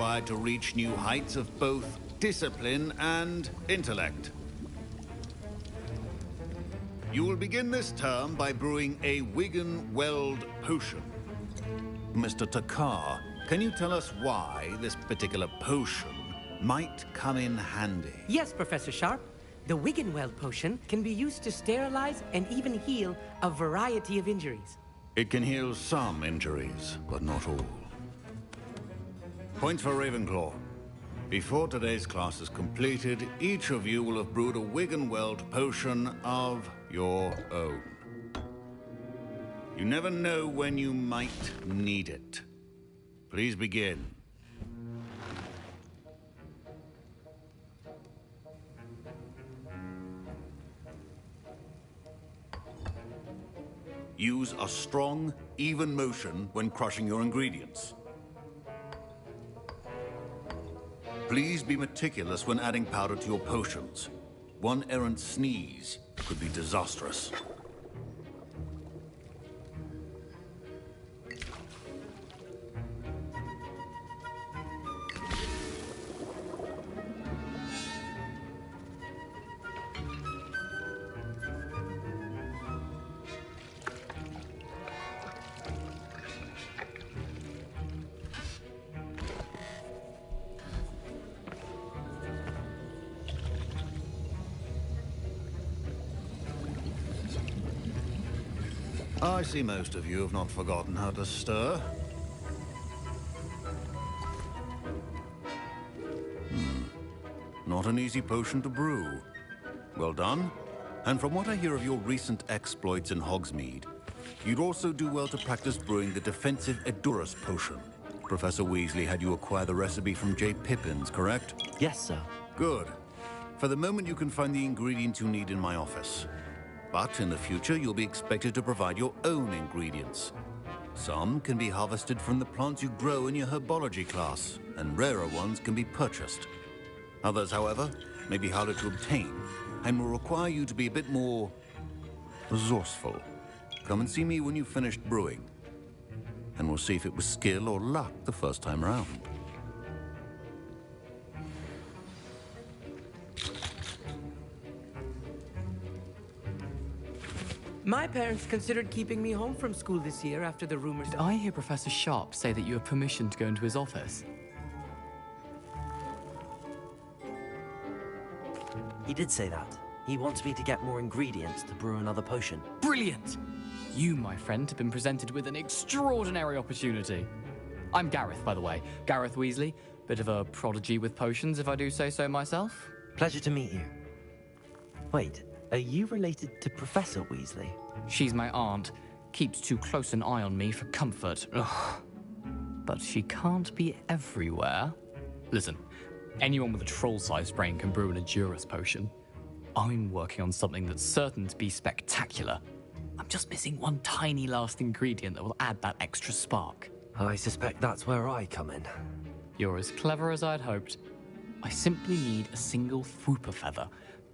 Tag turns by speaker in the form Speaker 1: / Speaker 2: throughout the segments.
Speaker 1: required to reach new heights of both discipline and intellect. You will begin this term by brewing a Wigan-Weld potion. Mr. Takar, can you tell us why this particular potion might come in handy?
Speaker 2: Yes, Professor Sharp. The Wigan-Weld potion can be used to sterilize and even heal a variety of injuries.
Speaker 1: It can heal some injuries, but not all. Points for Ravenclaw. Before today's class is completed, each of you will have brewed a Wigan-Weld potion of your own. You never know when you might need it. Please begin. Use a strong, even motion when crushing your ingredients. Please be meticulous when adding powder to your potions. One errant sneeze could be disastrous. I see most of you have not forgotten how to stir. Not an easy potion to brew. Well done. And from what I hear of your recent exploits in Hogsmeade, you'd also do well to practice brewing the defensive Edurus potion. Professor Weasley had you acquire the recipe from J. Pippins, correct?
Speaker 3: Yes, sir.
Speaker 1: Good. For the moment, you can find the ingredients you need in my office. But in the future, you'll be expected to provide your own ingredients. Some can be harvested from the plants you grow in your herbology class, and rarer ones can be purchased. Others, however, may be harder to obtain, and will require you to be a bit more resourceful. Come and see me when you've finished brewing, and we'll see if it was skill or luck the first time around.
Speaker 2: My parents considered keeping me home from school this year after the rumors.
Speaker 4: Did I hear Professor Sharp say that you have permission to go into his office?
Speaker 3: He did say that. He wants me to get more ingredients to brew another potion.
Speaker 4: Brilliant! You, my friend, have been presented with an extraordinary opportunity. I'm Gareth, by the way. Gareth Weasley. Bit of a prodigy with potions, if I do say so myself.
Speaker 3: Pleasure to meet you. Wait, are you related to Professor Weasley?
Speaker 4: She's my aunt. Keeps too close an eye on me for comfort. Ugh. But she can't be everywhere. Listen, anyone with a troll-sized brain can brew an Edurus potion. I'm working on something that's certain to be spectacular. I'm just missing one tiny last ingredient that will add that extra spark.
Speaker 3: I suspect that's where I come in.
Speaker 4: You're as clever as I'd hoped. I simply need a single Fwooper feather.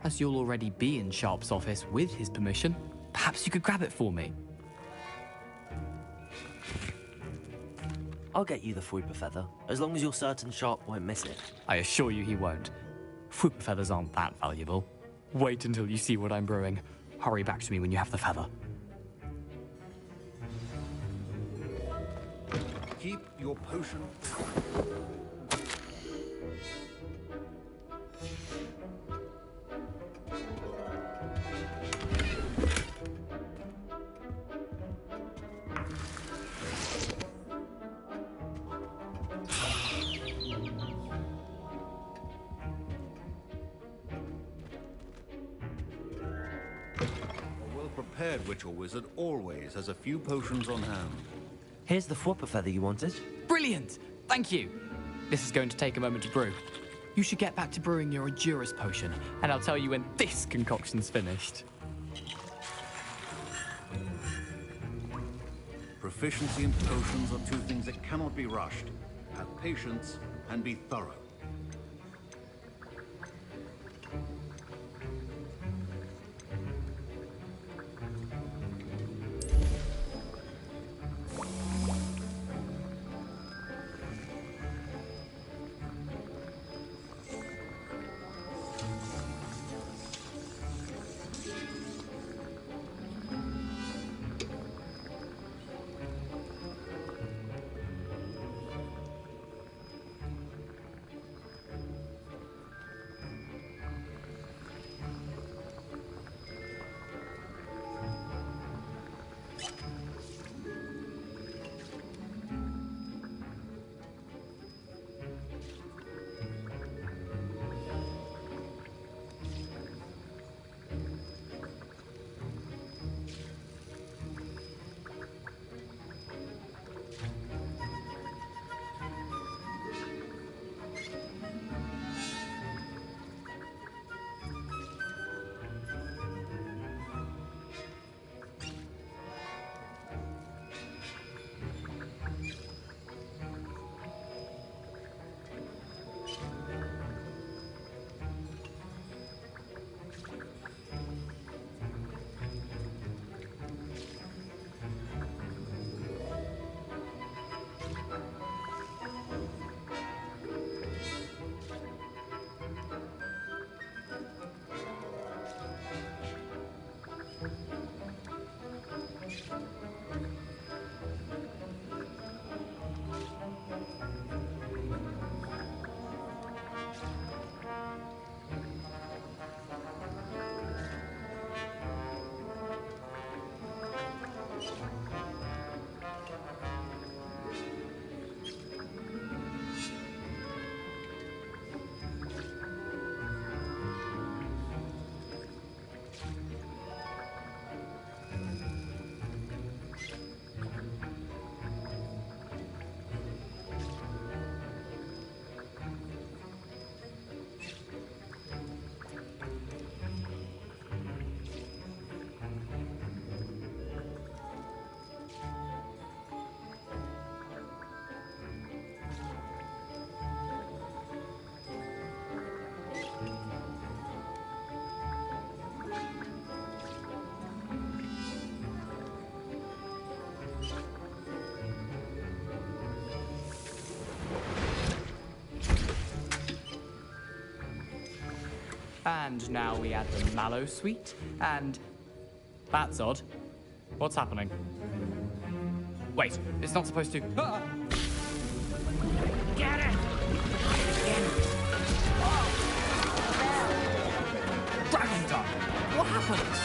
Speaker 4: As you'll already be in Sharp's office with his permission, perhaps you could grab it for me.
Speaker 3: I'll get you the Fwooper feather, as long as you're certain Sharp won't miss it.
Speaker 4: I assure you he won't. Fwooper feathers aren't that valuable. Wait until you see what I'm brewing. Hurry back to me when you have the feather.
Speaker 1: Keep your potion. Prepared witch or wizard always has a few potions on hand.
Speaker 3: Here's the Fwooper feather you wanted.
Speaker 4: Brilliant! Thank you! This is going to take a moment to brew. You should get back to brewing your Edurus potion, and I'll tell you when this concoction's finished.
Speaker 1: Proficiency in potions are two things that cannot be rushed. Have patience and be thorough.
Speaker 4: And now we add the mallow sweet, and... That's odd. What's happening? Wait, it's not supposed to... Ah!
Speaker 2: Get it!
Speaker 4: Dragon Dog! What happened?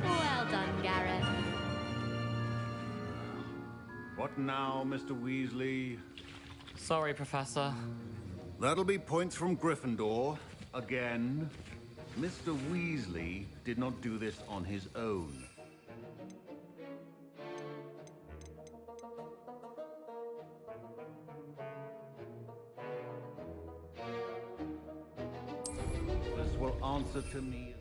Speaker 5: Well done, Gareth.
Speaker 1: What now, Mr. Weasley?
Speaker 4: Sorry, Professor.
Speaker 1: That'll be points from Gryffindor. Again. Mr. Weasley did not do this on his own. This will answer to me.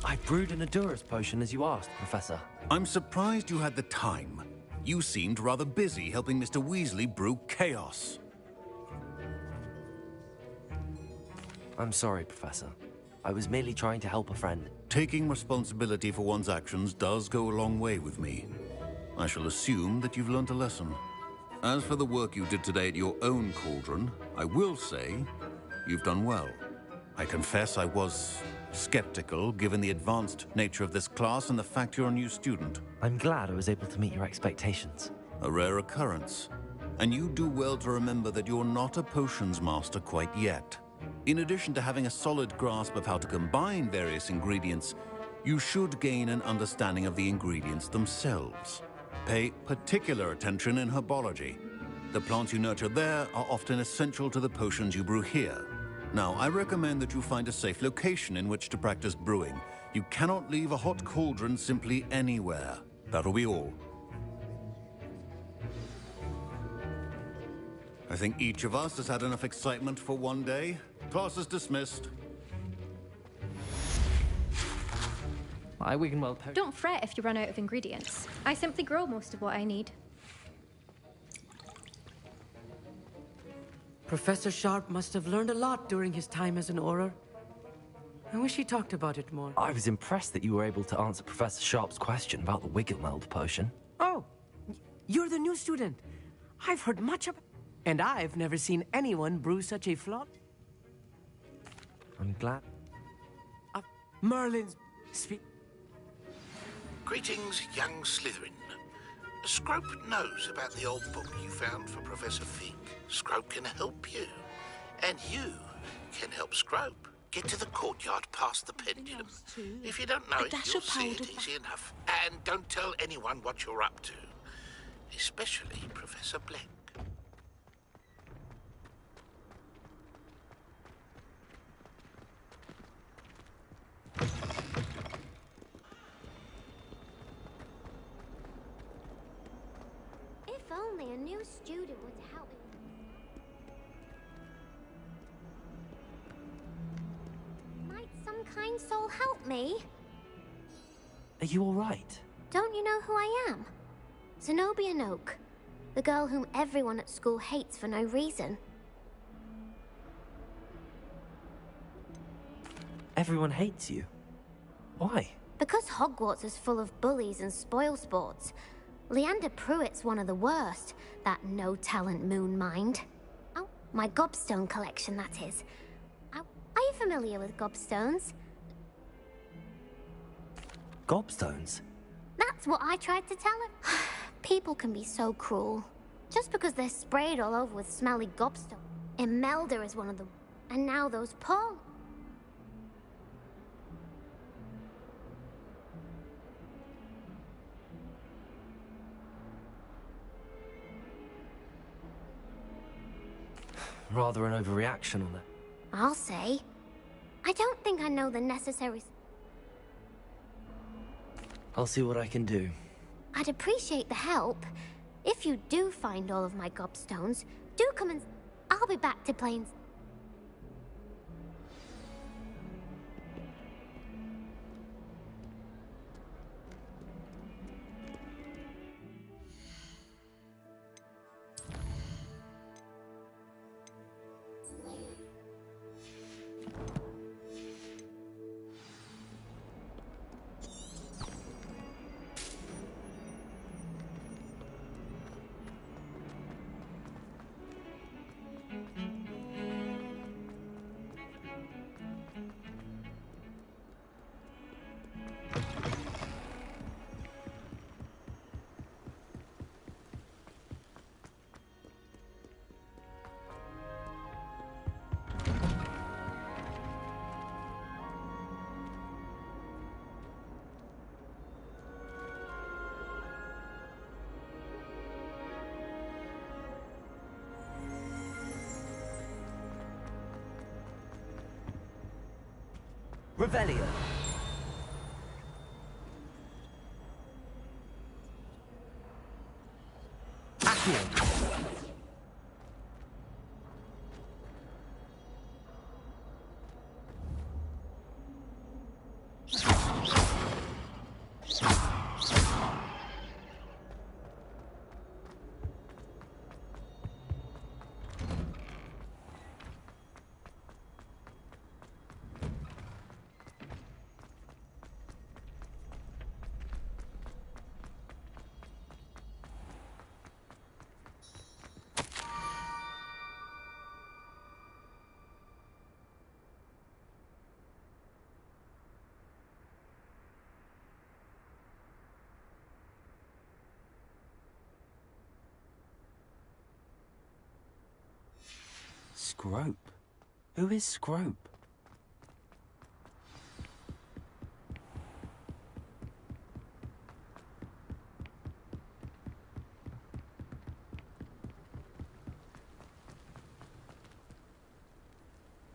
Speaker 3: I brewed an Adurus potion as you asked, Professor.
Speaker 1: I'm surprised you had the time. You seemed rather busy helping Mr. Weasley brew chaos.
Speaker 3: I'm sorry, Professor. I was merely trying to help a friend.
Speaker 1: Taking responsibility for one's actions does go a long way with me. I shall assume that you've learnt a lesson. As for the work you did today at your own cauldron, I will say you've done well. I confess I was skeptical, given the advanced nature of this class and the fact you're a new student.
Speaker 3: I'm glad I was able to meet your expectations.
Speaker 1: A rare occurrence. And you do well to remember that you're not a potions master quite yet. In addition to having a solid grasp of how to combine various ingredients, you should gain an understanding of the ingredients themselves. Pay particular attention in herbology. The plants you nurture there are often essential to the potions you brew here. Now, I recommend that you find a safe location in which to practice brewing. You cannot leave a hot cauldron simply anywhere. That'll be all. I think each of us has had enough excitement for one day. Class is dismissed.
Speaker 4: My Wiggenweld potion.
Speaker 5: Don't fret if you run out of ingredients. I simply grow most of what I need.
Speaker 2: Professor Sharp must have learned a lot during his time as an Auror. I wish he talked about it more.
Speaker 3: I was impressed that you were able to answer Professor Sharp's question about the Wiggenweld potion.
Speaker 2: Oh, you're the new student. I've heard much about... And I've never seen anyone brew such a flawed...
Speaker 3: I'm glad.
Speaker 2: Merlin's...
Speaker 6: Greetings, young Slytherin. Scrope knows about the old book you found for Professor Fig. Scrope can help you. And you can help Scrope. Get to the courtyard past the pendulum. If you don't know it, you'll see it easy enough. And don't tell anyone what you're up to. Especially Professor Black.
Speaker 7: If only a new student would help me. Might some kind soul help me?
Speaker 3: Are you all right?
Speaker 7: Don't you know who I am? Zenobia Noak, the girl whom everyone at school hates for no reason.
Speaker 3: Everyone hates you. Why?
Speaker 7: Because Hogwarts is full of bullies and spoilsports. Leander Pruitt's one of the worst, that no-talent moon mind. Oh, my gobstone collection, that is. Oh, are you familiar with gobstones?
Speaker 3: Gobstones?
Speaker 7: That's what I tried to tell him. People can be so cruel. Just because they're sprayed all over with smelly gobstone. Imelda is one of them. And now those Paul.
Speaker 3: Rather an overreaction on it.
Speaker 7: I'll say. I don't think I know the necessary...
Speaker 3: I'll see what I can do.
Speaker 7: I'd appreciate the help. If you do find all of my gobstones, do come and... I'll be back to playing...
Speaker 3: Revelio. Accio. Scrope? Who is Scrope?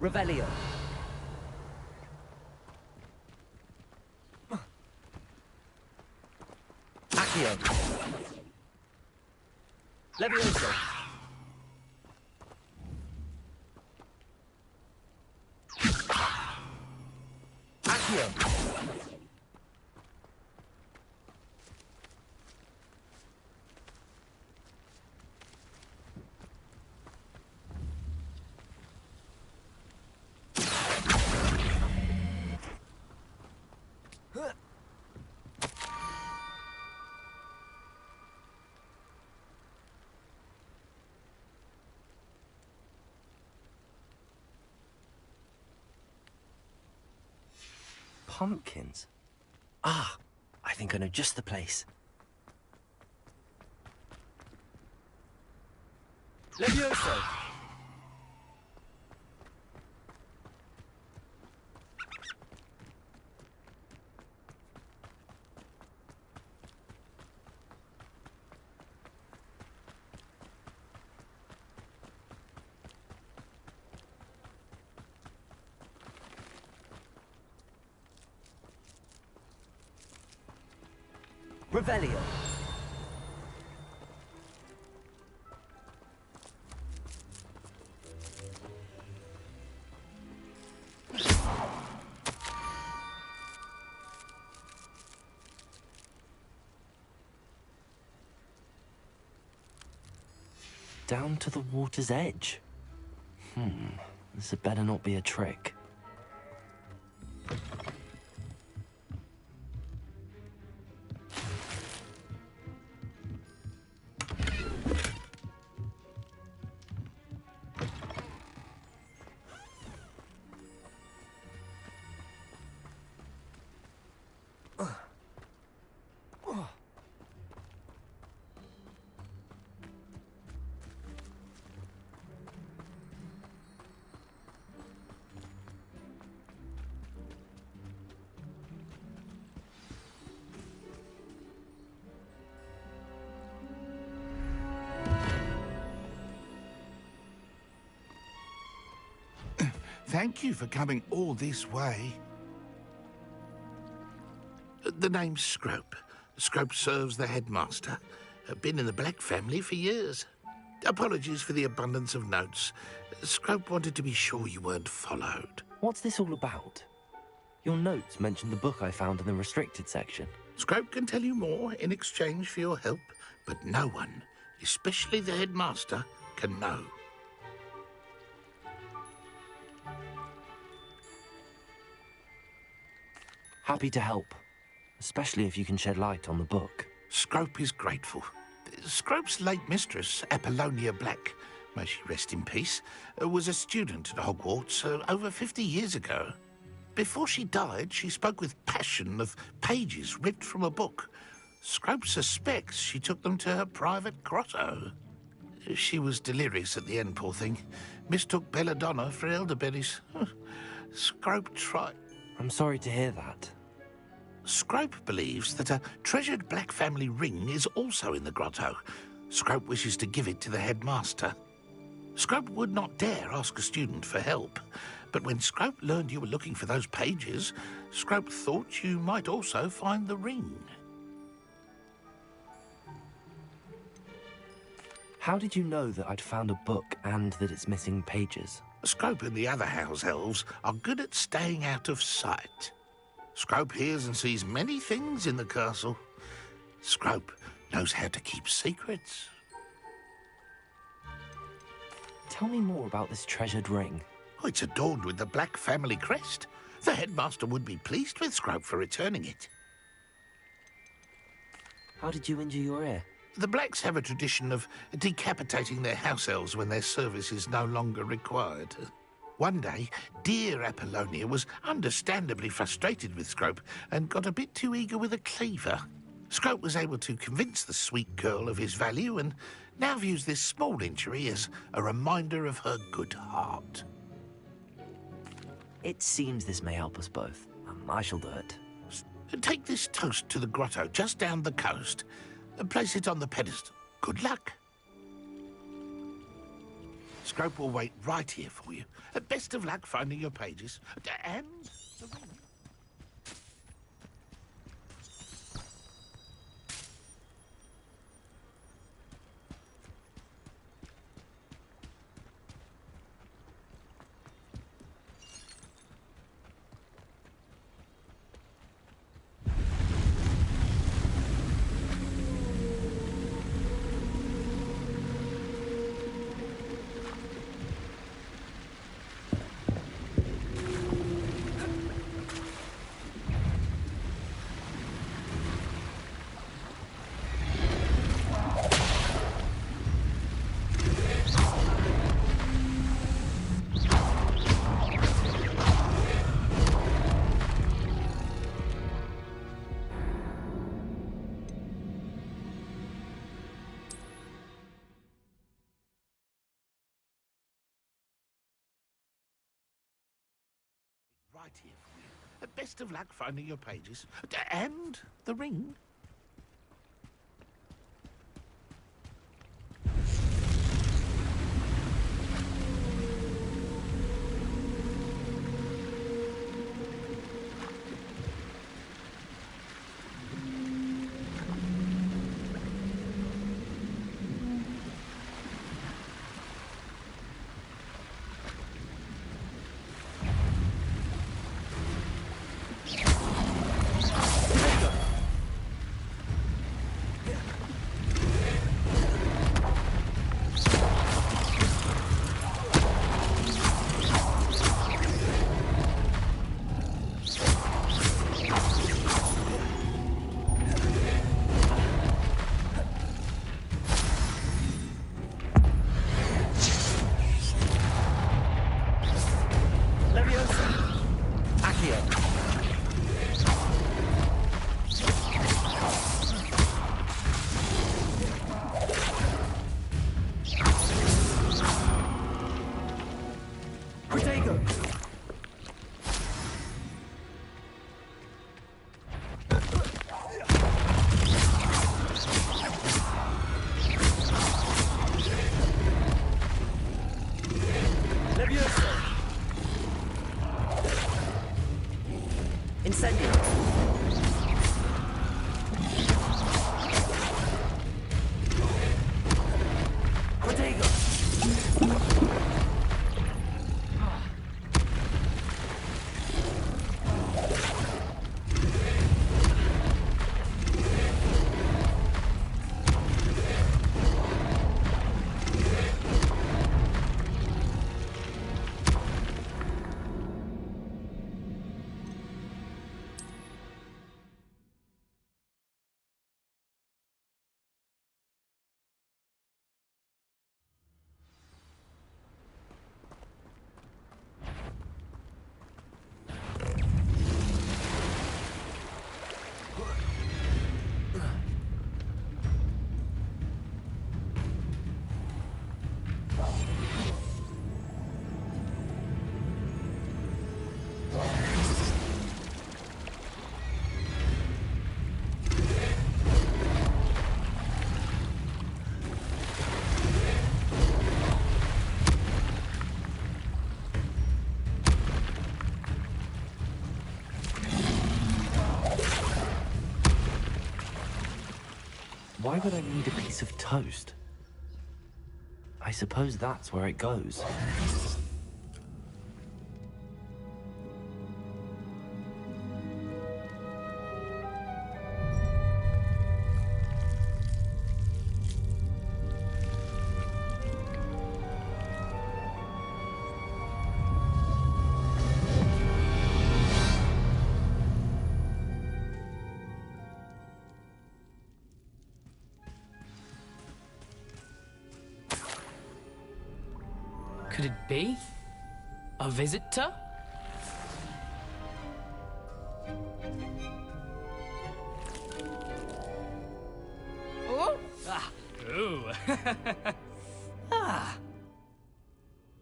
Speaker 3: Revelio. Accio. Levioso. Accio. Pumpkins? Ah, I think I know just the place. Levioso! Revelio. Down to the water's edge. This had better not be a trick.
Speaker 6: Thank you for coming all this way. The name's Scrope. Scrope serves the headmaster. Been in the Black family for years. Apologies for the abundance of notes. Scrope wanted to be sure you weren't followed.
Speaker 3: What's this all about? Your notes mentioned the book I found in the restricted section.
Speaker 6: Scrope can tell you more in exchange for your help, but no one, especially the headmaster, can know.
Speaker 3: Happy to help, especially if you can shed light on the book.
Speaker 6: Scrope is grateful. Scrope's late mistress, Apollonia Black, may she rest in peace, was a student at Hogwarts over 50 years ago. Before she died, she spoke with passion of pages ripped from a book. Scrope suspects she took them to her private grotto. She was delirious at the end, poor thing. Mistook belladonna for elderberries. Scrope tried...
Speaker 3: I'm sorry to hear that.
Speaker 6: Scrope believes that a treasured Black family ring is also in the grotto. Scrope wishes to give it to the headmaster. Scrope would not dare ask a student for help. But when Scrope learned you were looking for those pages, Scrope thought you might also find the ring.
Speaker 3: How did you know that I'd found a book and that it's missing pages?
Speaker 6: Scrope and the other house elves are good at staying out of sight. Scrope hears and sees many things in the castle. Scrope knows how to keep secrets.
Speaker 3: Tell me more about this treasured ring.
Speaker 6: Oh, it's adorned with the Black family crest. The headmaster would be pleased with Scrope for returning it.
Speaker 3: How did you injure your ear?
Speaker 6: The Blacks have a tradition of decapitating their house elves when their service is no longer required. One day, dear Apollonia was understandably frustrated with Scrope and got a bit too eager with a cleaver. Scrope was able to convince the sweet girl of his value and now views this small injury as a reminder of her good heart.
Speaker 3: It seems this may help us both. I shall do it.
Speaker 6: Take this toast to the grotto just down the coast and place it on the pedestal. Good luck. Scrope will wait right here for you. Best of luck finding your pages. And the ring. Right here for you. Best of luck finding your pages. And the ring.
Speaker 3: Why would I need a piece of toast? I suppose that's where it goes.
Speaker 4: Could it be? A visitor? Oh! Ah! Ooh! Ah!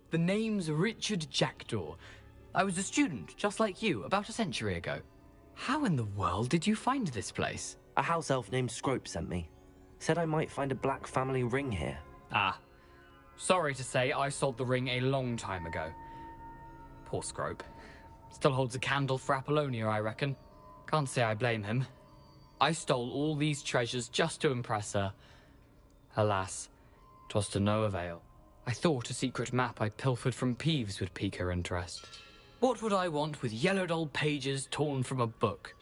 Speaker 4: The name's Richard Jackdaw. I was a student, just like you, about a century ago. How in the world did you find this place?
Speaker 3: A house elf named Scrope sent me. Said I might find a black family ring here.
Speaker 4: Ah. Sorry to say, I sold the ring a long time ago. Poor Scrope. Still holds a candle for Apollonia, I reckon. Can't say I blame him. I stole all these treasures just to impress her. Alas, 'twas to no avail. I thought a secret map I pilfered from Peeves would pique her interest. What would I want with yellowed old pages torn from a book?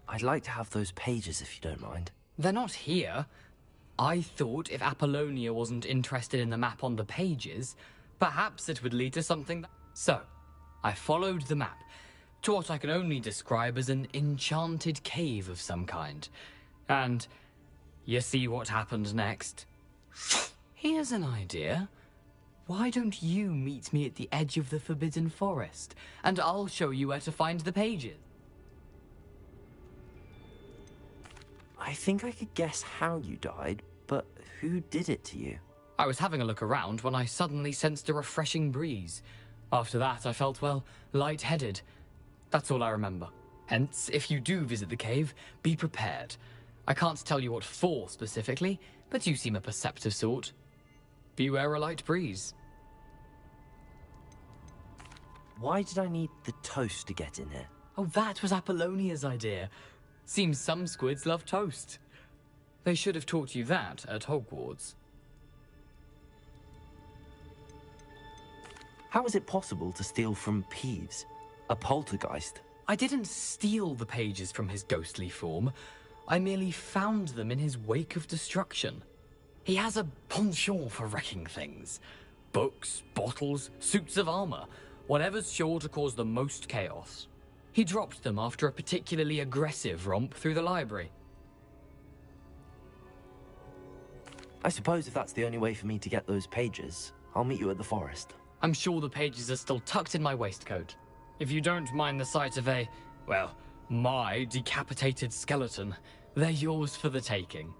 Speaker 3: I'd like to have those pages if you don't mind.
Speaker 4: They're not here. I thought if Apollonia wasn't interested in the map on the pages, perhaps it would lead to something. So, I followed the map to what I can only describe as an enchanted cave of some kind. And you see what happened next. Here's an idea. Why don't you meet me at the edge of the Forbidden Forest, and I'll show you where to find the pages?
Speaker 3: I think I could guess how you died, but who did it to you?
Speaker 4: I was having a look around when I suddenly sensed a refreshing breeze. After that, I felt, well, lightheaded. That's all I remember. Hence, if you do visit the cave, be prepared. I can't tell you what for specifically, but you seem a perceptive sort. Beware a light breeze.
Speaker 3: Why did I need the toast to get in here?
Speaker 4: Oh, that was Apollonia's idea. Seems some squids love toast. They should have taught you that at Hogwarts.
Speaker 3: How is it possible to steal from Peeves, a poltergeist?
Speaker 4: I didn't steal the pages from his ghostly form. I merely found them in his wake of destruction. He has a penchant for wrecking things. Books, bottles, suits of armor, whatever's sure to cause the most chaos. He dropped them after a particularly aggressive romp through the library.
Speaker 3: I suppose if that's the only way for me to get those pages, I'll meet you at the forest.
Speaker 4: I'm sure the pages are still tucked in my waistcoat. If you don't mind the sight of my decapitated skeleton, they're yours for the taking.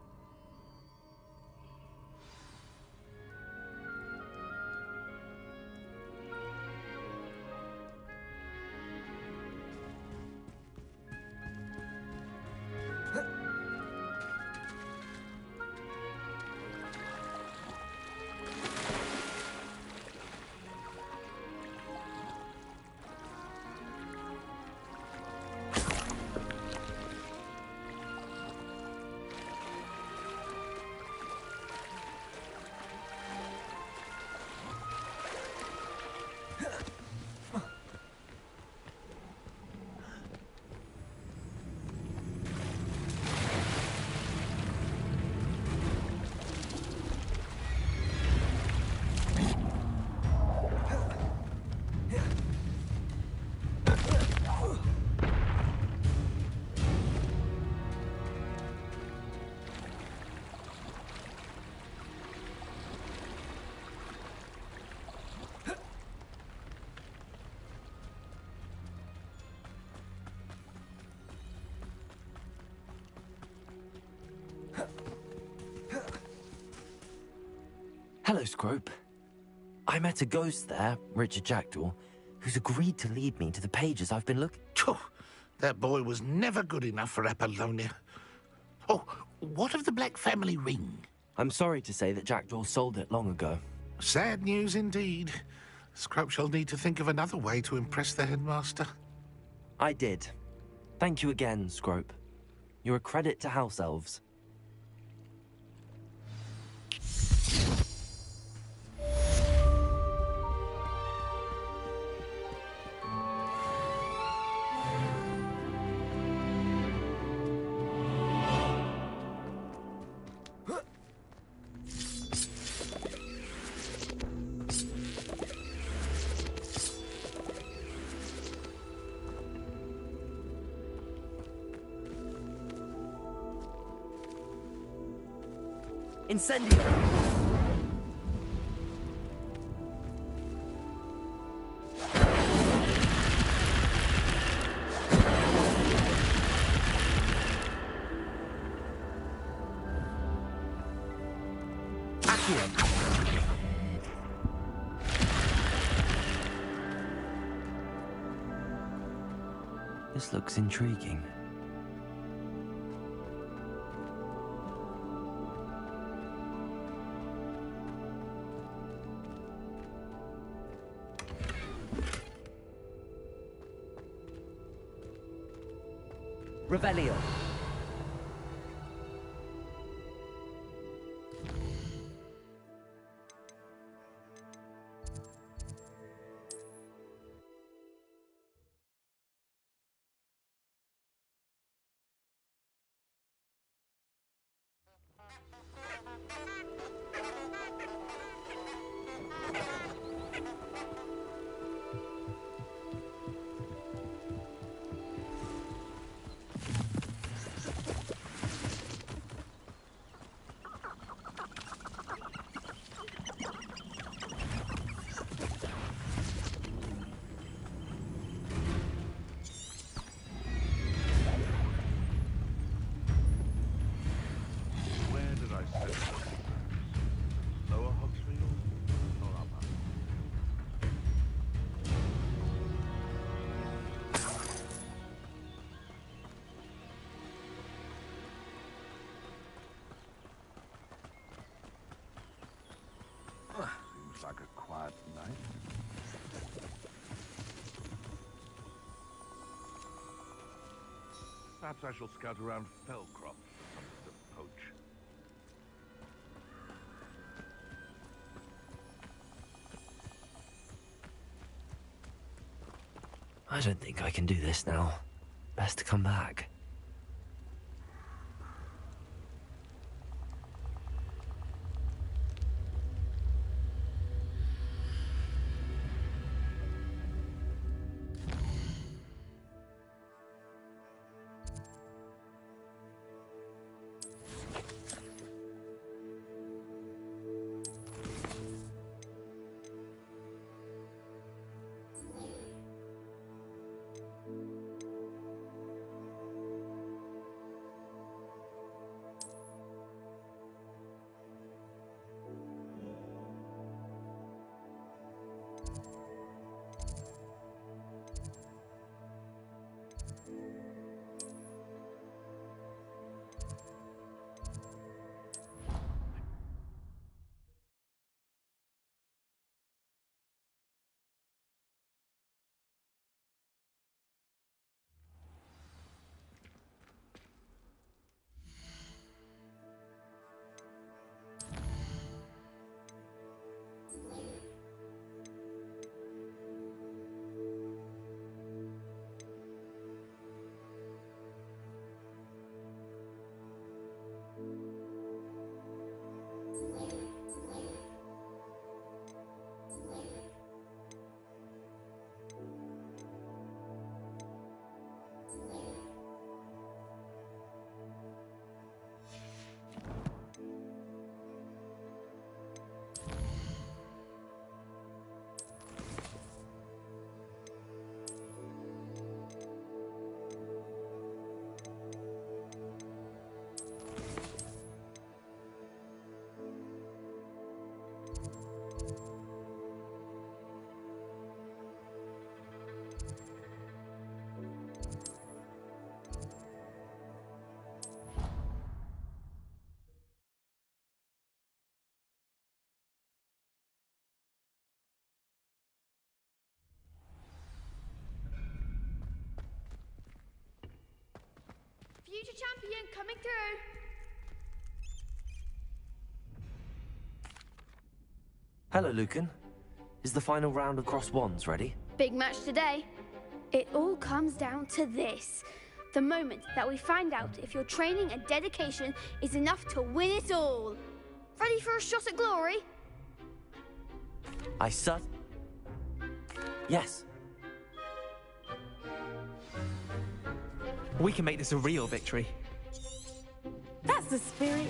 Speaker 3: Hello, Scrope. I met a ghost there, Richard Jackdaw, who's agreed to lead me to the pages I've been looking...
Speaker 6: Phew, that boy was never good enough for Apollonia. Oh, what of the Black family ring?
Speaker 3: I'm sorry to say that Jackdaw sold it long ago.
Speaker 6: Sad news indeed. Scrope shall need to think of another way to impress the headmaster.
Speaker 3: I did. Thank you again, Scrope. You're a credit to house elves. Incendio! Accio! This looks intriguing. Revelio.
Speaker 8: Seems like a quiet night. Perhaps I shall scout around Fellcrop for something to poach.
Speaker 3: I don't think I can do this now. Best to come back.
Speaker 9: champion coming through.
Speaker 3: Hello, Lucan. Is the final round of cross wands ready?
Speaker 9: Big match today. It all comes down to this. The moment that we find out if your training and dedication is enough to win it all. Ready for a shot at glory?
Speaker 3: Yes.
Speaker 2: We can make this a real victory.
Speaker 10: That's the spirit.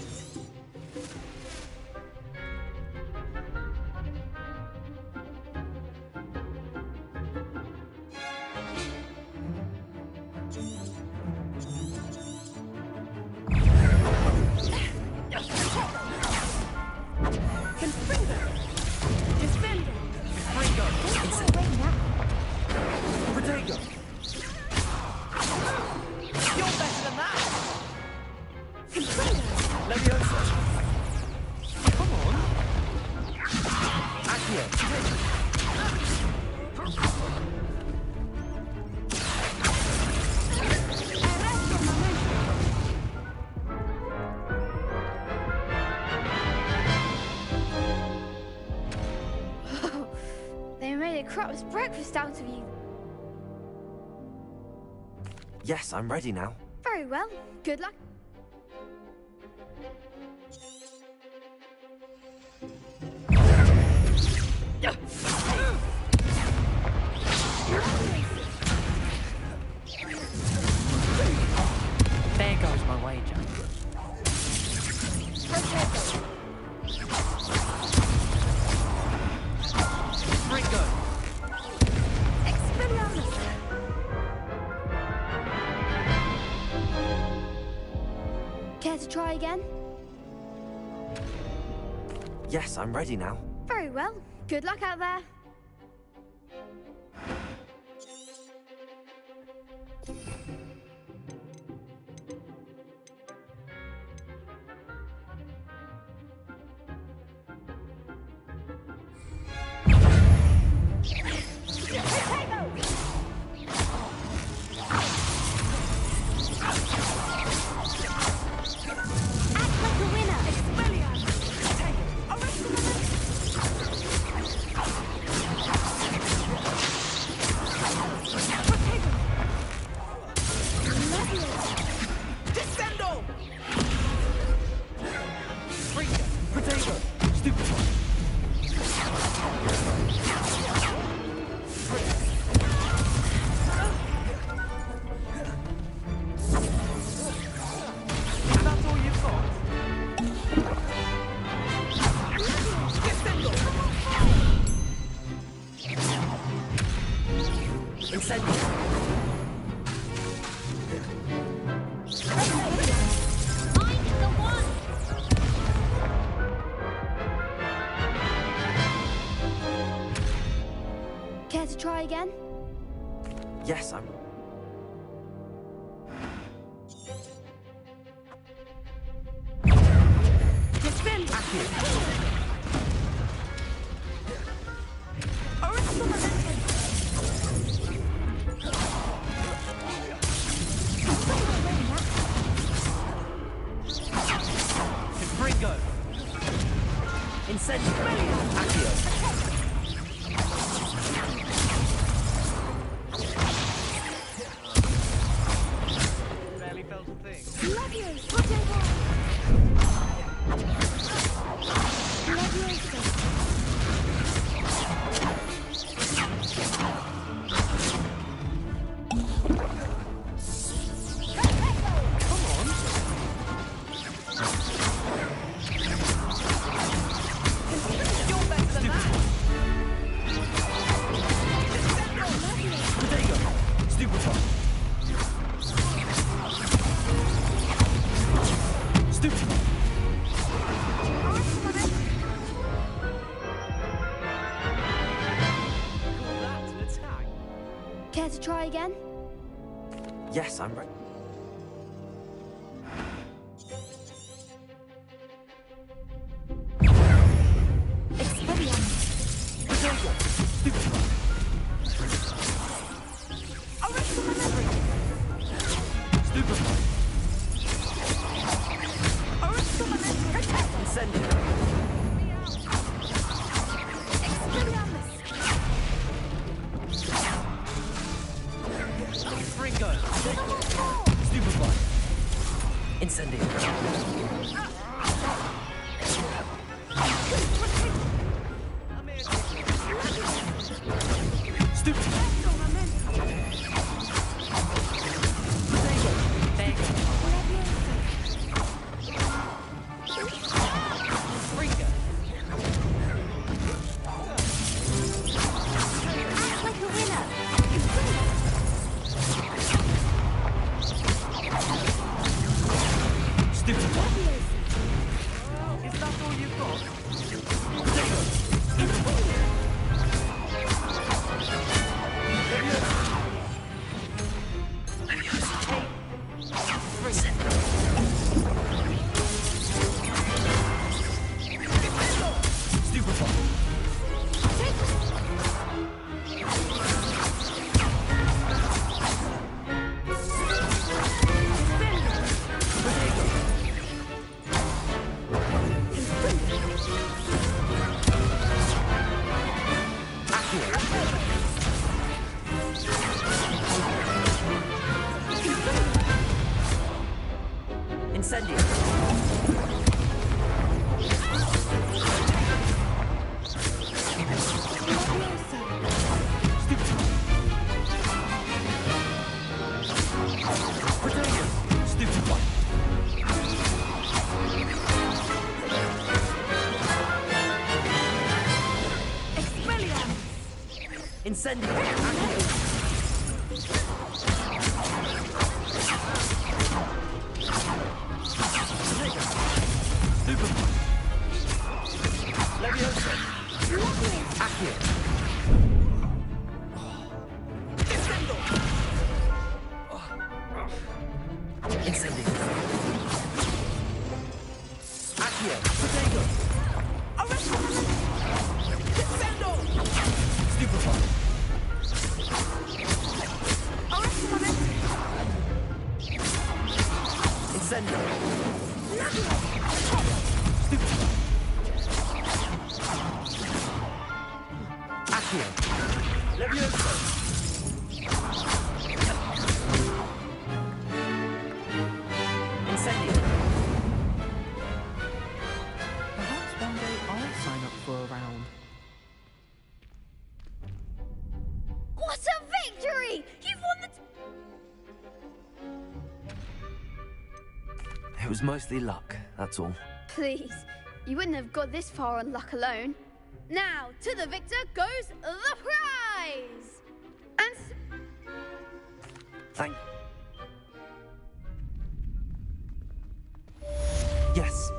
Speaker 9: They made a crap's breakfast out of you.
Speaker 3: Yes, I'm ready now.
Speaker 9: Very well. Good luck.
Speaker 2: There goes my wager.
Speaker 9: Ringo. Expelliarmus. Care to try again?
Speaker 3: Yes, I'm ready now.
Speaker 9: Very well. Good luck out there. Care to try again?
Speaker 3: Yes, I'm...
Speaker 9: Defend!
Speaker 2: Ringo.
Speaker 3: Incendiary! Accio!
Speaker 2: Barely felt a thing.
Speaker 9: Leviosa! Whatever! Leviosa! Care to try again?
Speaker 3: Yes, I'm ready. Incendio. Ringo. Stupefy. Incendio. Stupefy. Incendio. Incendio.
Speaker 10: Perhaps one day I'll sign up for a round.
Speaker 9: What a victory! You've won the...
Speaker 3: It was mostly luck, that's all.
Speaker 9: Please, you wouldn't have got this far on luck alone. Now, to the victor goes the prize! And...
Speaker 3: Thank... Yes.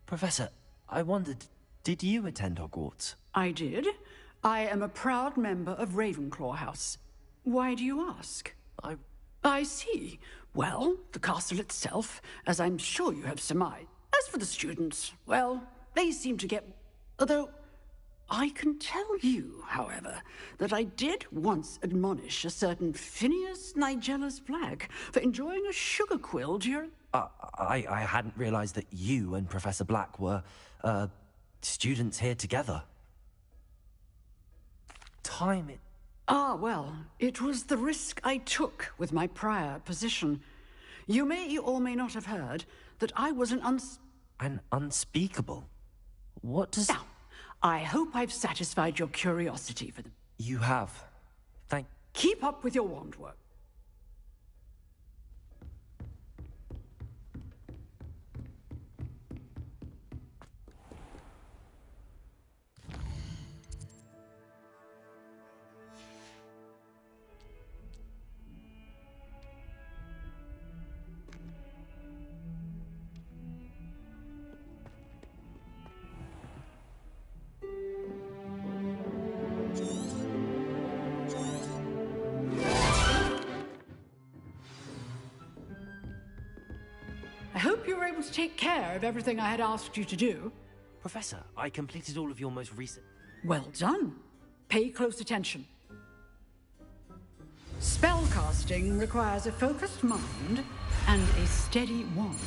Speaker 3: Professor, I wondered, did you attend Hogwarts?
Speaker 11: I did. I am a proud member of Ravenclaw House. Why do you ask? I see. Well, the castle itself, as I'm sure you have surmised. As for the students, well, they seem to get... Although, I can tell you, however, that I did once admonish a certain Phineas Nigella's Black for enjoying a sugar quill during...
Speaker 3: I hadn't realized that you and Professor Black were, students here together.
Speaker 11: Well, it was the risk I took with my prior position. You may or may not have heard that I was
Speaker 3: An unspeakable? What does...
Speaker 11: Now, I hope I've satisfied your curiosity for them.
Speaker 3: You have.
Speaker 11: Keep up with your wand work. I hope you were able to take care of everything I had asked you to do.
Speaker 3: Professor, I completed all of your most recent...
Speaker 11: Well done. Pay close attention. Spellcasting requires a focused mind and a steady wand.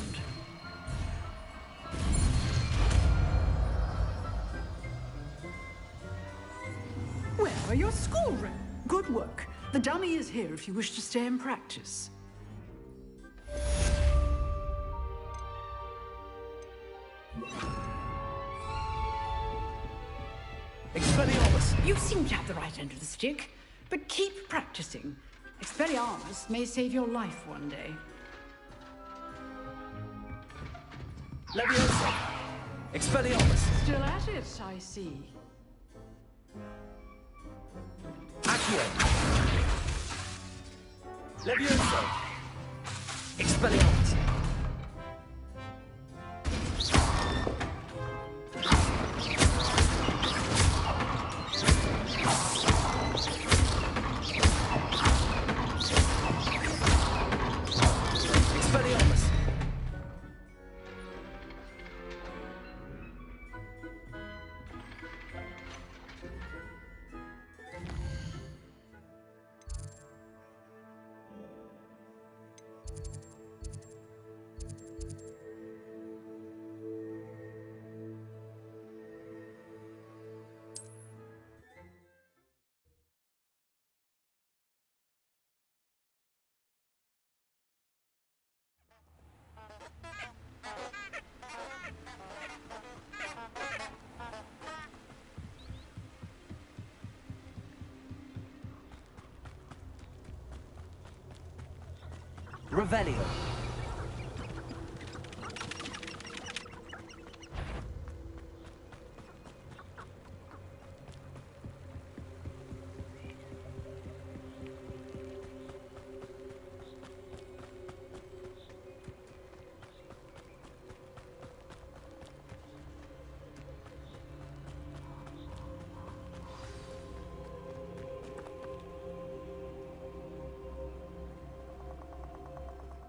Speaker 11: Where are your schoolroom? Good work. The dummy is here if you wish to stay and practice.
Speaker 3: Expelliarmus!
Speaker 11: You seem to have the right end of the stick, but keep practicing. Expelliarmus may save your life one day.
Speaker 3: Leviosa! Expelliarmus!
Speaker 11: Still at it, I see.
Speaker 3: Accio! Leviosa! Expelliarmus! Revelio.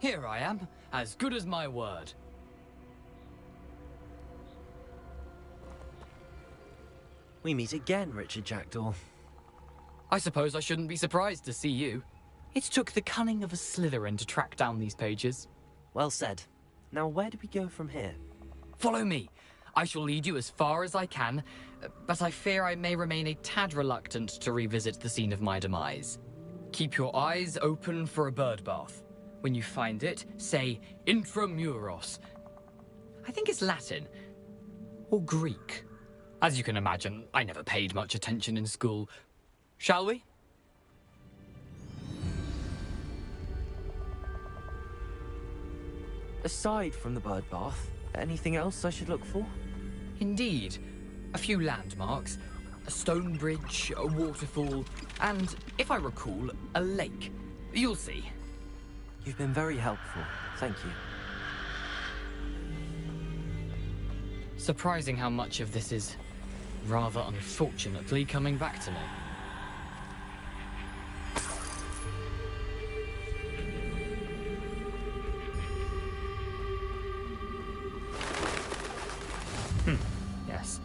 Speaker 4: Here I am, as good as my word.
Speaker 3: We meet again, Richard Jackdaw.
Speaker 4: I suppose I shouldn't be surprised to see you. It took the cunning of a Slytherin to track down these pages.
Speaker 3: Well said. Now where do we go from here?
Speaker 4: Follow me. I shall lead you as far as I can, but I fear I may remain a tad reluctant to revisit the scene of my demise. Keep your eyes open for a bird bath. When you find it, say intramuros. I think it's Latin. Or Greek. As you can imagine, I never paid much attention in school. Shall we?
Speaker 3: Aside from the bird bath, anything else I should look for?
Speaker 4: Indeed. A few landmarks. A stone bridge, a waterfall, and, if I recall, a lake. You'll see.
Speaker 3: You've been very helpful. Thank you.
Speaker 4: Surprising how much of this is rather unfortunately coming back to me. Yes.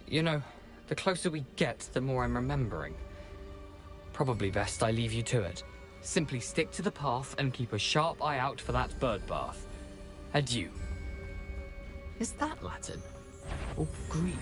Speaker 4: You know, the closer we get, the more I'm remembering. Probably best I leave you to it. Simply stick to the path and keep a sharp eye out for that bird bath. Adieu. Is that Latin? Or Greek?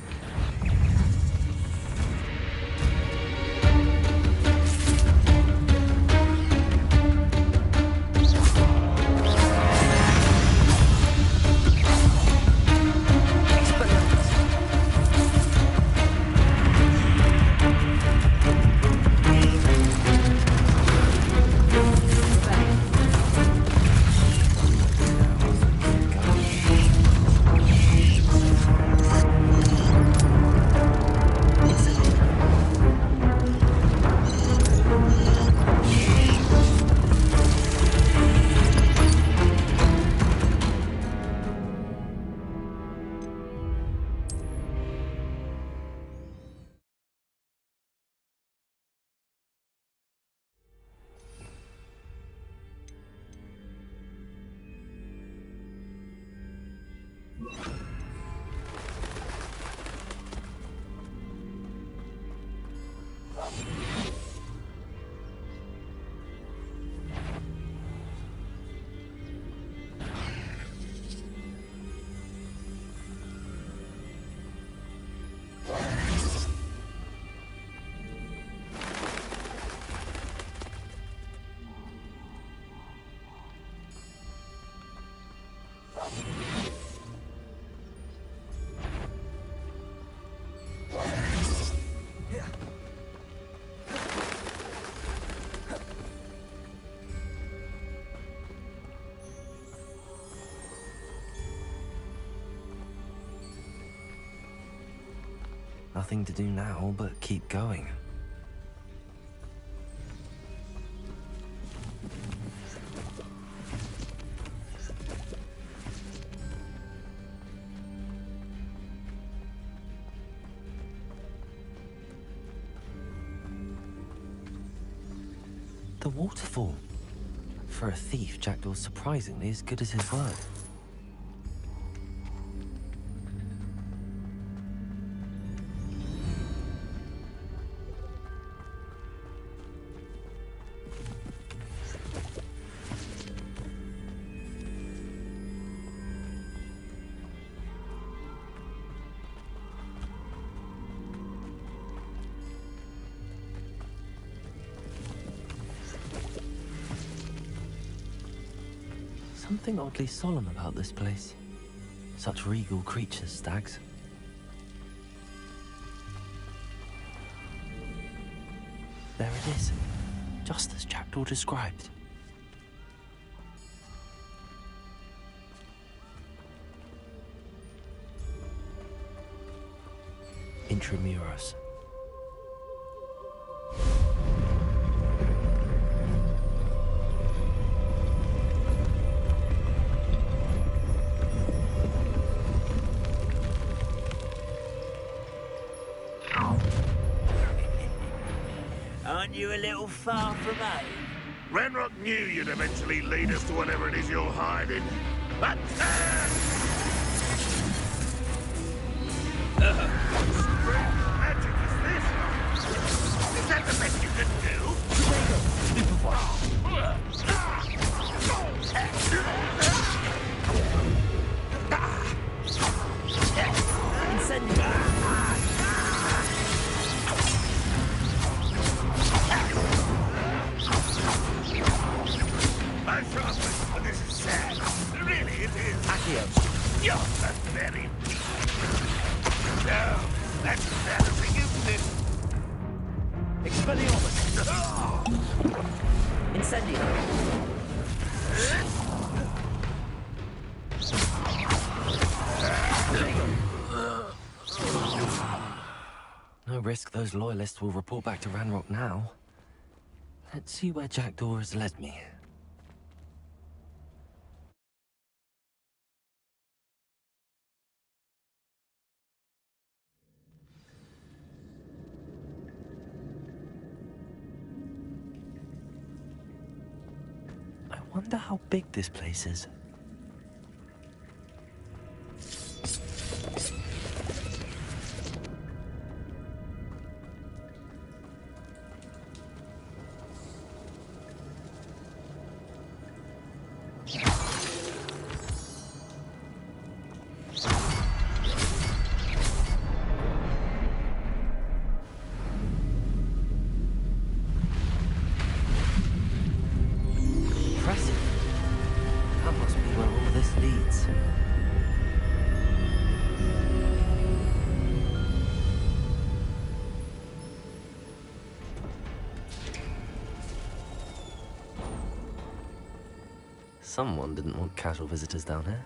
Speaker 3: Nothing to do now but keep going. The waterfall. For a thief, Jackdaw's surprisingly as good as his word. Something oddly solemn about this place. Such regal creatures, stags. There it is, just as Jackdaw described. Intramuros.
Speaker 12: Aren't you a little far from home?
Speaker 6: Ranrock knew you'd eventually lead us to whatever it is you're hiding. But strange magic is this? Is that the best you can do? I'm sorry, but this is sad. Really, it is. Accio. You're pathetic. No, that's embarrassing, isn't it?
Speaker 12: Expelliarmus! Incendio!
Speaker 3: No risk those loyalists will report back to Ranrock now. Let's see where Jackdaw has led me. wonder how big this place is. Someone didn't want casual visitors down here.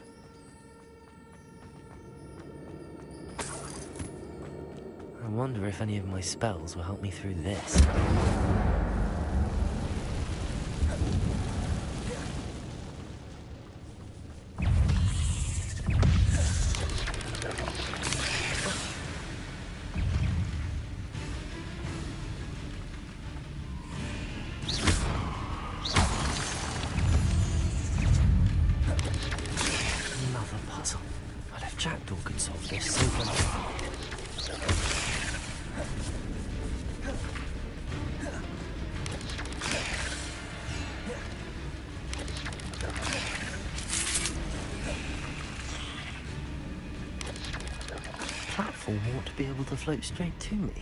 Speaker 3: I wonder if any of my spells will help me through this. Ought to be able to float straight to me.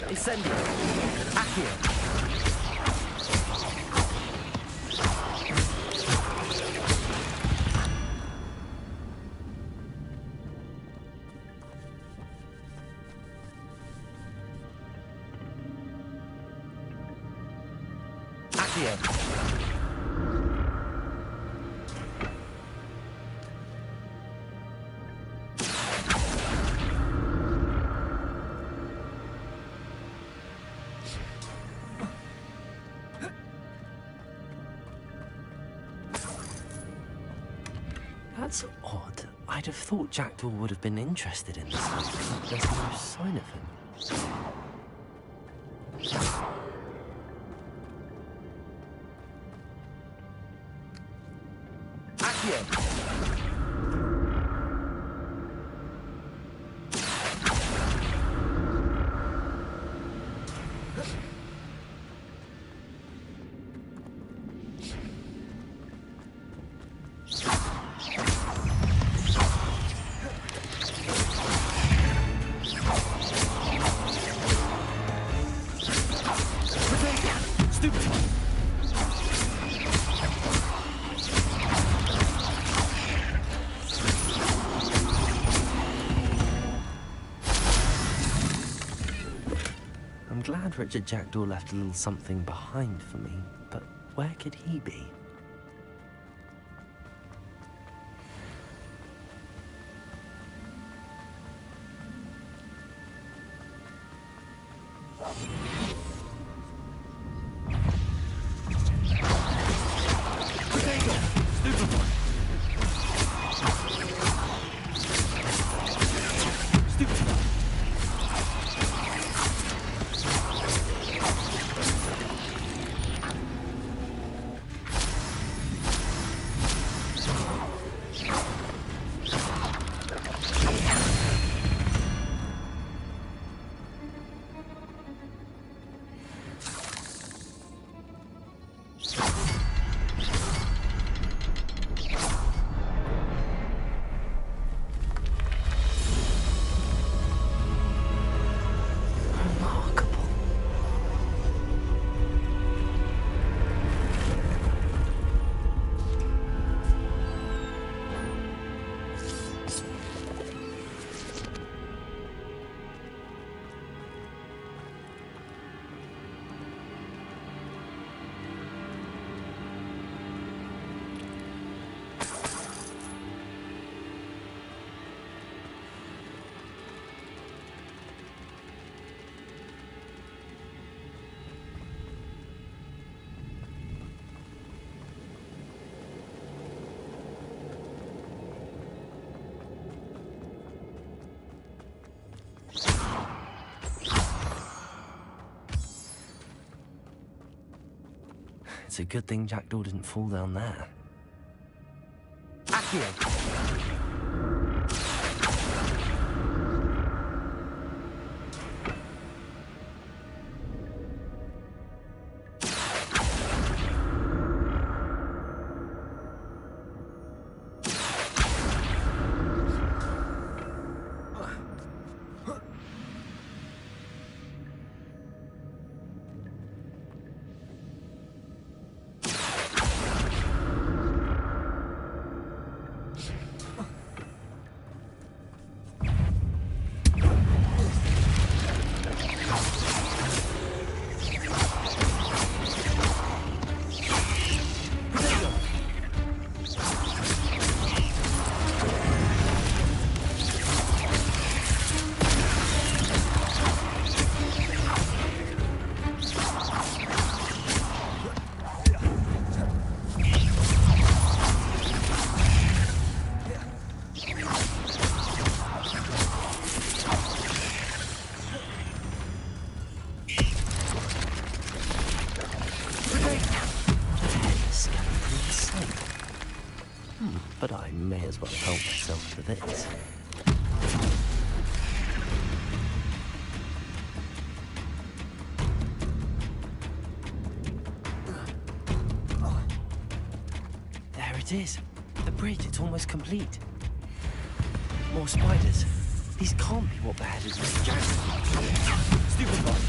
Speaker 3: Incendio! Accio! That's odd. I'd have thought Jackdaw would have been interested in this, but there's no sign of him. Accio! Richard Jackdaw left a little something behind for me, but where could he be? It's a good thing Jackdaw didn't fall down there.
Speaker 2: Accio!
Speaker 3: But I may as well help myself to this. There it is. The bridge, it's almost complete. More spiders. These can't be what beheaded Mr. Jackson. Stupid one.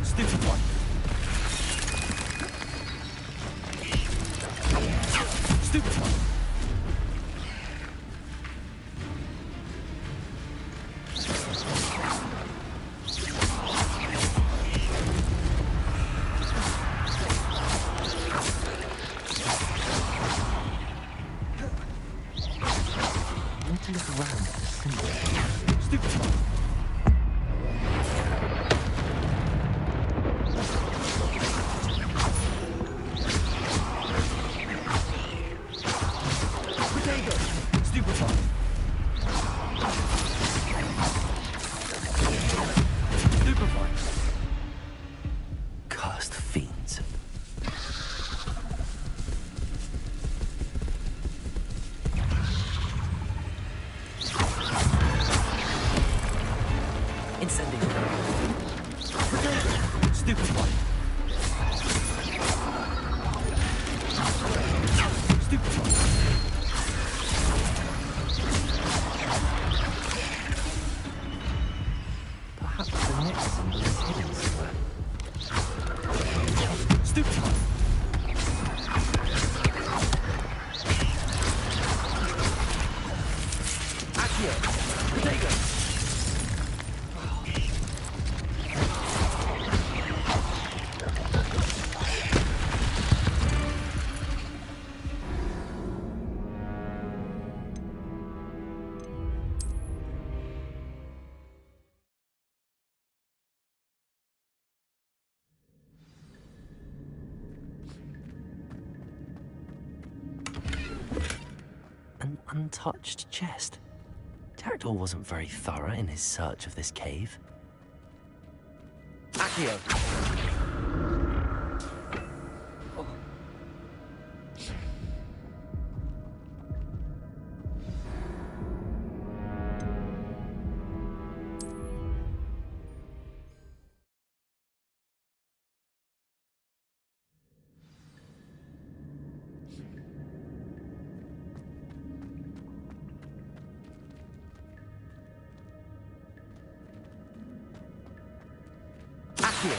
Speaker 3: Stupid one. Stupid one. I need to look around for the symbol. Stupid one. Cursed fiends. Incendiary. Stupid one. Stupid one. Perhaps the next symbol is hidden somewhere. Stupid one. Accio. Potato. An untouched chest. Jackdaw wasn't very thorough in his search of this cave. Accio! Accio!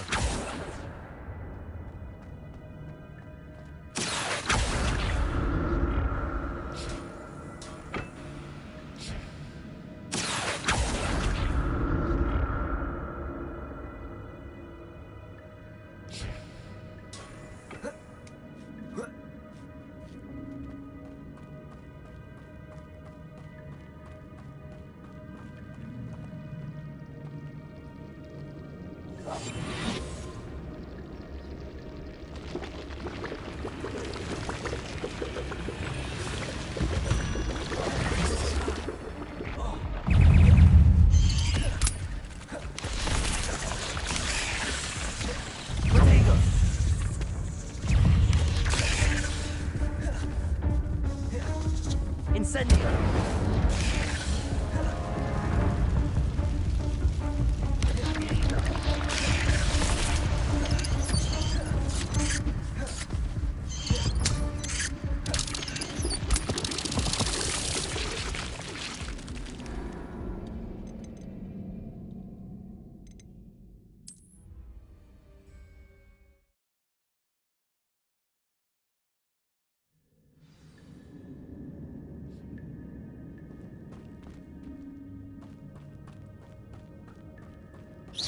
Speaker 3: I'd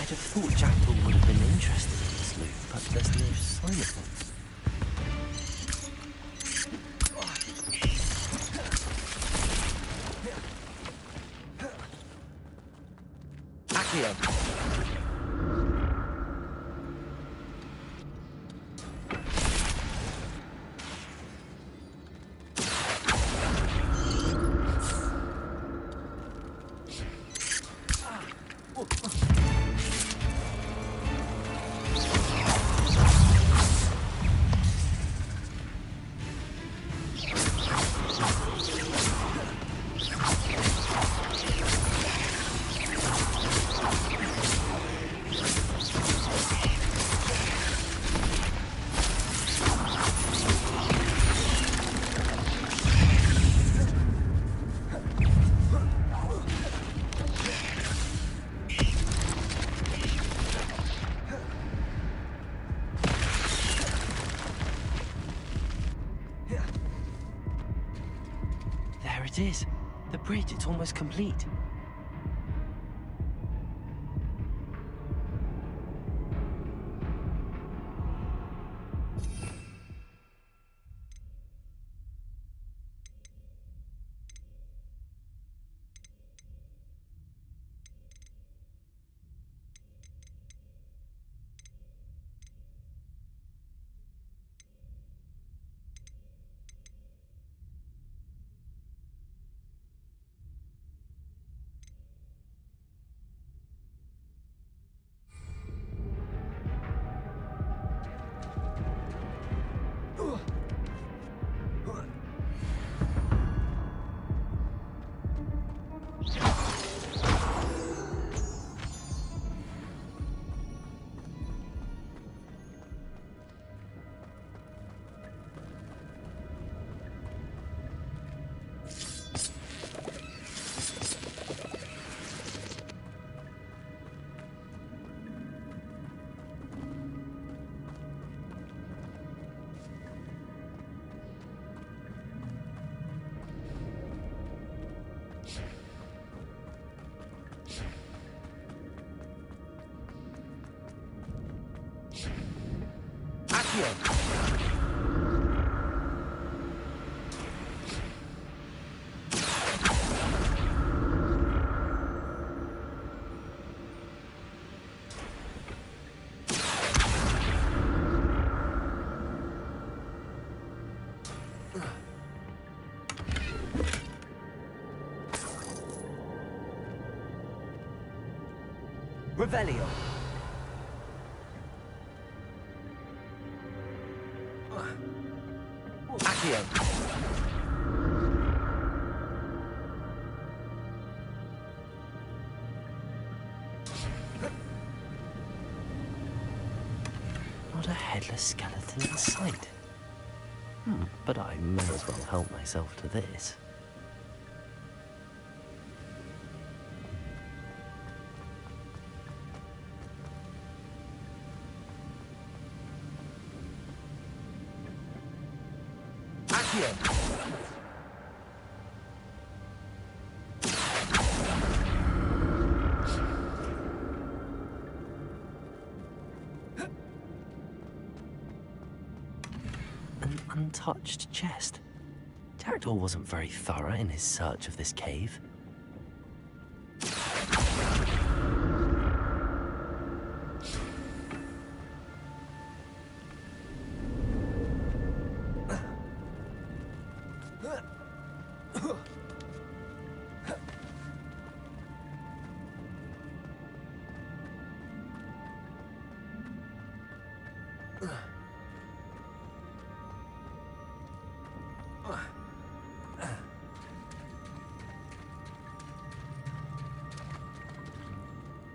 Speaker 3: have thought Jackal would have been interested in this loot, but there's no sign of him. Accio! There it is. The bridge, it's almost complete. Revelio. Accio. Not a headless skeleton in sight. But I may as well help myself to this. An untouched chest. Jackdaw wasn't very thorough in his search of this cave.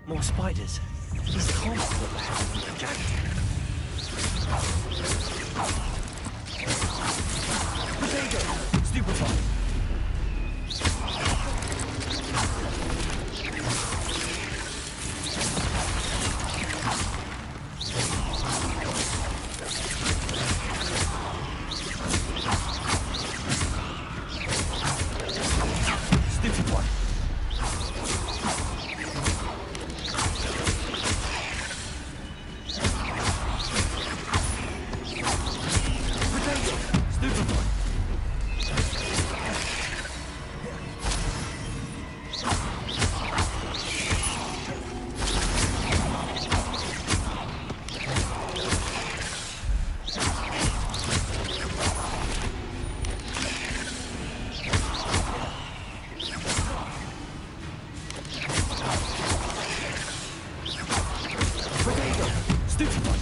Speaker 3: More spiders. These can't be what the hell are the jacket. Potato! Stupefy! Stupefy!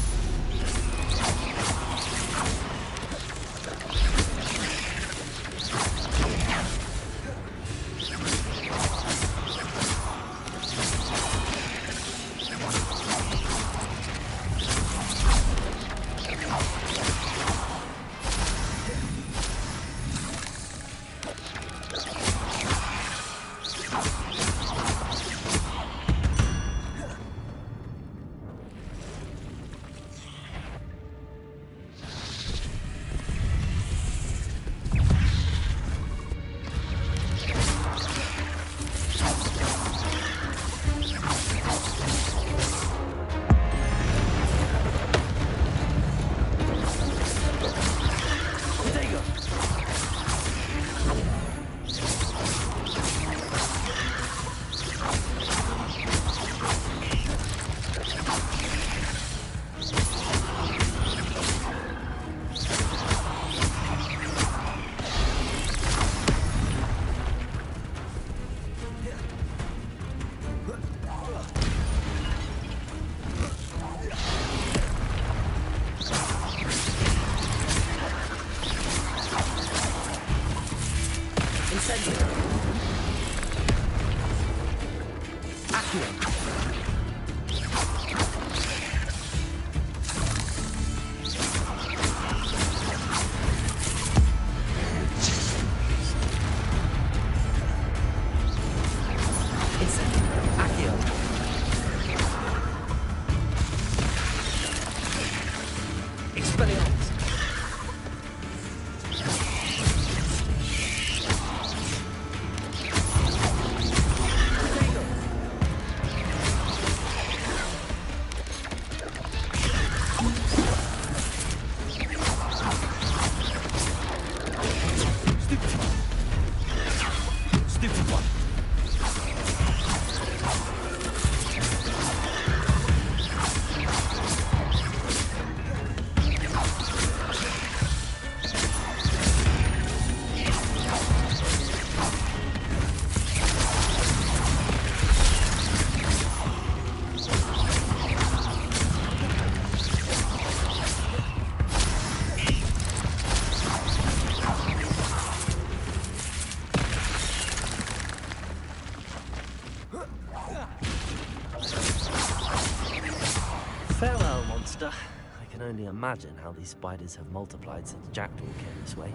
Speaker 3: Farewell, monster. I can only imagine how these spiders have multiplied since Jackdaw came this way.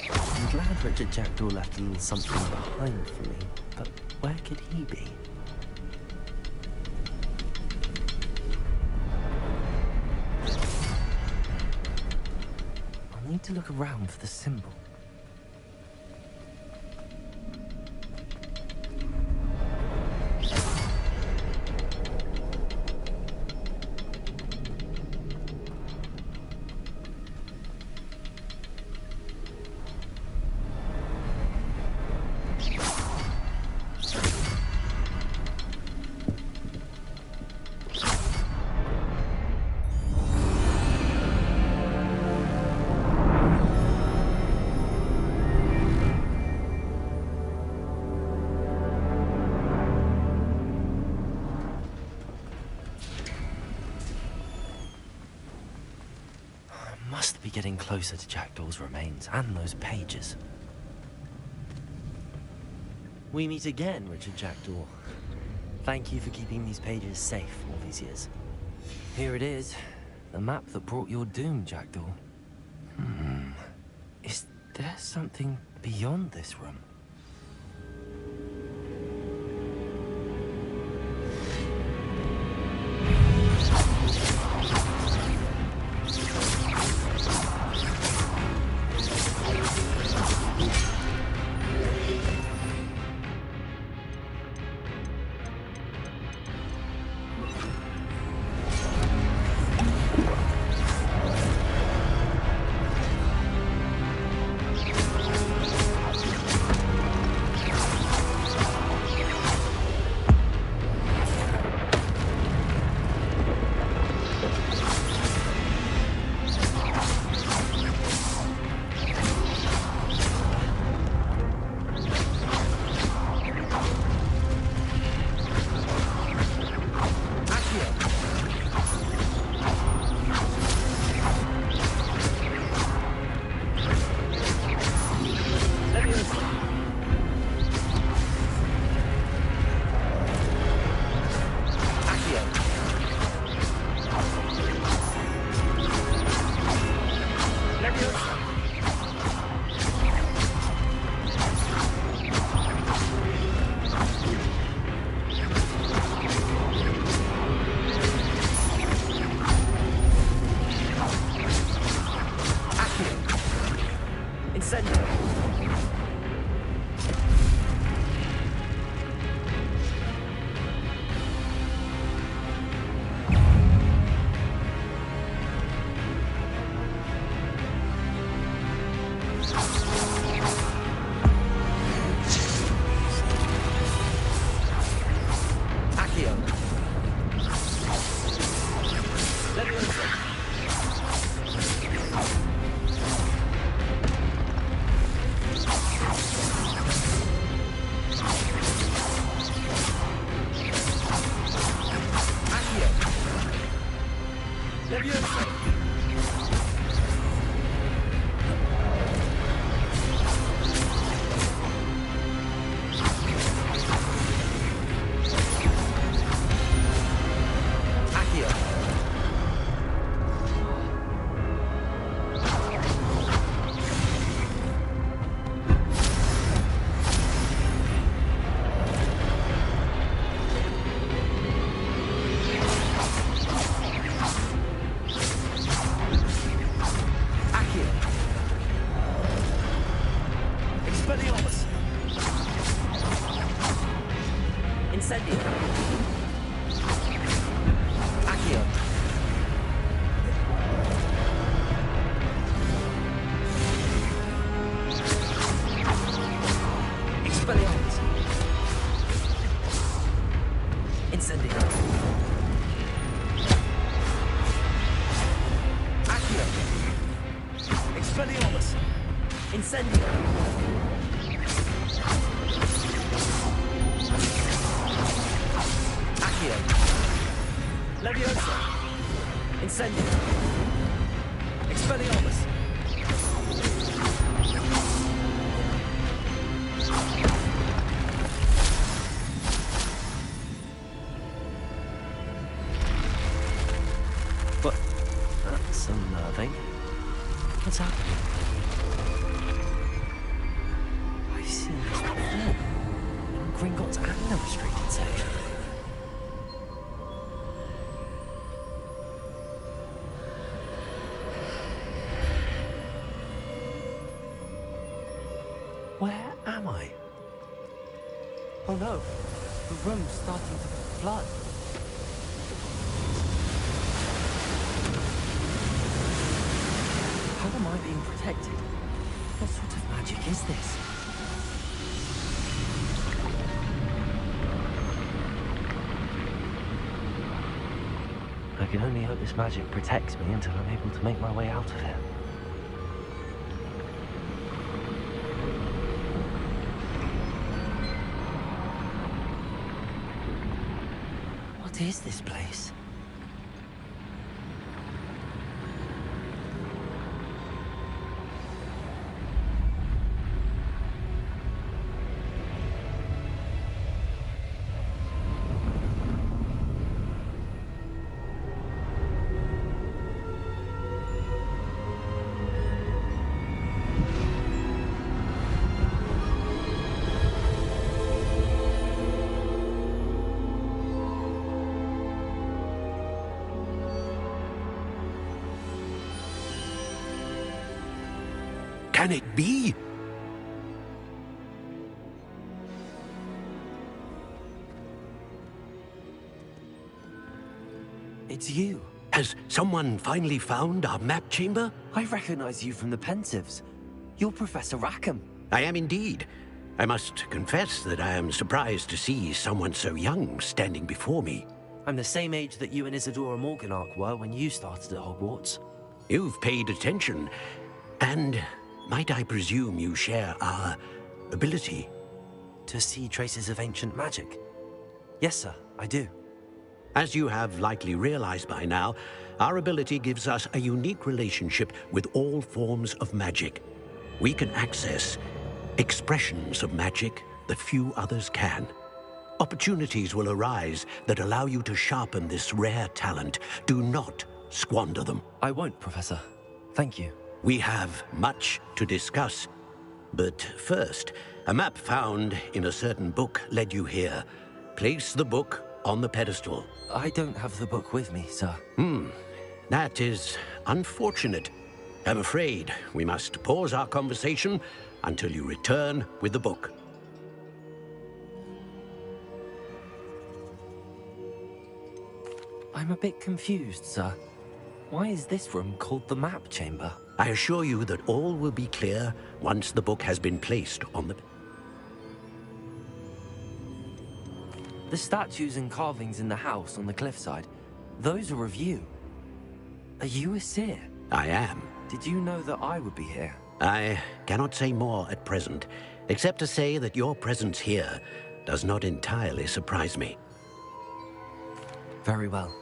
Speaker 3: I'm glad Richard Jackdaw left a little something behind for me, but where could he be? I need to look around for the symbol. Must be getting closer to Jackdaw's remains and those pages. We meet again, Richard Jackdaw. Thank you for keeping these pages safe all these years. Here it is, the map that brought your doom, Jackdaw. Is there something beyond this room? Incendio. What's happening? I've seen this before. Gringotts and the restricted section. Where am I? Oh no, the room's starting to flood. How am I being protected? What sort of magic is this? I can only hope this magic protects me until I'm able to make my way out of here. What is this place?
Speaker 13: Can it be?
Speaker 3: It's you.
Speaker 13: Has someone finally found our map chamber?
Speaker 3: I recognize you from the Pensives. You're Professor Rackham.
Speaker 13: I am indeed. I must confess that I am surprised to see someone so young standing before me.
Speaker 3: I'm the same age that you and Isadora Morganach were when you started at Hogwarts.
Speaker 13: You've paid attention, and might I presume you share our ability?
Speaker 3: To see traces of ancient magic? Yes, sir, I do.
Speaker 13: As you have likely realized by now, our ability gives us a unique relationship with all forms of magic. We can access expressions of magic that few others can. Opportunities will arise that allow you to sharpen this rare talent. Do not squander them.
Speaker 3: I won't, Professor. Thank you.
Speaker 13: We have much to discuss. But first, a map found in a certain book led you here. Place the book on the pedestal.
Speaker 3: I don't have the book with me, sir.
Speaker 13: That is unfortunate. I'm afraid we must pause our conversation until you return with the book.
Speaker 3: I'm a bit confused, sir. Why is this room called the map chamber?
Speaker 13: I assure you that all will be clear once the book has been placed on the...
Speaker 3: The statues and carvings in the house on the cliffside, those are of you. Are you a seer?
Speaker 13: I am.
Speaker 3: Did you know that I would be here?
Speaker 13: I cannot say more at present, except to say that your presence here does not entirely surprise me.
Speaker 3: Very well.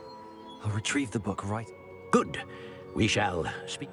Speaker 3: I'll retrieve the book right...
Speaker 13: Good. We shall speak...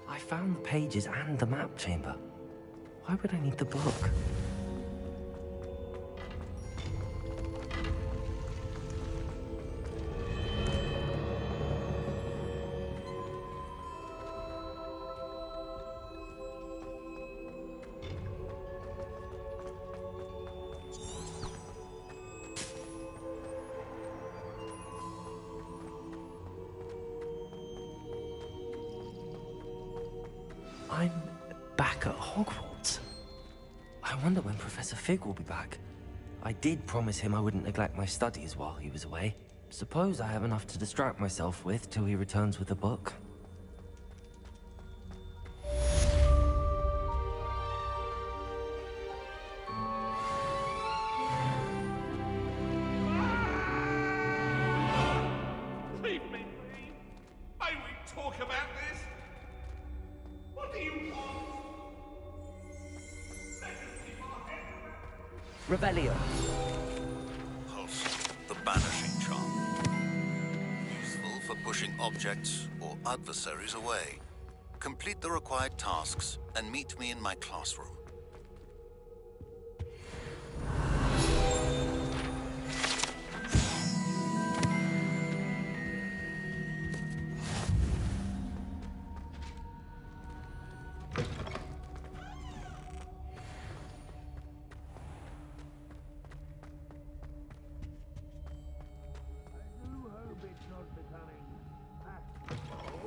Speaker 3: I found the pages and the map chamber. Why would I need the book? I'm back at Hogwarts. I wonder when Professor Fig will be back. I did promise him I wouldn't neglect my studies while he was away. Suppose I have enough to distract myself with till he returns with the book.
Speaker 8: Leave me. May we talk about this? What do you want?
Speaker 3: Revelio.
Speaker 1: Pulse, the banishing charm. Useful for pushing objects or adversaries away. Complete the required tasks and meet me in my classroom.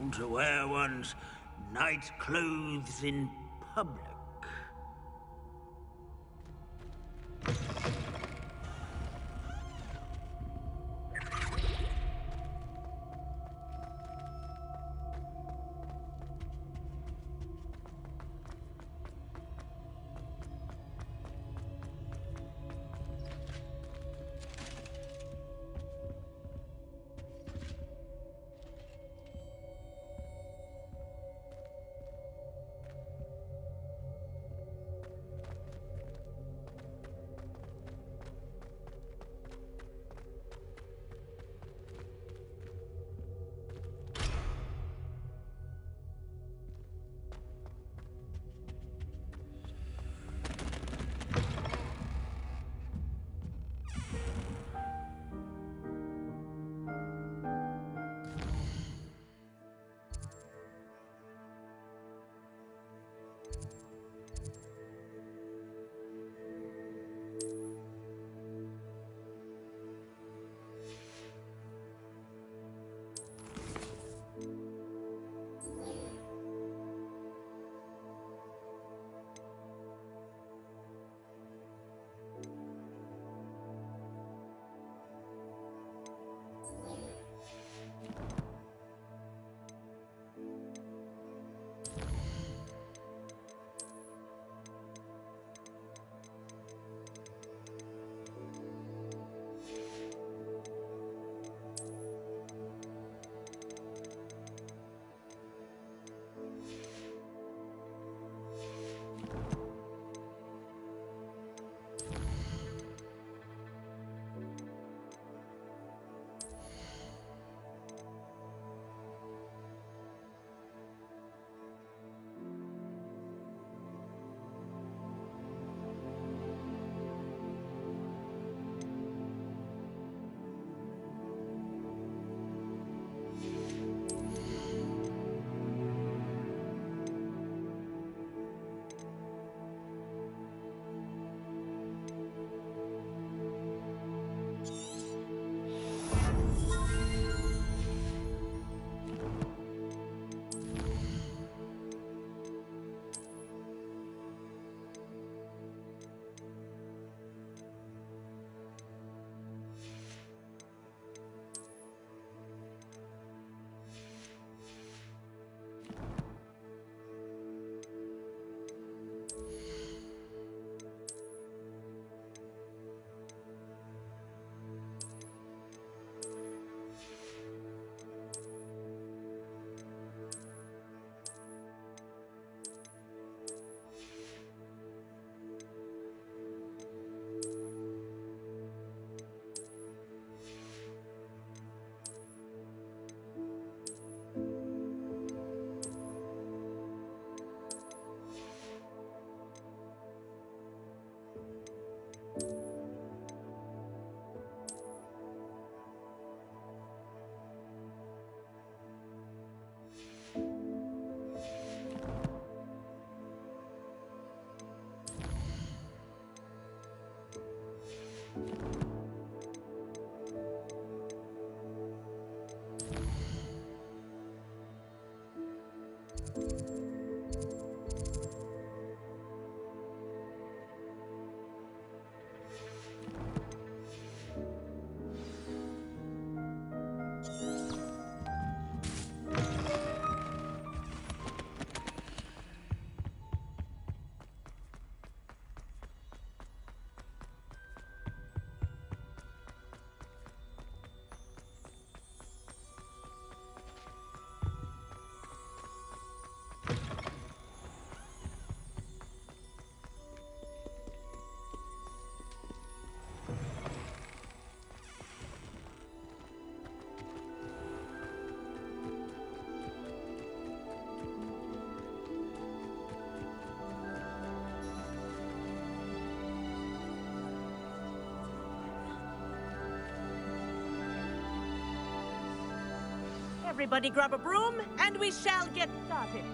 Speaker 12: acceptable to wear one's night clothes in public.
Speaker 14: Everybody grab a broom, and we shall get started.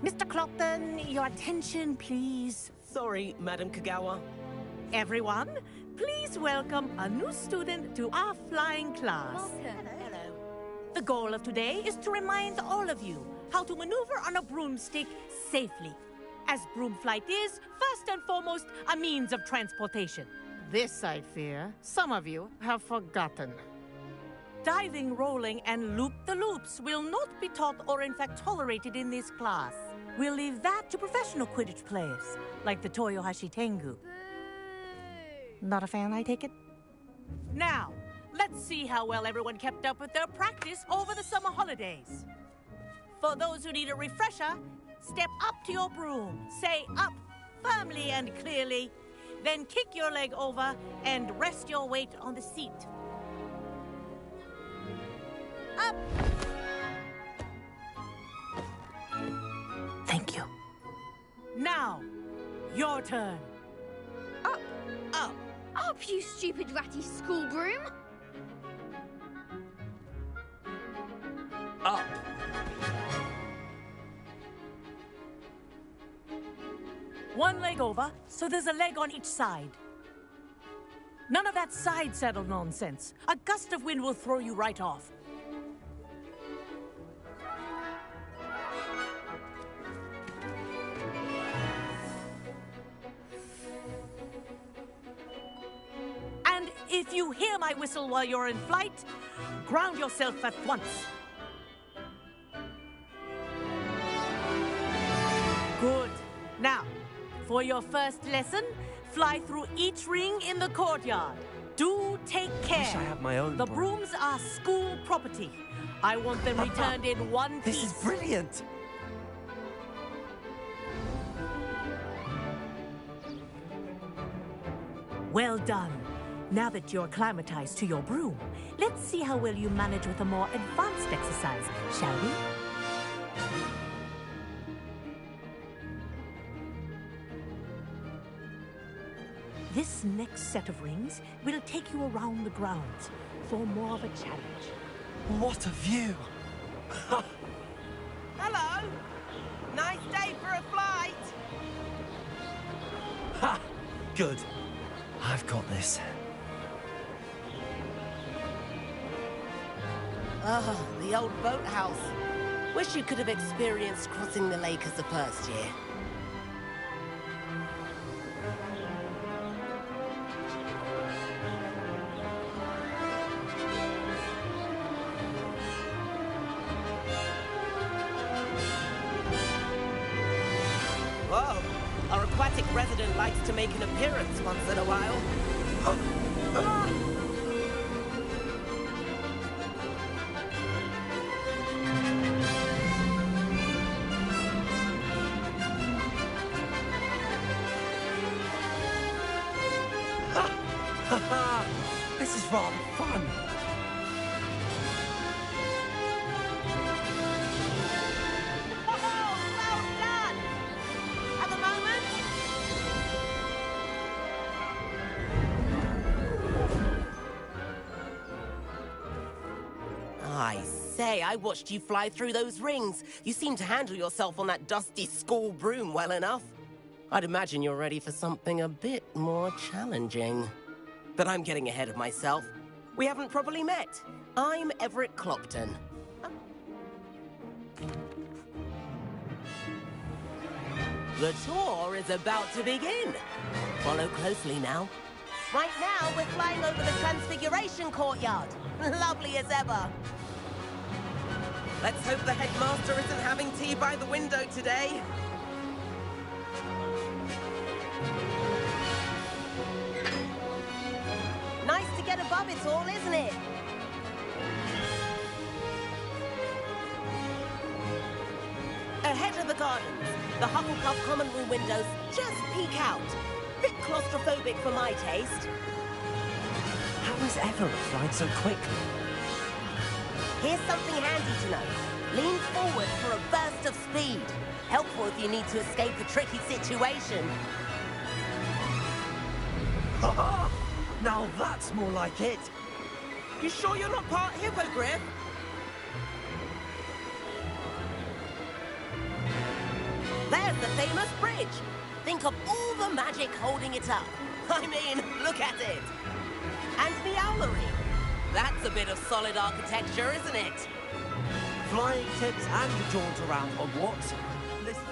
Speaker 14: Mr. Clopton, your attention, please.
Speaker 15: Sorry, Madam Kagawa.
Speaker 14: Everyone, please Let's welcome a new student to our flying class.
Speaker 5: Hello.
Speaker 14: The goal of today is to remind all of you how to maneuver on a broomstick safely, as broom flight is, first and foremost, a means of transportation.
Speaker 15: This, I fear, some of you have forgotten.
Speaker 14: Diving, rolling, and loop-the-loops will not be taught or in fact tolerated in this class. We'll leave that to professional Quidditch players, like the Toyohashi Tengu.
Speaker 15: Not a fan, I take it?
Speaker 14: Now, let's see how well everyone kept up with their practice over the summer holidays. For those who need a refresher, step up to your broom, say up firmly and clearly, then kick your leg over and rest your weight on the seat. Up!
Speaker 2: Thank you.
Speaker 14: Now, your turn.
Speaker 9: Up, up, up, you stupid ratty school broom!
Speaker 3: Up.
Speaker 14: One leg over, so there's a leg on each side. None of that side saddle nonsense. A gust of wind will throw you right off. And if you hear my whistle while you're in flight, ground yourself at once. Good. Now, for your first lesson, fly through each ring in the courtyard. Do take care.
Speaker 3: I wish I had my own
Speaker 14: The
Speaker 3: broom.
Speaker 14: brooms are school property. I want them returned in one piece.
Speaker 3: This is brilliant.
Speaker 14: Well done. Now that you're acclimatized to your broom, let's see how well you manage with a more advanced exercise, shall we? This next set of rings will take you around the grounds for more of a challenge.
Speaker 3: What a view!
Speaker 16: Hello! Nice day for a flight!
Speaker 3: Ha! Good. I've got this.
Speaker 16: Oh, the old boathouse. Wish you could have experienced crossing the lake as the first year. Whoa! Our aquatic resident likes to make an appearance once in a while.
Speaker 3: This is rather fun.
Speaker 16: At the moment, I say, I watched you fly through those rings. You seem to handle yourself on that dusty school broom well enough. I'd imagine you're ready for something a bit more challenging. But I'm getting ahead of myself. We haven't properly met. I'm Everett Clopton. The tour is about to begin. Follow closely now. Right now, we're flying over the Transfiguration Courtyard. Lovely as ever. Let's hope the headmaster isn't having tea by the window today. Nice to get above it all, isn't it? Ahead of the gardens, the Hufflepuff common room windows just peek out. Bit claustrophobic for my taste.
Speaker 3: How has Everett flied so quickly?
Speaker 16: Here's something handy to know. Lean forward for a burst of speed. Helpful if you need to escape a tricky situation.
Speaker 3: Now that's more like it.
Speaker 16: You sure you're not part hippogriff? There's the famous bridge. Think of all the magic holding it up. I mean, look at it. gallery. That's a bit of solid architecture, isn't it?
Speaker 3: Flying tips and a jaunt around Hogwarts. Listen.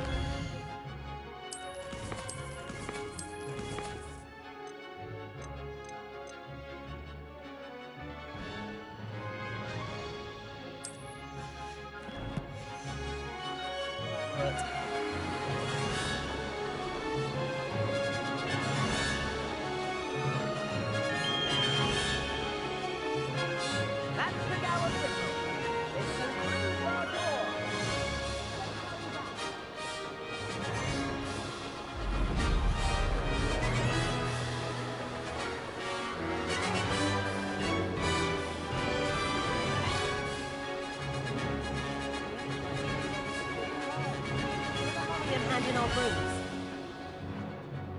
Speaker 16: And in our rooms.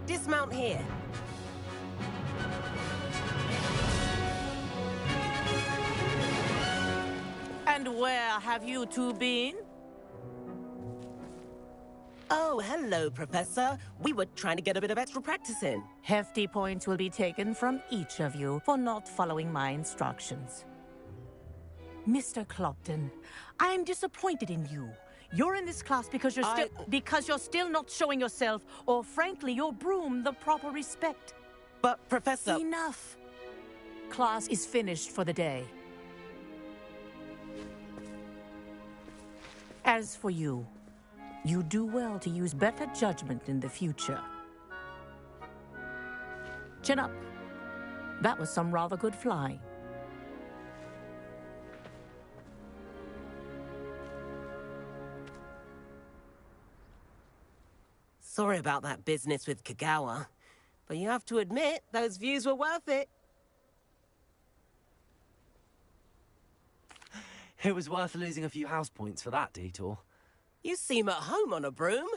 Speaker 16: Dismount here.
Speaker 14: And where have you two been?
Speaker 16: Oh, hello, Professor. We were trying to get a bit of extra practice in.
Speaker 14: Hefty points will be taken from each of you for not following my instructions. Mr. Clopton, I'm disappointed in you. You're in this class because you're still not showing yourself, or frankly, your broom the proper respect.
Speaker 16: But, Professor...
Speaker 14: Enough. Class is finished for the day. As for you, you do well to use better judgment in the future. Chin up. That was some rather good flying.
Speaker 16: Sorry about that business with Kagawa, but you have to admit, those views were worth it.
Speaker 3: It was worth losing a few house points for that detour.
Speaker 16: You seem at home on a broom.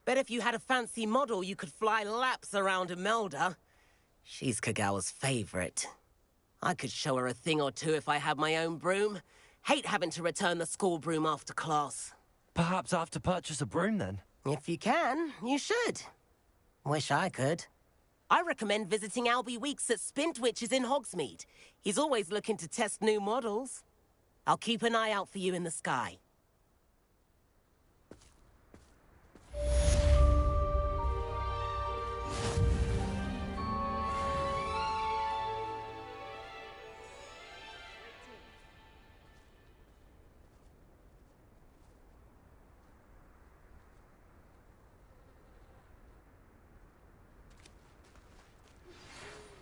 Speaker 16: Bet if you had a fancy model, you could fly laps around Imelda. She's Kagawa's favorite. I could show her a thing or two if I had my own broom. Hate having to return the school broom after class.
Speaker 3: Perhaps I have to purchase a broom then?
Speaker 16: If you can, you should. Wish I could. I recommend visiting Albie Weeks at Spintwitches in Hogsmeade. He's always looking to test new models. I'll keep an eye out for you in the sky.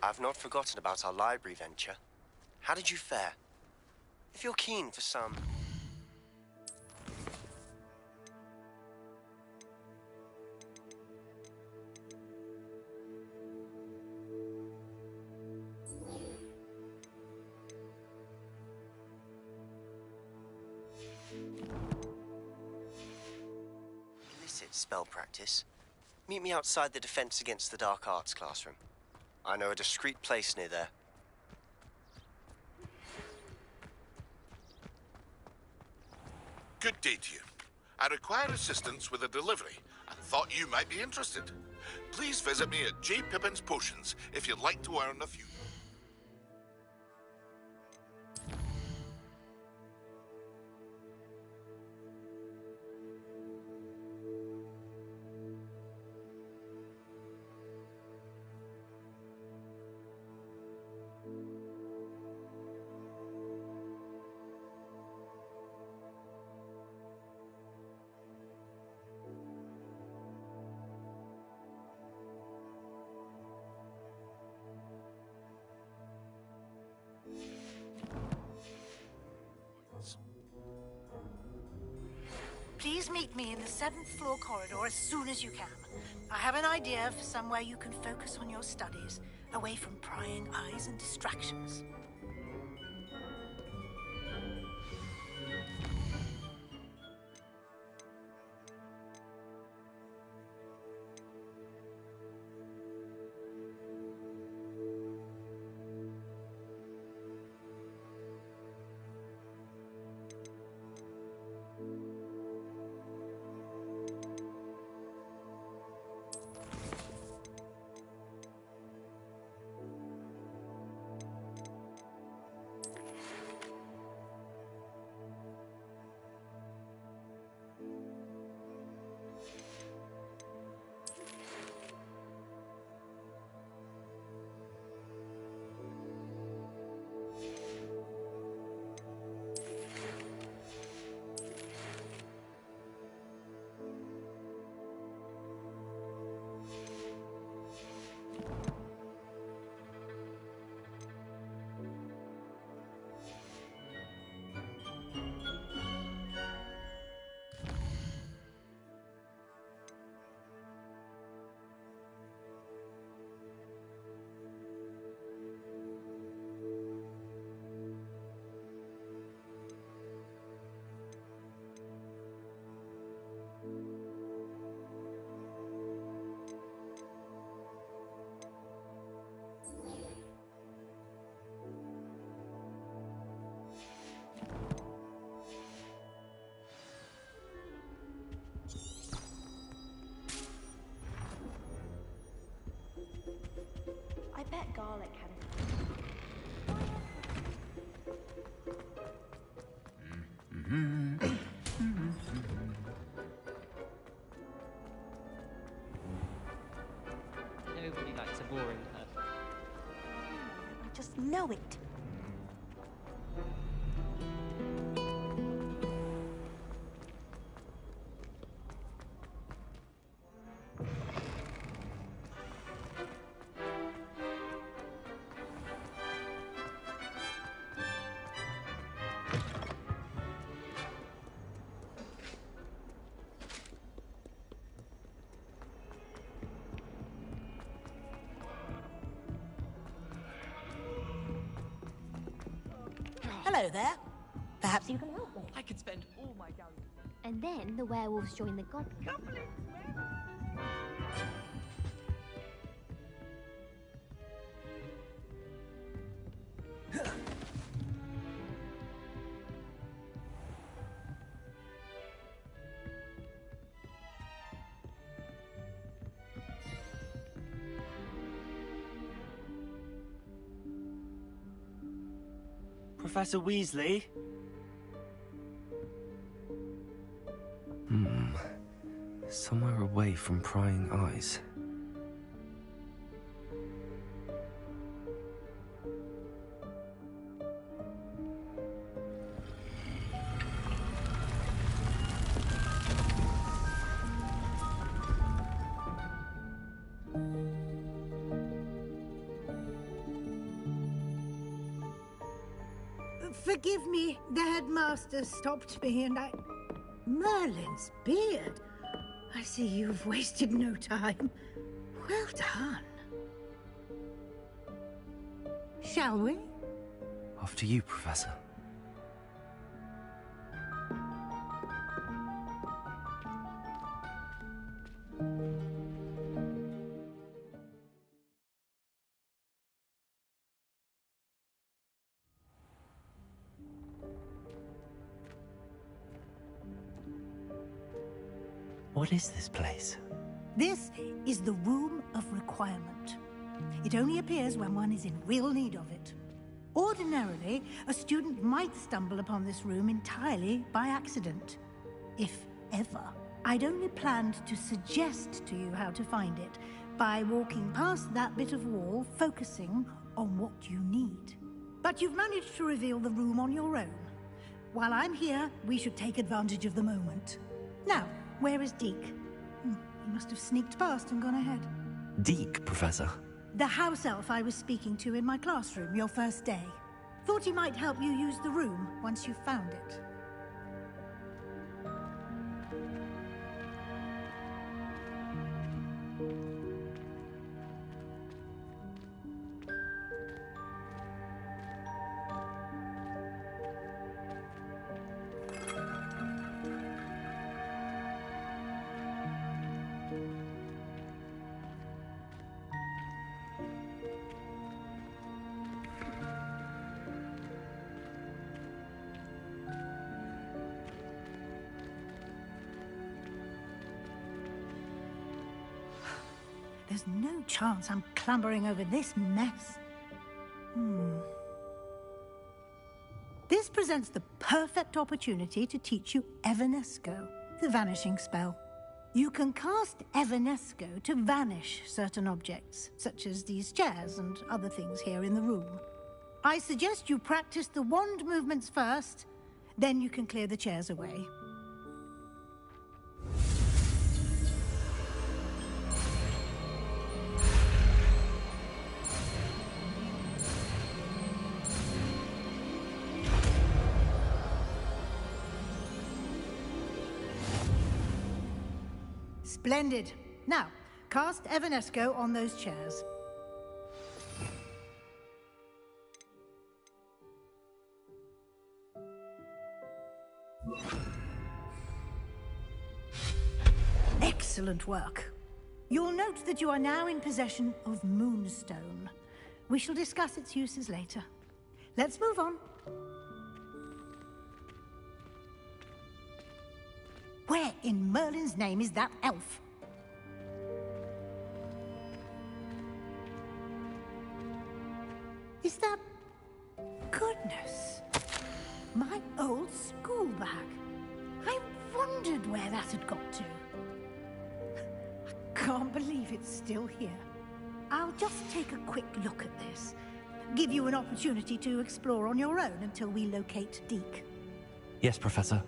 Speaker 17: I've not forgotten about our library venture. How did you fare? If you're keen for some... illicit spell practice, meet me outside the Defense Against the Dark Arts classroom. I know a discreet place near there.
Speaker 6: Good day to you. I require assistance with a delivery and thought you might be interested. Please visit me at J. Pippin's Potions if you'd like to earn a few.
Speaker 18: Please meet me in the 7th floor corridor as soon as you can. I have an idea for somewhere you can focus on your studies, away from prying eyes and distractions. Hello there. Perhaps you can help me.
Speaker 2: I could spend all my galleons.
Speaker 7: And then the werewolves join the goblins.
Speaker 3: Professor Weasley? Somewhere away from prying eyes.
Speaker 18: Forgive me, the headmaster stopped me and I... Merlin's beard. I see you've wasted no time. Well done. Shall we?
Speaker 3: After you, Professor. What is this place?
Speaker 18: This is the Room of Requirement. It only appears when one is in real need of it. Ordinarily, a student might stumble upon this room entirely by accident. If ever. I'd only planned to suggest to you how to find it by walking past that bit of wall, focusing on what you need. But you've managed to reveal the room on your own. While I'm here, we should take advantage of the moment. Now, where is Deke? He must have sneaked past and gone ahead.
Speaker 3: Deke, Professor.
Speaker 18: The house elf I was speaking to in my classroom your first day. Thought he might help you use the room once you found it. There's no chance I'm clambering over this mess. This presents the perfect opportunity to teach you Evanesco, the vanishing spell. You can cast Evanesco to vanish certain objects, such as these chairs and other things here in the room. I suggest you practice the wand movements first, then you can clear the chairs away. Splendid. Now, cast Evanesco on those chairs. Excellent work. You'll note that you are now in possession of Moonstone. We shall discuss its uses later. Let's move on. Where in Merlin's name is that elf? Is that... Goodness. My old school bag. I wondered where that had got to. I can't believe it's still here. I'll just take a quick look at this. Give you an opportunity to explore on your own until we locate Deke.
Speaker 3: Yes, Professor.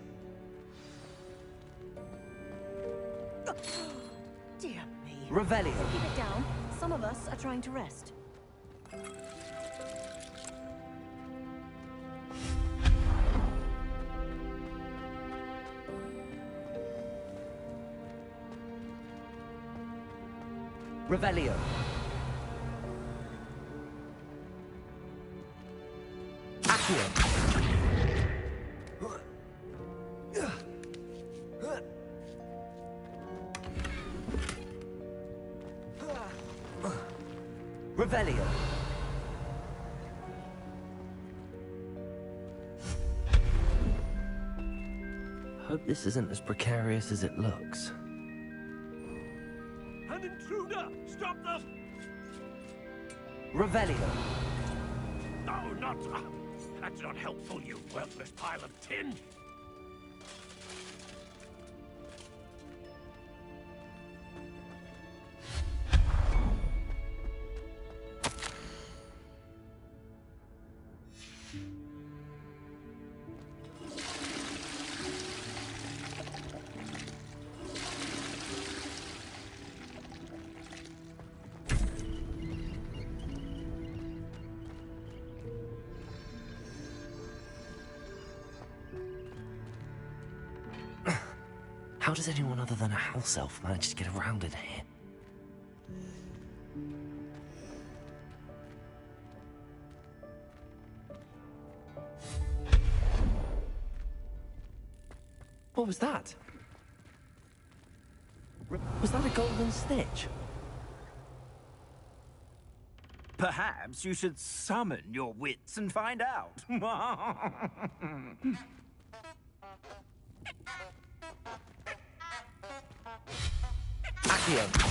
Speaker 18: Dear me.
Speaker 3: Revelio.
Speaker 19: Keep it down. Some of us are trying to rest.
Speaker 3: Revelio. Accio. Revelio. Hope this isn't as precarious as it looks.
Speaker 8: An intruder! Stop them!
Speaker 3: Revelio.
Speaker 8: No, not... that's not helpful, you worthless pile of tin!
Speaker 3: How does anyone other than a house elf manage to get around in here? What was that? Was that a golden snitch?
Speaker 20: Perhaps you should summon your wits and find out.
Speaker 3: Accio.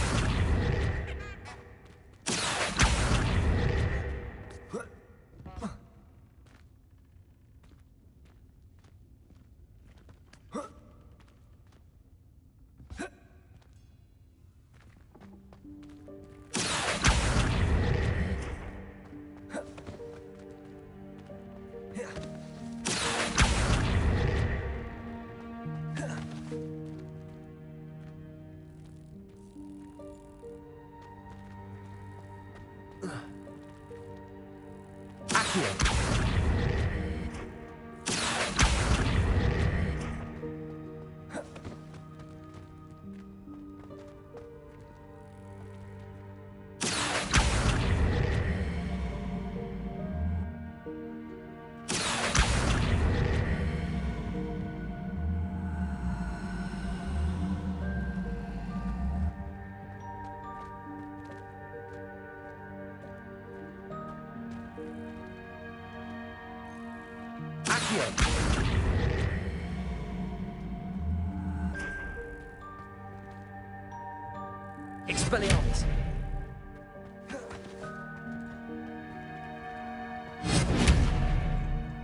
Speaker 3: Expelliarmus.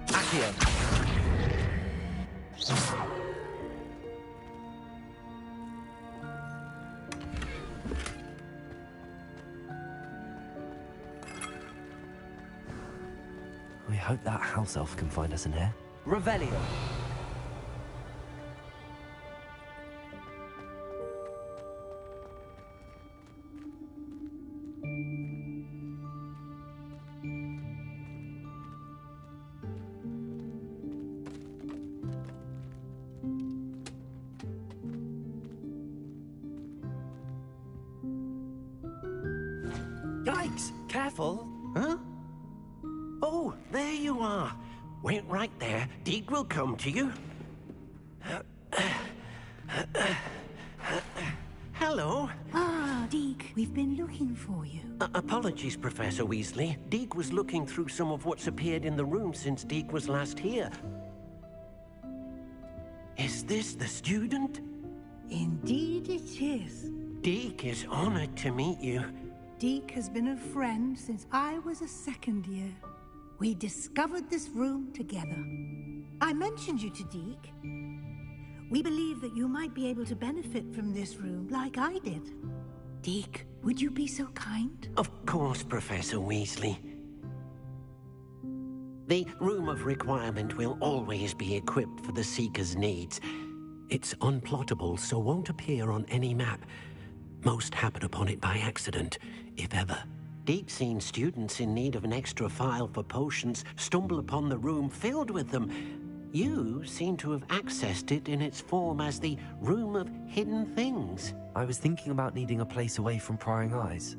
Speaker 3: Accio. We hope that house elf can find us in here. Revelio.
Speaker 13: Yikes! Careful! Huh? Oh, there you are. Wait right there. Deke will come to you. Hello.
Speaker 18: Ah, Deke, we've been looking for you.
Speaker 13: Apologies, Professor Weasley. Deke was looking through some of what's appeared in the room since Deke was last here. Is this the student?
Speaker 18: Indeed it is.
Speaker 13: Deke is honored to meet you.
Speaker 18: Deke has been a friend since I was a second year. We discovered this room together. I mentioned you to Deke. We believe that you might be able to benefit from this room like I did. Deke, would you be so kind?
Speaker 13: Of course, Professor Weasley. The Room of Requirement will always be equipped for the Seeker's needs. It's unplottable, so won't appear on any map. Most happen upon it by accident, if ever. Deke's seen students in need of an extra file for potions stumble upon the room filled with them. You seem to have accessed it in its form as the Room of Hidden Things.
Speaker 3: I was thinking about needing a place away from prying eyes.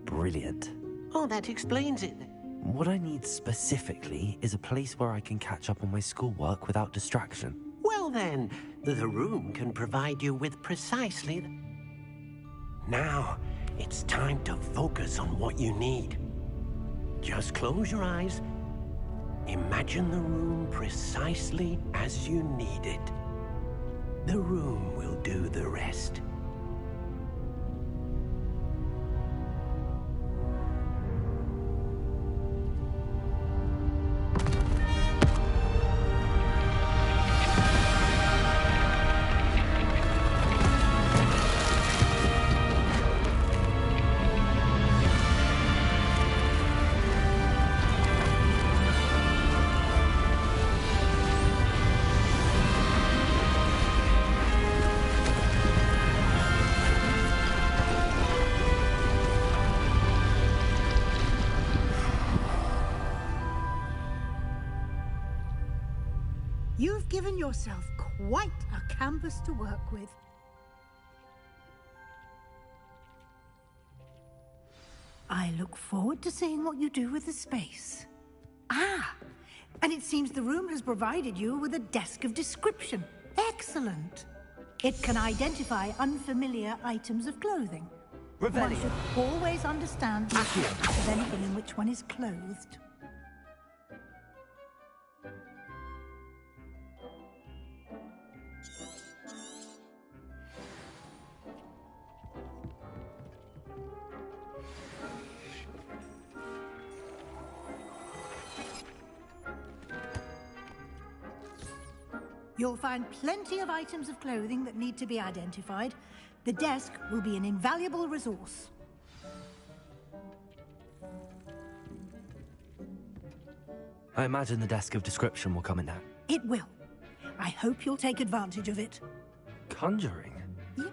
Speaker 3: Brilliant.
Speaker 13: Oh, that explains it.
Speaker 3: What I need specifically is a place where I can catch up on my schoolwork without distraction.
Speaker 13: Well then, the room can provide you with precisely... Now, It's time to focus on what you need. Just close your eyes. Imagine the room precisely as you need it. The room will do the rest.
Speaker 18: You've given yourself quite a canvas to work with. I look forward to seeing what you do with the space. Ah, and it seems the room has provided you with a desk of description. Excellent. It can identify unfamiliar items of clothing. One should always understand the appearance of anything in which one is clothed. You'll find plenty of items of clothing that need to be identified. The desk will be an invaluable resource.
Speaker 3: I imagine the desk of description will come in handy.
Speaker 18: It will. I hope you'll take advantage of it.
Speaker 3: Conjuring?
Speaker 18: Yep.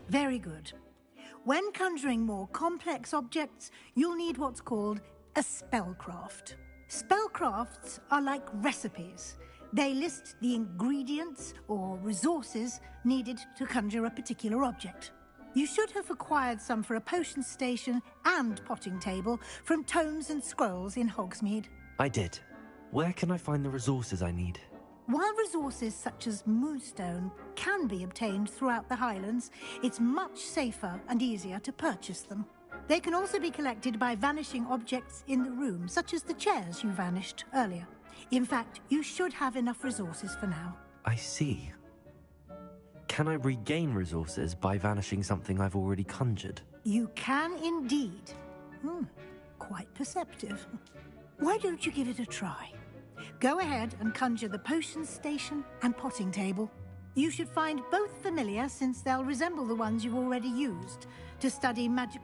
Speaker 18: Very good. When conjuring more complex objects, you'll need what's called a spellcraft. Spellcrafts are like recipes. They list the ingredients or resources needed to conjure a particular object. You should have acquired some for a potion station and potting table from tomes and scrolls in Hogsmeade.
Speaker 3: I did. Where can I find the resources I need?
Speaker 18: While resources such as moonstone can be obtained throughout the Highlands, it's much safer and easier to purchase them. They can also be collected by vanishing objects in the room, such as the chairs you vanished earlier. In fact, you should have enough resources for now.
Speaker 3: I see. Can I regain resources by vanishing something I've already conjured?
Speaker 18: You can indeed. Quite perceptive. Why don't you give it a try? Go ahead and conjure the potion station and potting table. You should find both familiar, since they'll resemble the ones you've already used to study magic.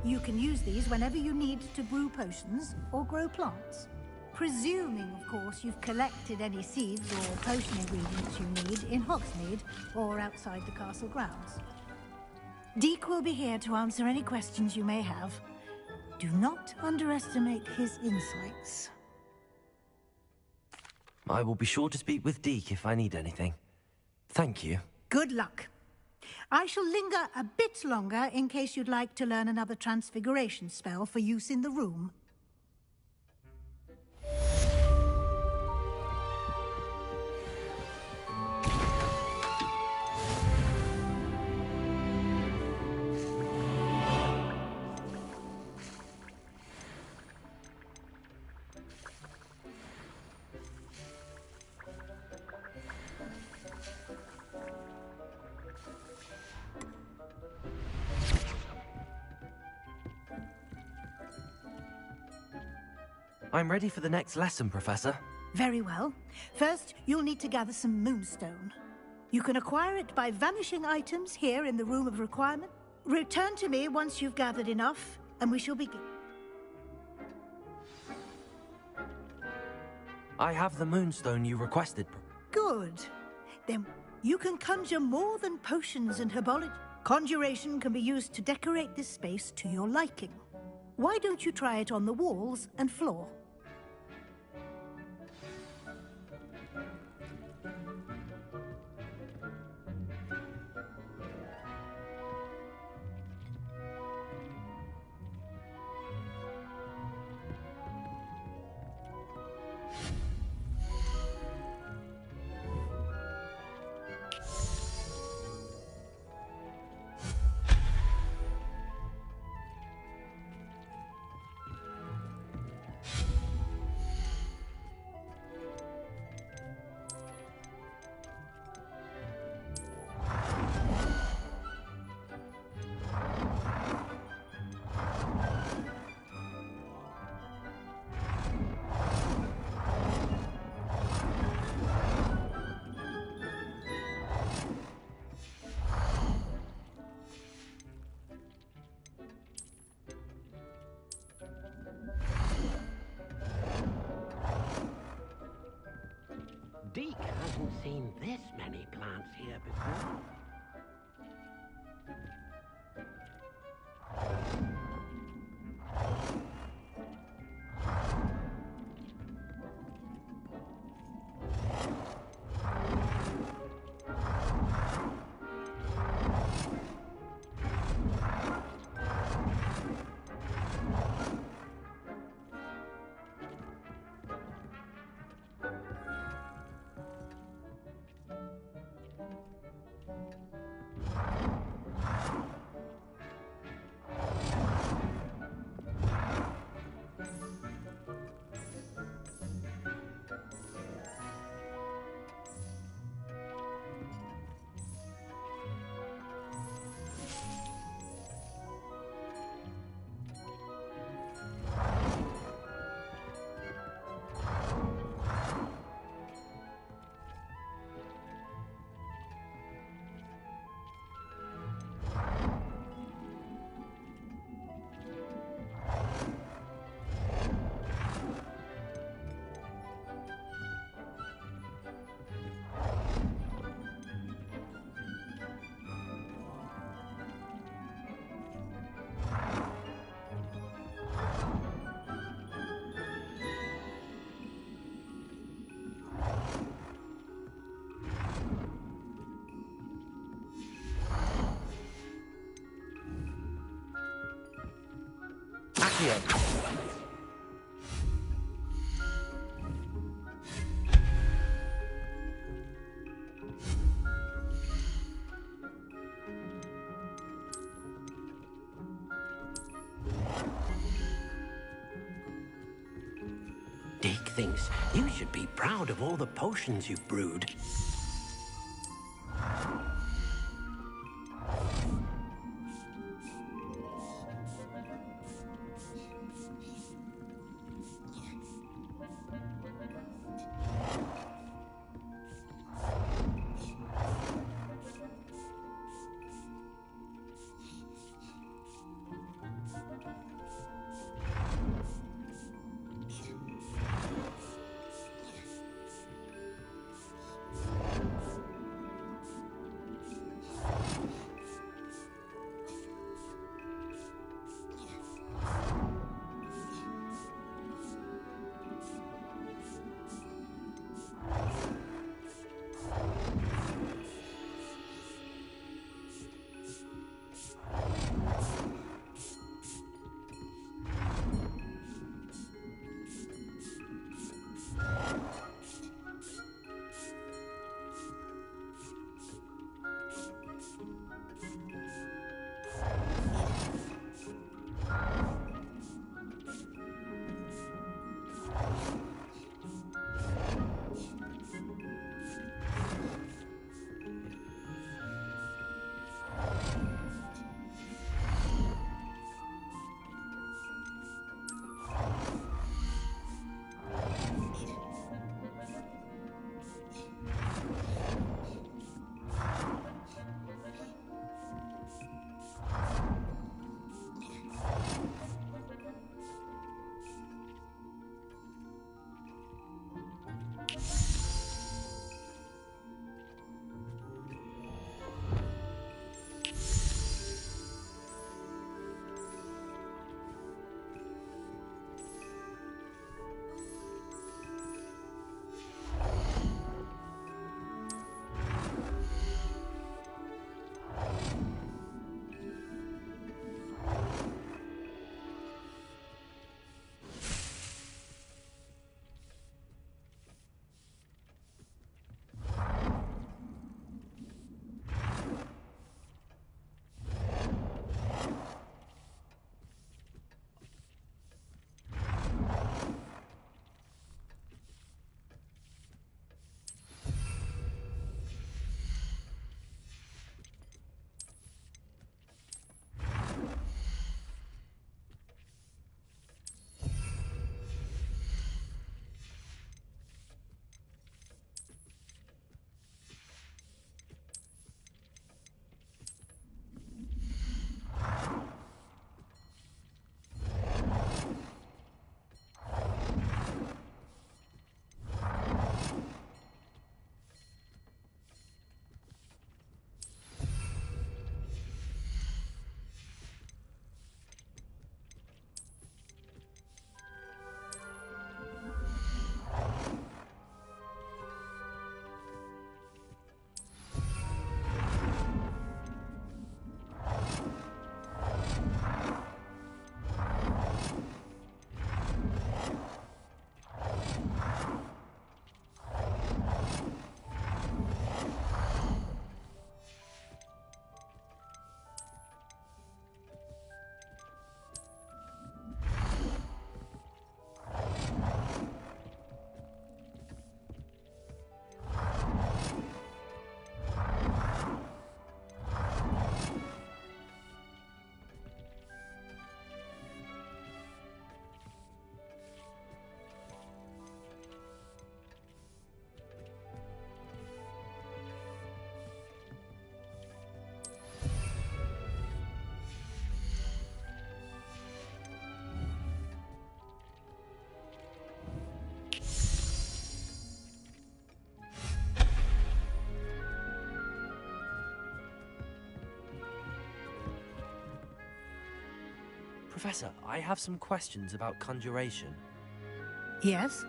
Speaker 18: You can use these whenever you need to brew potions or grow plants. Presuming, of course, you've collected any seeds or potion ingredients you need in Hogsmeade or outside the castle grounds. Deke will be here to answer any questions you may have. Do not underestimate his insights.
Speaker 3: I will be sure to speak with Deke if I need anything. Thank you.
Speaker 18: Good luck. I shall linger a bit longer in case you'd like to learn another transfiguration spell for use in the room.
Speaker 3: I'm ready for the next lesson, Professor.
Speaker 18: Very well. First, you'll need to gather some moonstone. You can acquire it by vanishing items here in the Room of Requirement. Return to me once you've gathered enough, and we shall begin.
Speaker 3: I have the moonstone you requested.
Speaker 18: Good. Then you can conjure more than potions and herbology. Conjuration can be used to decorate this space to your liking. Why don't you try it on the walls and floor?
Speaker 13: Deke hasn't seen this many plants here before.
Speaker 3: Accio.
Speaker 13: Deke thinks you should be proud of all the potions you've brewed.
Speaker 3: Professor, I have some questions about conjuration.
Speaker 18: Yes?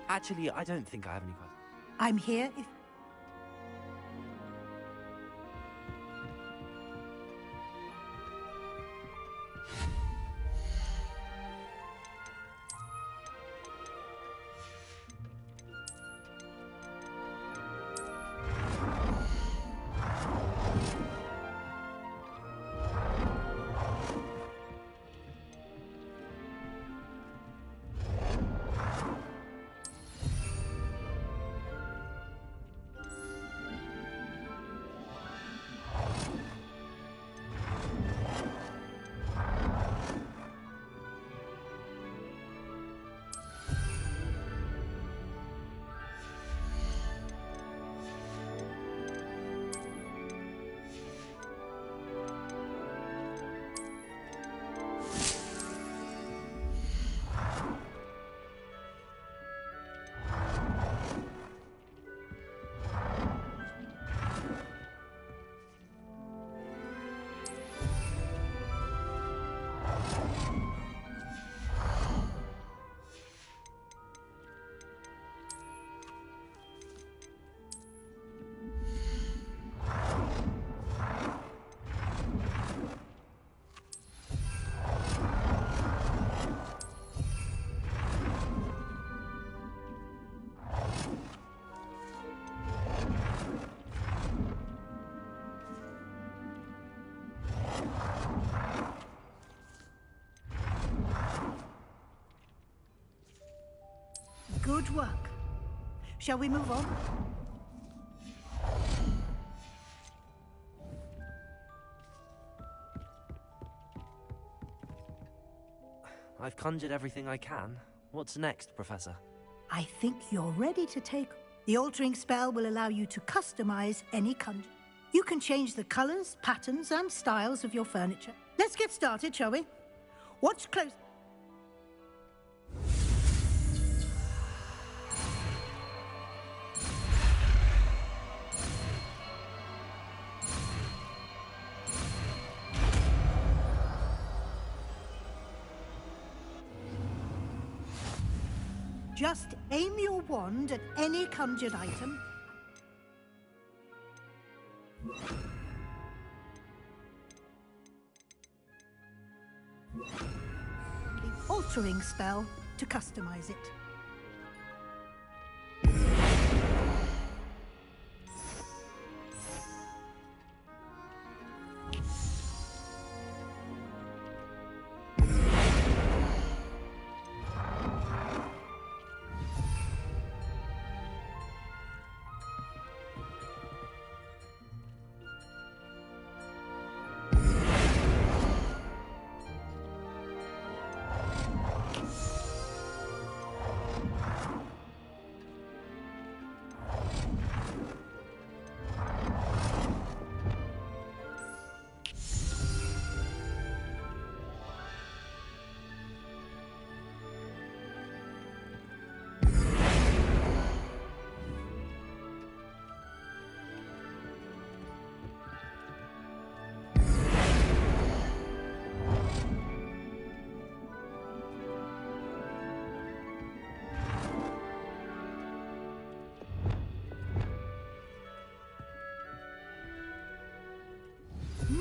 Speaker 3: Actually, I don't think I have any questions.
Speaker 18: I'm here if... Good work. Shall we move on?
Speaker 3: I've conjured everything I can. What's next, Professor?
Speaker 18: I think you're ready to take... The altering spell will allow you to customize any conjure. You can change the colors, patterns, and styles of your furniture. Let's get started, shall we? Watch close... Just aim your wand at any conjured item. The altering spell to customize it.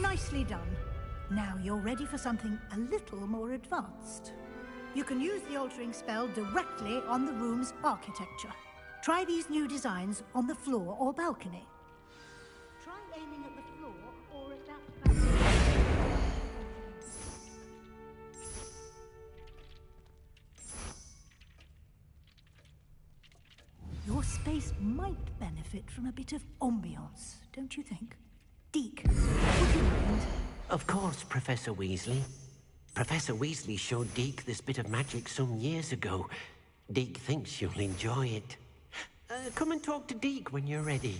Speaker 18: Nicely done. Now you're ready for something a little more advanced. You can use the altering spell directly on the room's architecture. Try these new designs on the floor or balcony. Try aiming at the floor or at that balcony. Your space might benefit from a bit of ambiance, don't you think? Deke, would you mind?
Speaker 13: Of course, Professor Weasley. Professor Weasley showed Deke this bit of magic some years ago. Deke thinks you'll enjoy it. Come and talk to Deke when you're ready.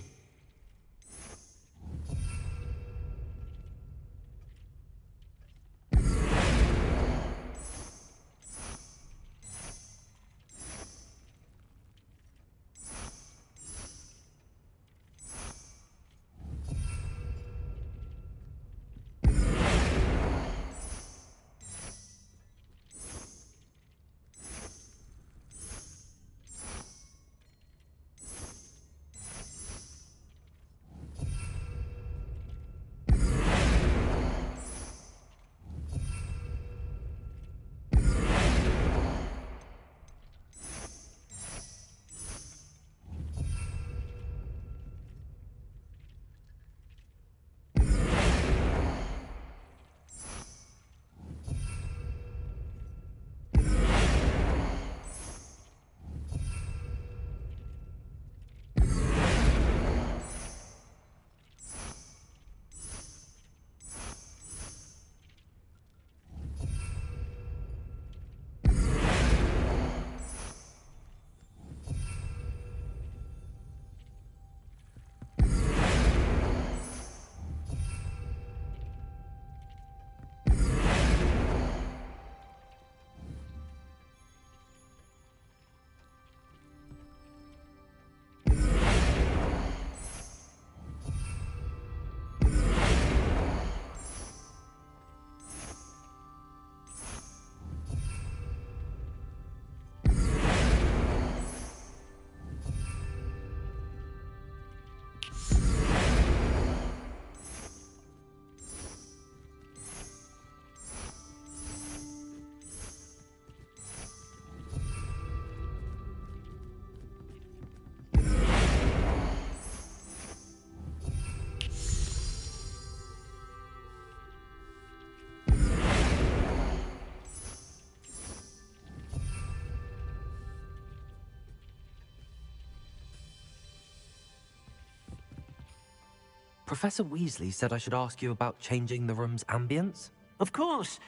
Speaker 3: Professor Weasley said I should ask you about changing the room's ambience.
Speaker 13: Of course.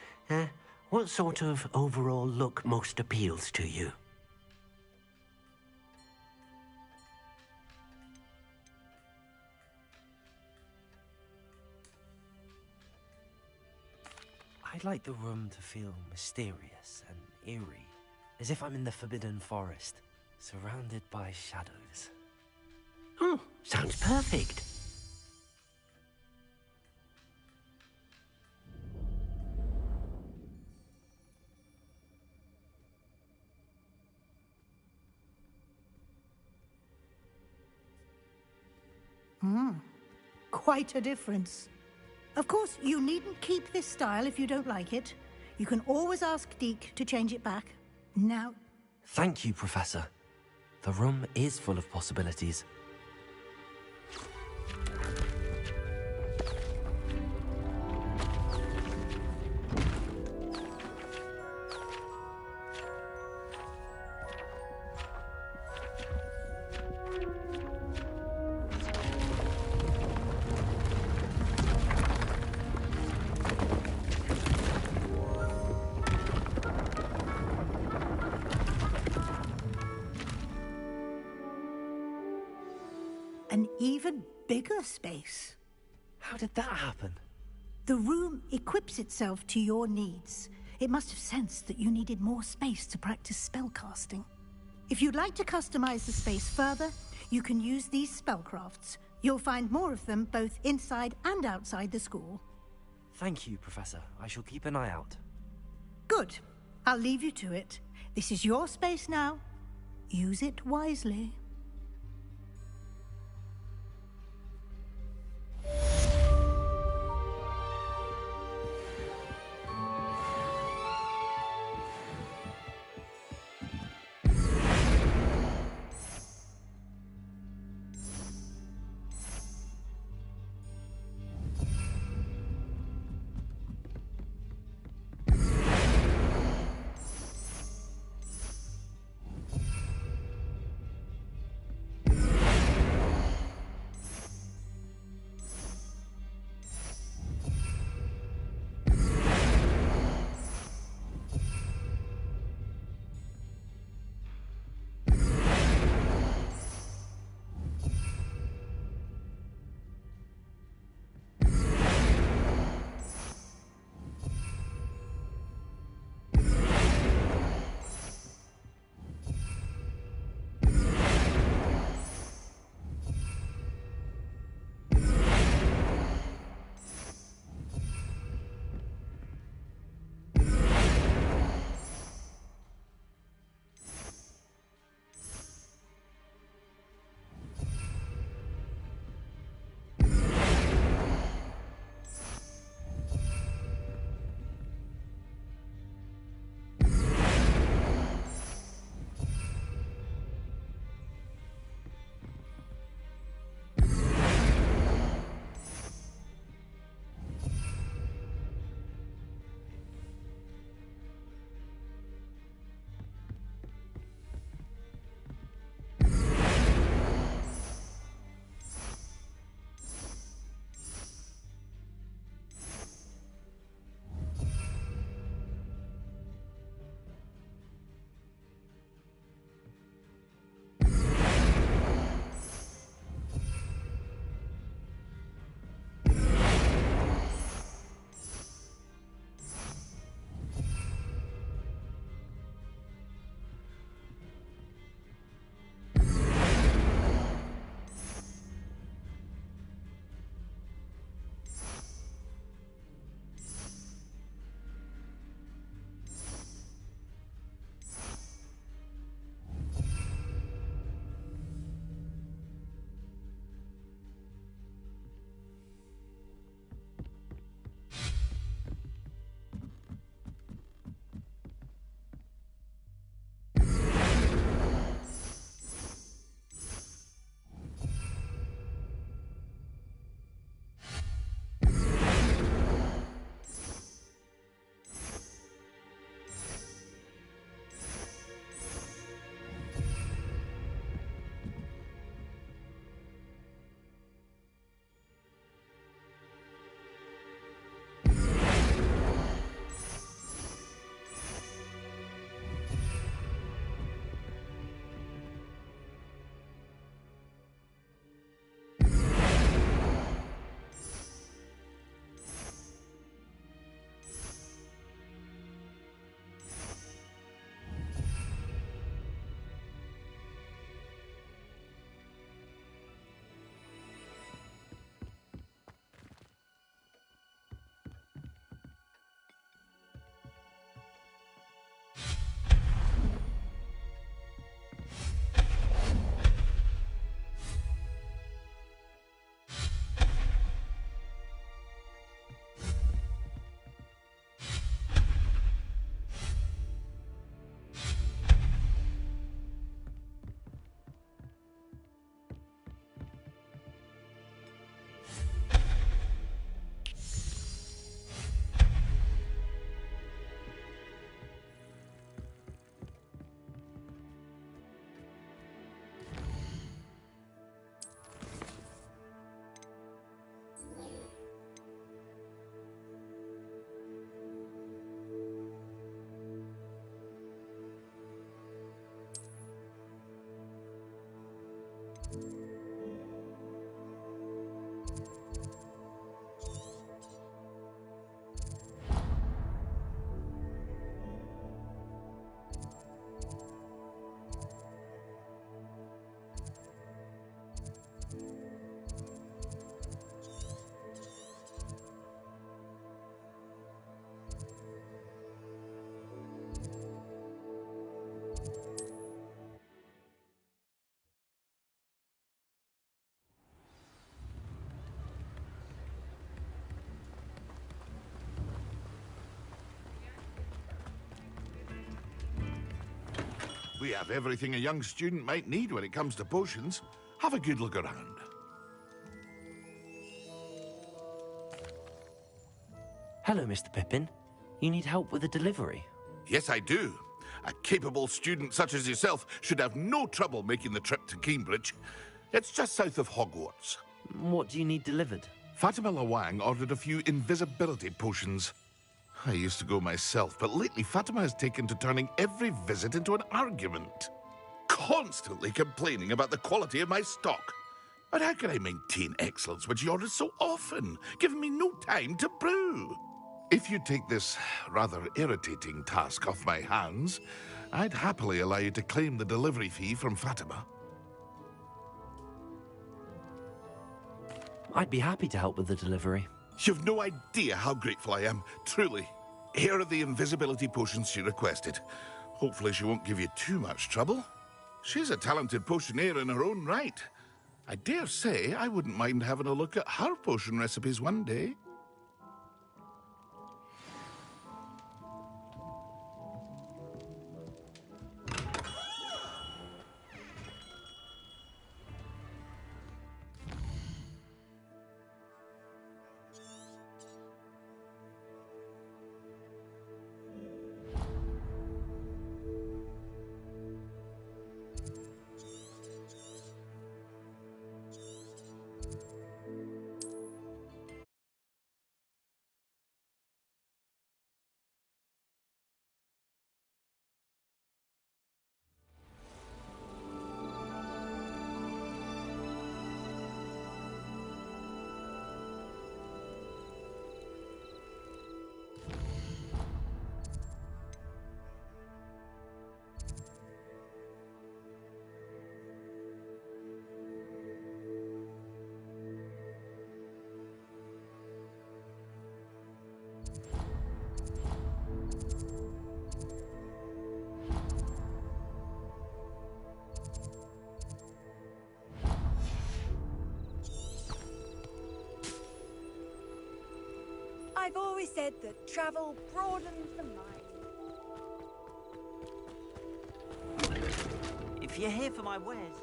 Speaker 13: What sort of overall look most appeals to you?
Speaker 3: I'd like the room to feel mysterious and eerie, as if I'm in the Forbidden Forest, surrounded by shadows.
Speaker 13: Oh, sounds perfect.
Speaker 18: Quite a difference. Of course, you needn't keep this style if you don't like it. You can always ask Deke to change it back. Now...
Speaker 3: Thank you, Professor. The room is full of possibilities.
Speaker 18: An even bigger space.
Speaker 3: How did that happen?
Speaker 18: The room equips itself to your needs. It must have sensed that you needed more space to practice spellcasting. If you'd like to customize the space further, you can use these spellcrafts. You'll find more of them both inside and outside the school.
Speaker 3: Thank you, Professor. I shall keep an eye out.
Speaker 18: Good. I'll leave you to it. This is your space now. Use it wisely.
Speaker 8: We have everything a young student might need when it comes to potions. Have a good look around.
Speaker 3: Hello, Mr. Pippin. You need help with a delivery?
Speaker 8: Yes, I do. A capable student such as yourself should have no trouble making the trip to Cambridge. It's just south of Hogwarts.
Speaker 3: What do you need delivered?
Speaker 8: Fatima Lawang ordered a few invisibility potions. I used to go myself, but lately Fatima has taken to turning every visit into an argument. Constantly complaining about the quality of my stock. But how can I maintain excellence when she orders so often, giving me no time to brew? If you take this rather irritating task off my hands, I'd happily allow you to claim the delivery fee from Fatima.
Speaker 3: I'd be happy to help with the delivery.
Speaker 8: You've no idea how grateful I am, truly. Here are the invisibility potions she requested. Hopefully she won't give you too much trouble. She's a talented potioneer in her own right. I dare say I wouldn't mind having a look at her potion recipes one day.
Speaker 21: I've always said that travel broadens the mind.
Speaker 20: If you're here for my wares...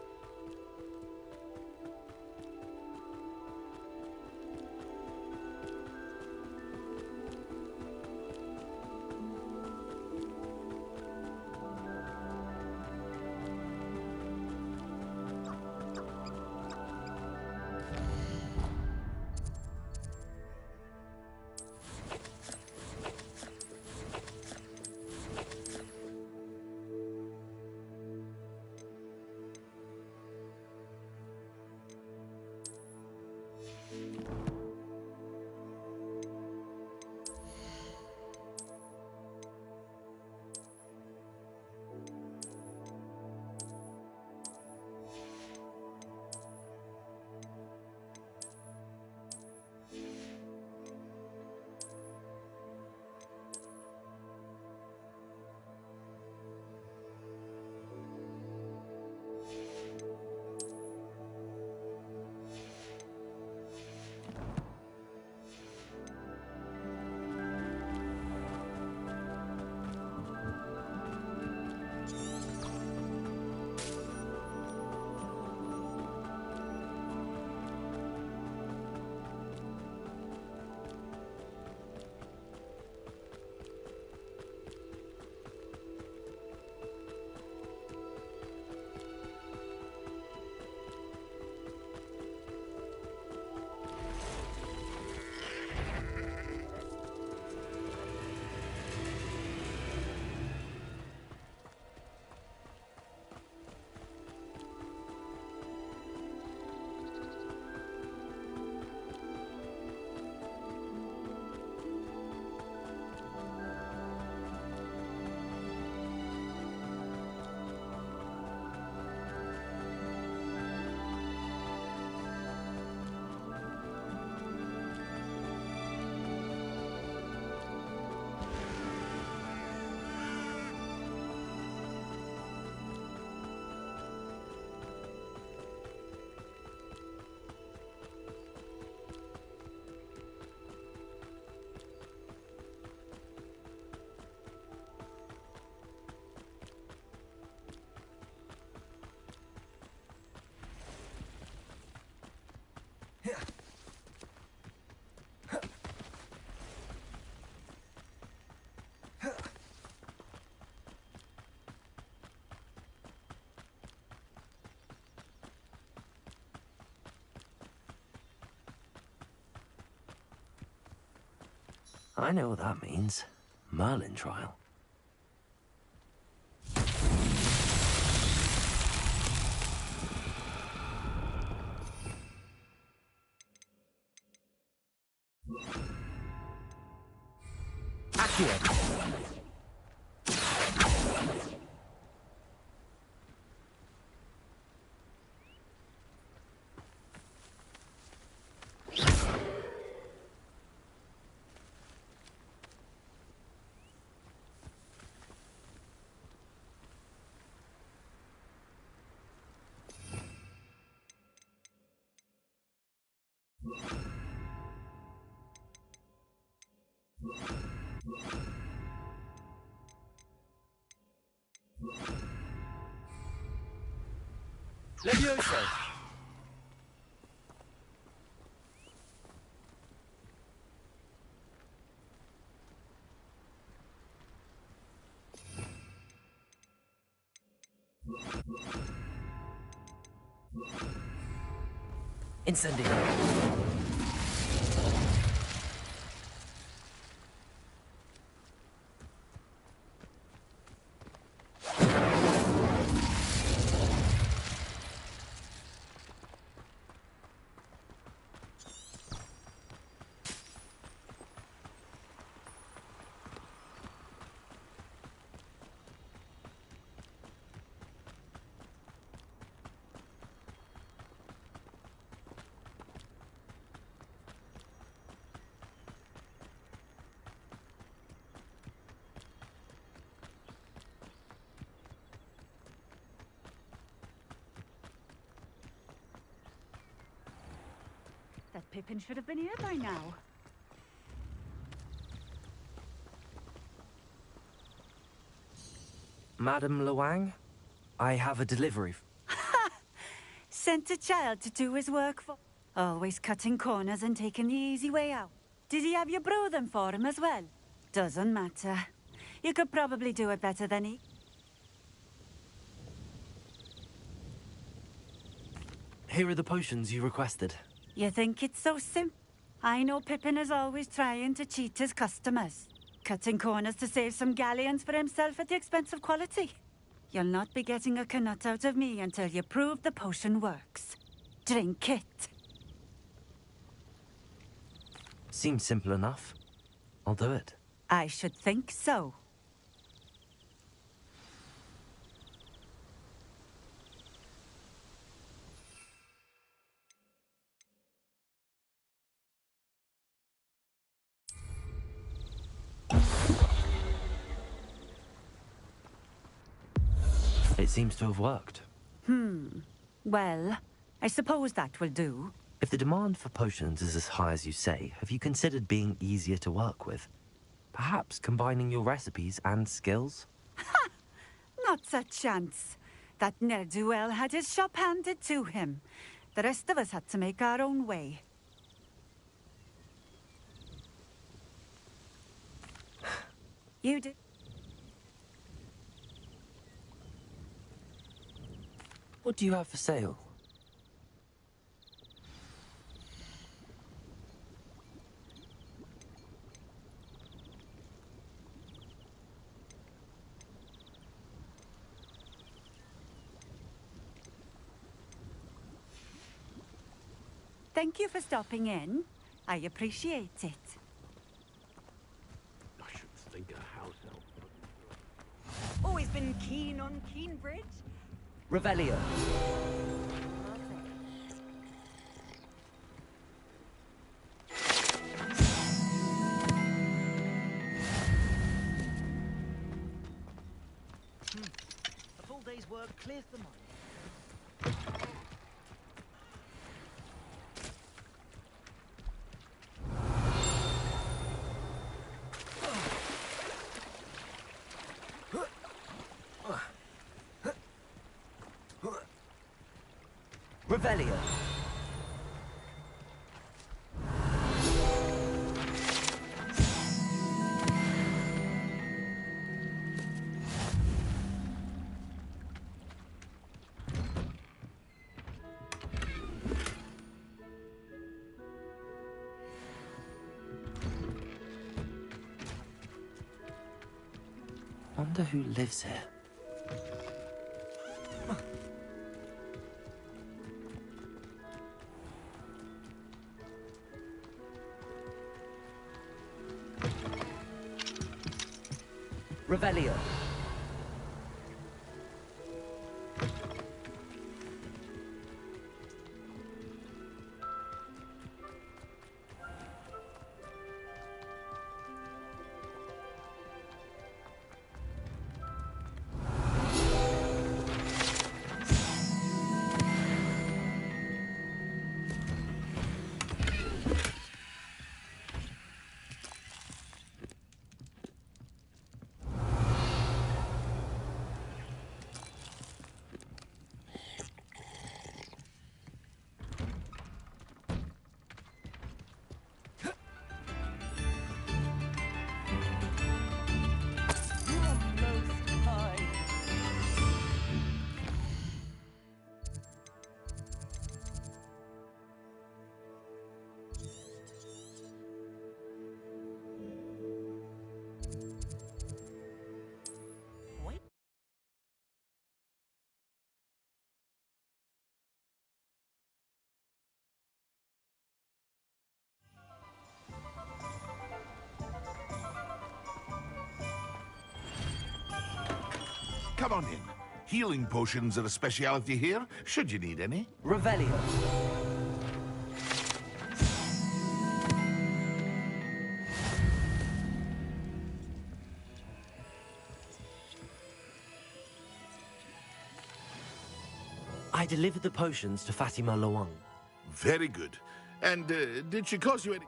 Speaker 3: I know what that means. Merlin trial. Accio. Levioso! Incendio!
Speaker 10: That Pippin should have been here by now.
Speaker 3: Madam Luang, I have a delivery.
Speaker 10: Sent a child to do his work for... Always cutting corners and taking the easy way out. Did he have you brew them for him as well? Doesn't matter. You could probably do it better than he...
Speaker 3: Here are the potions you requested.
Speaker 10: You think it's so simple? I know Pippin is always trying to cheat his customers. Cutting corners to save some galleons for himself at the expense of quality. You'll not be getting a canut out of me until you prove the potion works. Drink it.
Speaker 3: Seems simple enough. I'll do it.
Speaker 10: I should think so.
Speaker 3: It seems to have worked.
Speaker 10: Well, I suppose that will do.
Speaker 3: If the demand for potions is as high as you say, have you considered being easier to work with? Perhaps combining your recipes and skills?
Speaker 10: Not a chance. That ne'er-do-well had his shop handed to him. The rest of us had to make our own way. You did.
Speaker 3: What do you have for sale?
Speaker 10: Thank you for stopping in. I appreciate it.
Speaker 13: I should think a house help.
Speaker 21: Always been keen on Keenbridge.
Speaker 3: Revelio.
Speaker 20: A full day's work clears the mind.
Speaker 3: Revelio. wonder who lives here. Revelio.
Speaker 8: Come on in. Healing potions are a speciality here, should you need any.
Speaker 3: Revelio. I delivered the potions to Fatima Loang.
Speaker 8: Very good. And did she cause you any...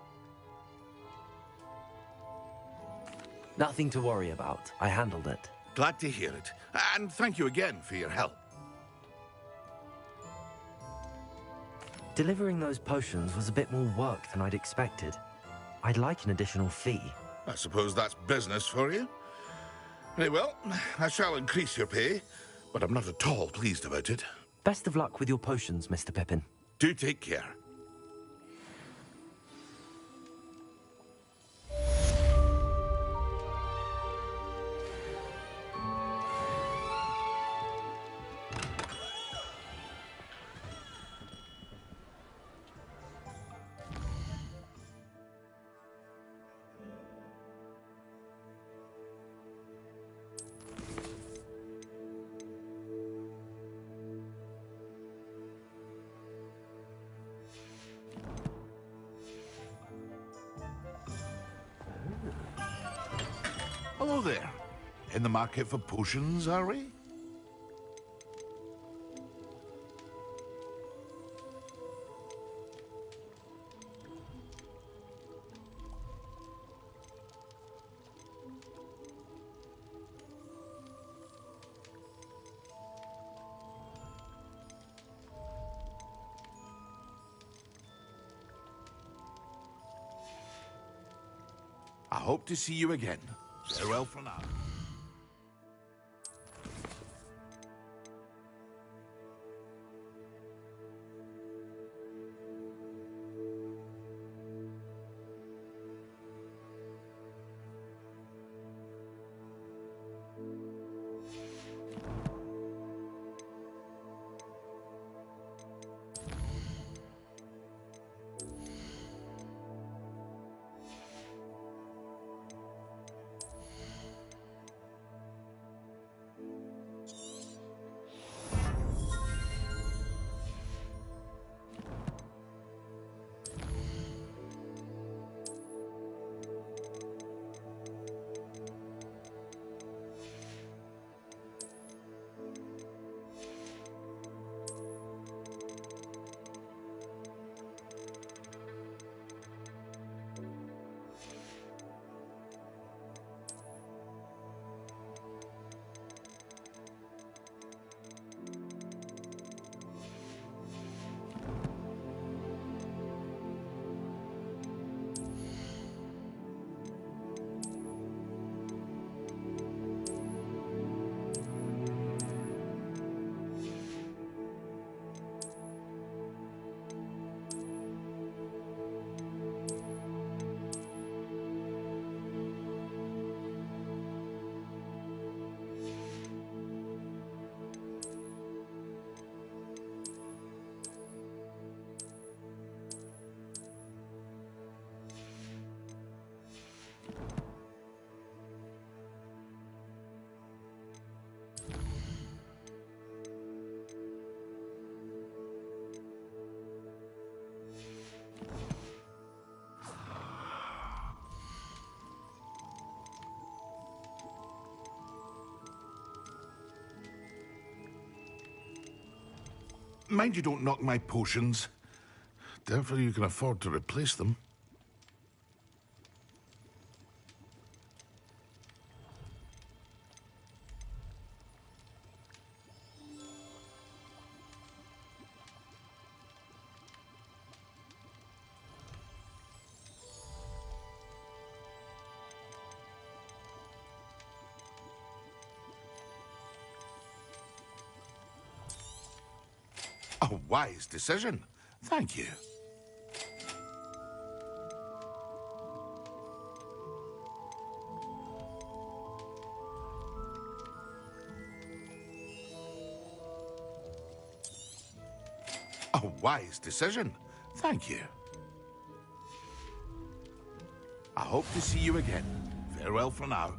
Speaker 3: Nothing to worry about. I handled it.
Speaker 8: Glad to hear it. And thank you again for your help.
Speaker 3: Delivering those potions was a bit more work than I'd expected. I'd like an additional fee.
Speaker 8: I suppose that's business for you. Very well, I shall increase your pay, but I'm not at all pleased about it.
Speaker 3: Best of luck with your potions, Mr. Pippin.
Speaker 8: Do take care. Hello there. In the market for potions, are we? I hope to see you again. Farewell for now. Mind you don't knock my potions. Therefore, you can afford to replace them. A wise decision. Thank you. A wise decision. Thank you. I hope to see you again. Farewell for now.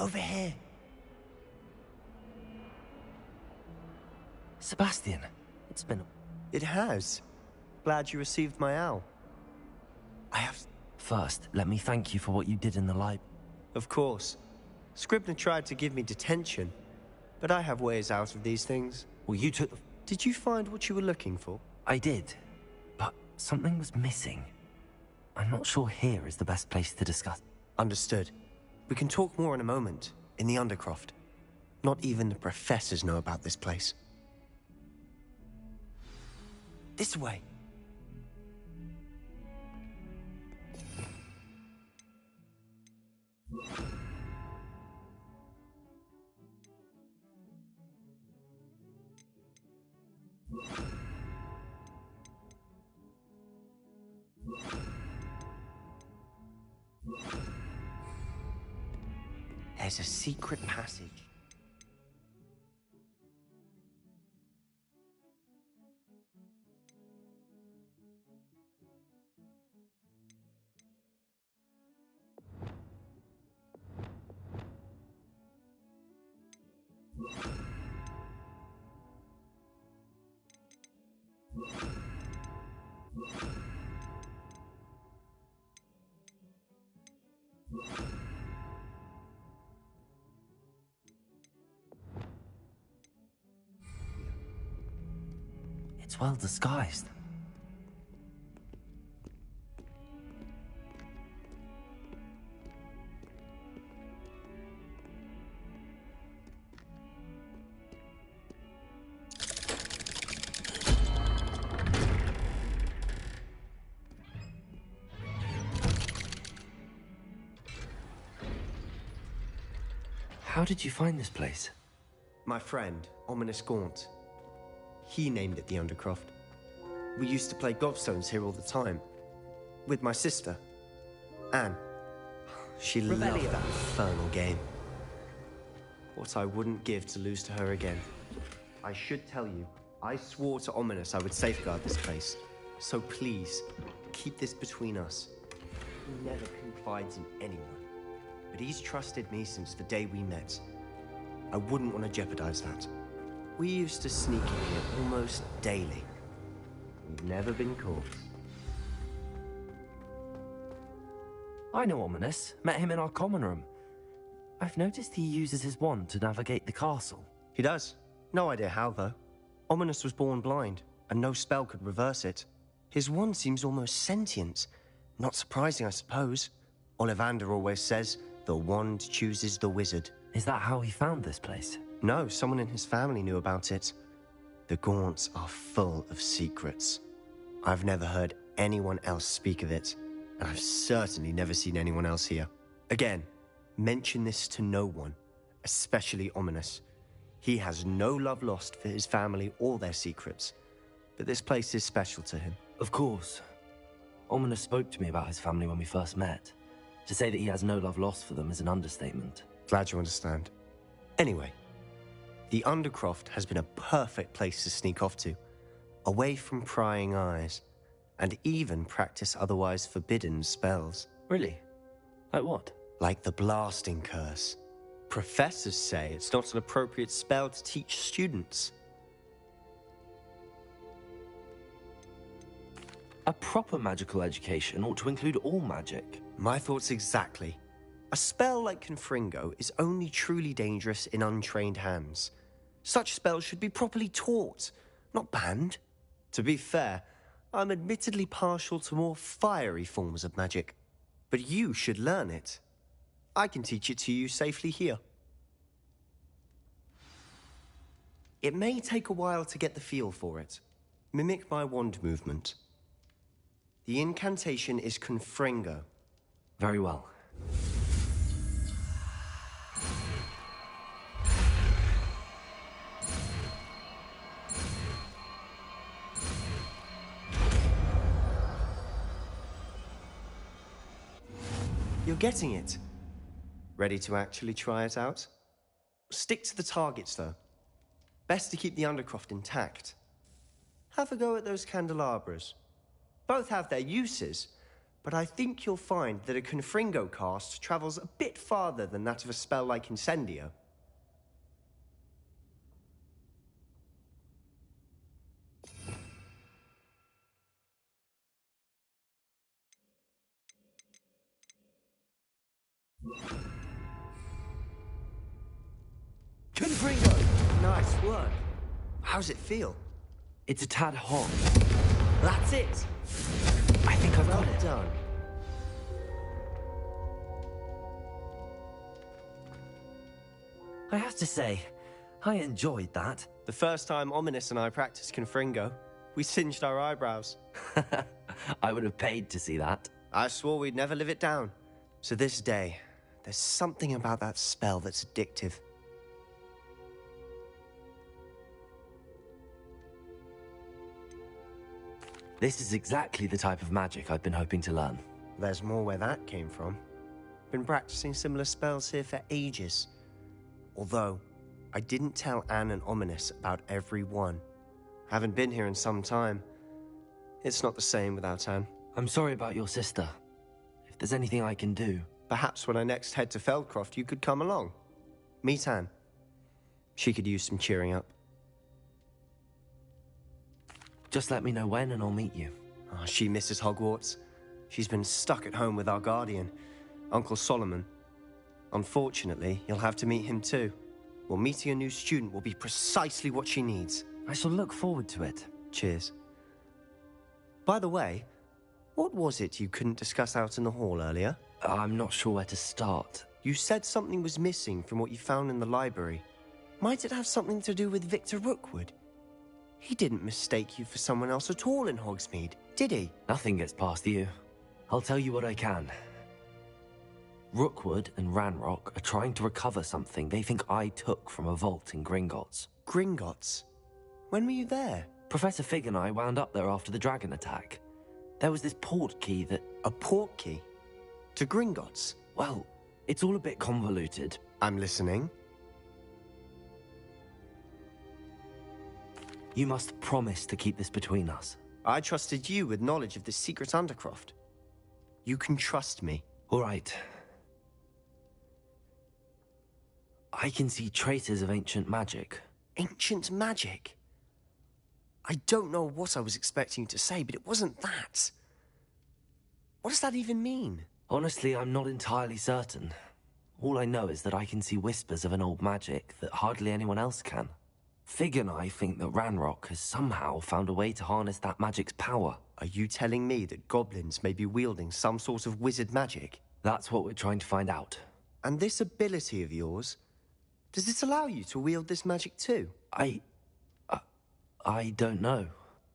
Speaker 3: Over here. Sebastian, it's been...
Speaker 17: It has. Glad you received my owl.
Speaker 3: I have... First, let me thank you for what you did in the library.
Speaker 17: Of course. Scribner tried to give me detention, but I have ways out of these things.
Speaker 3: Well, you took the...
Speaker 17: Did you find what you were looking for?
Speaker 3: I did, but something was missing. I'm not sure here is the best place to discuss.
Speaker 17: Understood. We can talk more in a moment, in the Undercroft. Not even the professors know about this place. This way. There's a secret passage.
Speaker 3: It's well disguised. How did you find this place?
Speaker 17: My friend, Ominous Gaunt. He named it the Undercroft. We used to play gobstones here all the time. With my sister, Anne. She loved that infernal game. What I wouldn't give to lose to her again. I should tell you, I swore to Ominous I would safeguard this place. So please, keep this between us. He never confides in anyone. But he's trusted me since the day we met. I wouldn't want to jeopardize that. We used to sneak in here almost daily. We've never been caught.
Speaker 3: I know Ominous. Met him in our common room. I've noticed he uses his wand to navigate the castle.
Speaker 17: He does. No idea how, though. Ominous was born blind, and no spell could reverse it. His wand seems almost sentient. Not surprising, I suppose. Ollivander always says, the wand chooses the wizard.
Speaker 3: Is that how he found this place?
Speaker 17: No, someone in his family knew about it. The Gaunts are full of secrets. I've never heard anyone else speak of it, and I've certainly never seen anyone else here. Again, mention this to no one, especially Ominous. He has no love lost for his family or their secrets, but this place is special to him.
Speaker 3: Of course. Ominous spoke to me about his family when we first met. To say that he has no love lost for them is an understatement.
Speaker 17: Glad you understand. Anyway, the Undercroft has been a perfect place to sneak off to, away from prying eyes, and even practice otherwise forbidden spells.
Speaker 3: Really? Like what?
Speaker 17: Like the Blasting Curse. Professors say it's not an appropriate spell to teach students.
Speaker 3: A proper magical education ought to include all magic.
Speaker 17: My thoughts exactly. A spell like Confringo is only truly dangerous in untrained hands. Such spells should be properly taught, not banned. To be fair, I'm admittedly partial to more fiery forms of magic. But you should learn it. I can teach it to you safely here. It may take a while to get the feel for it. Mimic my wand movement. The incantation is Confringo.
Speaker 3: Very well.
Speaker 17: You're getting it. Ready to actually try it out? Stick to the targets, though. Best to keep the Undercroft intact. Have a go at those candelabras. Both have their uses, but I think you'll find that a Confringo cast travels a bit farther than that of a spell like Incendio. Confringo! Nice work. How's it feel?
Speaker 3: It's a tad hot.
Speaker 17: That's it!
Speaker 3: I think I've got it.
Speaker 17: Well done.
Speaker 3: I have to say, I enjoyed that.
Speaker 17: The first time Ominous and I practiced Confringo, we singed our eyebrows.
Speaker 3: I would have paid to see that.
Speaker 17: I swore we'd never live it down. To this day, there's something about that spell that's addictive.
Speaker 3: This is exactly the type of magic I've been hoping to learn.
Speaker 17: There's more where that came from. Been practicing similar spells here for ages. Although, I didn't tell Anne and Ominous about every one. Haven't been here in some time. It's not the same without Anne.
Speaker 3: I'm sorry about your sister. If there's anything I can do...
Speaker 17: Perhaps when I next head to Feldcroft, you could come along. Meet Anne. She could use some cheering up.
Speaker 3: Just let me know when and I'll meet you.
Speaker 17: Oh, she misses Hogwarts. She's been stuck at home with our guardian. Uncle Solomon. Unfortunately, you'll have to meet him too. Well, meeting a new student will be precisely what she needs.
Speaker 3: I shall look forward to it.
Speaker 17: Cheers. By the way, what was it you couldn't discuss out in the hall earlier?
Speaker 3: I'm not sure where to start.
Speaker 17: You said something was missing from what you found in the library. Might it have something to do with Victor Rookwood? He didn't mistake you for someone else at all in Hogsmeade, did he?
Speaker 3: Nothing gets past you. I'll tell you what I can. Rookwood and Ranrock are trying to recover something they think I took from a vault in Gringotts.
Speaker 17: Gringotts? When were you there?
Speaker 3: Professor Fig and I wound up there after the dragon attack. There was this port key that...
Speaker 17: A port key? To Gringotts?
Speaker 3: Well, it's all a bit convoluted.
Speaker 17: I'm listening.
Speaker 3: You must promise to keep this between us.
Speaker 17: I trusted you with knowledge of this secret Undercroft. You can trust me.
Speaker 3: All right. I can see traces of ancient magic.
Speaker 17: Ancient magic? I don't know what I was expecting you to say, but it wasn't that. What does that even mean?
Speaker 3: Honestly, I'm not entirely certain. All I know is that I can see whispers of an old magic that hardly anyone else can. Fig and I think that Ranrock has somehow found a way to harness that magic's power.
Speaker 17: Are you telling me that goblins may be wielding some sort of wizard magic?
Speaker 3: That's what we're trying to find out.
Speaker 17: And this ability of yours, does it allow you to wield this magic too?
Speaker 3: I don't know.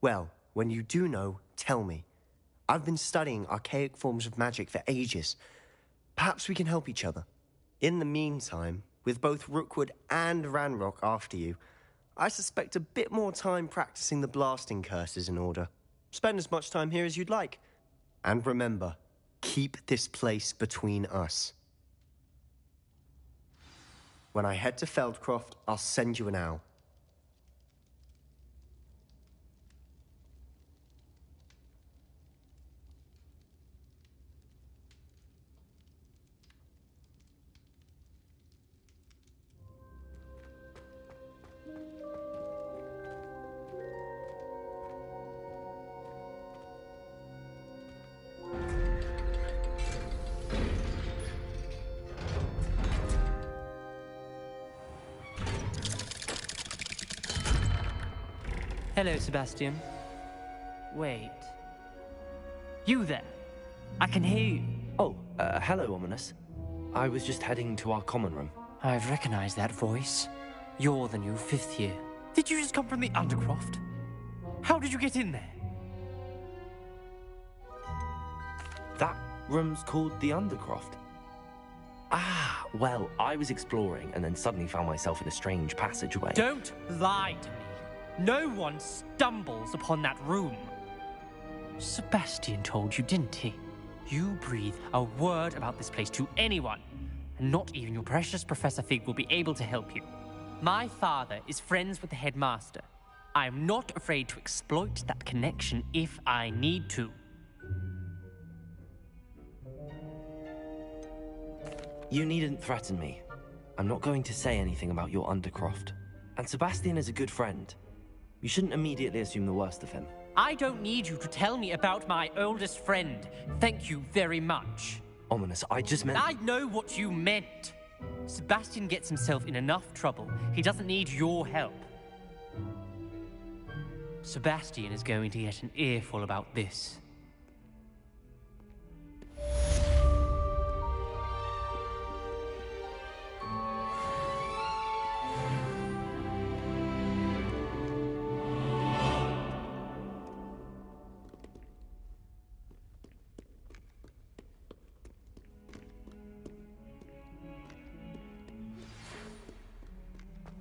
Speaker 17: Well, when you do know, tell me. I've been studying archaic forms of magic for ages. Perhaps we can help each other. In the meantime, with both Rookwood and Ranrock after you, I suspect a bit more time practicing the blasting curse is in order. Spend as much time here as you'd like. And remember, keep this place between us. When I head to Feldcroft, I'll send you an owl.
Speaker 11: Hello, Sebastian. Wait. You there? I can hear you.
Speaker 3: Oh, hello, Ominous. I was just heading to our common room.
Speaker 11: I've recognized that voice. You're the new 5th year. Did you just come from the Undercroft? How did you get in there?
Speaker 3: That room's called the Undercroft. Ah, well, I was exploring and then suddenly found myself in a strange passageway.
Speaker 11: Don't lie to me. No one stumbles upon that room. Sebastian told you, didn't he? You breathe a word about this place to anyone, and not even your precious Professor Fig will be able to help you. My father is friends with the headmaster. I am not afraid to exploit that connection if I need to.
Speaker 3: You needn't threaten me. I'm not going to say anything about your Undercroft. And Sebastian is a good friend. You shouldn't immediately assume the worst of him.
Speaker 11: I don't need you to tell me about my oldest friend. Thank you very much.
Speaker 3: Ominous, I just meant...
Speaker 11: I know what you meant. Sebastian gets himself in enough trouble. He doesn't need your help. Sebastian is going to get an earful about this.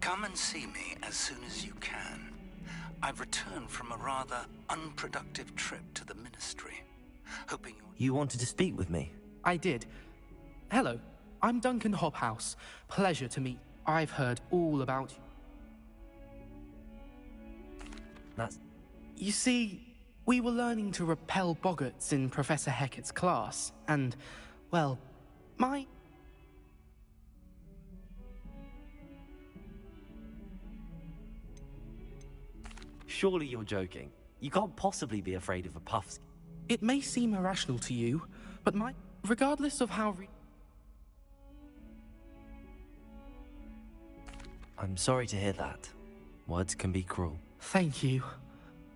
Speaker 22: Come and see me as soon as you can. I've returned from a rather unproductive trip to the Ministry. Hoping
Speaker 3: You wanted to speak with me?
Speaker 23: I did. Hello, I'm Duncan Hobhouse. Pleasure to meet. I've heard all about you.
Speaker 3: That's...
Speaker 23: You see, we were learning to repel boggarts in Professor Hecat's class, and, well, my...
Speaker 3: Surely you're joking. You can't possibly be afraid of a puff.
Speaker 23: It may seem irrational to you, but regardless of how
Speaker 3: I'm sorry to hear that. Words can be cruel.
Speaker 23: Thank you.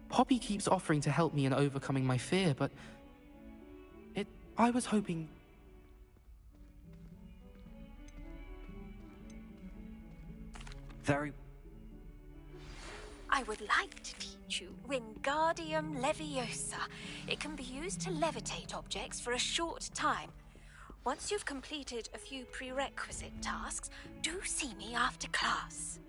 Speaker 23: Poppy keeps offering to help me in overcoming my fear, but... I was hoping...
Speaker 3: Very...
Speaker 1: I would like to teach you Wingardium Leviosa. It can be used to levitate objects for a short time. Once you've completed a few prerequisite tasks, do see me after class.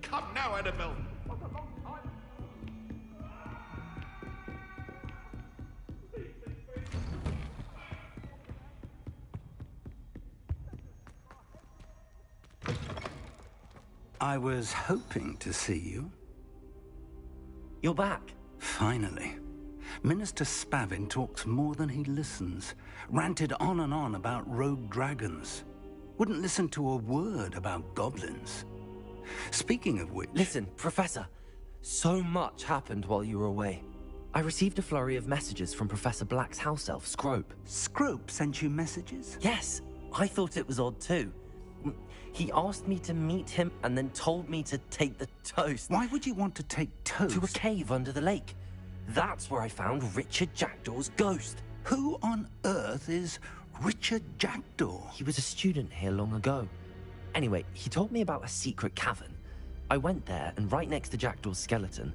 Speaker 8: Come now, Annabelle.
Speaker 22: I was hoping to see you.
Speaker 3: You're back.
Speaker 22: Finally. Minister Spavin talks more than he listens. Ranted on and on about rogue dragons. Wouldn't listen to a word about goblins. Speaking of which...
Speaker 3: Listen, Professor. So much happened while you were away. I received a flurry of messages from Professor Black's house elf, Scrope.
Speaker 22: Scrope sent you messages?
Speaker 3: Yes. I thought it was odd too. He asked me to meet him and then told me to take the toast.
Speaker 22: Why would you want to take toast?
Speaker 3: To a cave under the lake. That's where I found Richard Jackdaw's ghost.
Speaker 22: Who on earth is Richard Jackdaw?
Speaker 3: He was a student here long ago. Anyway, he told me about a secret cavern. I went there, and right next to Jackdaw's skeleton,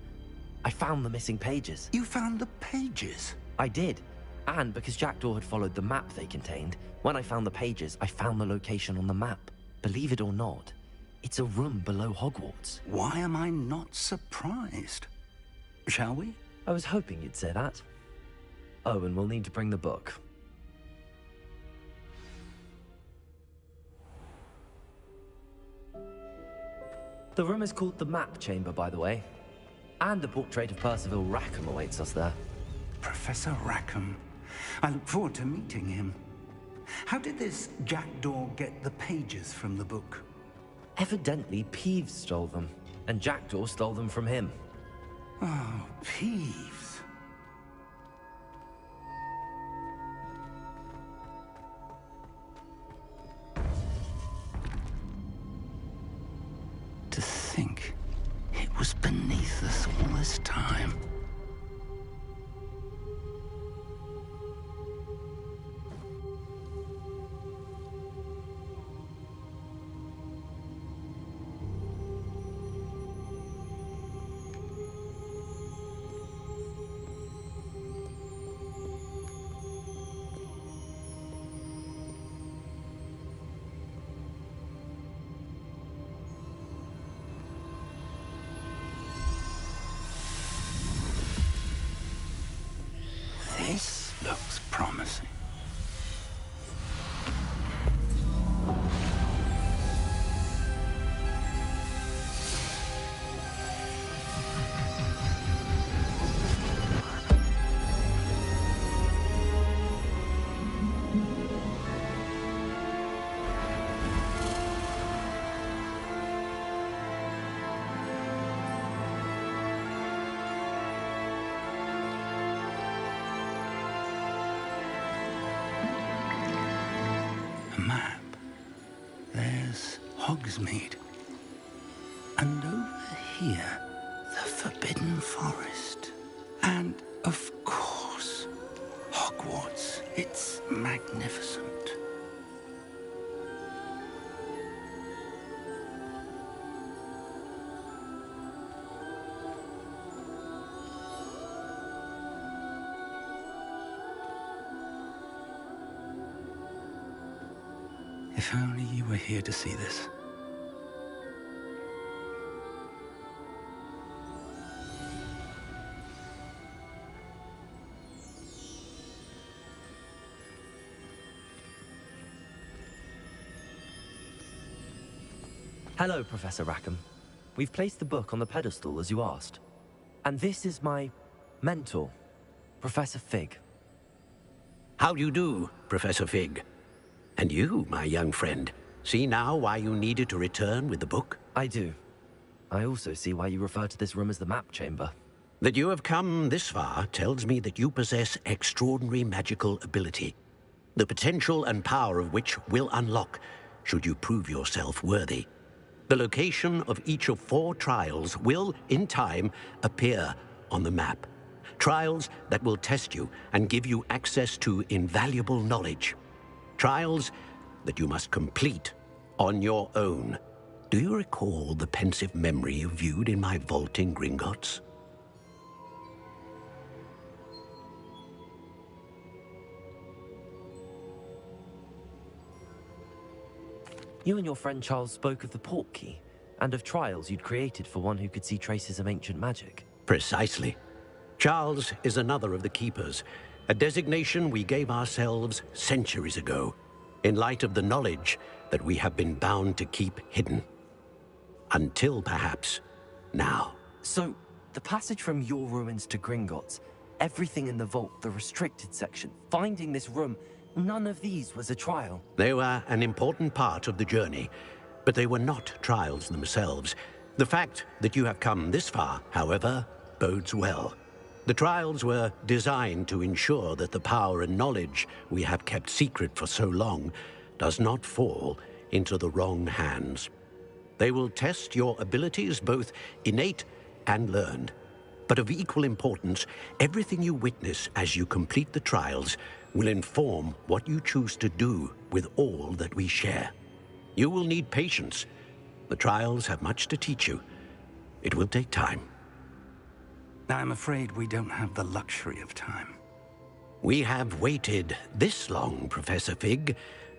Speaker 3: I found the missing pages.
Speaker 22: You found the pages?
Speaker 3: I did. And because Jackdaw had followed the map they contained, when I found the pages, I found the location on the map. Believe it or not, it's a room below Hogwarts.
Speaker 22: Why am I not surprised? Shall we?
Speaker 3: I was hoping you'd say that. Oh, and we'll need to bring the book. The room is called the Map Chamber, by the way. And the portrait of Percival Rackham awaits us there.
Speaker 22: Professor Rackham. I look forward to meeting him. How did this Jackdaw get the pages from the book?
Speaker 3: Evidently, Peeves stole them, and Jackdaw stole them from him.
Speaker 22: Oh, Peeves. To think it was beneath us all this time. This looks promising. Map. There's Hogsmeade. And over here, the Forbidden Forest. And, of course, Hogwarts. It's magnificent. If only you were here to see this.
Speaker 3: Hello, Professor Rackham. We've placed the book on the pedestal as you asked. And this is my mentor, Professor Fig.
Speaker 13: How do you do, Professor Fig? And you, my young friend, see now why you needed to return with the book?
Speaker 3: I do. I also see why you refer to this room as the map chamber.
Speaker 13: That you have come this far tells me that you possess extraordinary magical ability, the potential and power of which will unlock should you prove yourself worthy. The location of each of 4 trials will, in time, appear on the map. Trials that will test you and give you access to invaluable knowledge. Trials that you must complete on your own. Do you recall the pensive memory you viewed in my vault in Gringotts?
Speaker 3: You and your friend Charles spoke of the port key, and of trials you'd created for one who could see traces of ancient magic.
Speaker 13: Precisely. Charles is another of the Keepers, a designation we gave ourselves centuries ago, in light of the knowledge that we have been bound to keep hidden. Until, perhaps, now.
Speaker 3: So, the passage from your ruins to Gringotts, everything in the vault, the restricted section, finding this room, none of these was a trial.
Speaker 13: They were an important part of the journey, but they were not trials themselves. The fact that you have come this far, however, bodes well. The trials were designed to ensure that the power and knowledge we have kept secret for so long does not fall into the wrong hands. They will test your abilities, both innate and learned. But of equal importance, everything you witness as you complete the trials will inform what you choose to do with all that we share. You will need patience. The trials have much to teach you. It will take time.
Speaker 22: I'm afraid we don't have the luxury of time.
Speaker 13: We have waited this long, Professor Fig.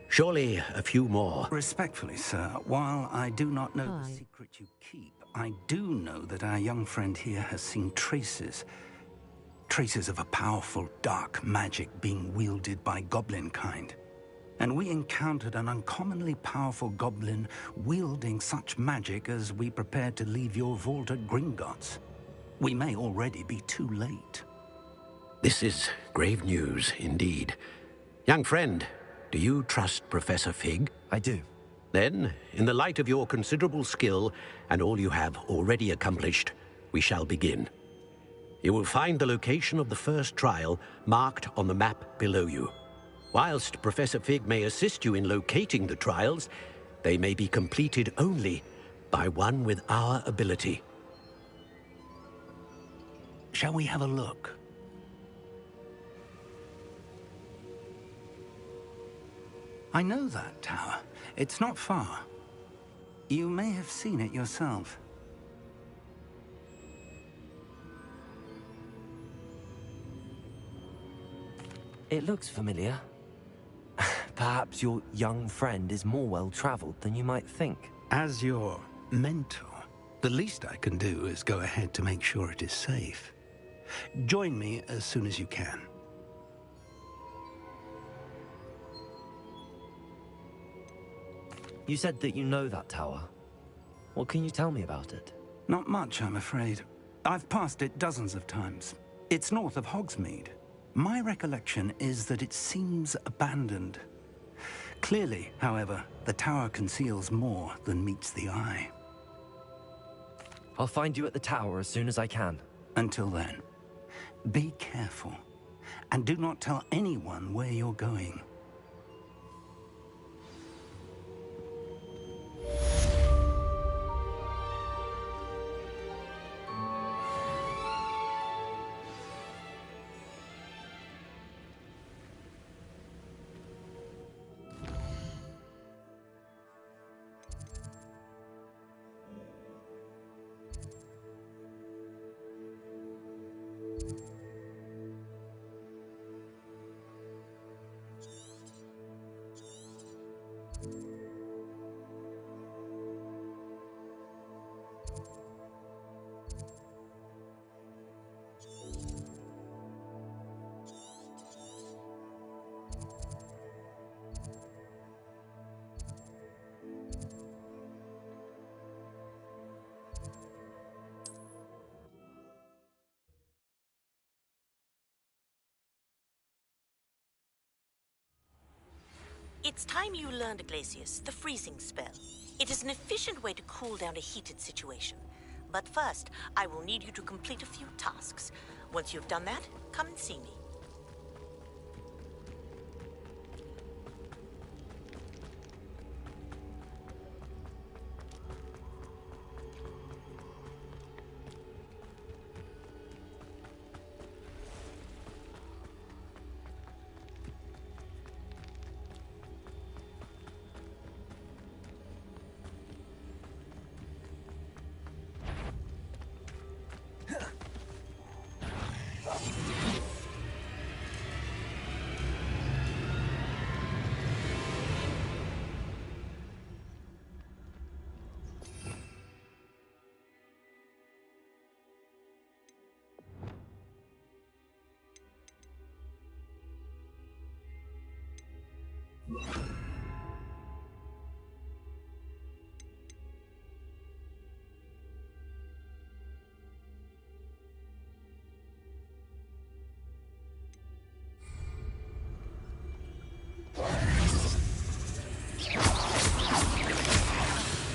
Speaker 13: Surely a few more.
Speaker 22: Respectfully, sir, while I do not know the secret you keep, I do know that our young friend here has seen traces of a powerful dark magic being wielded by goblin kind. And we encountered an uncommonly powerful goblin wielding such magic as we prepared to leave your vault at Gringotts. We may already be too late.
Speaker 13: This is grave news indeed. Young friend, do you trust Professor Fig?
Speaker 3: I do.
Speaker 13: Then, in the light of your considerable skill and all you have already accomplished, we shall begin. You will find the location of the first trial marked on the map below you. Whilst Professor Fig may assist you in locating the trials, they may be completed only by one with our ability.
Speaker 22: Shall we have a look? I know that tower. It's not far. You may have seen it yourself.
Speaker 3: It looks familiar. Perhaps your young friend is more well-traveled than you might think.
Speaker 22: As your mentor, the least I can do is go ahead to make sure it is safe. Join me as soon as you can.
Speaker 3: You said that you know that tower. What can you tell me about it?
Speaker 22: Not much, I'm afraid. I've passed it dozens of times. It's north of Hogsmeade. My recollection is that it seems abandoned. Clearly, however, the tower conceals more than meets the eye.
Speaker 3: I'll find you at the tower as soon as I can.
Speaker 22: Until then, be careful, and do not tell anyone where you're going.
Speaker 14: It's time you learned, Glacius, the freezing spell. It is an efficient way to cool down a heated situation. But first, I will need you to complete a few tasks. Once you've done that, come and see me.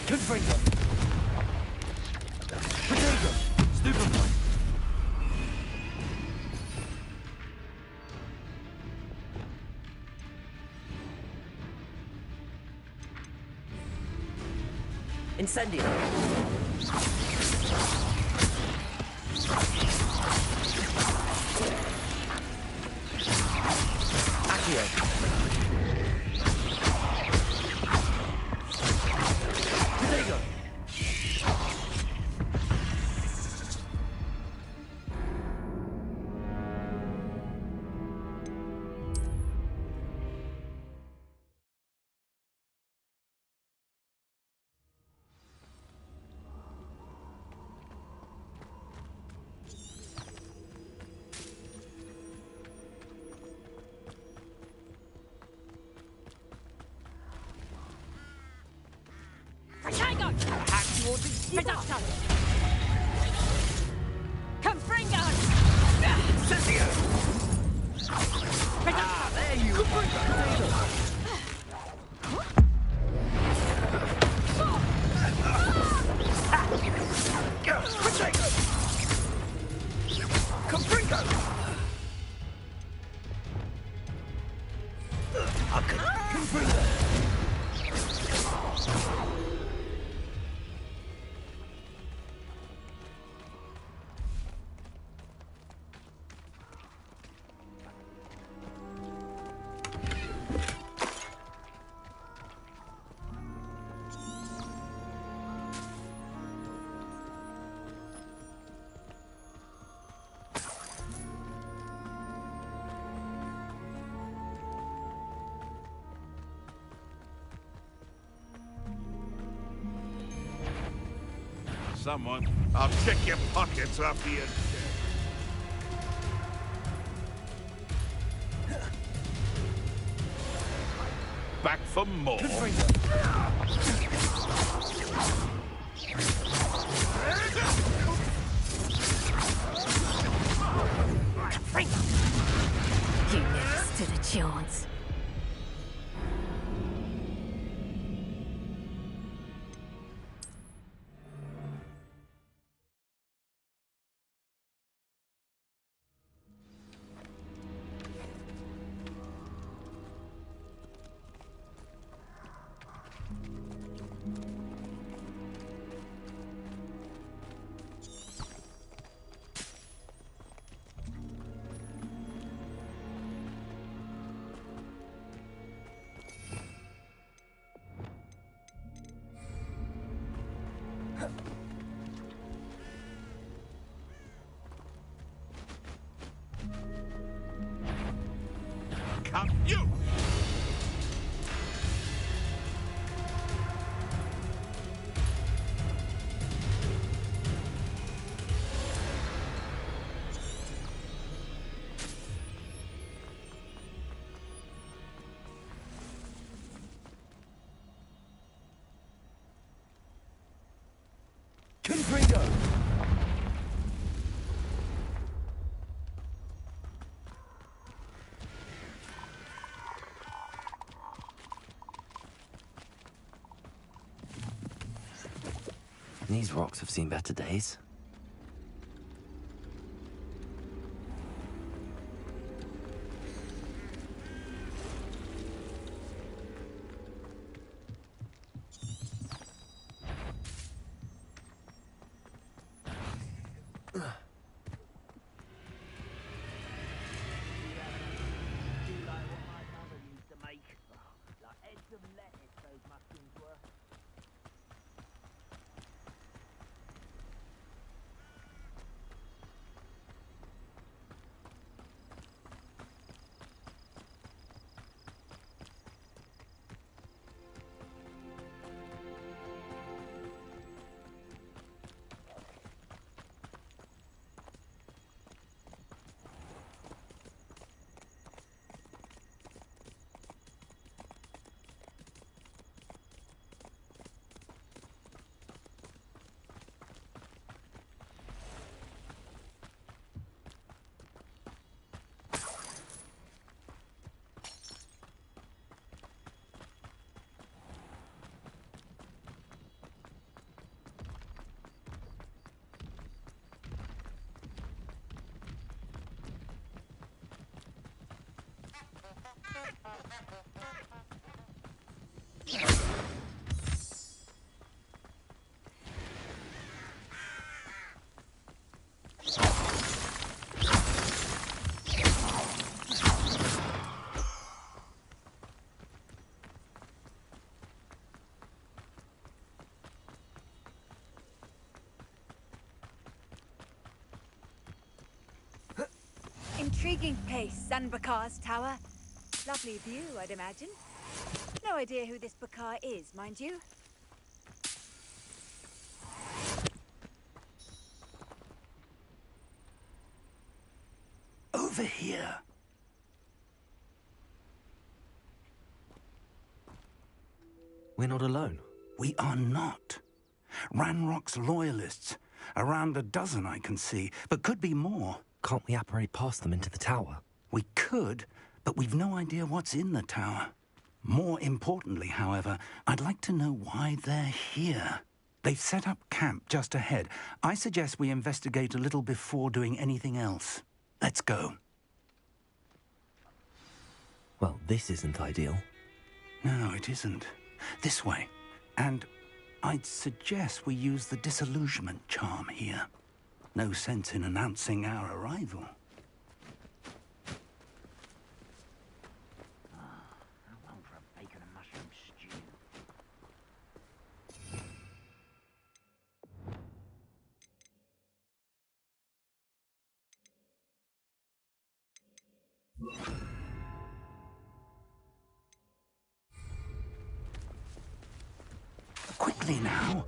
Speaker 3: Confringo! Potato! Stupefy! Incendio! Accio! Potato!
Speaker 1: Protego!
Speaker 21: Perhaps you ought to give up.
Speaker 1: Confringo!
Speaker 21: Cynthia! Ah, there you are. Potato! Confringo! Confringo!
Speaker 8: Someone, I'll check your pockets after you're dead. Back for more.
Speaker 1: You never stood a chance.
Speaker 8: Come, you!
Speaker 3: Confringo! These rocks have seen better days.
Speaker 4: Intriguing place, Sanbakar's tower. Lovely view, I'd imagine. No idea who this Bakar is, mind you.
Speaker 22: Over here.
Speaker 3: We're not alone.
Speaker 22: We are not. Ranrock's loyalists. Around a dozen I can see, but could be more.
Speaker 3: Can't we apparate past them into the tower?
Speaker 22: We could, but we've no idea what's in the tower. More importantly, however, I'd like to know why they're here. They've set up camp just ahead. I suggest we investigate a little before doing anything else. Let's go.
Speaker 3: Well, this isn't ideal.
Speaker 22: No, it isn't. This way. And I'd suggest we use the disillusionment charm here. No sense in announcing our arrival. Quickly now.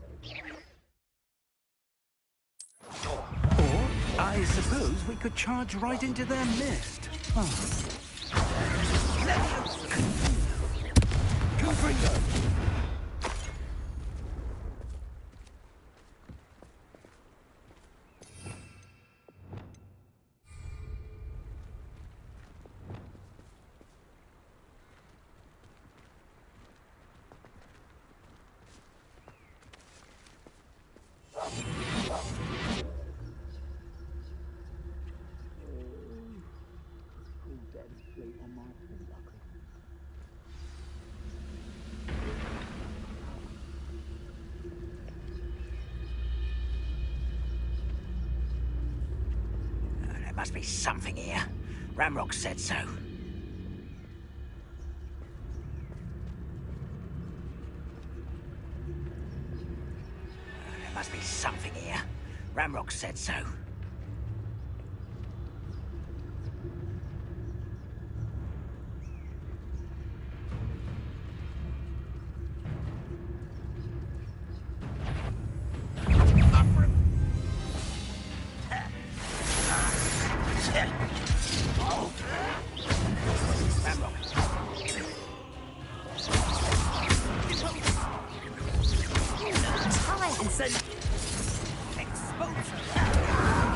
Speaker 22: Or, I suppose we could charge right into their mist. Oh.
Speaker 21: Confringo! There must be something here. Ramrock said so. There must be something here. Ramrock said so. Exposure.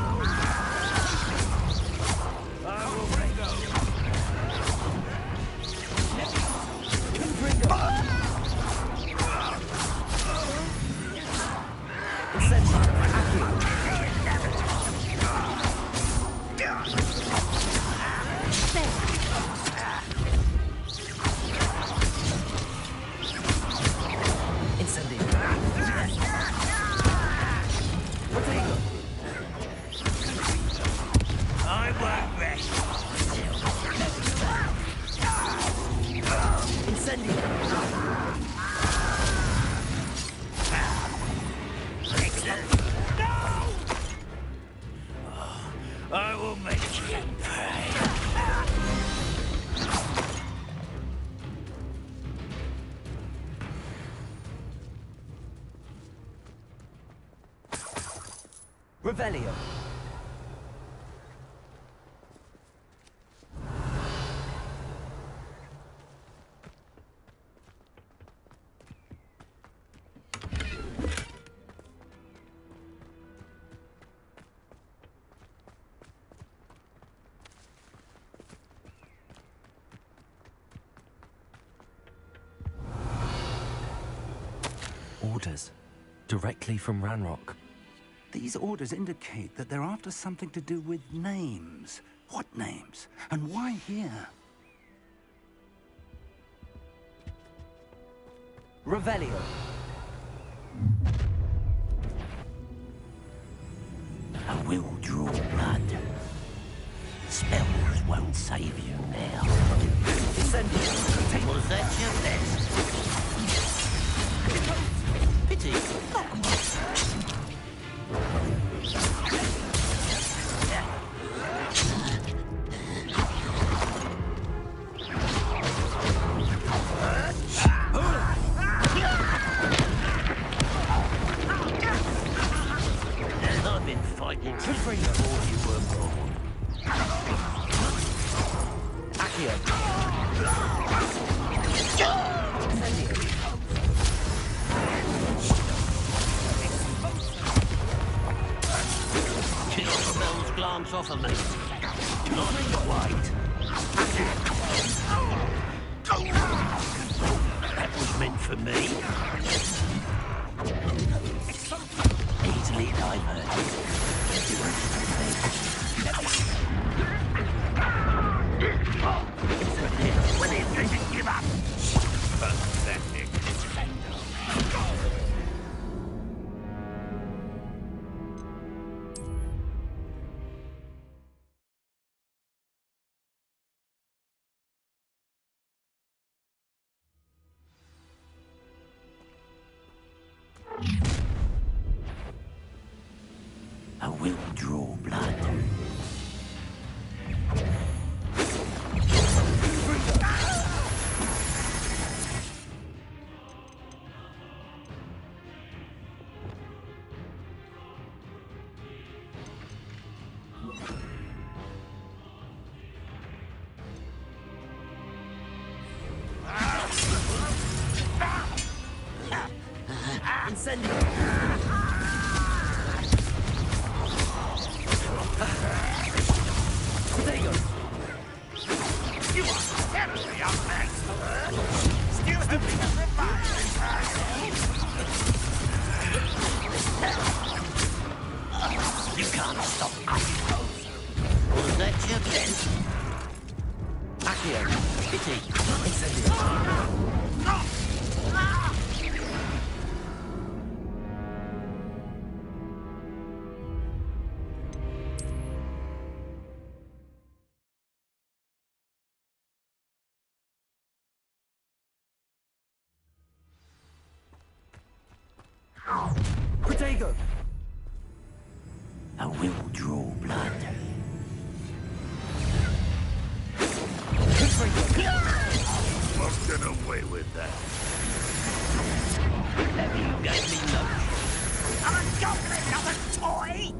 Speaker 21: Incendio! I will make you pay.
Speaker 3: Revelio. Orders. Directly from Ranrock.
Speaker 22: These orders indicate that they're after something to do with names. What names? And why here?
Speaker 3: Revelio.
Speaker 21: I will draw blood. Spells won't save you now. Was that your best? Pity. I've been fighting before you were born.
Speaker 3: Accio.
Speaker 21: Kill spells glance off of me. Not quite. That was meant for me. Easily diverted. When it didn't give up. Pathetic. I will draw blood.
Speaker 3: Incendio. There you go.
Speaker 21: You are terribly young man. Still having a revival. You can't stop us. Was that your best?
Speaker 3: Accio.
Speaker 21: Pity.
Speaker 3: Incendio. Protego.
Speaker 21: I will draw blood.
Speaker 8: Must get away with that.
Speaker 21: You gave me no. I'm a goblin, not a toy!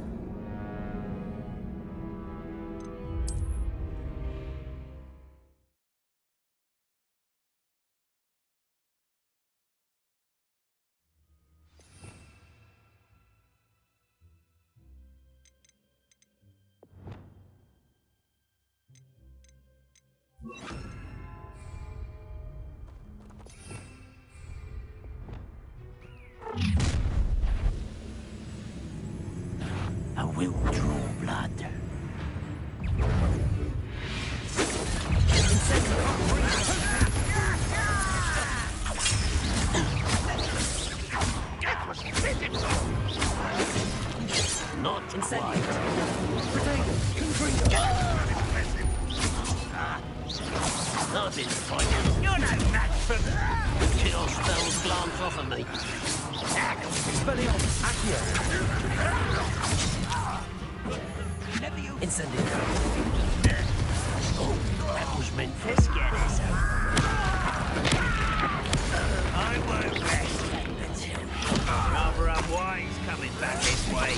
Speaker 21: I will draw blood. Not quite.
Speaker 3: Protego. Confringo.
Speaker 13: I've been fighting.
Speaker 21: You're no match for...
Speaker 13: Kill spells glance off of me.
Speaker 16: Incendio.
Speaker 13: Oh, that was meant for us.
Speaker 21: Get this over. I won't rest until... Rather unwise coming back this way.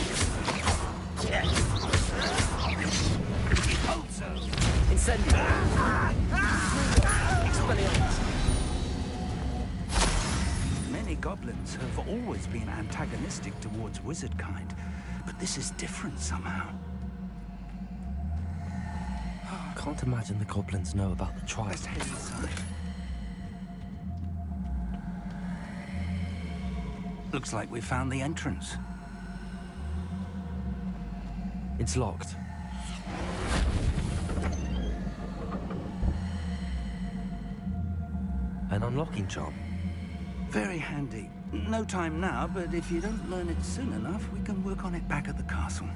Speaker 21: Hope so.
Speaker 16: Incendio. Expelliarmus.
Speaker 22: Many goblins have always been antagonistic towards wizard kind, but this is different somehow.
Speaker 3: I can't imagine the goblins know about the trial.
Speaker 22: Let's head inside. Looks like we found the entrance.
Speaker 3: It's locked. An unlocking charm.
Speaker 22: Very handy. No time now, but if you don't learn it soon enough, we can work on it back at the castle.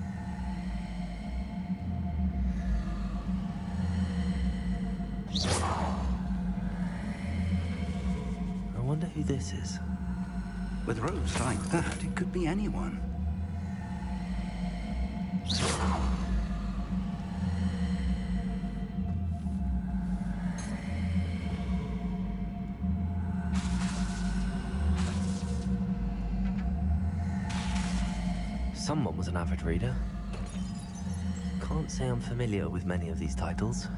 Speaker 3: I wonder who this is.
Speaker 22: With robes like that, it could be anyone.
Speaker 3: Someone was an avid reader. Can't say I'm familiar with many of these titles.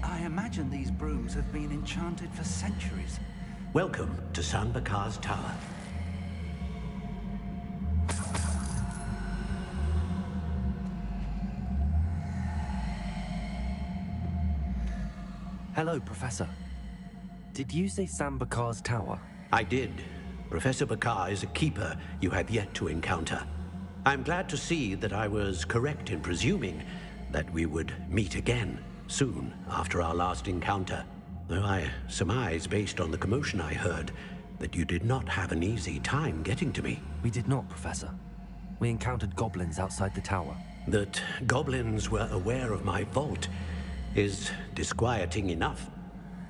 Speaker 22: I imagine these brooms have been enchanted for centuries.
Speaker 13: Welcome to Sanbakar's Tower.
Speaker 3: Hello, Professor. Did you say Sambakar's Tower?
Speaker 13: I did. Professor Bakar is a keeper you have yet to encounter. I'm glad to see that I was correct in presuming that we would meet again soon after our last encounter. Though I surmise, based on the commotion I heard, that you did not have an easy time getting to me.
Speaker 3: We did not, Professor. We encountered goblins outside the tower.
Speaker 13: That goblins were aware of my vault is disquieting enough.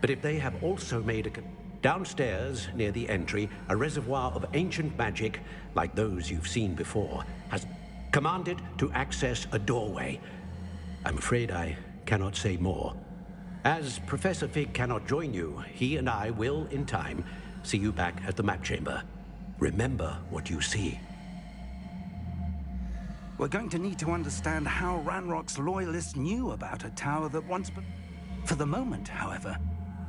Speaker 13: But if they have also made downstairs, near the entry, a reservoir of ancient magic, like those you've seen before, has commanded to access a doorway. I'm afraid I cannot say more. As Professor Fig cannot join you, he and I will, in time, see you back at the map chamber. Remember what you see.
Speaker 22: We're going to need to understand how Ranrock's loyalists knew about a tower that once... For the moment, however,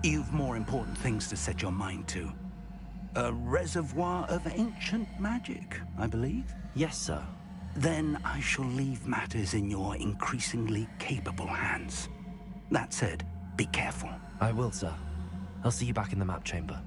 Speaker 22: you've more important things to set your mind to. A reservoir of ancient magic, I believe?
Speaker 3: Yes, sir.
Speaker 22: Then I shall leave matters in your increasingly capable hands. That said, be careful.
Speaker 3: I will, sir. I'll see you back in the map chamber.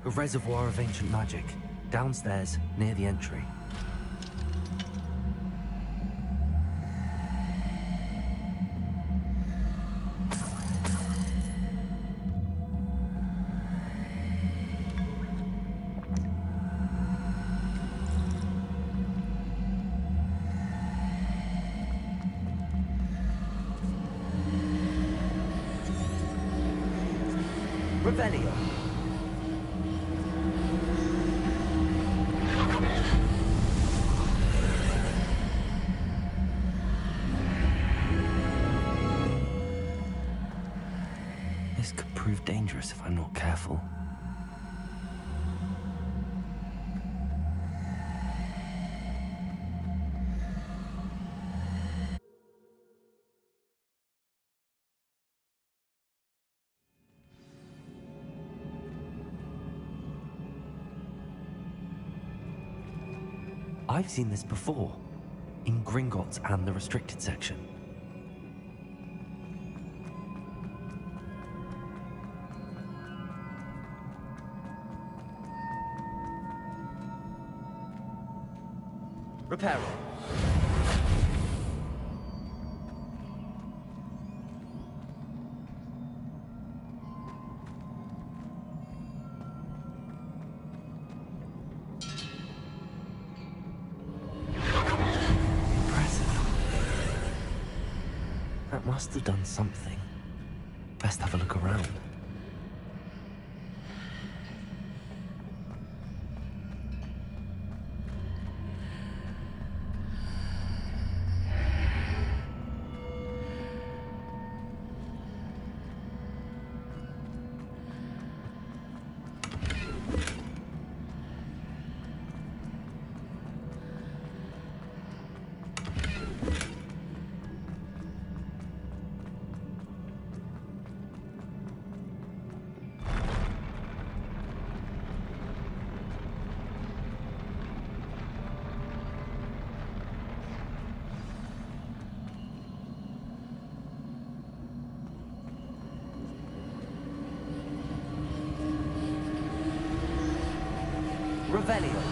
Speaker 3: A reservoir of ancient magic. Downstairs, near the entry. Revelio. This could prove dangerous if I'm not careful. I've seen this before, in Gringotts and the restricted section. Repair it. That must have done something. Best have a look around. Revelio.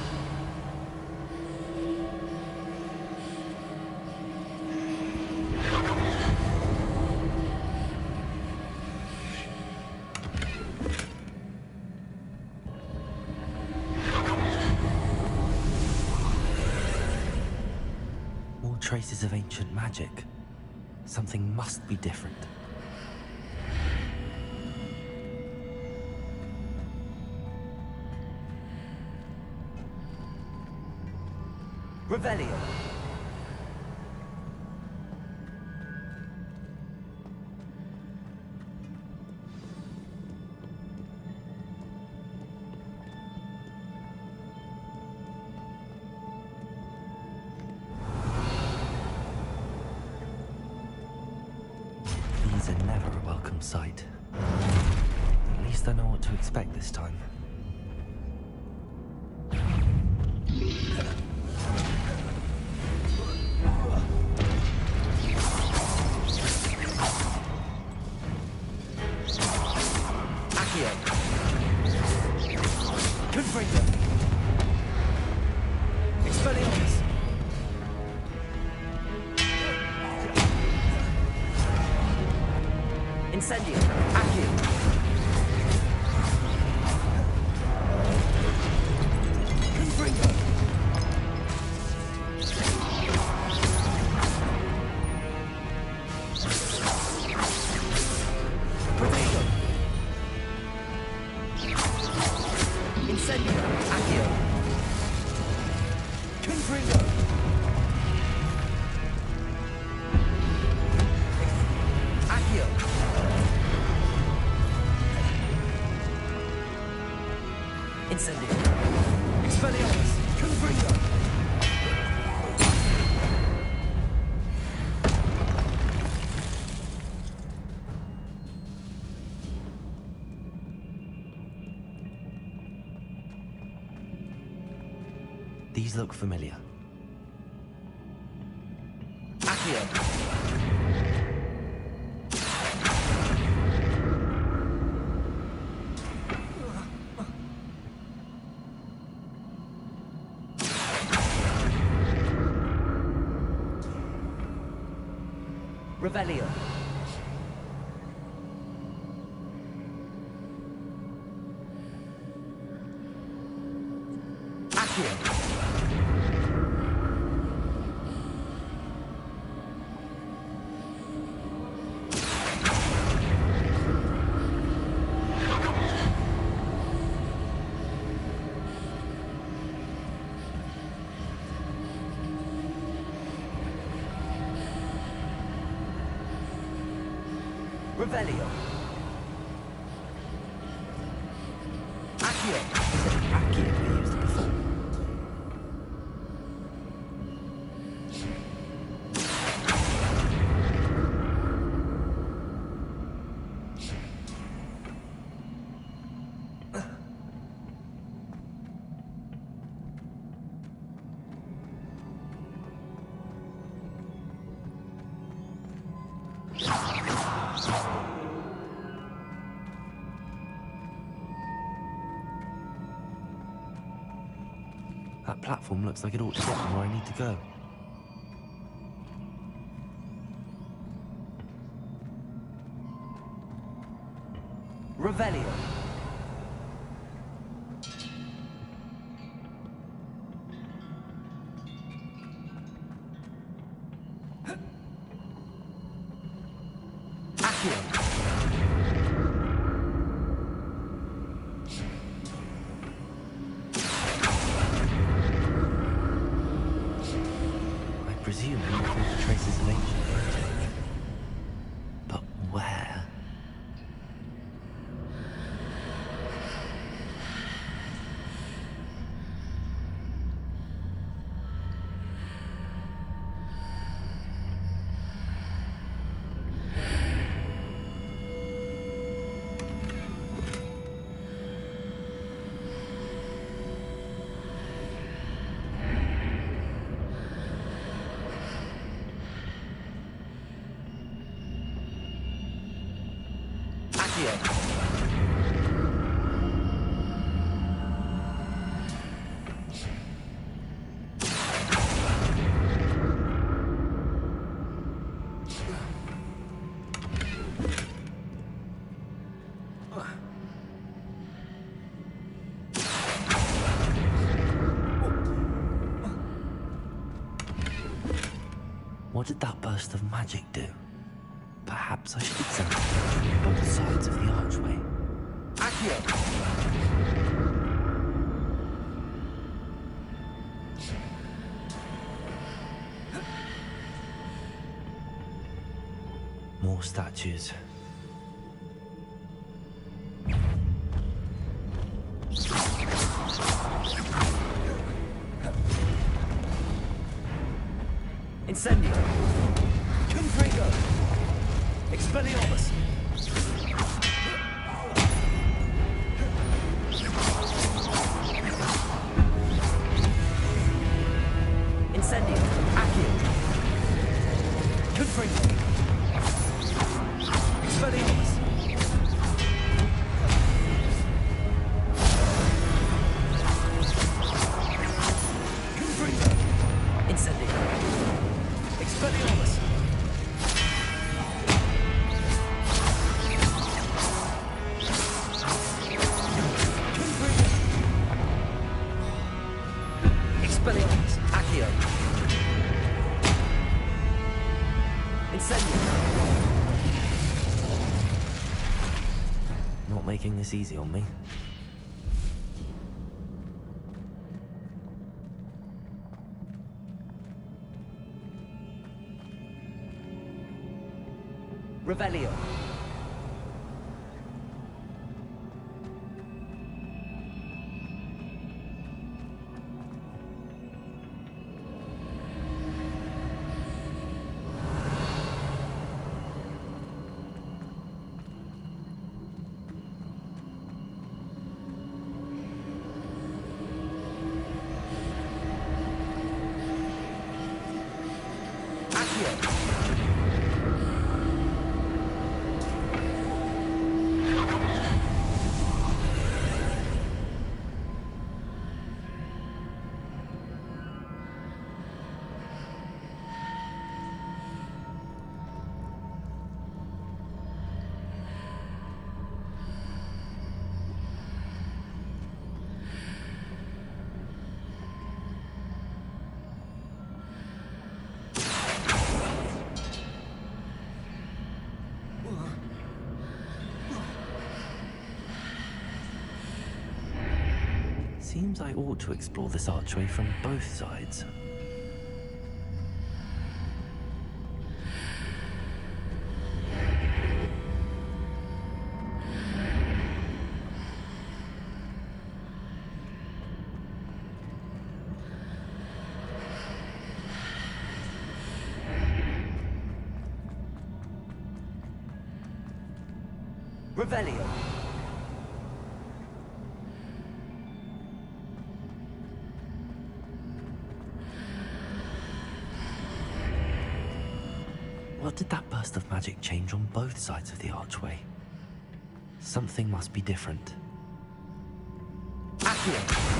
Speaker 3: More traces of ancient magic. Something must be different. Revelio. These are never a welcome sight. At least I know what to expect this time. Incendio. Accio. Confringo. Protego. Incendio. Accio. Confringo. Accio. Incendio. Expelliarmus. Confringo. These look familiar. Accio.
Speaker 2: Revelio. Accio. Revelio. Accio.
Speaker 3: Accio we used before. That platform looks like it ought to get me where I need to go.
Speaker 2: Revelio. Accio.
Speaker 3: I presume I'm looking for traces of ancient magic. But where? What did that burst of magic do? Perhaps I should examine both sides of the archway.
Speaker 2: Accio.
Speaker 3: More statues.
Speaker 2: Incendio. Confringo. Expelliarmus. Incendio. Accio. Confringo. Expelliarmus. Confringo. Incendio. Expelliarmus. Expelliarmus. Accio. Incendio.
Speaker 3: Not making this easy on me.
Speaker 2: Revelio.
Speaker 3: Seems I ought to explore this archway from both sides.
Speaker 5: Revelio.
Speaker 3: What did that burst of magic change on both sides of the archway? Something must be different.
Speaker 5: Accio.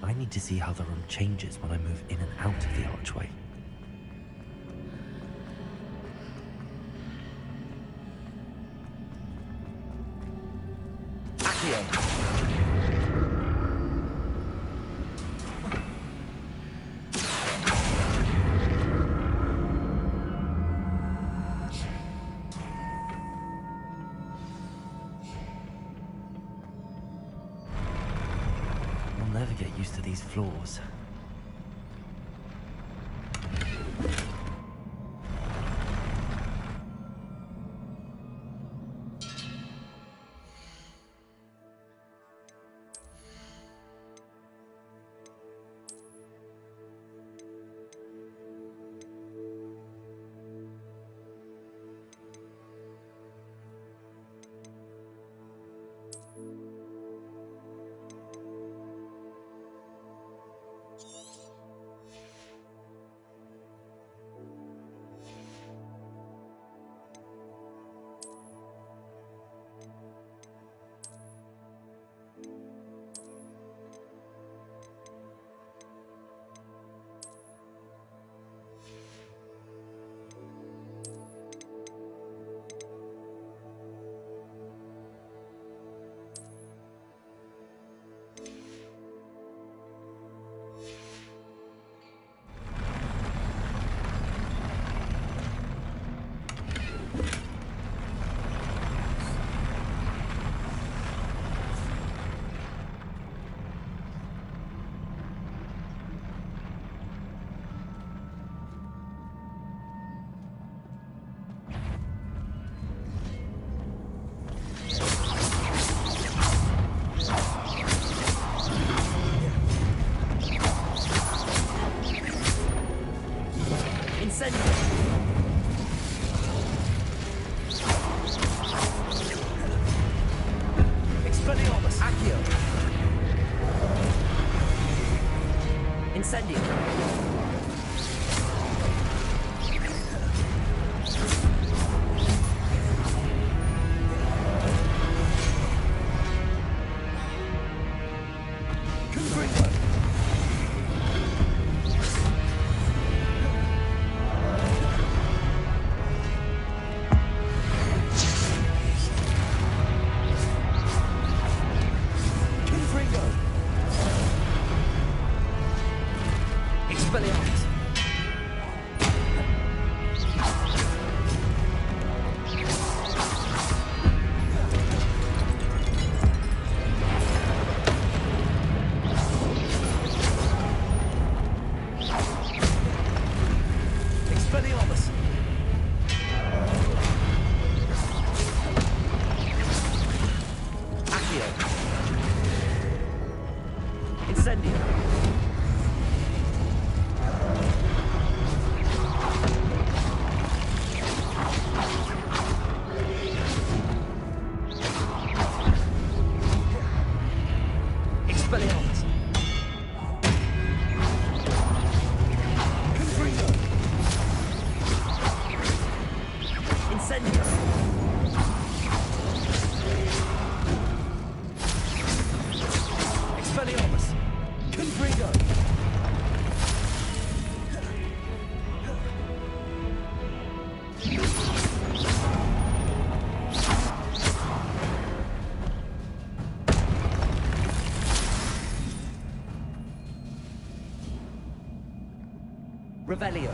Speaker 3: I need to see how the room changes when I move in and out of the archway.
Speaker 5: Accio.
Speaker 3: I'll never get used to these floors.
Speaker 5: Expelliarmus. Accio. Incendio. Confringo. Expelliarmus. Expelliarmus. Accio. Incendio. Revelio.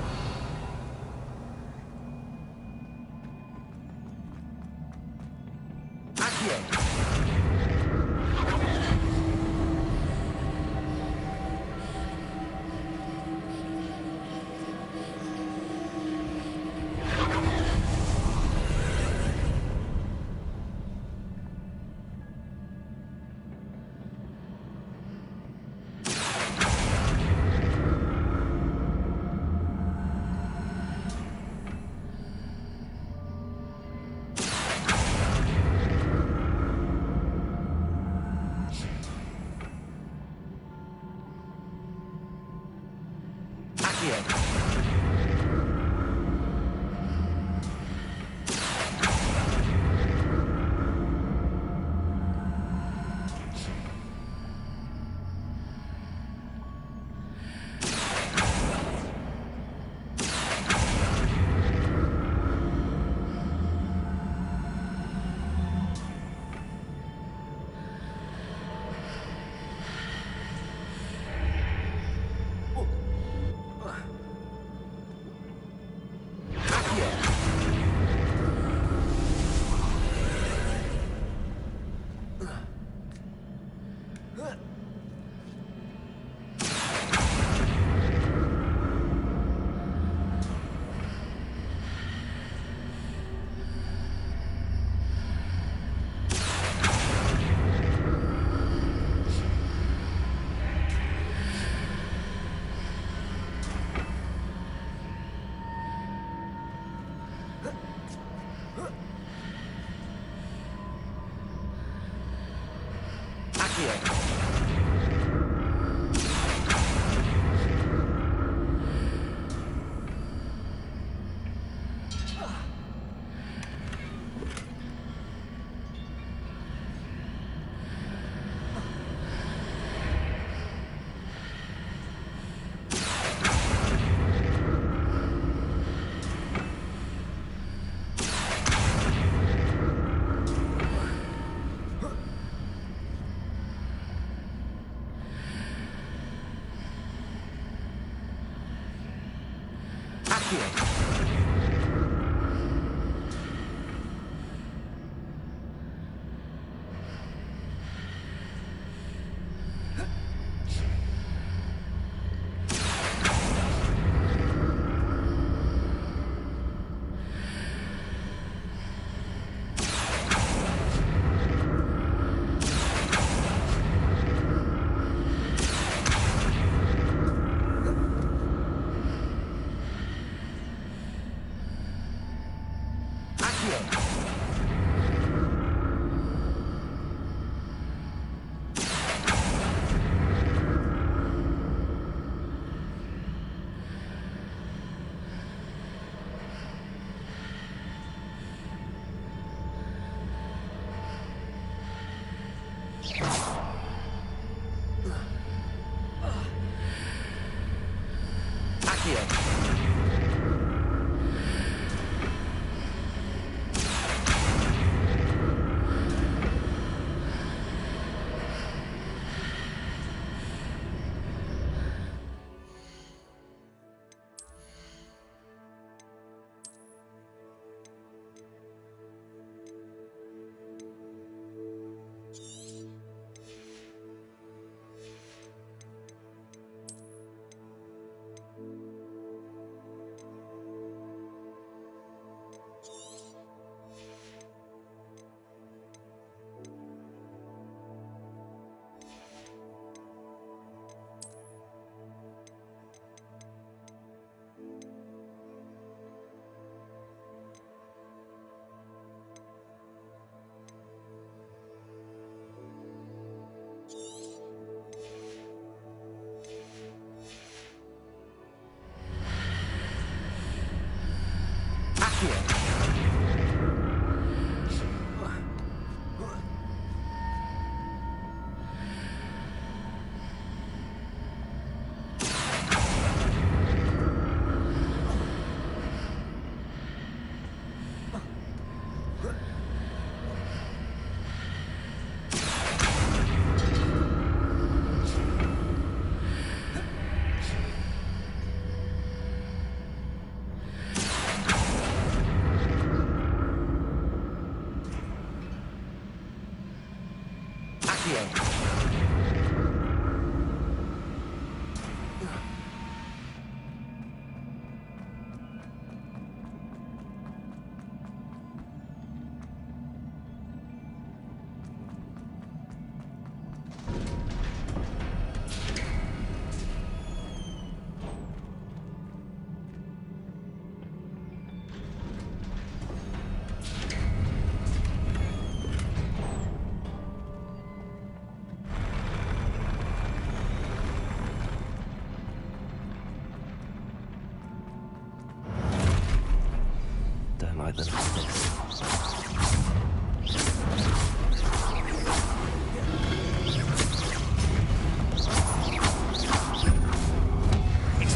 Speaker 5: Accio.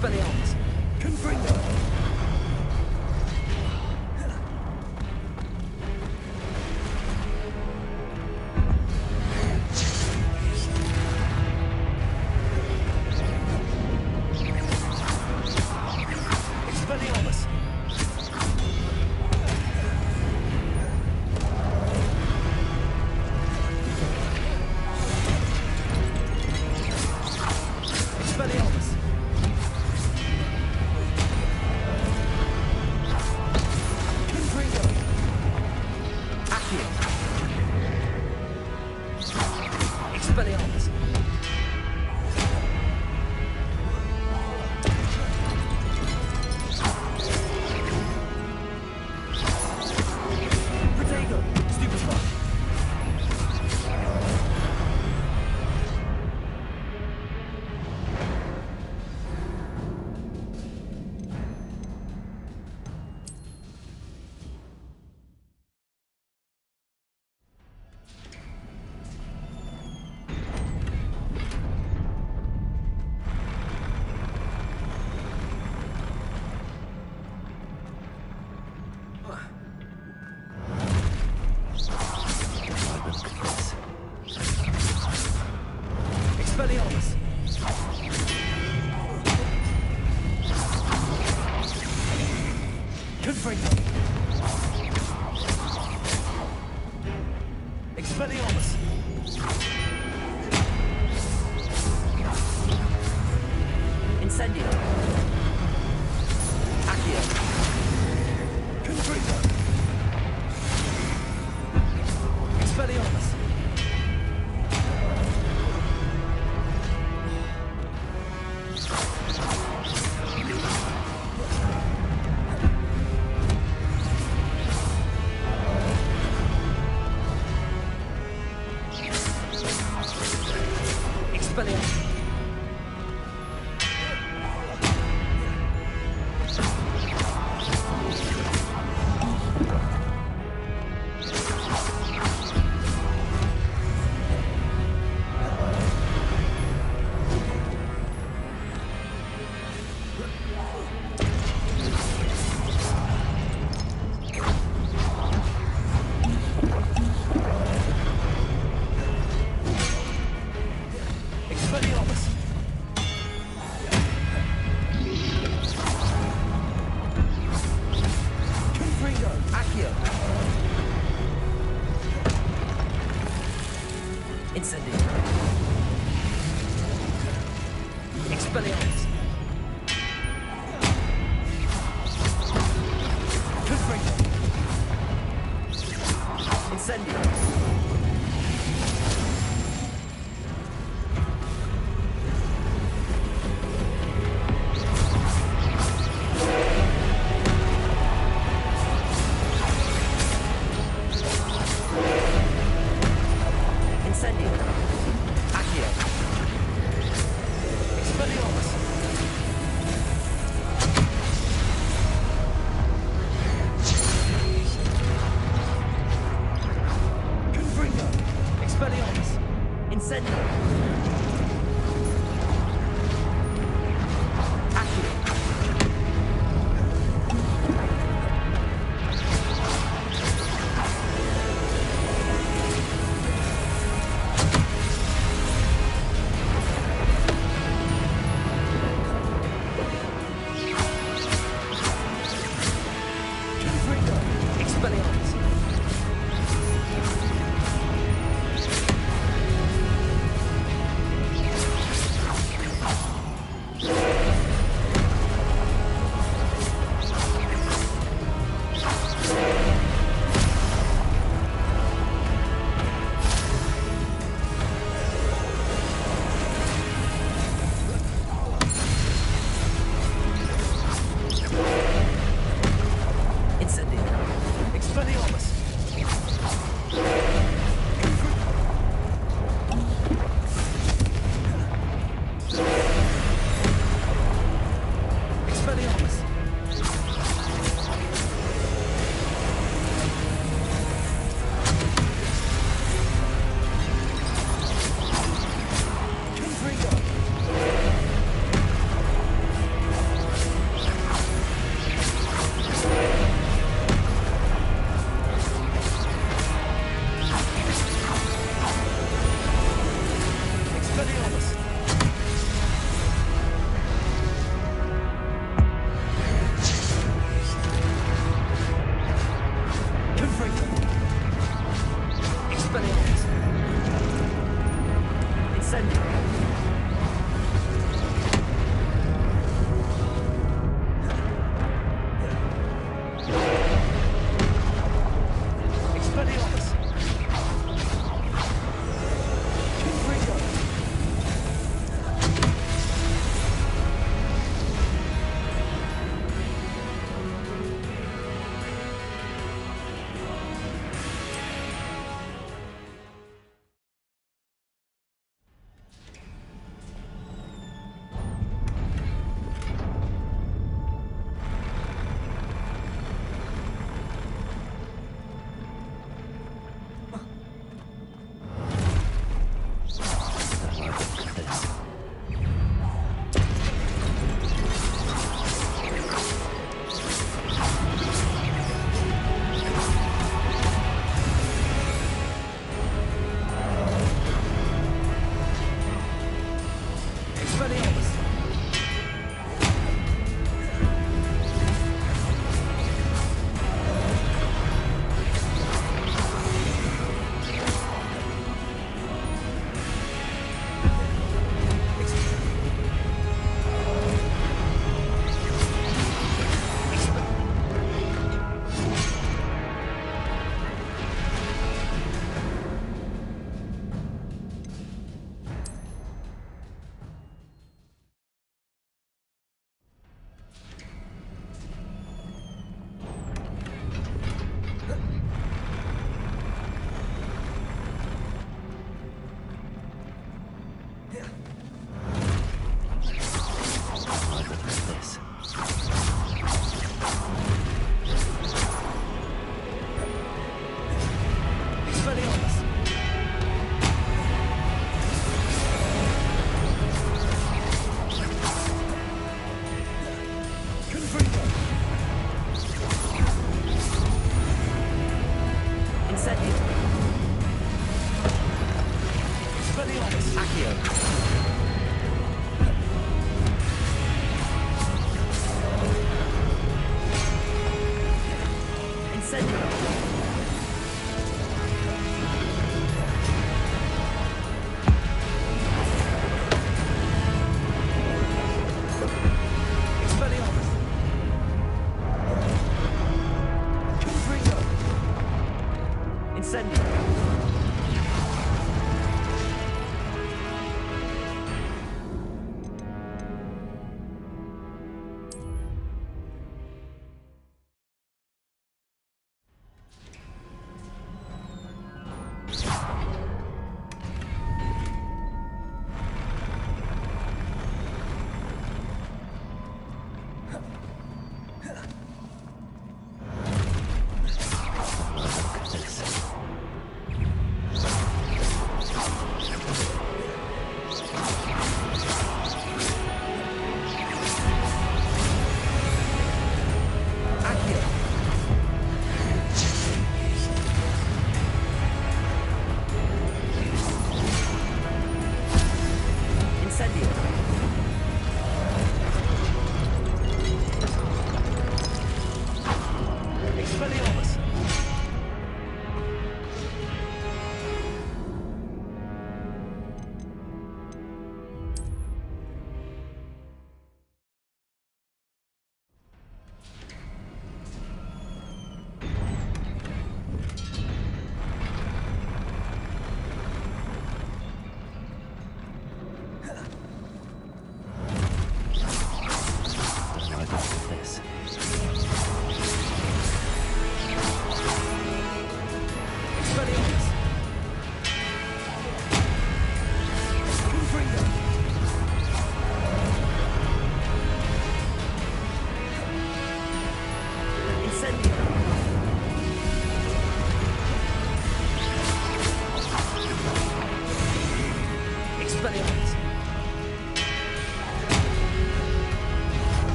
Speaker 5: Expelliarmus! Confringo! Expelliarmus! Expelliarmus! Confringo! Accio! Expelliarmus! Protego! Stupefy! Expelliarmus! Confringo! Expelliarmus! Incendio! Accio! Confringo! Expelliarmus! Expelliarmus! Expelliarmus! Confringo! Accio! Incendio! Expelliarmus! Confringo! Incendio! Incendio! Accio! Expelliarmus!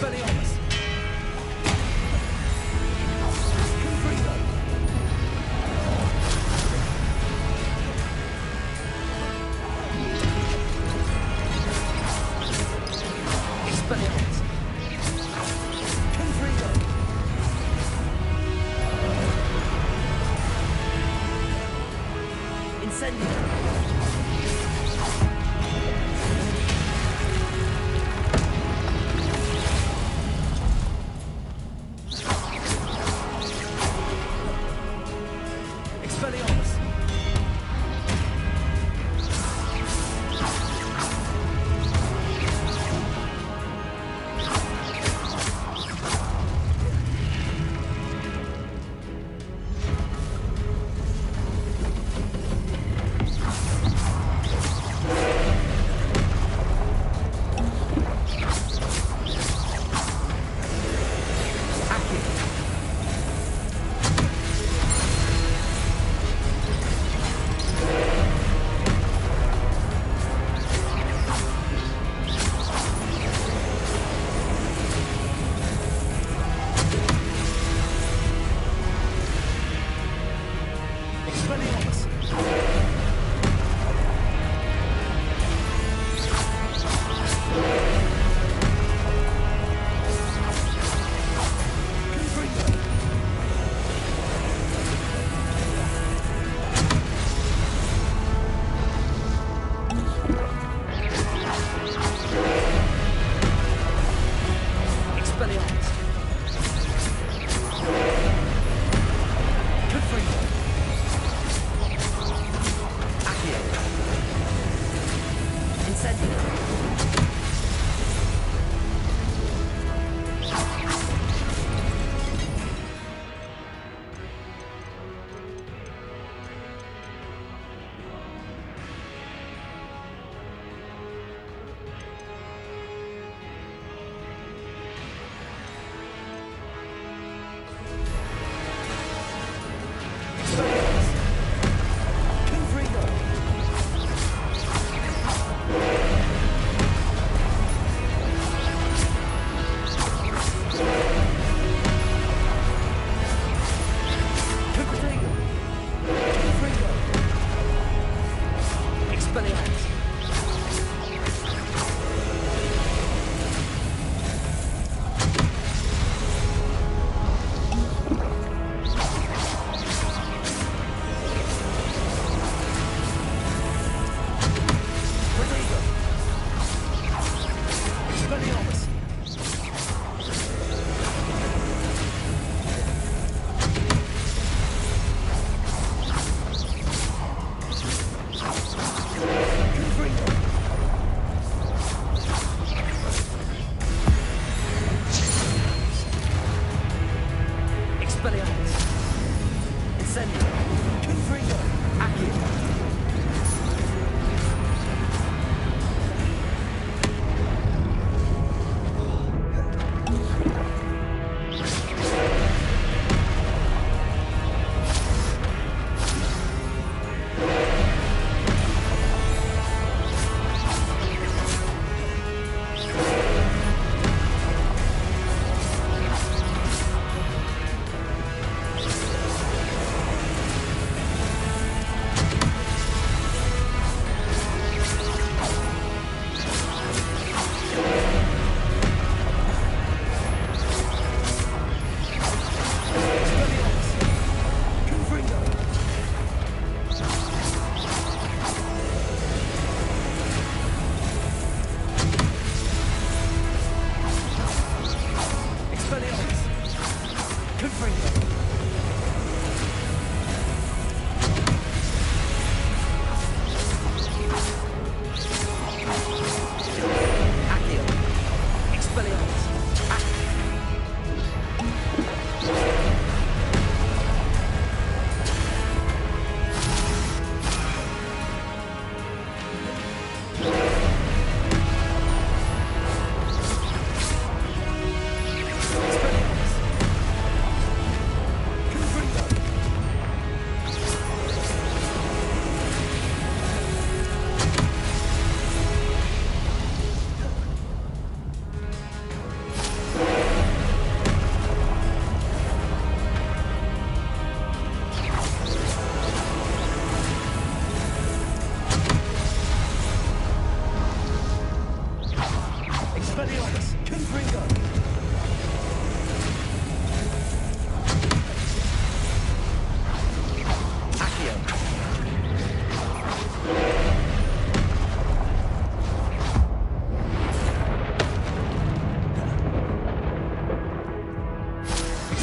Speaker 5: Expelliarmus! Confringo! Expelliarmus! Confringo! Incendio! Expelliarmus! Expelliarmus! Confringo! Expelliarmus! Confringo! Accio! Incendio!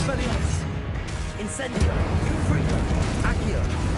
Speaker 5: Expelliarmus! Incendio! Confringo! Accio!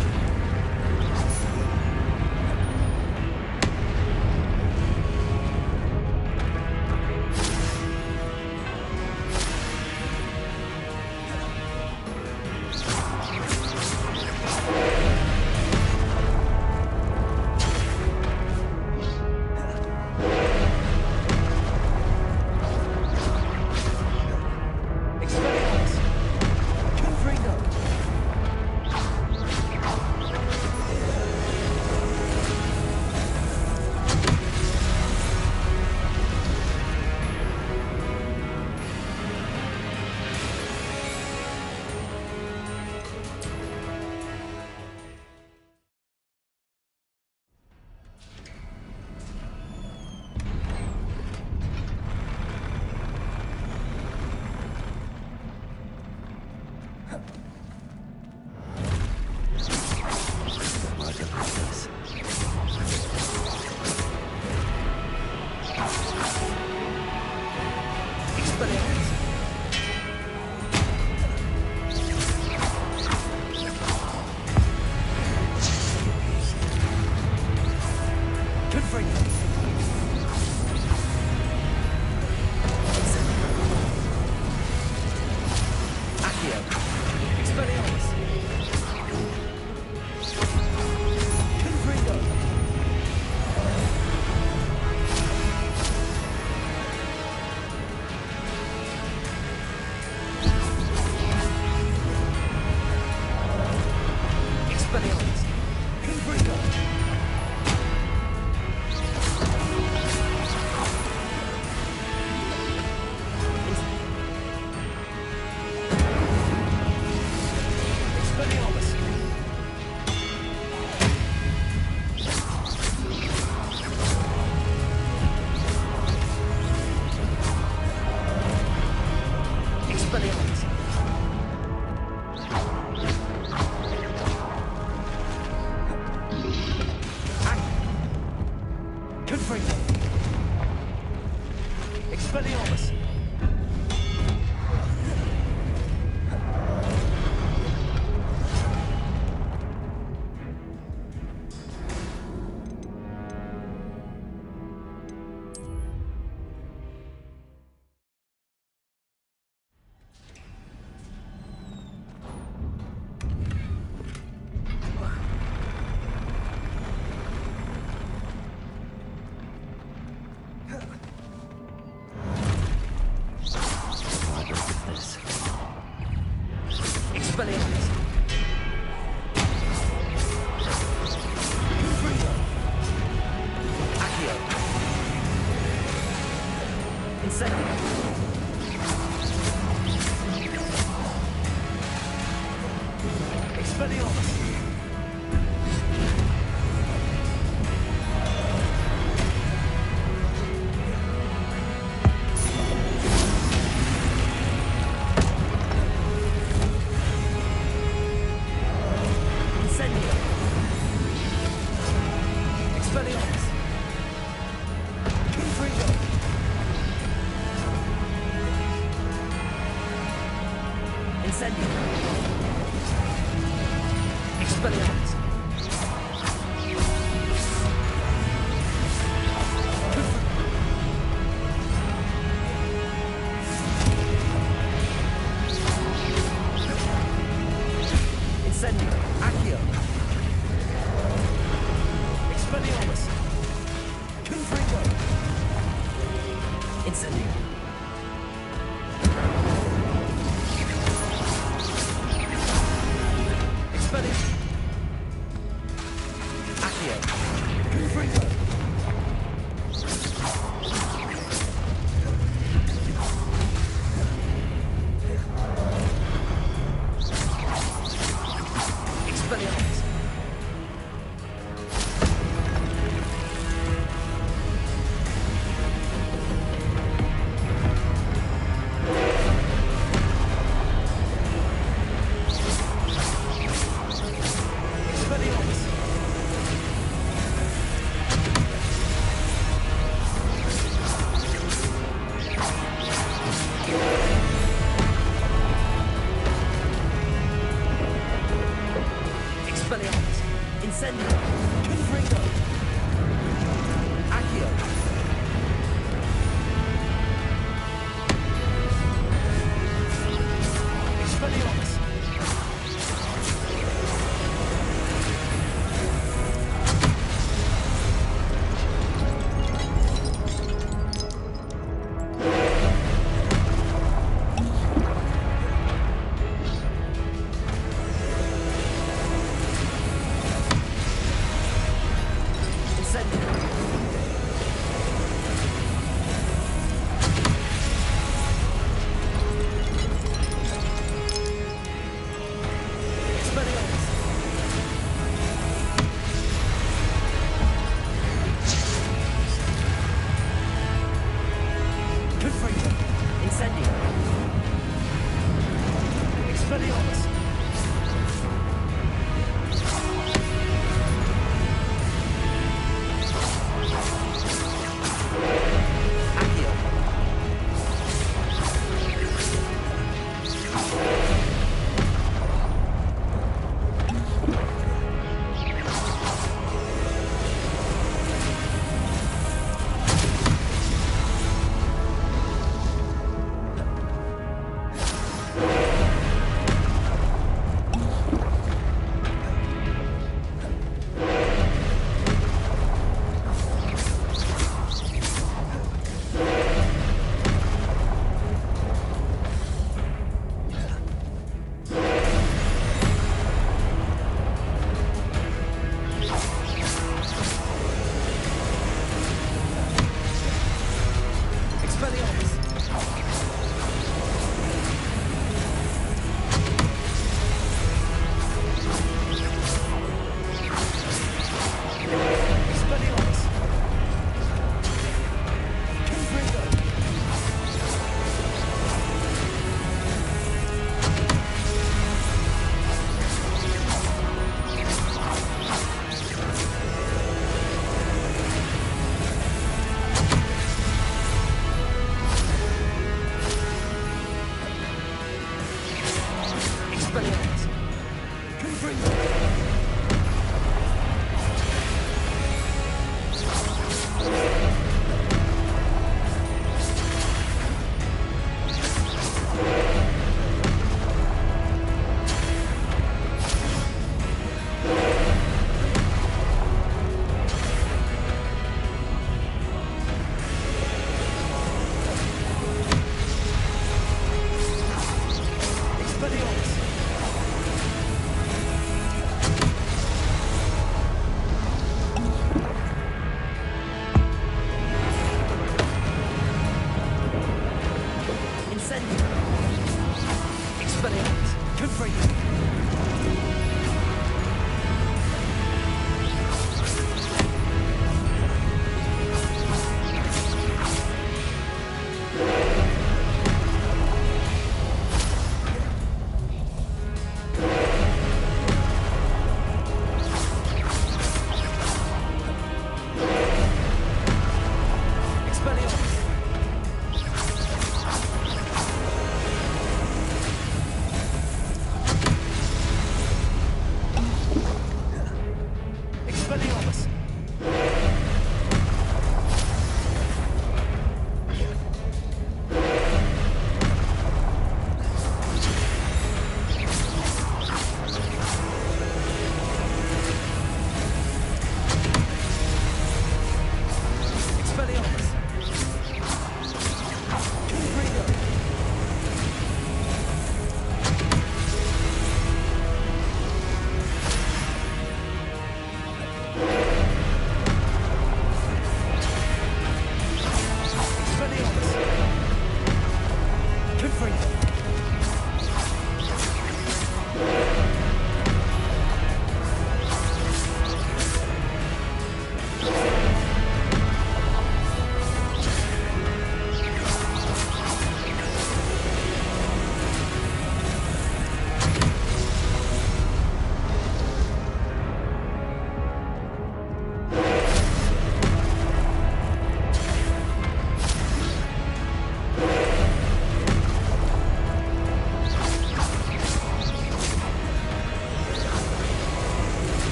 Speaker 5: Expelliarmus!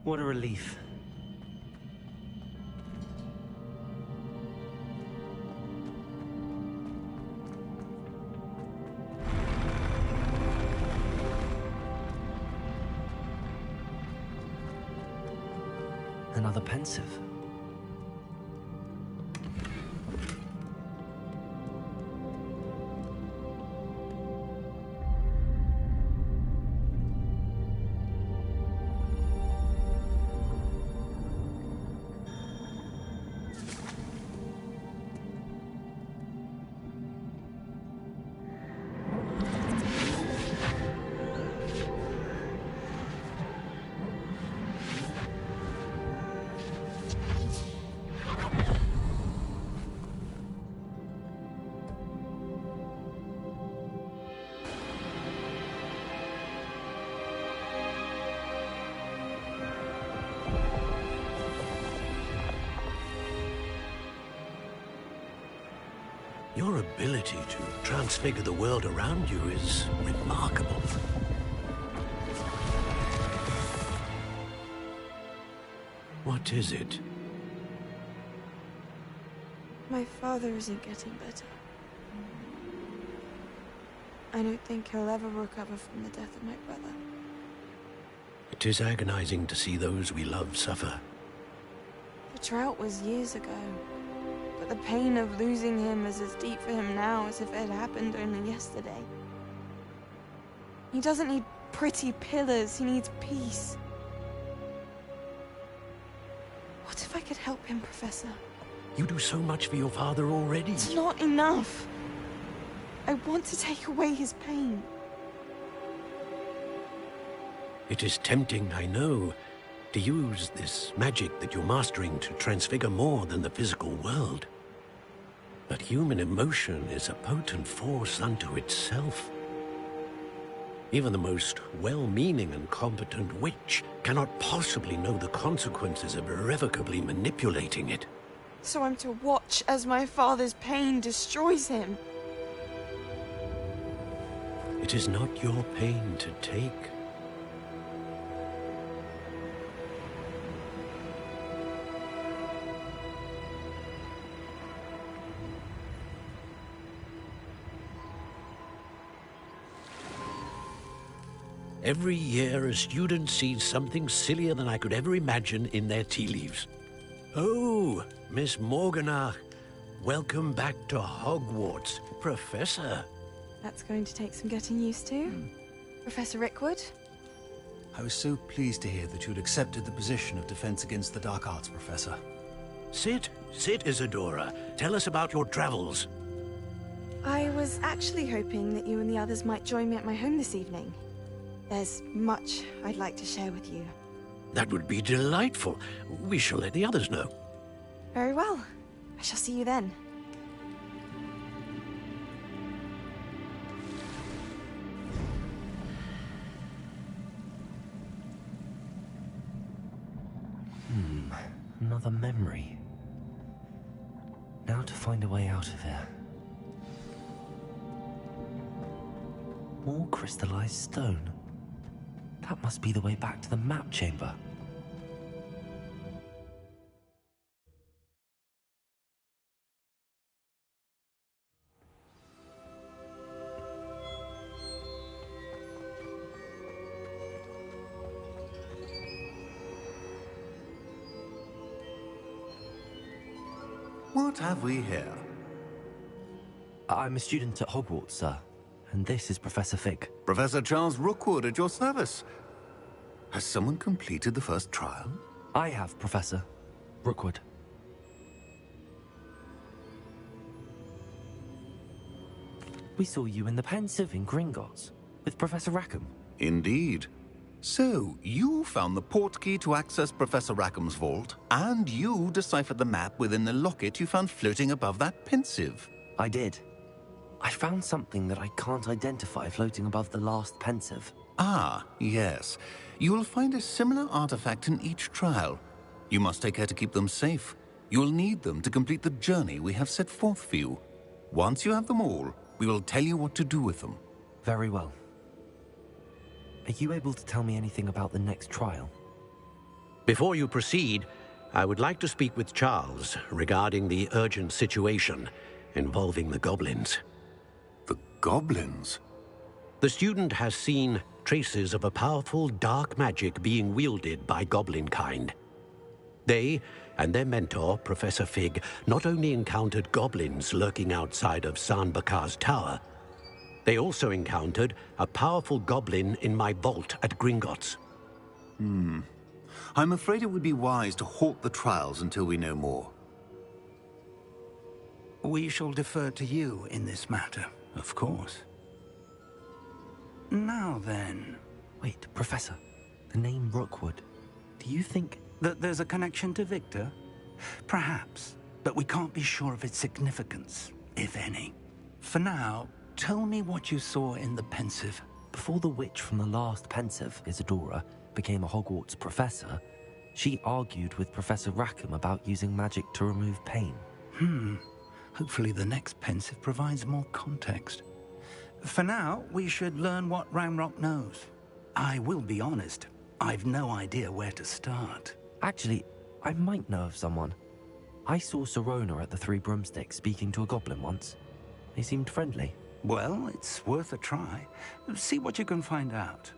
Speaker 3: What a relief. another pensive.
Speaker 13: Your ability to transfigure the world around you is remarkable. What is it?
Speaker 9: My father isn't getting better. I don't think he'll ever recover from the death of my brother.
Speaker 13: It is agonizing to see those we love suffer.
Speaker 9: The drought was years ago. But the pain of losing him is as deep for him now as if it had happened only yesterday. He doesn't need pretty pillars, he needs peace. What if I could help him, Professor?
Speaker 13: You do so much for your father already.
Speaker 9: It's not enough. I want to take away his pain.
Speaker 13: It is tempting, I know, to use this magic that you're mastering to transfigure more than the physical world. But human emotion is a potent force unto itself. Even the most well-meaning and competent witch cannot possibly know the consequences of irrevocably manipulating it.
Speaker 9: So I'm to watch as my father's pain destroys him.
Speaker 13: It is not your pain to take. Every year, a student sees something sillier than I could ever imagine in their tea leaves. Oh, Miss Morganach, welcome back to Hogwarts, Professor.
Speaker 9: That's going to take some getting used to. Professor Rickwood?
Speaker 12: I was so pleased to hear that you'd accepted the position of Defense Against the Dark Arts, Professor.
Speaker 13: Sit, Isadora. Tell us about your travels.
Speaker 9: I was actually hoping that you and the others might join me at my home this evening. There's much I'd like to share with you.
Speaker 13: That would be delightful. We shall let the others know.
Speaker 9: Very well. I shall see you then.
Speaker 3: Another memory. Now to find a way out of here. More crystallized stone. That must be the way back to the map chamber.
Speaker 15: What have we here?
Speaker 3: I'm a student at Hogwarts, sir. And this is Professor Fig.
Speaker 15: Professor Charles Rookwood at your service. Has someone completed the first trial?
Speaker 3: I have, Professor Rookwood. We saw you in the Pensieve in Gringotts with Professor Rackham.
Speaker 15: Indeed. So, you found the portkey to access Professor Rackham's vault, and you deciphered the map within the locket you found floating above that Pensieve.
Speaker 3: I did. I found something that I can't identify floating above the last Pensieve.
Speaker 15: Ah, yes. You will find a similar artifact in each trial. You must take care to keep them safe. You will need them to complete the journey we have set forth for you. Once you have them all, we will tell you what to do with them.
Speaker 3: Very well. Are you able to tell me anything about the next trial?
Speaker 13: Before you proceed, I would like to speak with Charles regarding the urgent situation involving the goblins.
Speaker 15: The goblins?
Speaker 13: The student has seen traces of a powerful dark magic being wielded by goblin kind. They and their mentor, Professor Fig, not only encountered goblins lurking outside of San Bakar's tower, they also encountered a powerful goblin in my vault at Gringotts.
Speaker 15: I'm afraid it would be wise to halt the trials until we know more.
Speaker 22: We shall defer to you in this matter, of course. Now then...
Speaker 3: Wait, Professor. The name Rookwood. Do you think...
Speaker 22: that there's a connection to Victor? Perhaps, but we can't be sure of its significance, if any. For now, tell me what you saw in the Pensive.
Speaker 3: Before the witch from the last Pensive, Isadora, became a Hogwarts professor, she argued with Professor Rackham about using magic to remove pain.
Speaker 22: Hopefully the next Pensive provides more context. For now, we should learn what Ranrock knows. I will be honest, I've no idea where to start.
Speaker 3: Actually, I might know of someone. I saw Sirona at the Three Broomsticks speaking to a goblin once. They seemed friendly.
Speaker 22: Well, it's worth a try. See what you can find out.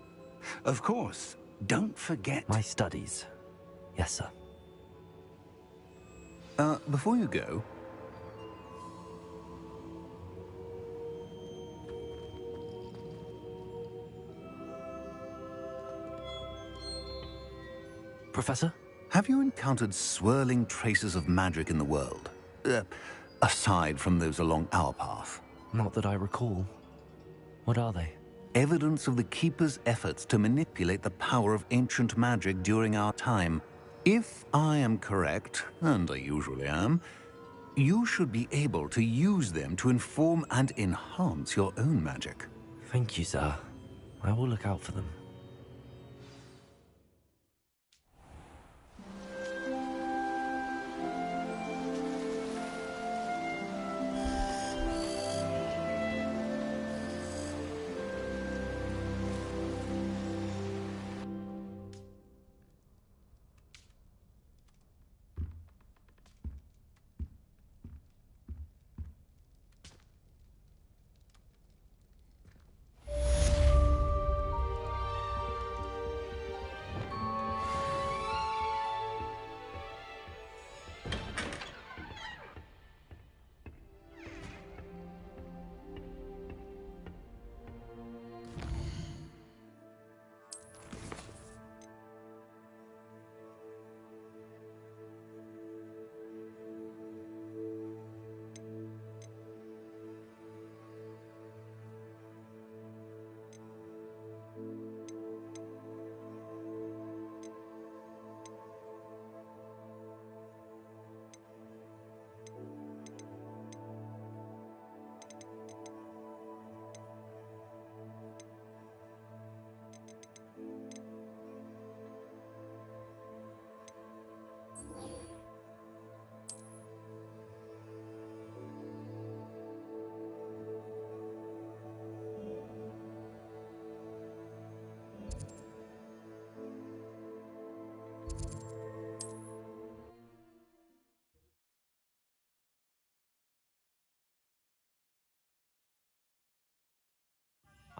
Speaker 22: Of course, don't forget...
Speaker 3: My studies. Yes, sir.
Speaker 15: Before you go...
Speaker 3: Professor?
Speaker 15: Have you encountered swirling traces of magic in the world? Aside from those along our path?
Speaker 3: Not that I recall. What are they?
Speaker 15: Evidence of the Keeper's efforts to manipulate the power of ancient magic during our time. If I am correct, and I usually am, you should be able to use them to inform and enhance your own magic.
Speaker 3: Thank you, sir. I will look out for them.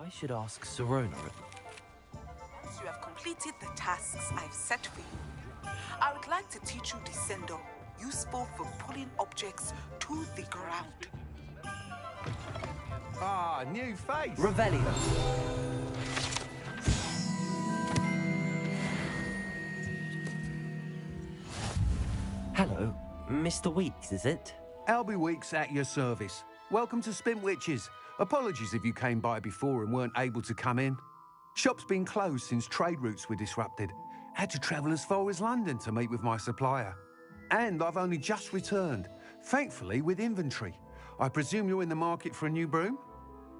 Speaker 3: I should ask Sirona.
Speaker 6: Once you have completed the tasks I've set for you, I would like to teach you Descendo, useful for pulling objects to the ground.
Speaker 21: Ah, new face.
Speaker 3: Revelio. Hello, Mr. Weeks, is it?
Speaker 7: Albie Weeks at your service. Welcome to Spint Witches. Apologies if you came by before and weren't able to come in. Shop's been closed since trade routes were disrupted. Had to travel as far as London to meet with my supplier. And I've only just returned, thankfully with inventory. I presume you're in the market for a new broom?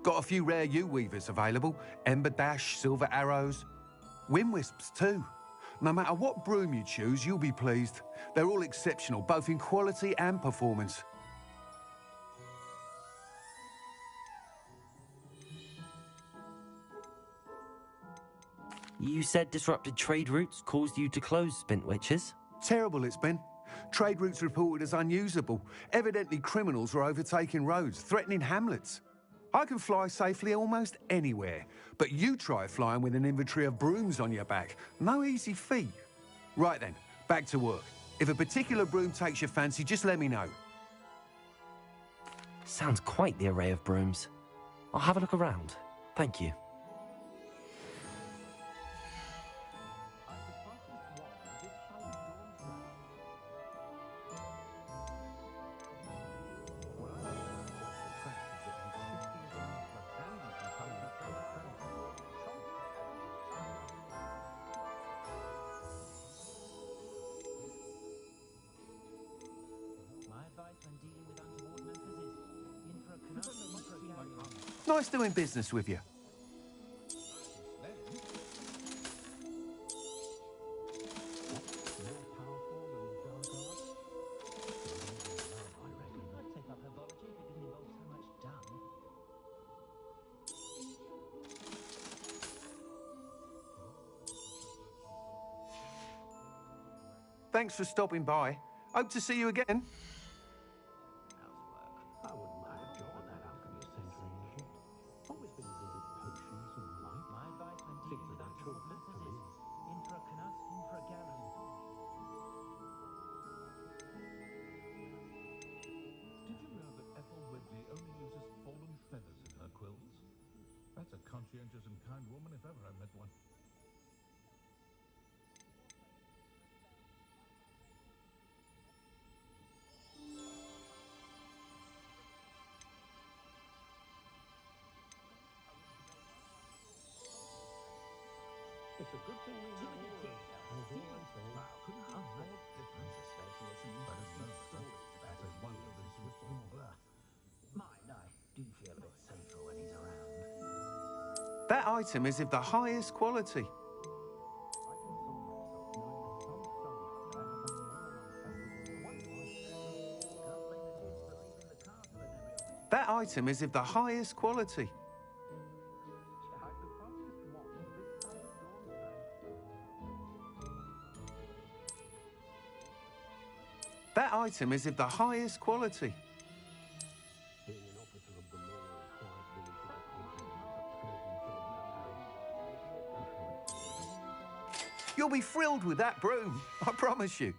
Speaker 7: Got a few rare U-weavers available. Ember Dash, Silver Arrows. Wind Wisps too. No matter what broom you choose, you'll be pleased. They're all exceptional, both in quality and performance.
Speaker 3: You said disrupted trade routes caused you to close Spint Witches?
Speaker 7: Terrible it's been. Trade routes reported as unusable. Evidently criminals were overtaking roads, threatening hamlets. I can fly safely almost anywhere, but you try flying with an inventory of brooms on your back. No easy feat. Right then, back to work. If a particular broom takes your fancy, just let me know.
Speaker 3: Sounds quite the array of brooms. I'll have a look around. Thank you.
Speaker 7: Nice doing business with you. Thanks for stopping by. Hope to see you again.
Speaker 10: That's a conscientious and kind woman if ever I met one. It's a good thing we have all of wow, couldn't have more difference, especially but it's no stories about his wonder than Swiss water.
Speaker 21: Mind, I do feel a bit safer when he's around.
Speaker 7: That item is of the highest quality. That item is of the highest quality. That item is of the highest quality. You'll be thrilled with that broom, I promise you.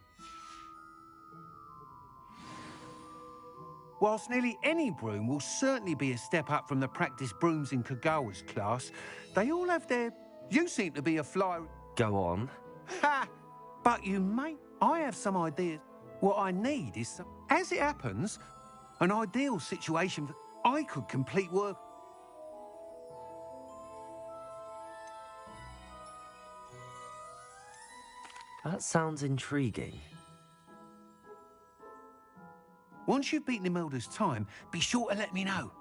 Speaker 7: Whilst nearly any broom will certainly be a step up from the practice brooms in Kagawa's class, they all have their... You seem to be a fly...
Speaker 3: Go on.
Speaker 7: Ha! But you may... I have some ideas. What I need is some... As it happens, an ideal situation for... I could complete work...
Speaker 3: That sounds intriguing.
Speaker 7: Once you've beaten Imelda's time, be sure to let me know.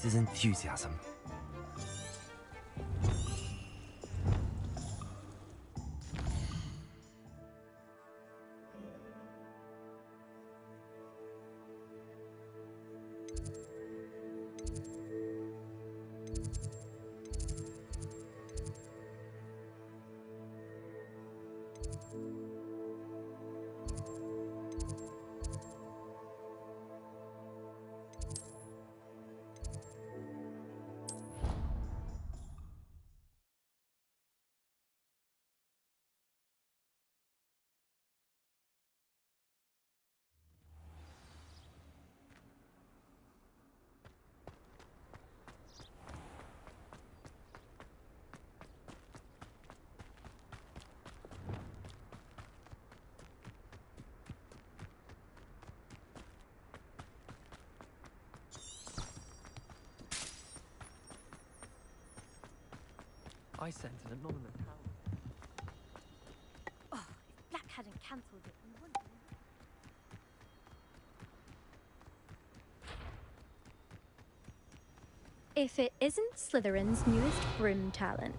Speaker 3: His enthusiasm.
Speaker 11: I sent an anonymous
Speaker 18: Oh, if Black hadn't cancelled it, we wouldn't. If it isn't Slytherin's newest broom talent.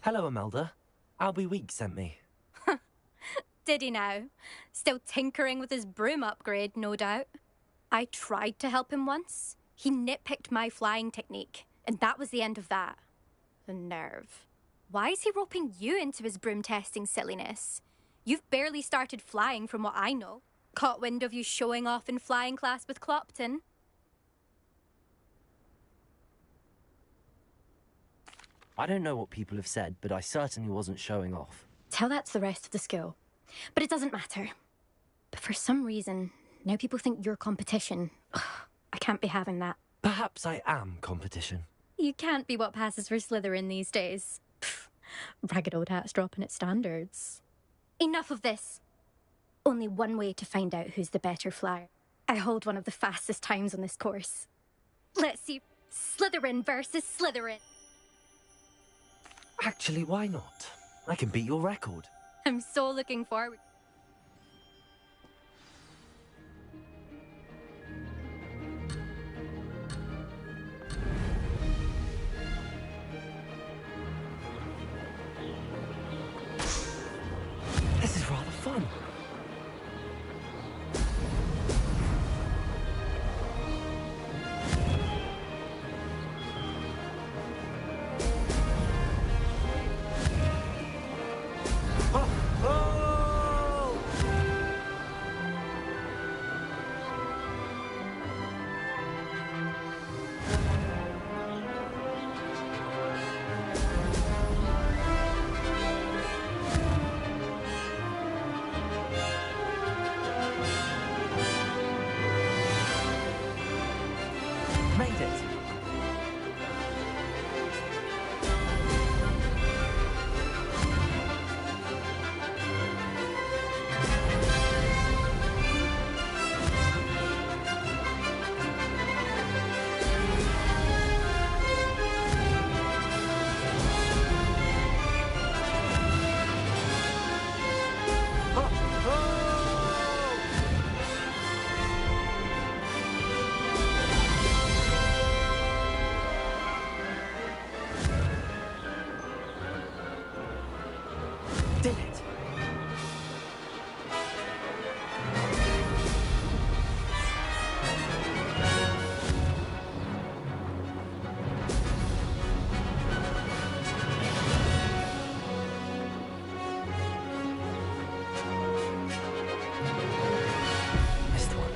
Speaker 3: Hello, Imelda. Albie Week sent me.
Speaker 18: Did he now? Still tinkering with his broom upgrade, no doubt. I tried to help him once. He nitpicked my flying technique, and that was the end of that. The nerve. Why is he roping you into his broom testing silliness? You've barely started flying from what I know. Caught wind of you showing off in flying class with Clopton.
Speaker 3: I don't know what people have said, but I certainly wasn't showing off.
Speaker 18: Tell that to the rest of the school. But it doesn't matter. But for some reason, now people think you're competition. Ugh, I can't be having that.
Speaker 3: Perhaps I am competition.
Speaker 18: You can't be what passes for Slytherin these days. Pfft, ragged old hat's dropping its standards. Enough of this. Only one way to find out who's the better flyer. I hold one of the fastest times on this course. Let's see. Slytherin versus Slytherin.
Speaker 3: Actually, why not? I can beat your record.
Speaker 18: I'm so looking forward.
Speaker 3: This is rather fun. Made it. Did it. Missed one.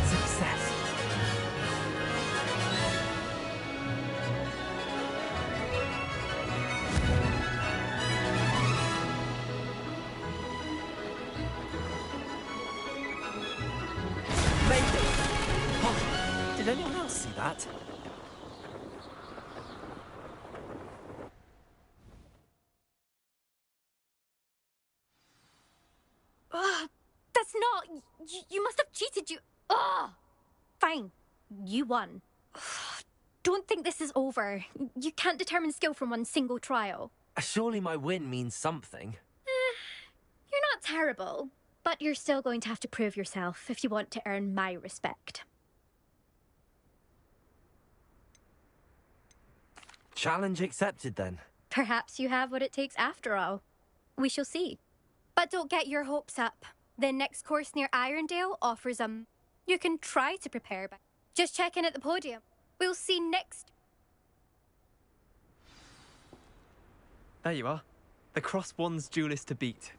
Speaker 3: Success. Made it. Oh, did anyone else see that?
Speaker 18: Ugh, that's not... You must have cheated, you... Ugh! Fine. You won. Ugh, don't think this is over. You can't determine skill from one single trial.
Speaker 3: Surely my win means something.
Speaker 18: You're not terrible, but you're still going to have to prove yourself if you want to earn my respect.
Speaker 3: Challenge accepted then.
Speaker 18: Perhaps you have what it takes after all. We shall see. But don't get your hopes up. The next course near Irondale offers you can try to prepare, but just check in at the podium. We'll see next.
Speaker 17: There you are. The Cross Wands duelist to beat.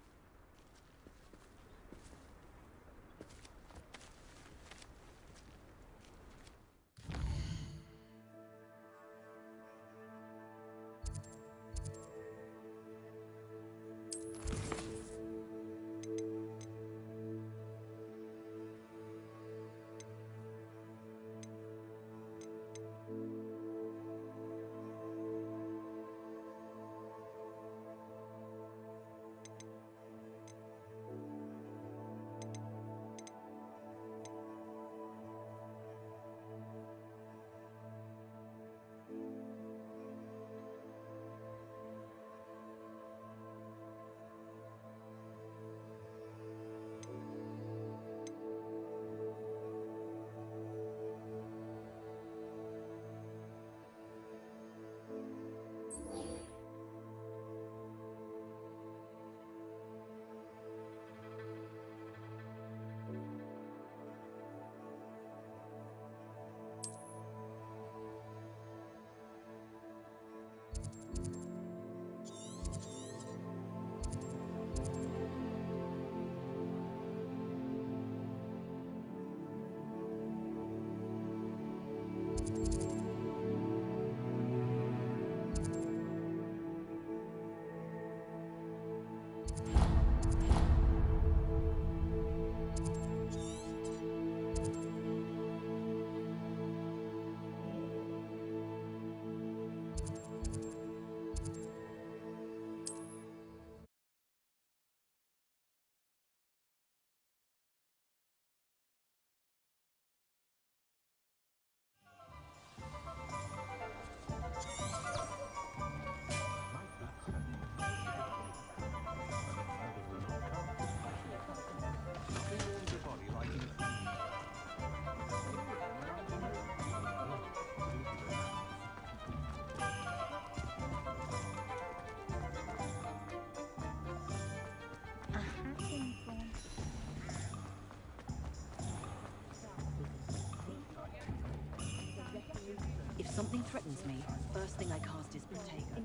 Speaker 19: something threatens me, first thing I cast is Potato.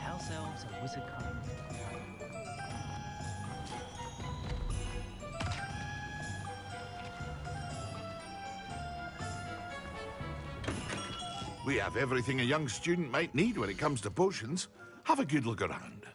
Speaker 17: House elves and wizard kind.
Speaker 8: We have everything a young student might need when it comes to potions. Have a good look around.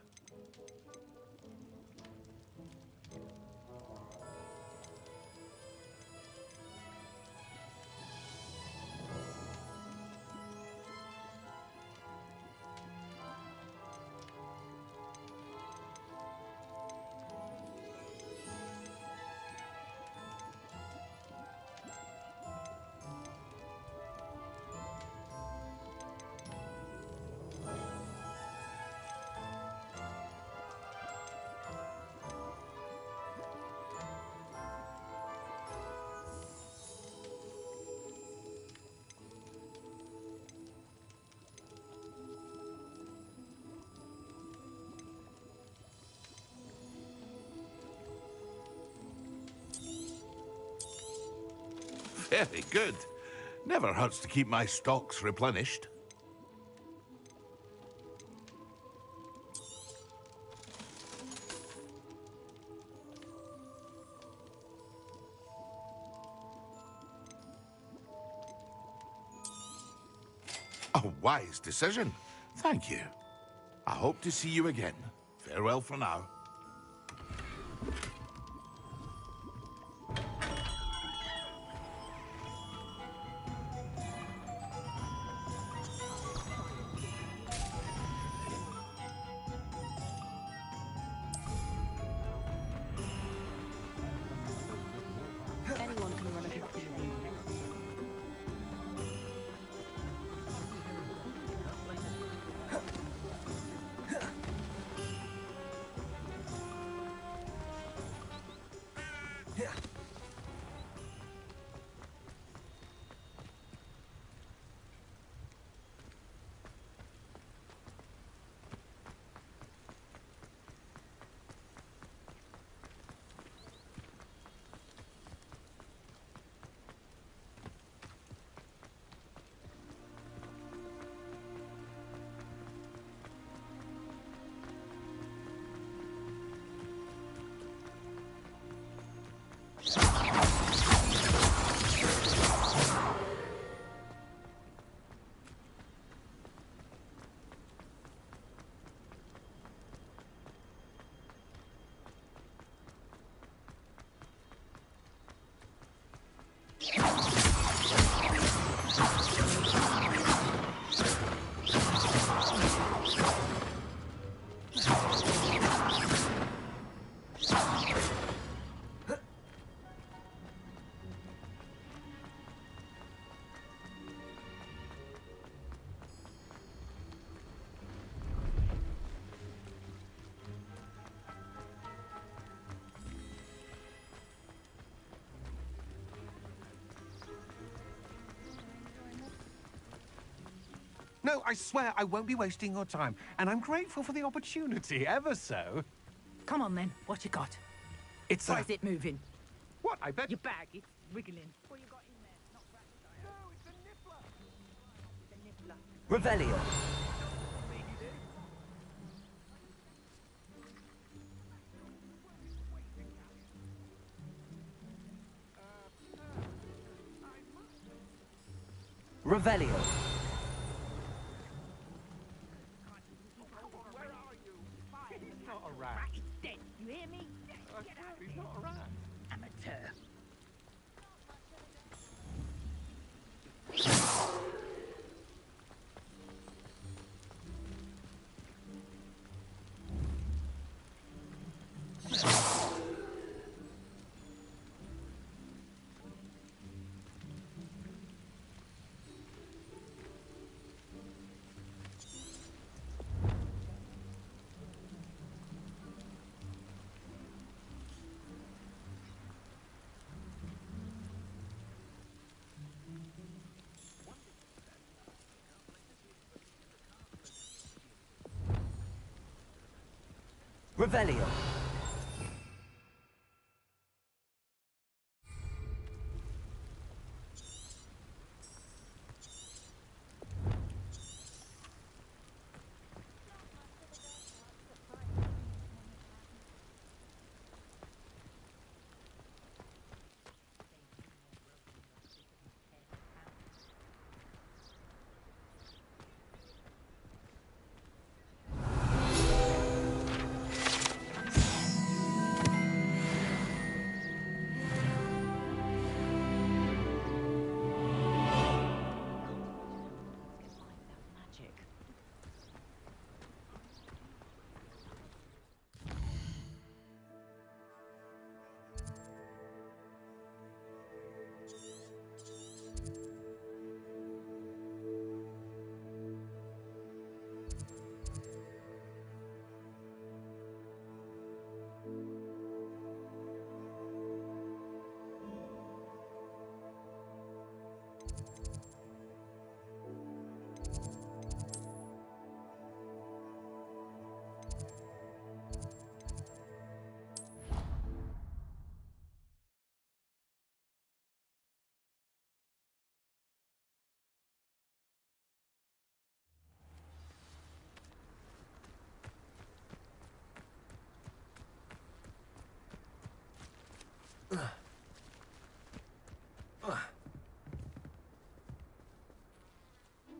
Speaker 8: Very good. Never hurts to keep my stocks replenished. A wise decision. Thank you. I hope to see you again. Farewell for now.
Speaker 19: Anyone can run a cafe.
Speaker 7: No, I swear I won't be wasting your time, and I'm grateful for the opportunity, ever so.
Speaker 20: Come on then, what you got?
Speaker 7: It's
Speaker 20: Why is it moving?
Speaker 7: What, I bet?
Speaker 20: Your bag, it's wiggling.
Speaker 19: What you got in there? Not rabbit diet.
Speaker 5: Revelio. Revelio.
Speaker 7: He's not a rat.
Speaker 20: He's dead, you hear me?
Speaker 7: He's not a rat.
Speaker 20: Amateur.
Speaker 5: Revelio.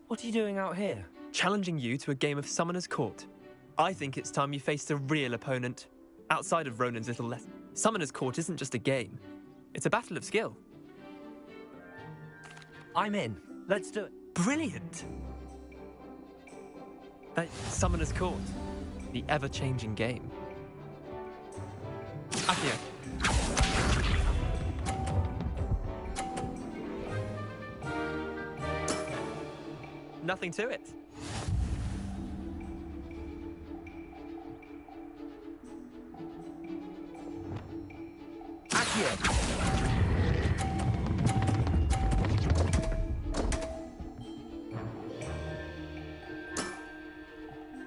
Speaker 3: What are you doing out here?
Speaker 17: Challenging you to a game of Summoner's Court. I think it's time you faced a real opponent. Outside of Ronan's little lesson. Summoner's Court isn't just a game. It's a battle of skill.
Speaker 3: I'm in. Let's do it.
Speaker 17: Brilliant! Summoner's Court. The ever-changing game. Accio. Nothing to it.
Speaker 3: Accio.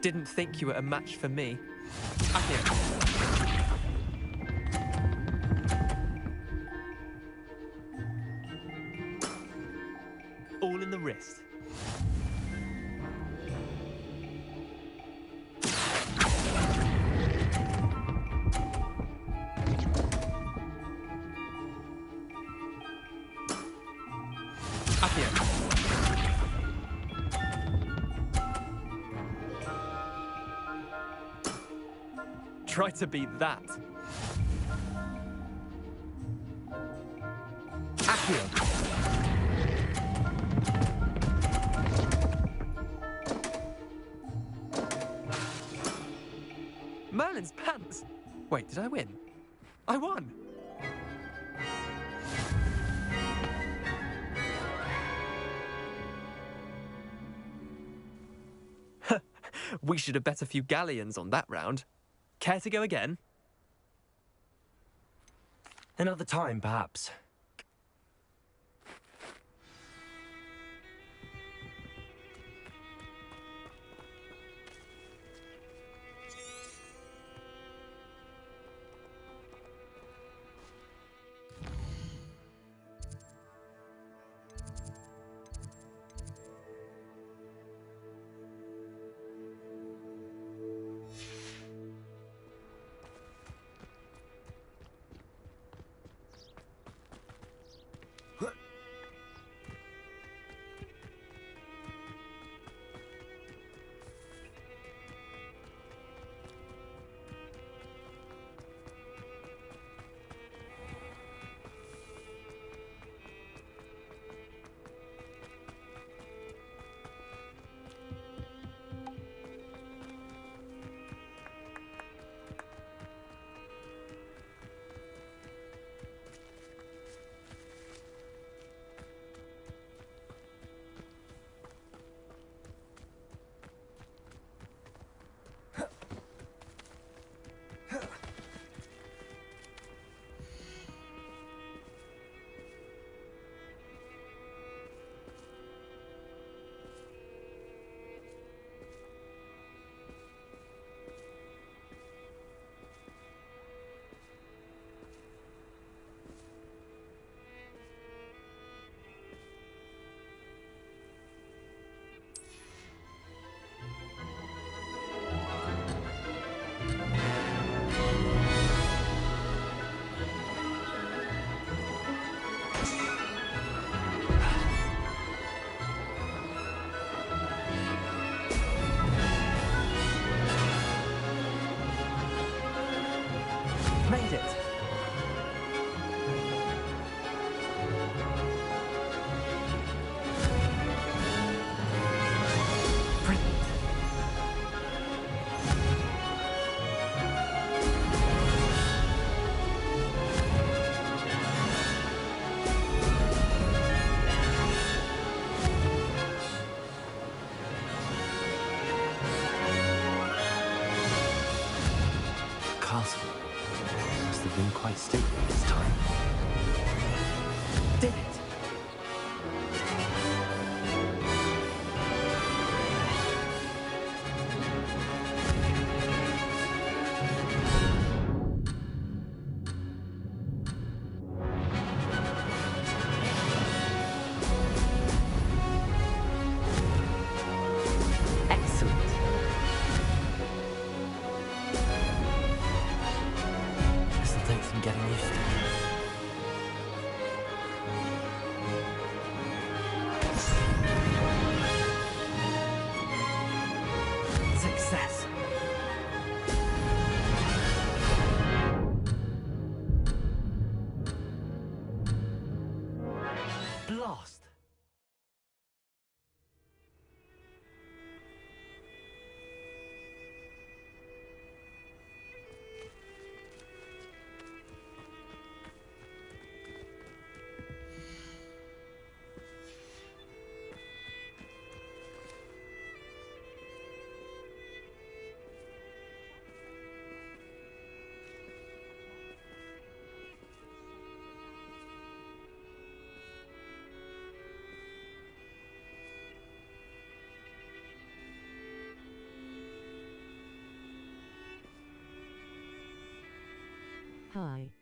Speaker 17: Didn't think you were a match for me. Accio. All in the wrist. Accio. Try to beat that.
Speaker 3: Accio.
Speaker 17: Merlin's pants. Wait, did I win? I won. We should have bet a few galleons on that round. Care to go again?
Speaker 3: Another time, perhaps. Made it.
Speaker 17: Castle. Must have been quite stately this time. Did it! Excellent. This'll take some getting used to.
Speaker 1: Hi.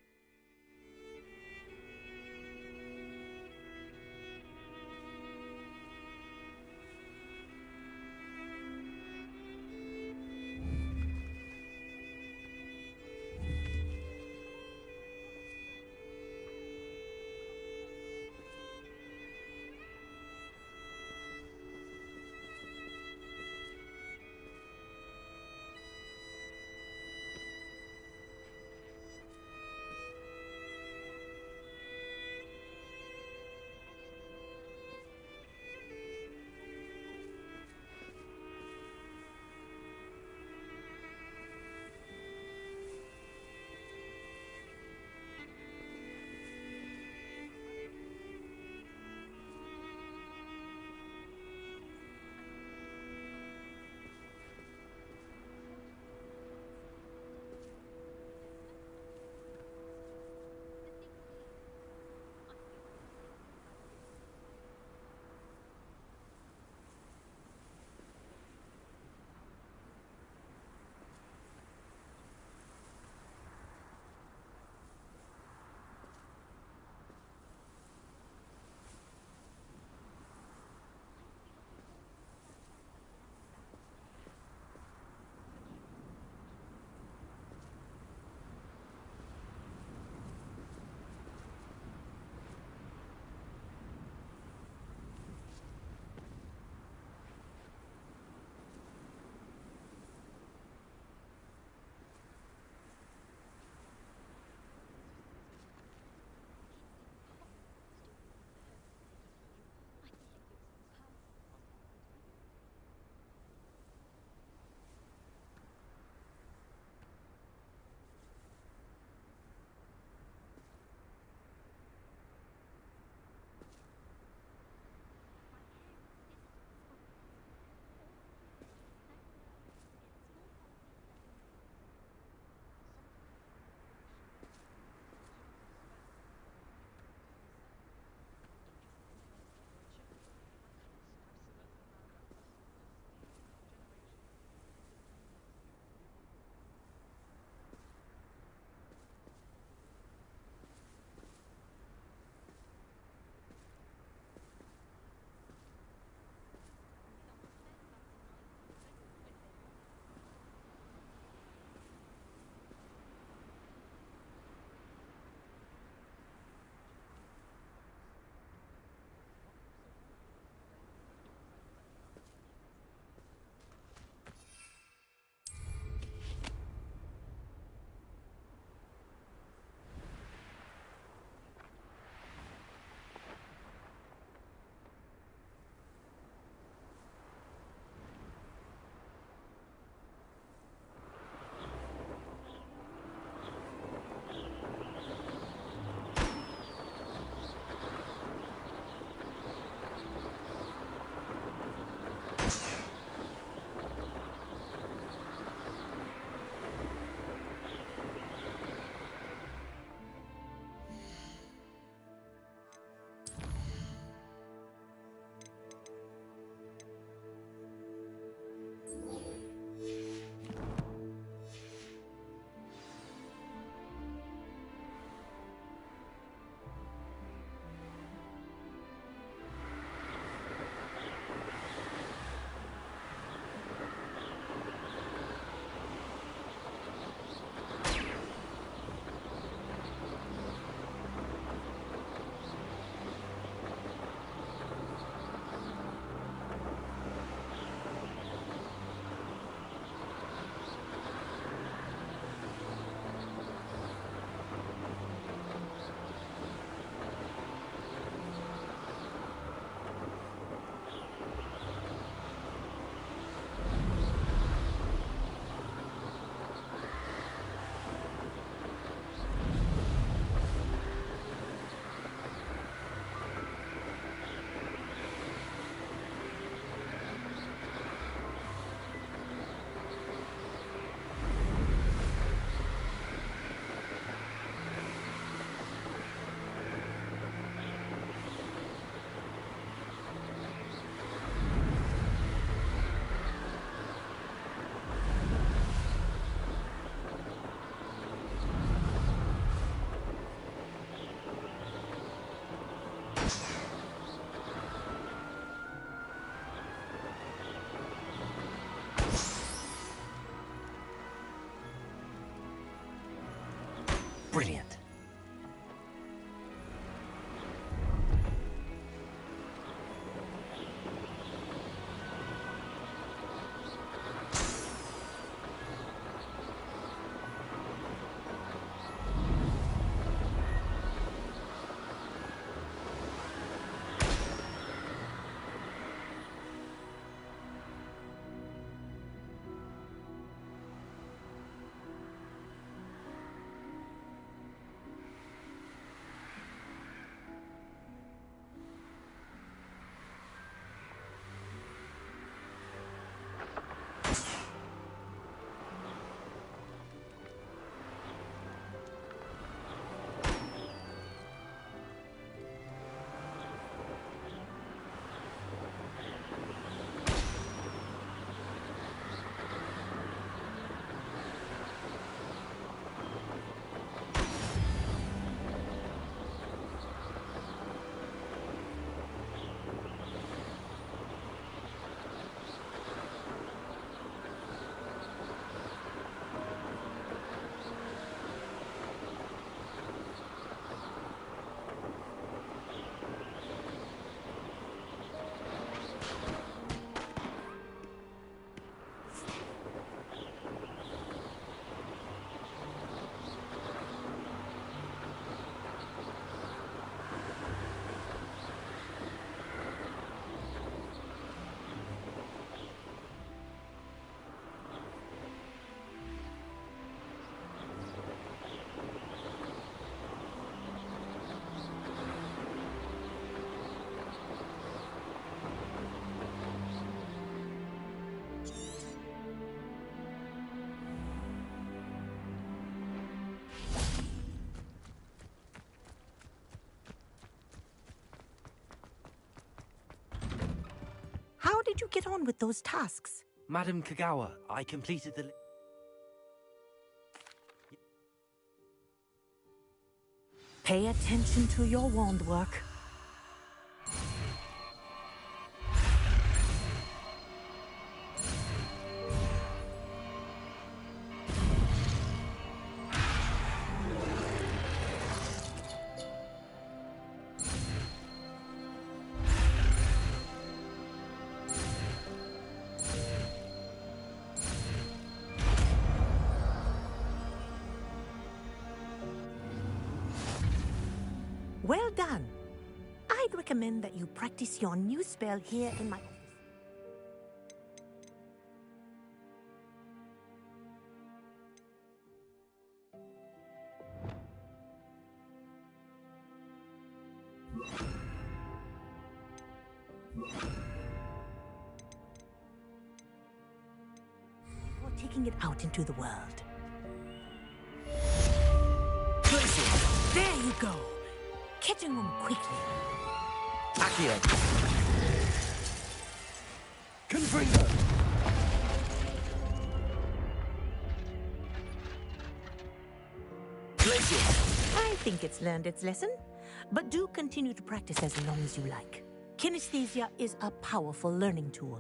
Speaker 5: Brilliant.
Speaker 1: How did you get on with those tasks?
Speaker 3: Madam Kagawa, I completed the...
Speaker 1: Pay attention to your wand work. Well done. I'd recommend that you practice your new spell here in my office. Before taking it out into the world. There you go. Catching them quickly.
Speaker 5: Accio.
Speaker 3: Confringo.
Speaker 1: I think it's learned its lesson, but do continue to practice as long as you like. Kinesthesia is a powerful learning tool.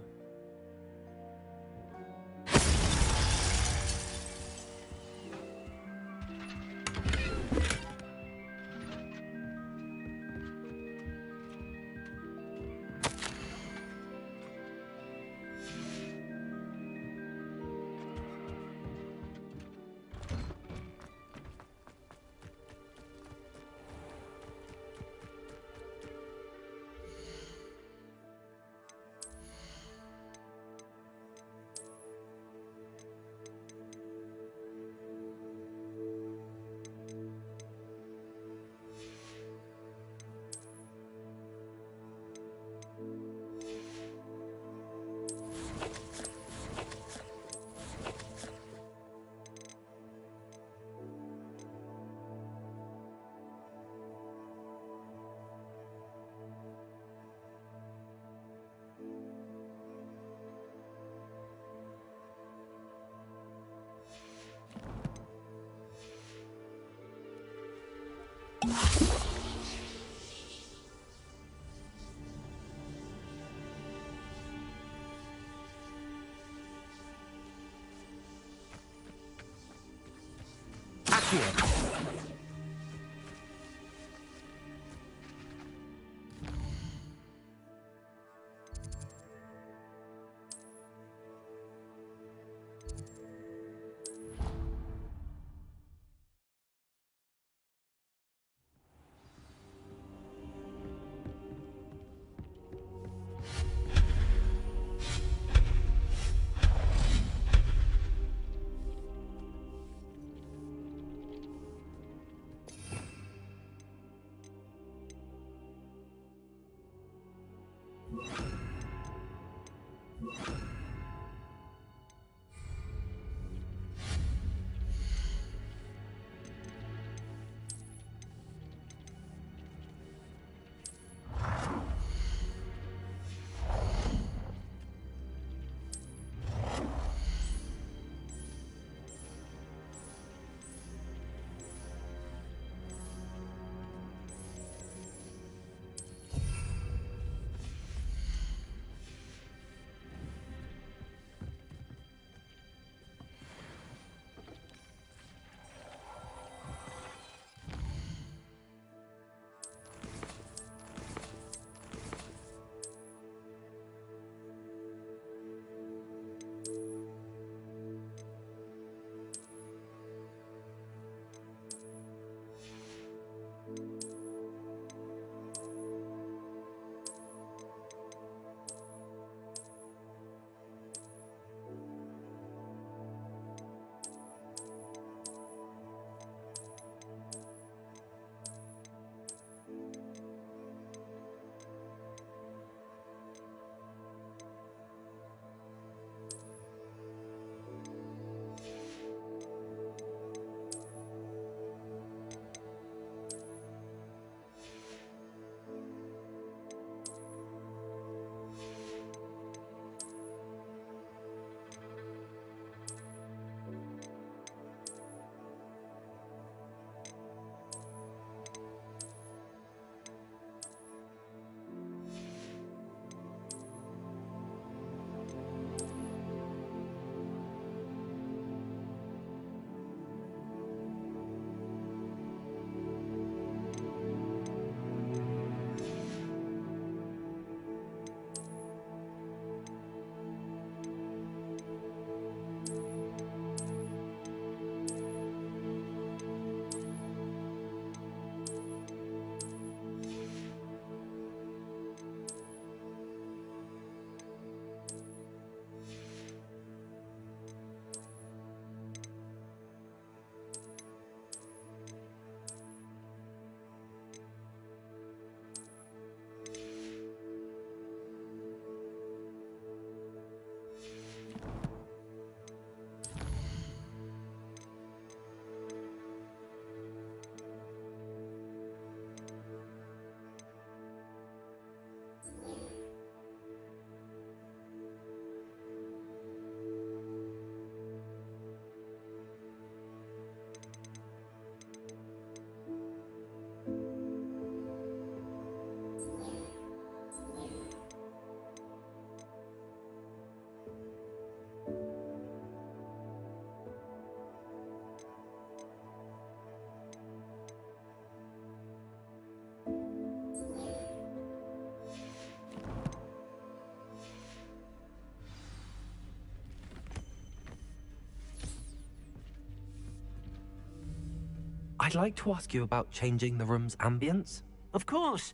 Speaker 3: I'd like to ask you about changing the room's ambience.
Speaker 13: Of course.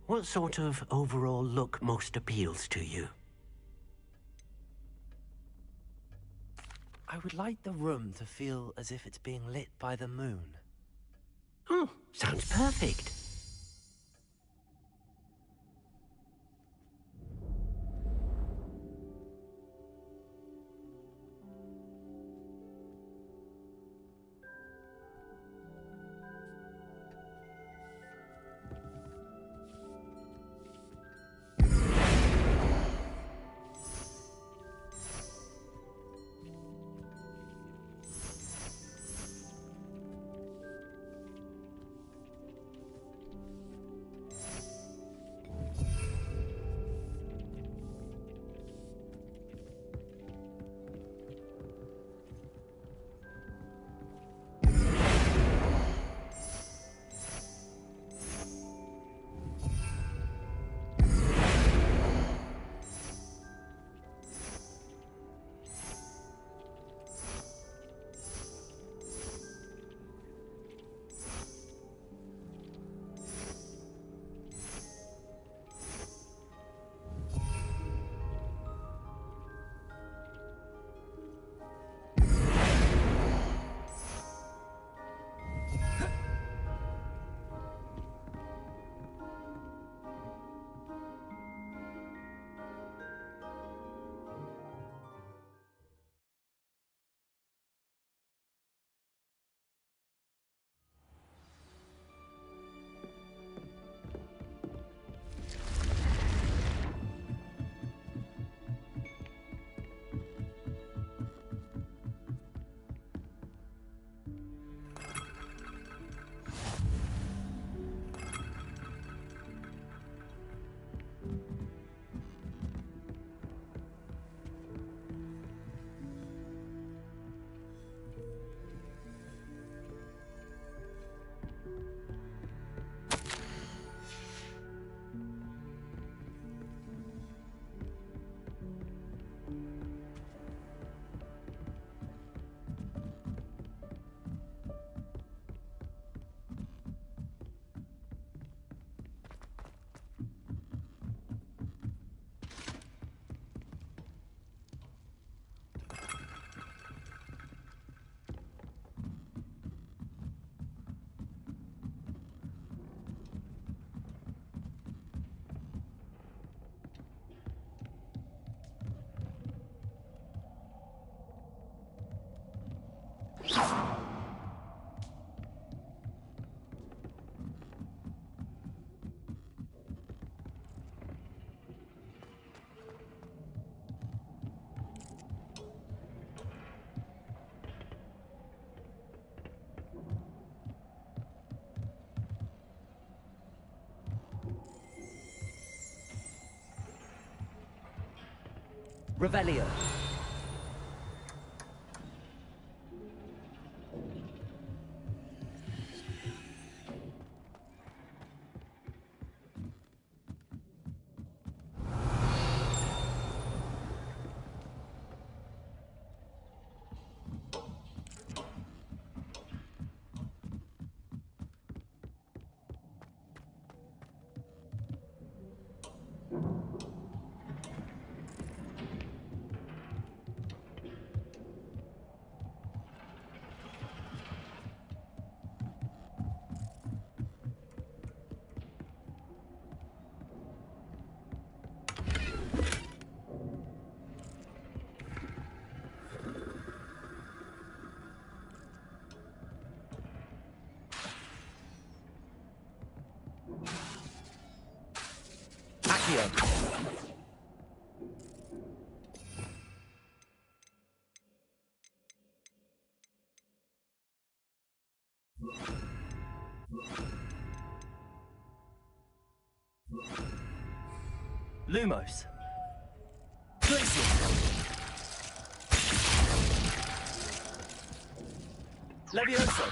Speaker 13: What sort of overall look most appeals to you?
Speaker 3: I would like the room to feel as if it's being lit by the moon.
Speaker 13: Oh, sounds perfect.
Speaker 19: Revelio.
Speaker 3: Lumos. Levioso.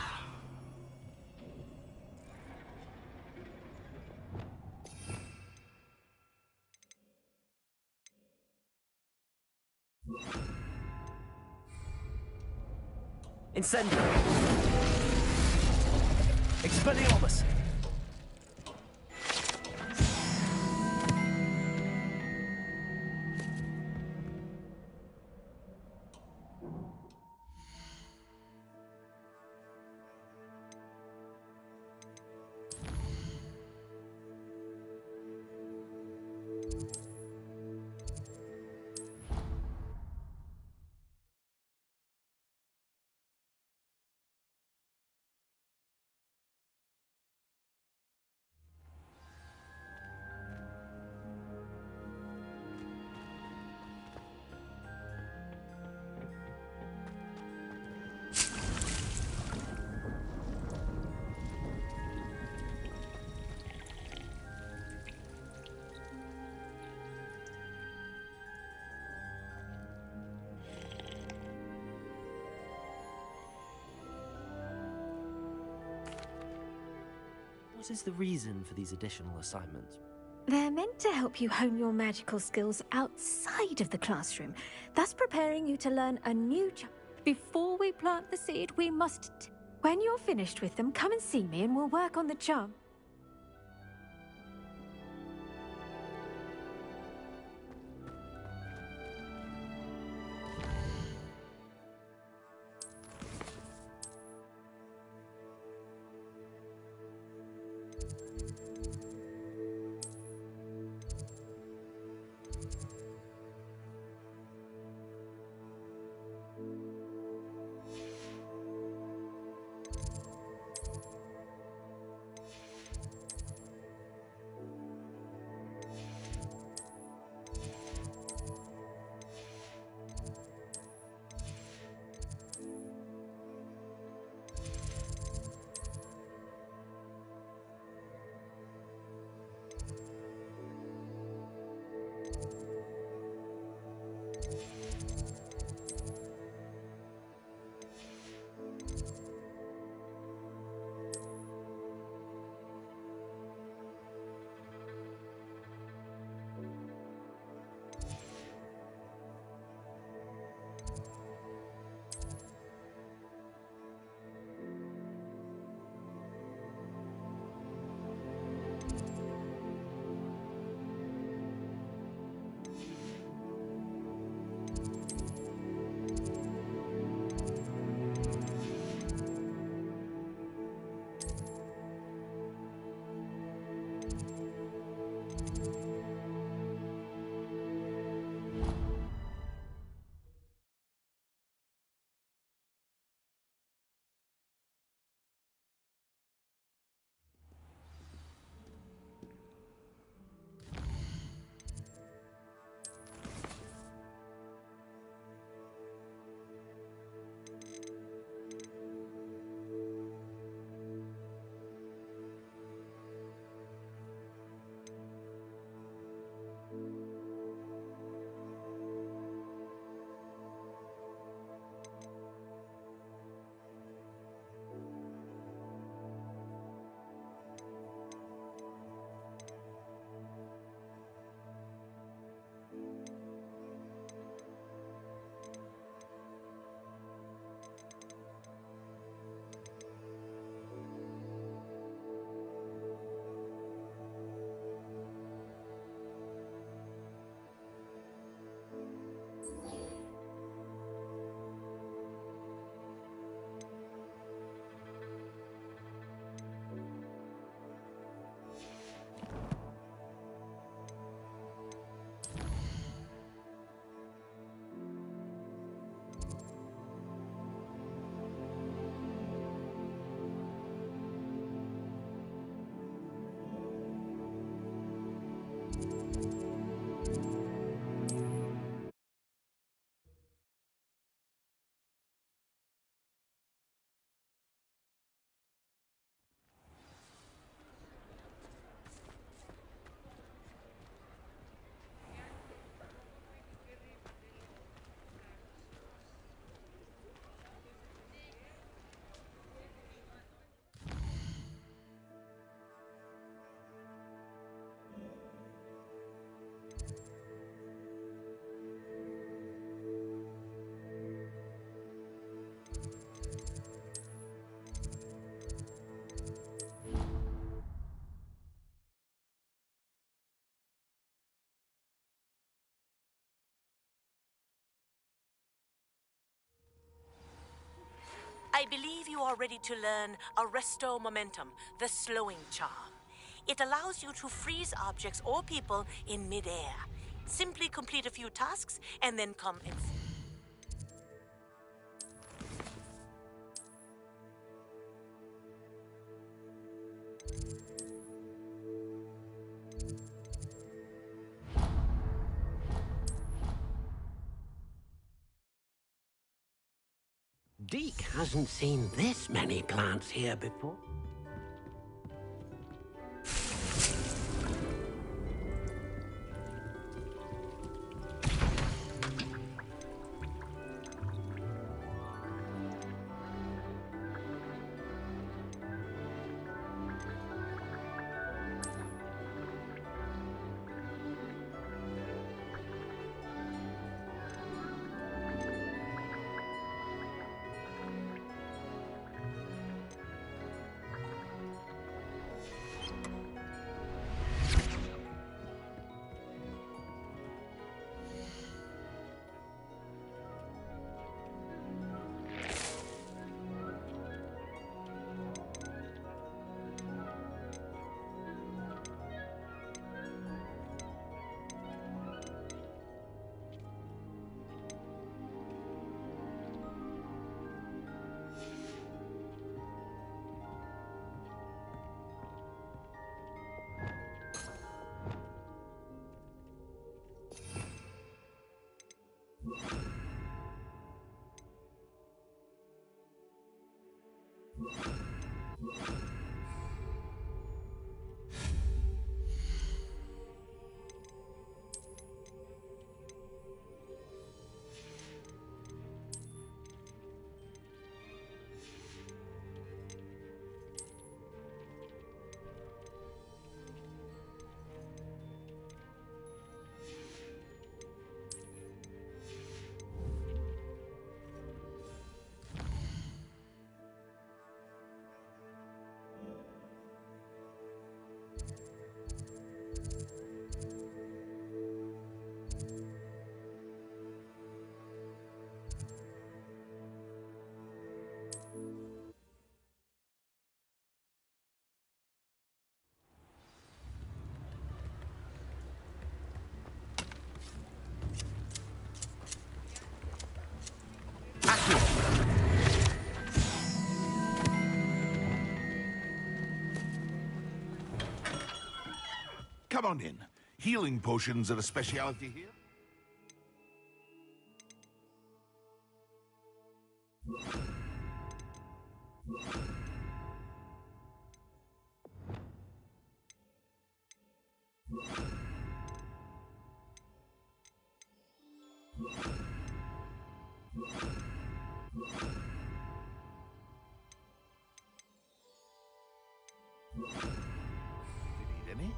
Speaker 3: Incendio. Expelliarmus! What is the reason for these additional assignments?
Speaker 4: They're meant to help you hone your magical skills outside of the classroom, thus preparing you to learn a new Before we plant the seed, we must... When you're finished with them, come and see me and we'll work on the charm.
Speaker 1: I believe you are ready to learn Arresto Momentum, the slowing charm. It allows you to freeze objects or people in midair. Simply complete a few tasks and then come and...
Speaker 13: Deke hasn't seen this many plants here before.
Speaker 8: Come on in. Healing potions are a speciality here. Did you need any?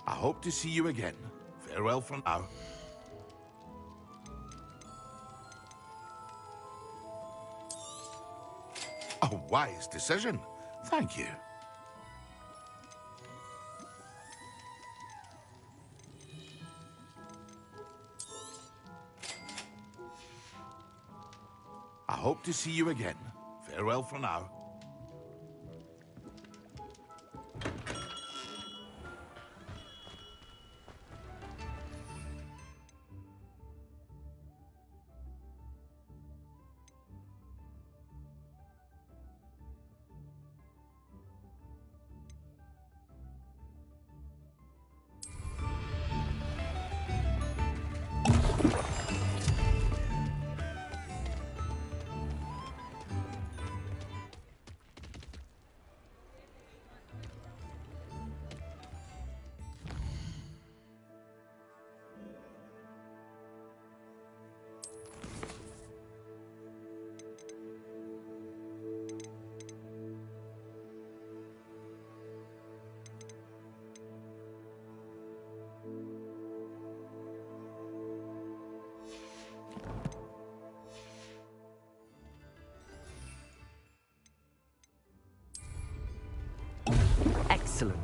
Speaker 8: I hope to see you again. Farewell for now. A wise decision. Thank you. I hope to see you again. Farewell for now.
Speaker 3: Excellent.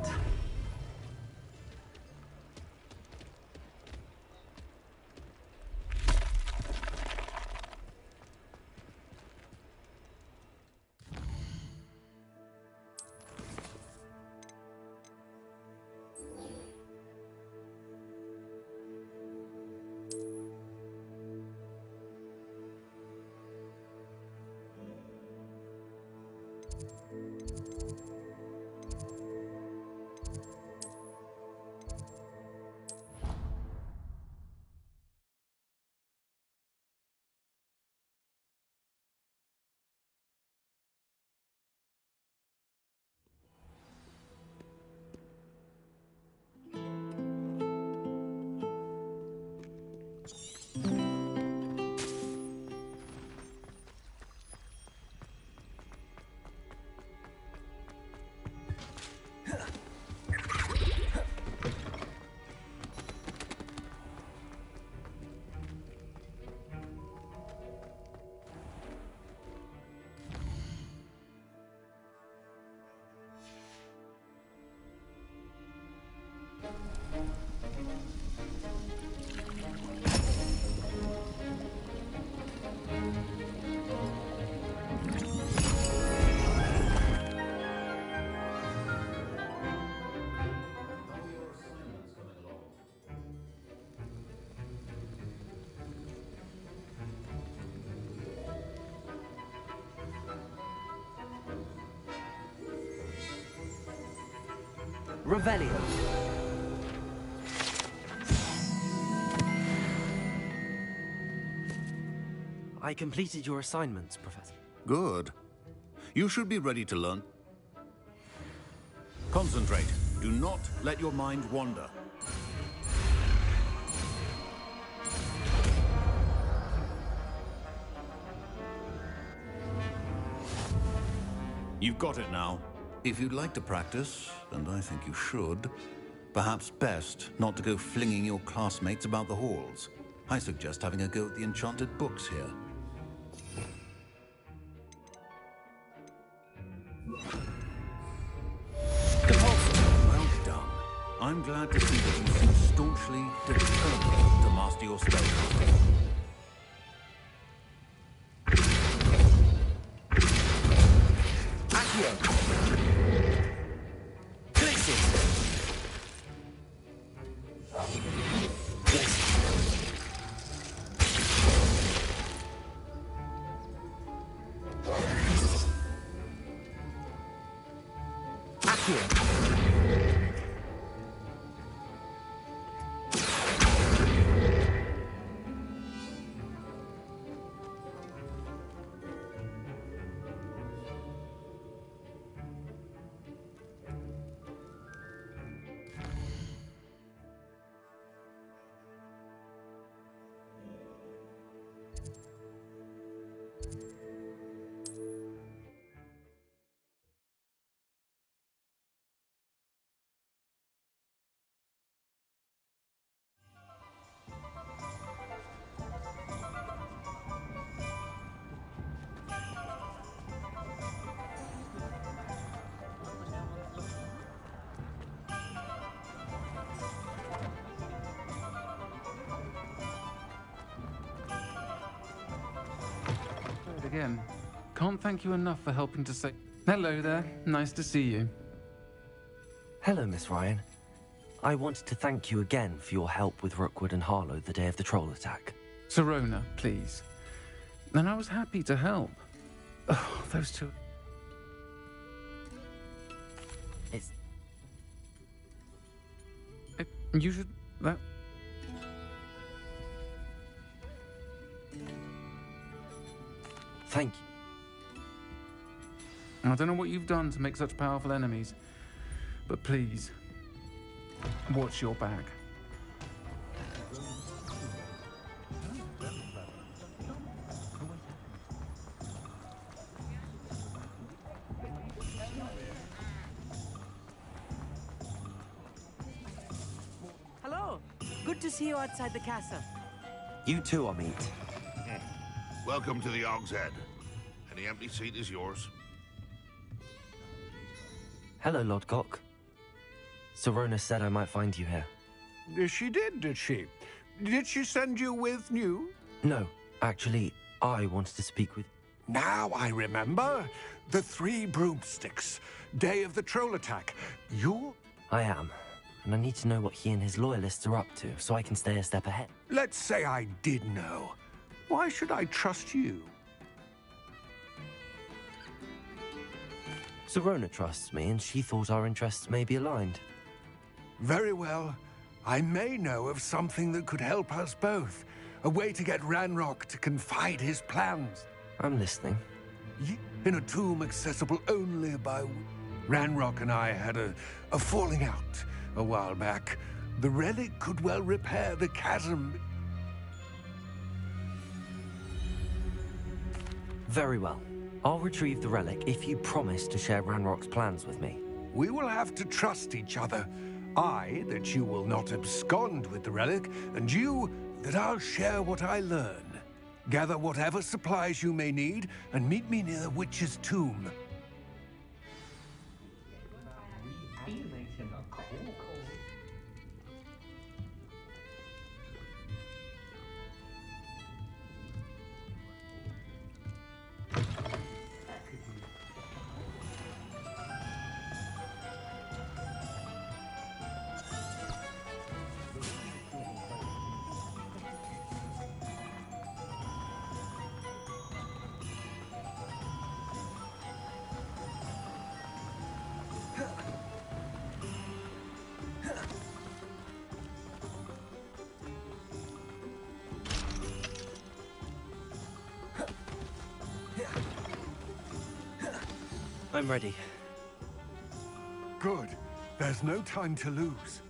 Speaker 3: Revelio. I completed your assignments, Professor.
Speaker 15: Good. You should be ready to learn. Concentrate. Do not let your mind wander. You've got it now. If you'd like to practice, and I think you should, perhaps best not to go flinging your classmates about the halls. I suggest having a go at the enchanted books here. Well done. I'm glad to see that you seem staunchly determined to master your spellcasting.
Speaker 14: Again. Can't thank you enough for helping to save... Hello there. Nice to see you.
Speaker 3: Hello, Miss Ryan. I wanted to thank you again for your help with Rookwood and Harlow the day of the troll attack.
Speaker 14: Sirona, please. And I was happy to help. Oh, those two... You should... That...
Speaker 3: Thank you.
Speaker 14: I don't know what you've done to make such powerful enemies, but please, watch your back.
Speaker 2: Hello. Good to see you outside the castle.
Speaker 3: You too, Amit.
Speaker 8: Welcome to the Og's Head. Any empty seat is yours.
Speaker 3: Hello, Lodcock. Serona said I might find you here.
Speaker 7: She did she? Did she send you with news?
Speaker 3: No, actually, I wanted to speak with...
Speaker 7: Now I remember. The 3 broomsticks. Day of the troll attack. You're...
Speaker 3: I am. And I need to know what he and his loyalists are up to, so I can stay a step ahead.
Speaker 7: Let's say I did know. Why should I trust you?
Speaker 3: Serona trusts me, and she thought our interests may be aligned.
Speaker 7: Very well. I may know of something that could help us both. A way to get Ranrock to confide his plans.
Speaker 3: I'm listening.
Speaker 7: In a tomb accessible only by... Ranrock and I had a falling out a while back. The relic could well repair the chasm.
Speaker 3: Very well. I'll retrieve the relic if you promise to share Ranrock's plans with me.
Speaker 7: We will have to trust each other. I, that you will not abscond with the relic, and you, that I'll share what I learn. Gather whatever supplies you may need, and meet me near the witch's tomb.
Speaker 3: I'm ready.
Speaker 7: Good. There's no time to lose.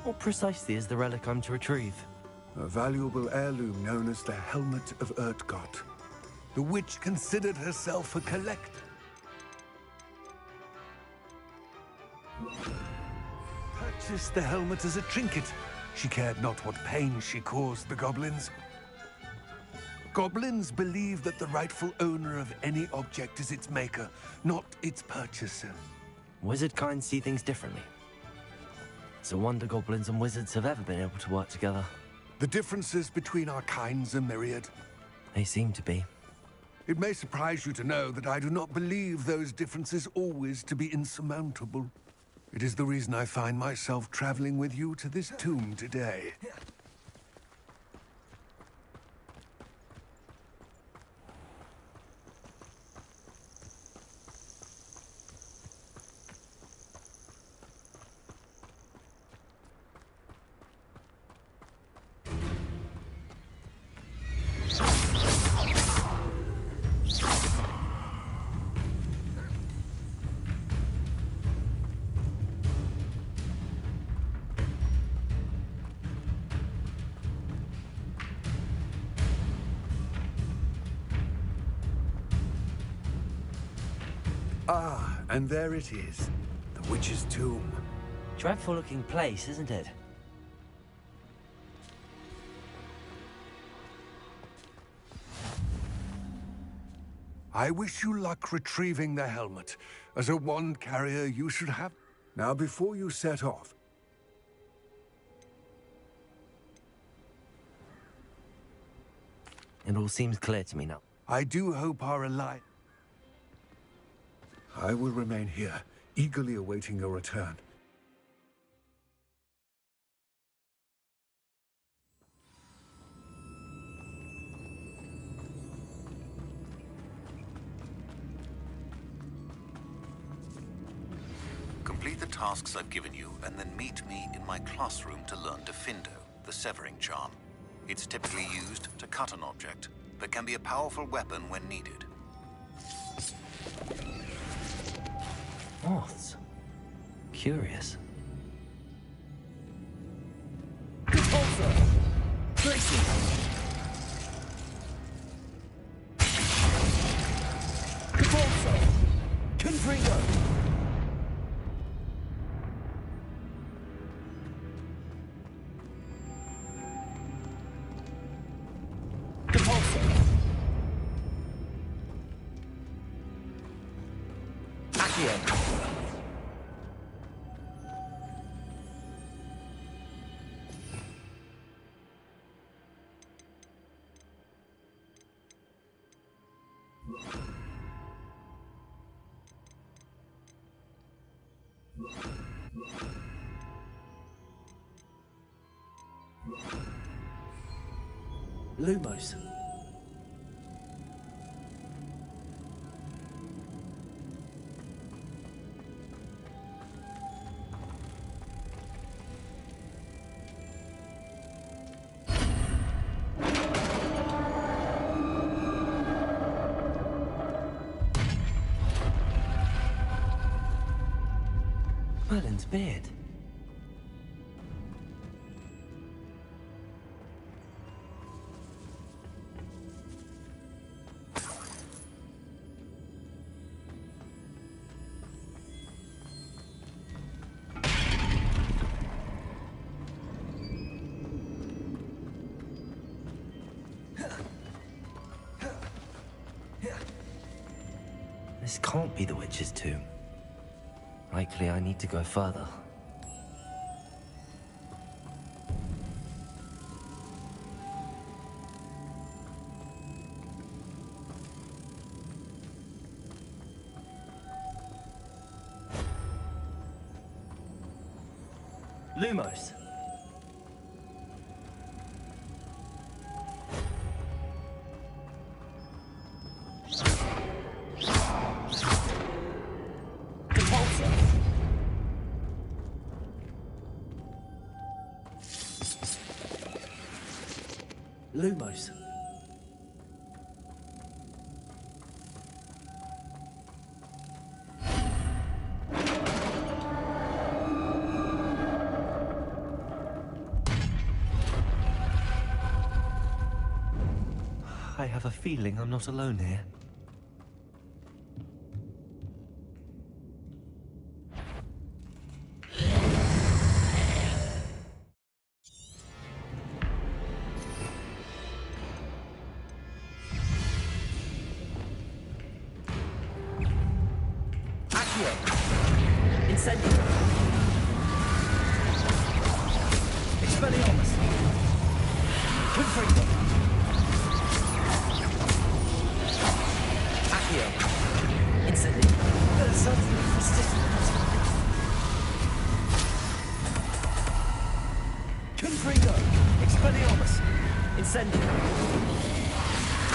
Speaker 3: What precisely is the relic I'm to retrieve?
Speaker 7: A valuable heirloom known as the Helmet of Urtgott. The witch considered herself a collector. Purchased the helmet as a trinket. She cared not what pain she caused the goblins. Goblins believe that the rightful owner of any object is its maker, not its purchaser.
Speaker 3: Wizard kind see things differently. It's a wonder goblins and wizards have ever been able to work together.
Speaker 7: The differences between our kinds are myriad.
Speaker 3: They seem to be.
Speaker 7: It may surprise you to know that I do not believe those differences always to be insurmountable. It is the reason I find myself traveling with you to this tomb today. Ah, and there it is. The witch's tomb.
Speaker 3: Dreadful looking place, isn't it?
Speaker 7: I wish you luck retrieving the helmet. As a wand carrier, you should have... Now, before you set off...
Speaker 3: It all seems clear to me now.
Speaker 7: I do hope our alliance... I will remain here, eagerly awaiting your return.
Speaker 15: Complete the tasks I've given you, and then meet me in my classroom to learn Defindo, the severing charm. It's typically used to cut an object, but can be a powerful weapon when needed.
Speaker 3: Moths. Curious.
Speaker 21: Repulsor! Tracy! Repulsor! Confringo!
Speaker 3: Accio.
Speaker 12: Lumos.
Speaker 3: Merlin's beard. This can't be the witch's tomb. Likely I need to go further.
Speaker 12: Lumos. Lumos.
Speaker 3: I have a feeling I'm not alone here.
Speaker 12: Incendio. Expelliarmus. Confringo. Accio. Incendio. Confringo. Expelliarmus. Incendio.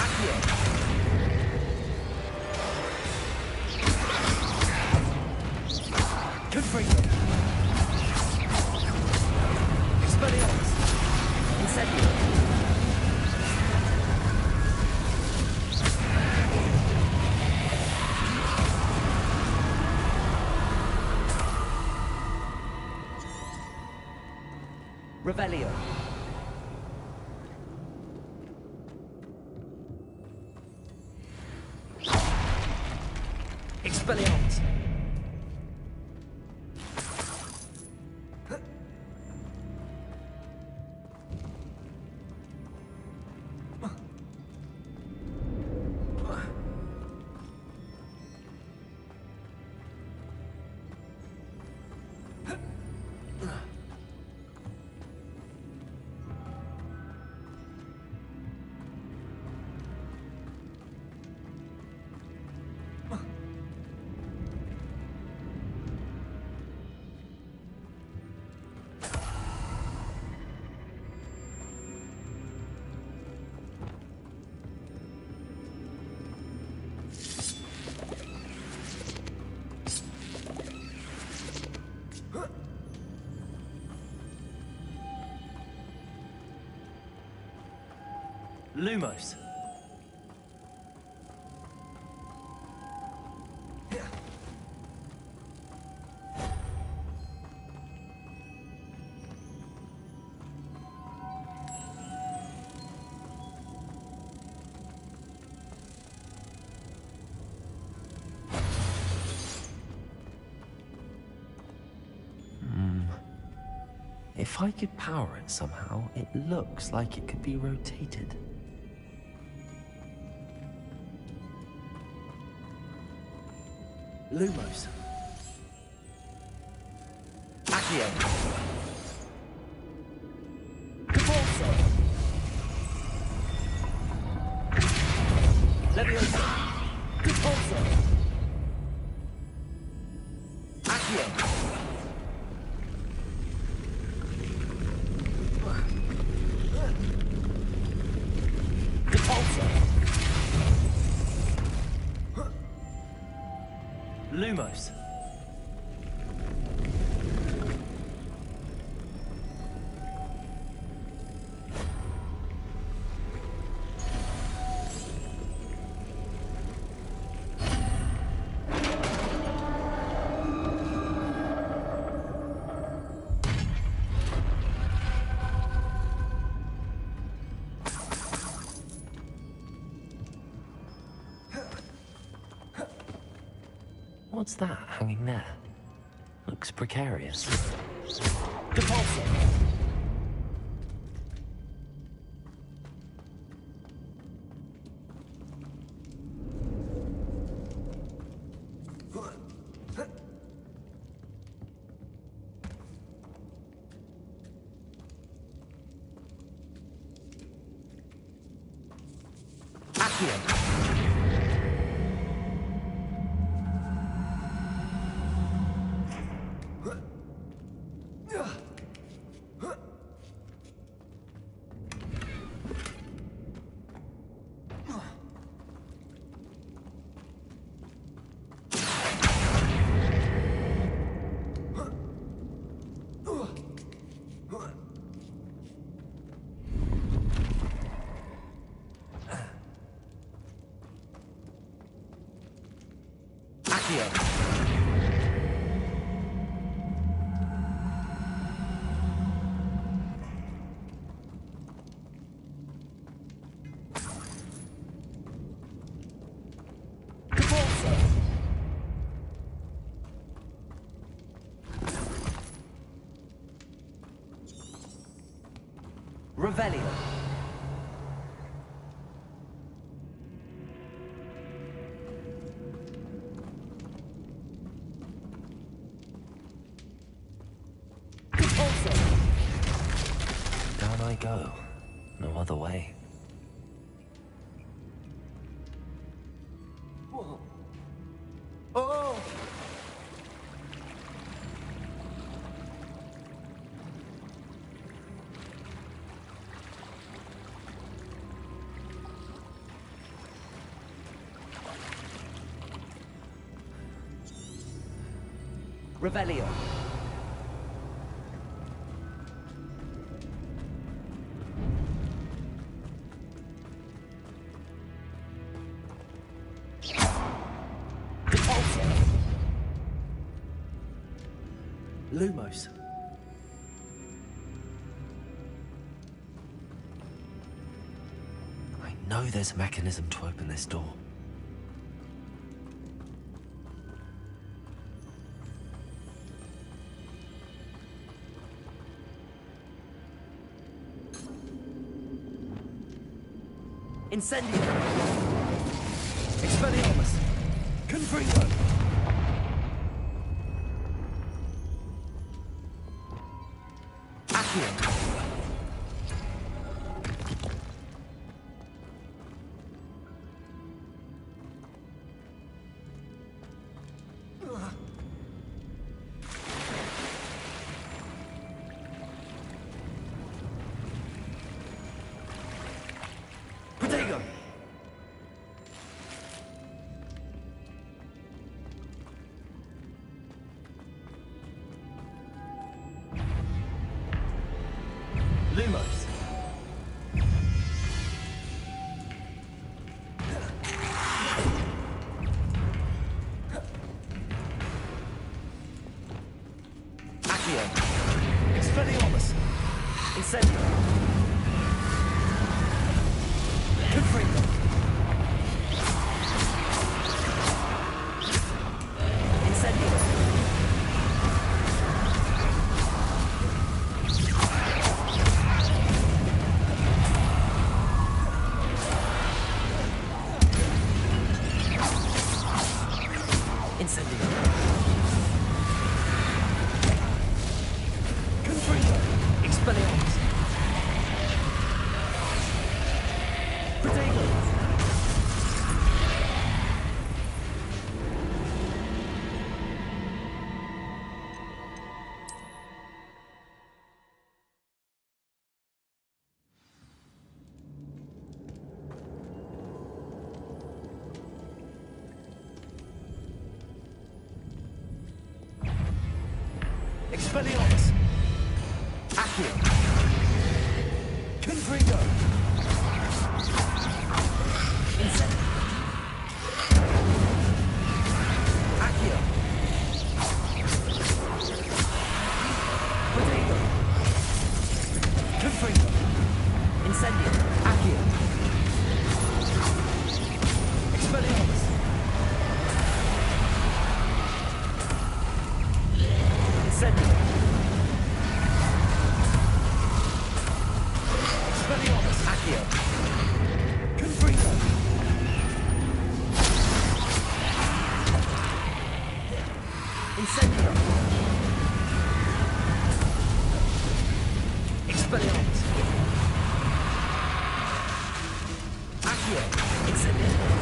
Speaker 12: Accio. Confringo. Expelliarmus. Incendio. Revelio. Expelliarmus. Lumos.
Speaker 3: If I could power it somehow, it looks like it could be rotated.
Speaker 12: Lumos. Accio. Repulsor. Leviosa. Repulsor. Accio. Repulsor. Lumos.
Speaker 3: What's that hanging there? Looks precarious.
Speaker 12: Repulsor. Accio. Revelio.
Speaker 3: Down I go. No other way.
Speaker 12: Whoa. Oh! Revelio. Lumos.
Speaker 3: I know there's a mechanism to open this door.
Speaker 12: Incendio. Expelliarmus. Confringo. Accio. Protego. Expelliarmus! Accio! Confringo! Incendio! Accio! Potato! Confringo! Incendio! Accio! Expelliarmus! Incendio! Expelliarmus! Accio! Confringo! Incendio! Expelliarmus! Accio! Incendio!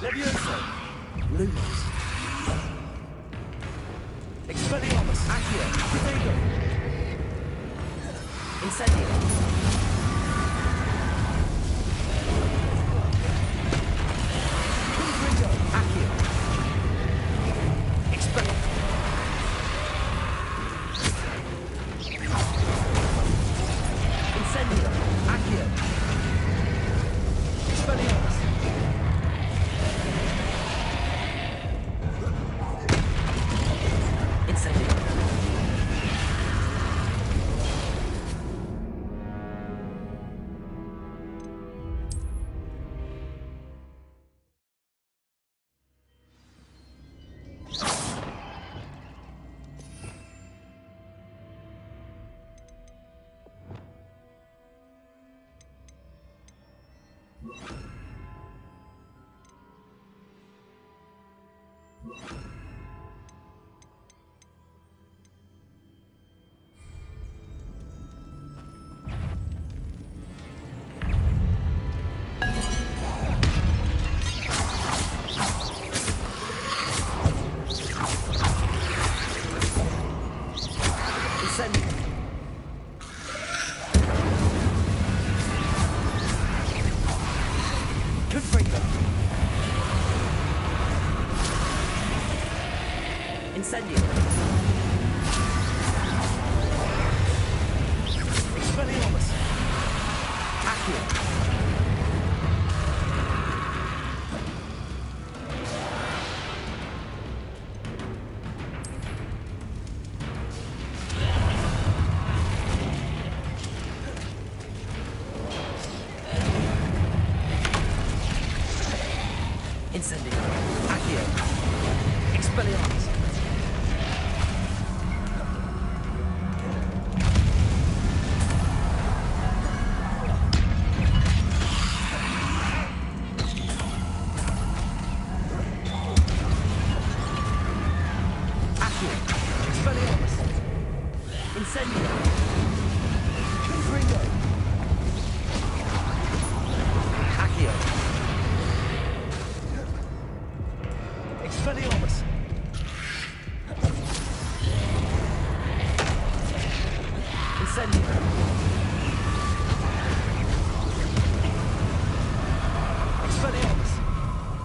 Speaker 12: Levioso! Lumos! Expelliarmus! Accio! Potato! Incendio! Confringo! Accio! Expelliarmus! Incendio! Accio! Expelliarmus! Incendio! Incendio! Expelliarmus! Accio! Incendio! Accio! Expelliarmus! Expelliarmus! Incendio! Confringo! Accio! Expelliarmus! Incendio! Expelliarmus!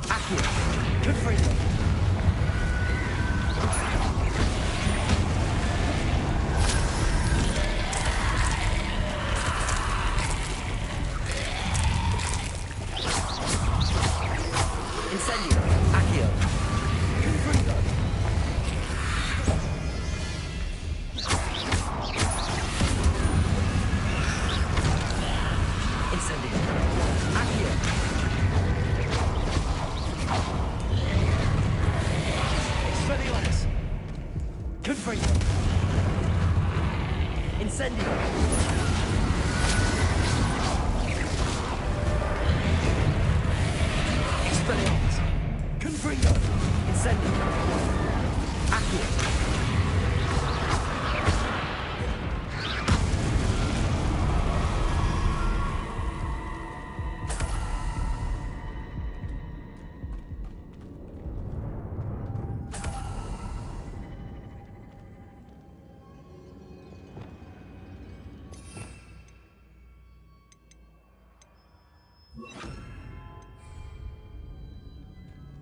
Speaker 12: Accio! Confringo! Incendio! Accio! Confringo! Incendio! Accio! Expelliarmus! Confringo! Incendio! Expelliarmus! Confringo! Incendio! Accio!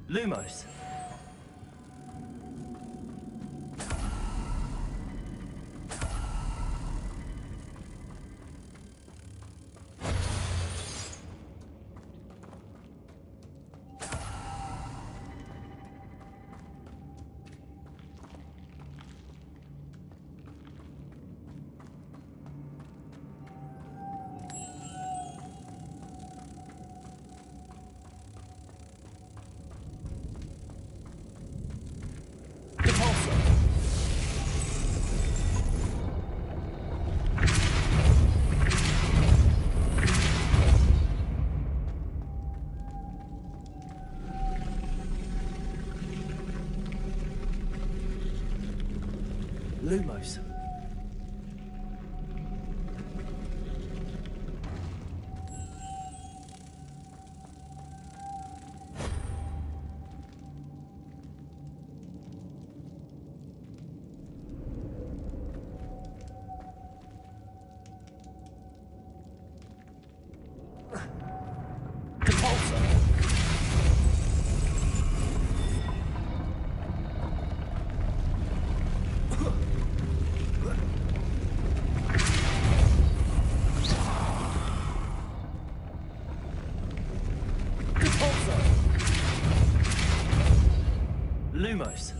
Speaker 12: Lumos. Lumos. Lumos.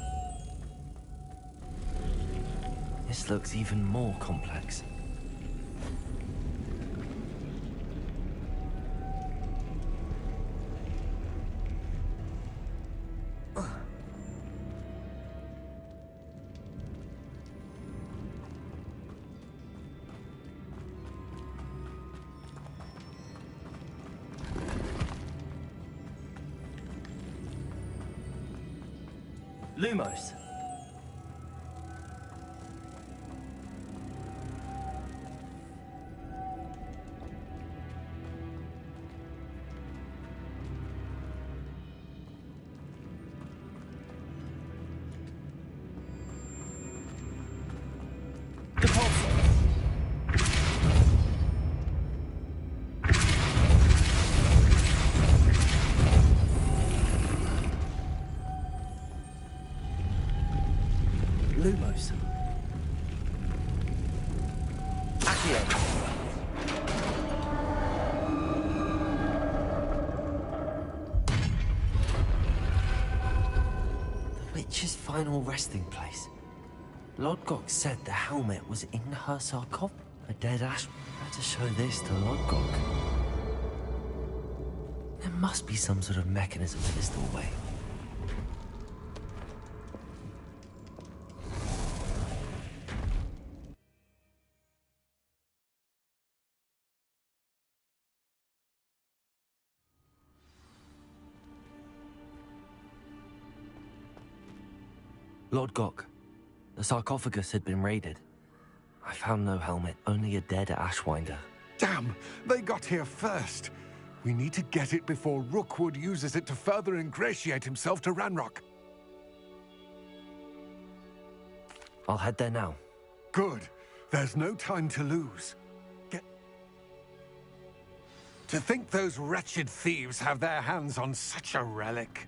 Speaker 3: This looks even more complex.
Speaker 12: Lumos. Lumos. Accio.
Speaker 3: The witch's final resting place. Lodgok said the helmet was in her sarcophagus. A dead ash. Had to show this to Lodgok. There must be some sort of mechanism for this doorway. Lodgok, the sarcophagus had been raided. I found no helmet, only a dead Ashwinder.
Speaker 7: Damn! They got here first. We need to get it before Rookwood uses it to further ingratiate himself to Ranrock.
Speaker 3: I'll head there now.
Speaker 7: Good. There's no time to lose. To think those wretched thieves have their hands on such a relic.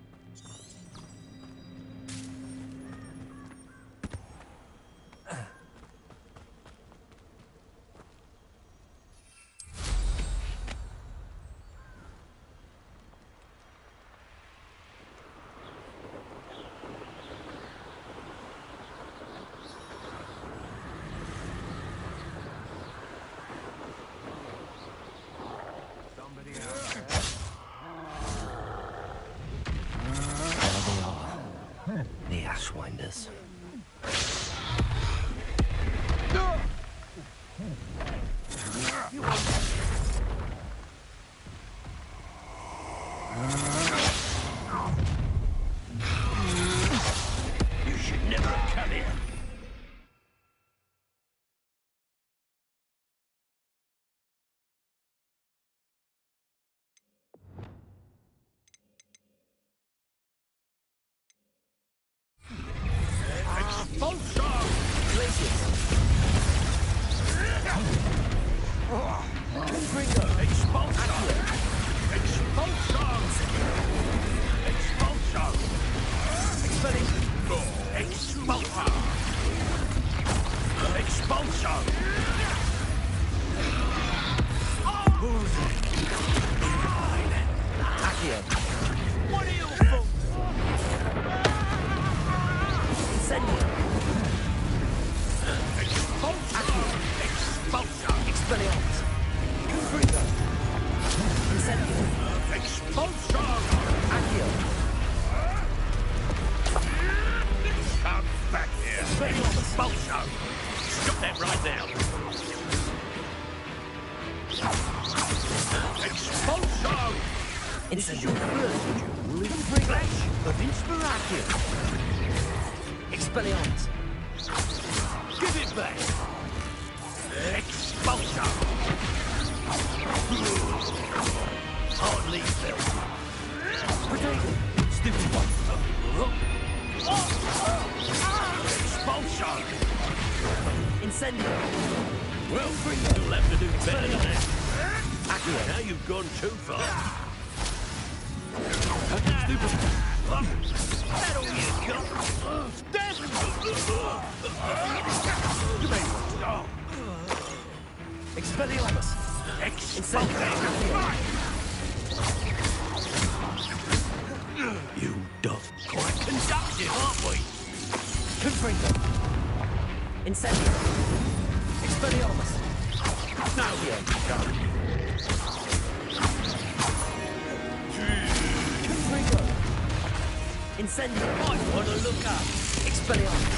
Speaker 21: Expulsion!
Speaker 12: Accio.
Speaker 21: What are you for?
Speaker 12: Incendio.
Speaker 21: Expulsion!
Speaker 12: Expelliarmus. Confringo. Incendio.
Speaker 21: Expulsion!
Speaker 12: Accio.
Speaker 21: Come back here! Expulsion! Stop that right now! Expulsion!
Speaker 12: This is your first duel in flash of Inspiration. Expelliarmus.
Speaker 21: Give it back! Expulsion! Hardly felt.
Speaker 12: Potato. Stupid one.
Speaker 21: Expulsion!
Speaker 12: Incendio.
Speaker 21: Well, you'll have to do better than that. Accio. Now you've gone too far. Stupid. That all you got? Death!
Speaker 12: Expelliarmus.
Speaker 21: Expulsion! You dog. Quite conductive, aren't we?
Speaker 12: Confringo. Incendio. Expelliarmus.
Speaker 21: Now here you go.
Speaker 12: Confringo. Incendio.
Speaker 21: Might want to look up.
Speaker 12: Expelliarmus.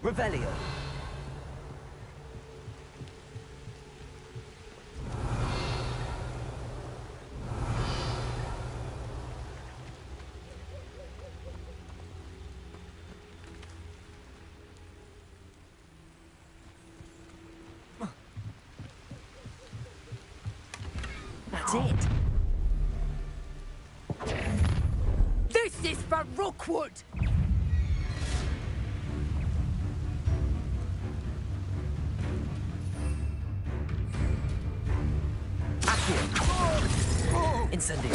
Speaker 12: Revelio. That's it.
Speaker 20: This is for Rookwood!
Speaker 12: Incendio.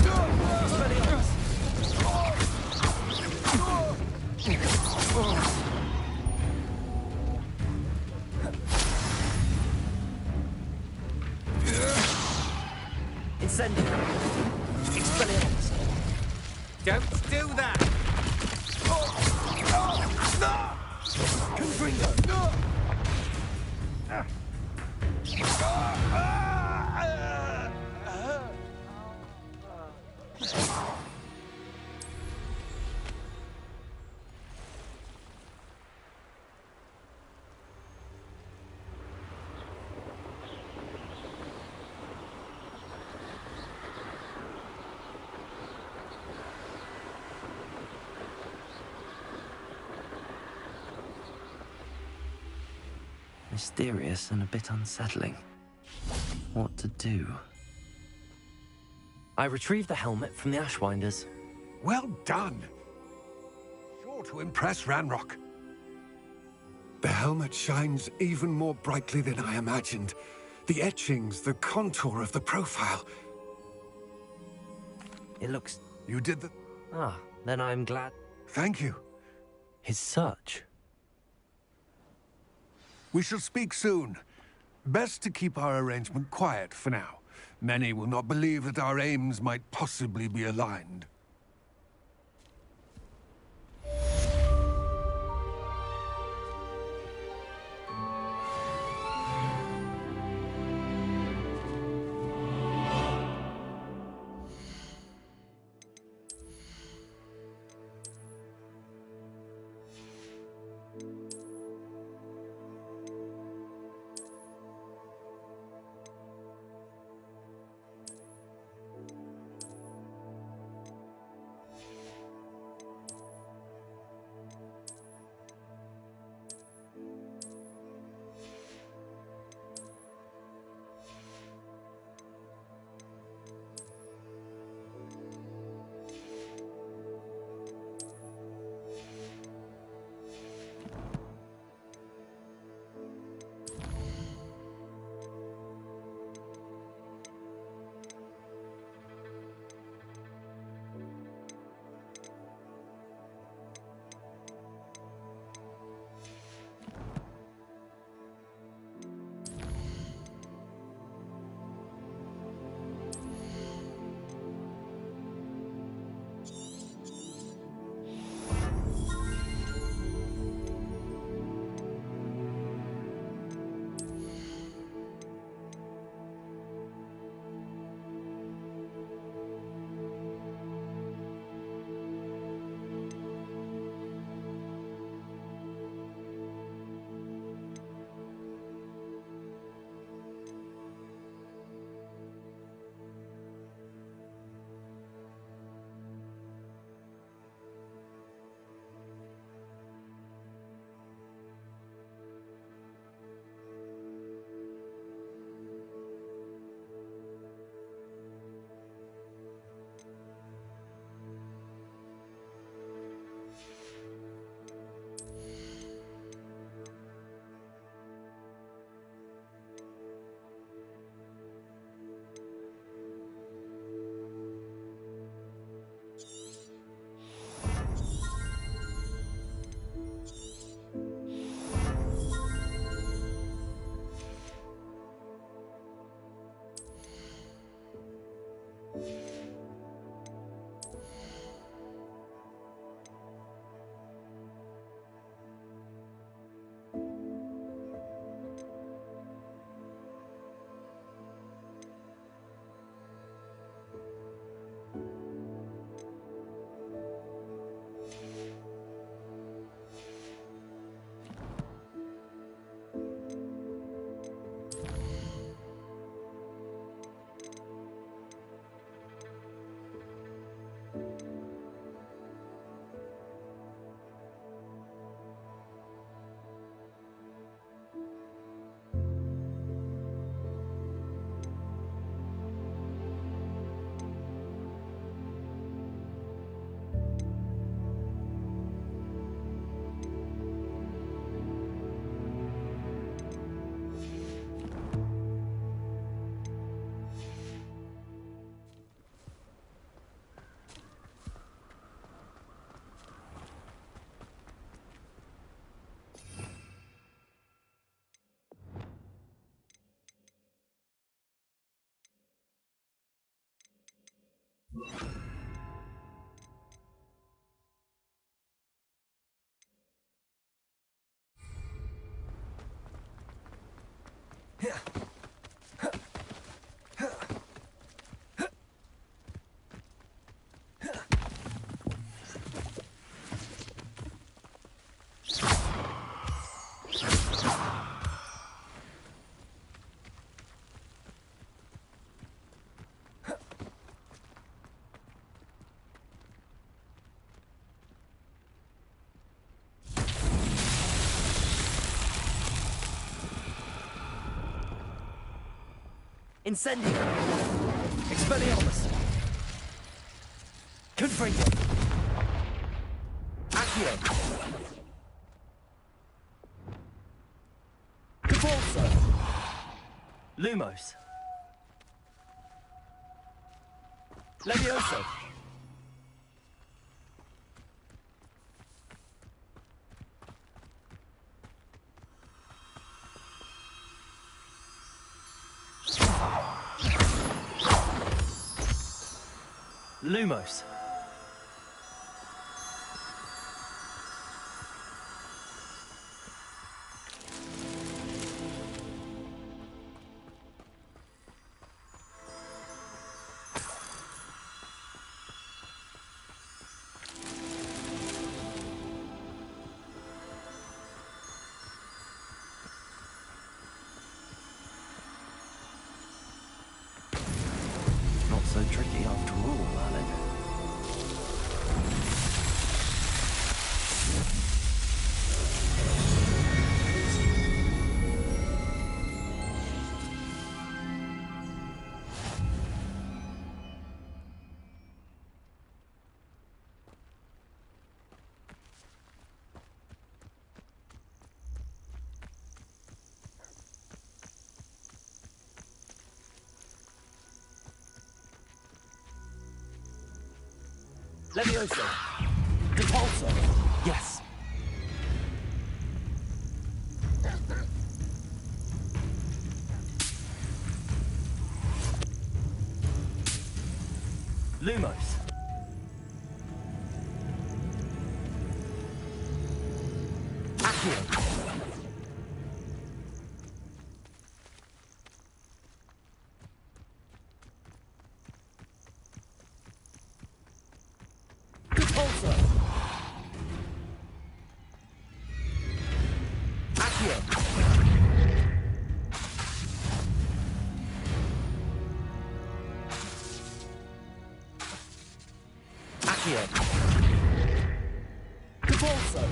Speaker 12: Expelliarmus. Incendio. Expelliarmus.
Speaker 21: Don't do that!
Speaker 12: Confringo.
Speaker 3: Mysterious and a bit unsettling. What to do? I retrieved the helmet from the Ashwinders.
Speaker 7: Well done. Sure to impress Ranrock. The helmet shines even more brightly than I imagined. The etchings, the contour of the profile.
Speaker 3: It looks...
Speaker 7: You did the...
Speaker 3: Ah, then I'm glad...
Speaker 7: Thank you.
Speaker 3: His search.
Speaker 7: We shall speak soon. Best to keep our arrangement quiet for now. Many will not believe that our aims might possibly be aligned.
Speaker 3: Incendio! Expelliarmus! Confringo! Accio! Convulso! Lumos! Levioso! Lumos. Not so tricky after all, Alan. Levioso! Repulso! Yes! Lumos! Accio! Repulso! Accio! Accio! Repulso!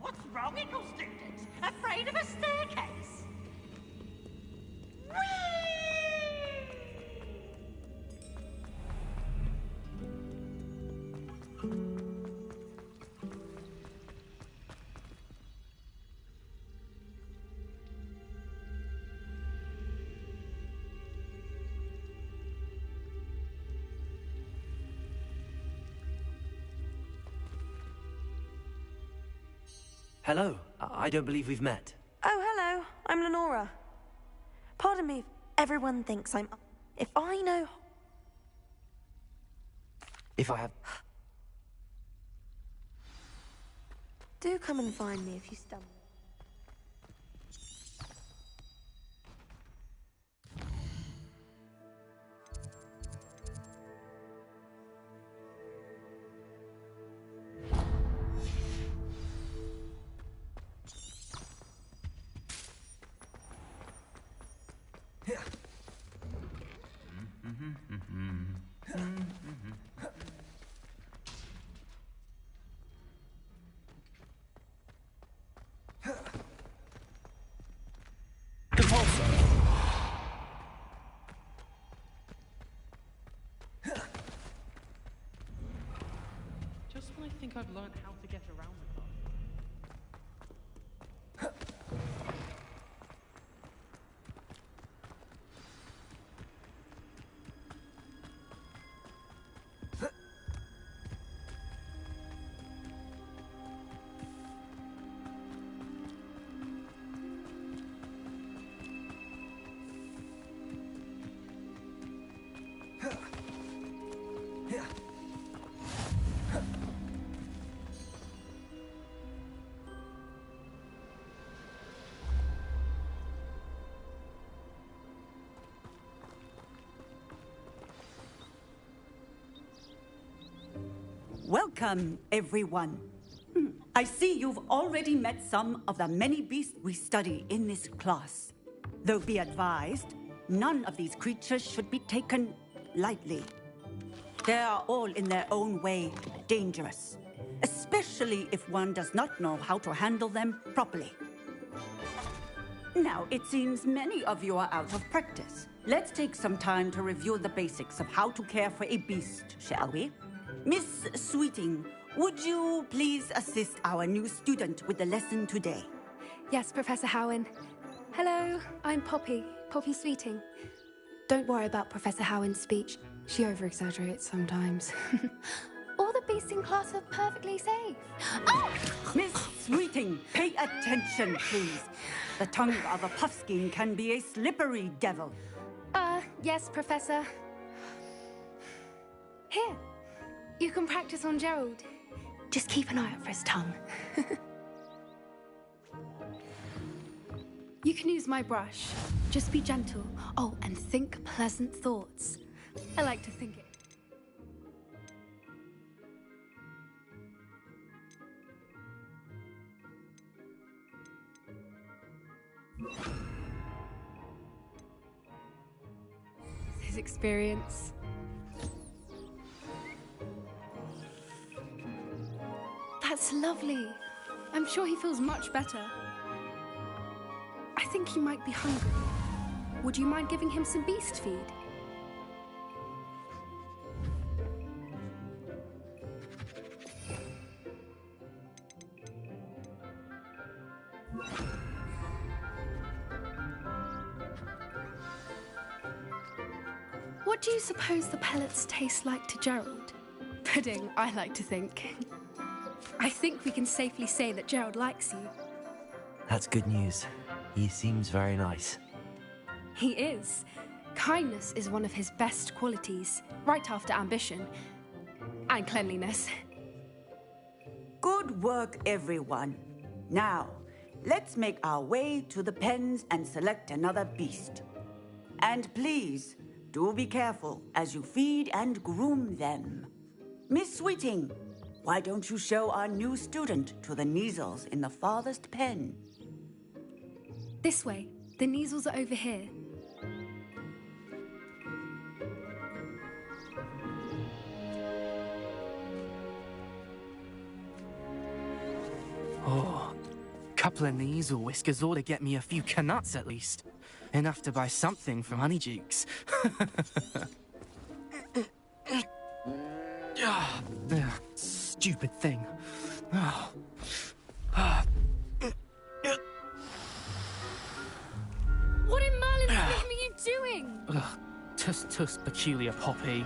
Speaker 21: What's wrong in your students? Afraid of a staircase?
Speaker 3: Hello. I don't believe we've met.
Speaker 9: Oh, hello. I'm Lenora. Pardon me if everyone thinks I'm... If I know...
Speaker 3: If I have...
Speaker 9: Do come and find me if you stumble.
Speaker 11: I think I've learned how to get around the classroom.
Speaker 16: Welcome, everyone. I see you've already met some of the many beasts we study in this class. Though be advised, none of these creatures should be taken lightly. They are all in their own way dangerous, especially if one does not know how to handle them properly. Now, it seems many of you are out of practice. Let's take some time to review the basics of how to care for a beast, shall we? Miss Sweeting, would you please assist our new student with the lesson today?
Speaker 22: Yes, Professor Howen. Hello, I'm Poppy Sweeting. Don't worry about Professor Howen's speech. She over-exaggerates sometimes. All the beasts in class are perfectly safe.
Speaker 16: Oh! Miss Sweeting, pay attention, please. The tongue of a puffskein can be a slippery devil.
Speaker 22: Yes, Professor. Here. You can practice on Gerald. Just keep an eye out for his tongue. You can use my brush. Just be gentle. Oh, and think pleasant thoughts. I like to think it. His experience. That's lovely. I'm sure he feels much better. I think he might be hungry. Would you mind giving him some beast feed? What do you suppose the pellets taste like to Gerald? Pudding, I like to think. I think we can safely say that Gerald likes you.
Speaker 3: That's good news. He seems very nice.
Speaker 22: He is. Kindness is one of his best qualities, right after ambition. And cleanliness.
Speaker 16: Good work, everyone. Now, let's make our way to the pens and select another beast. And please, do be careful as you feed and groom them. Miss Sweeting, why don't you show our new student to the Neasels in the farthest pen?
Speaker 22: This way. The Neasels are over here.
Speaker 23: Oh, couple of Neasel whiskers ought to get me a few canuts at least. Enough to buy something from Honeydukes. Stupid thing. Oh.
Speaker 22: What in Merlin's name are you doing?
Speaker 23: Tuss, peculiar Poppy.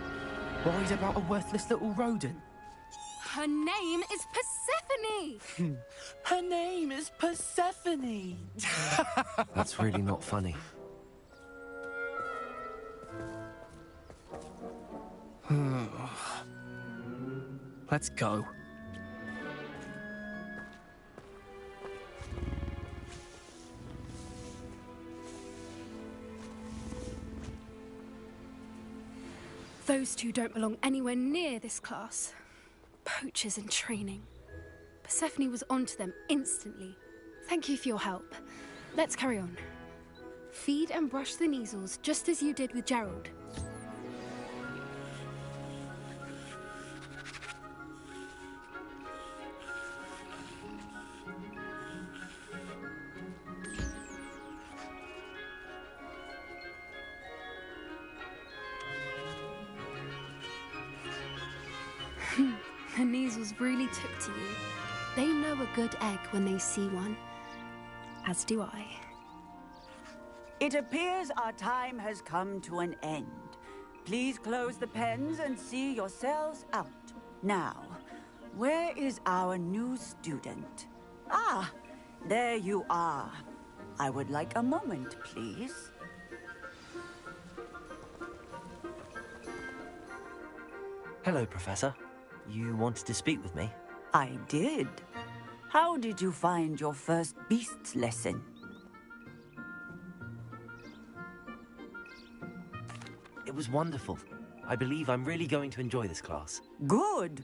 Speaker 23: Worried about a worthless little rodent?
Speaker 22: Her name is Persephone!
Speaker 23: Her name is Persephone!
Speaker 3: That's really not funny.
Speaker 23: Let's go.
Speaker 22: Those two don't belong anywhere near this class. Poachers in training. Persephone was onto them instantly. Thank you for your help. Let's carry on. Feed and brush the Neasels just as you did with Gerald. The Neasels really took to you. They know a good egg when they see one. As do I.
Speaker 16: It appears our time has come to an end. Please close the pens and see yourselves out. Now, where is our new student? Ah, there you are. I would like a moment, please.
Speaker 3: Hello, Professor. You wanted to speak with me?
Speaker 16: I did. How did you find your first beasts lesson?
Speaker 3: It was wonderful. I believe I'm really going to enjoy this class.
Speaker 16: Good.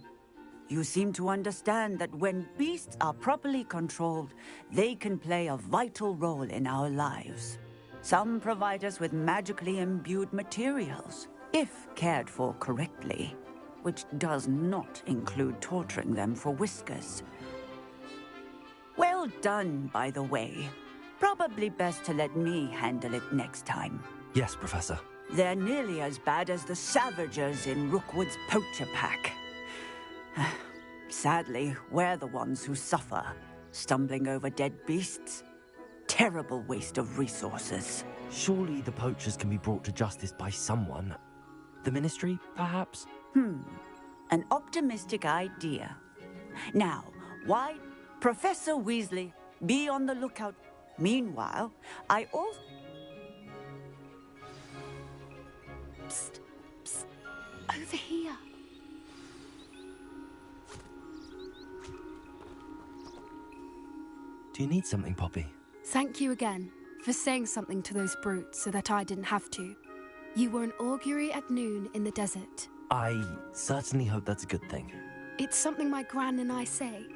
Speaker 16: You seem to understand that when beasts are properly controlled, they can play a vital role in our lives. Some provide us with magically imbued materials, if cared for correctly, which does not include torturing them for whiskers. Well done, by the way. Probably best to let me handle it next time.
Speaker 3: Yes, Professor.
Speaker 16: They're nearly as bad as the Savagers in Rookwood's poacher pack. Sadly, we're the ones who suffer, stumbling over dead beasts. Terrible waste of resources.
Speaker 3: Surely the poachers can be brought to justice by someone. The Ministry, perhaps?
Speaker 16: An optimistic idea. Now, why, Professor Weasley, be on the lookout. Meanwhile, I also...
Speaker 22: Psst, psst, over here.
Speaker 3: Do you need something, Poppy?
Speaker 22: Thank you again for saying something to those brutes so that I didn't have to. You were an augury at noon in the desert.
Speaker 3: I certainly hope that's a good thing.
Speaker 22: It's something my gran and I say.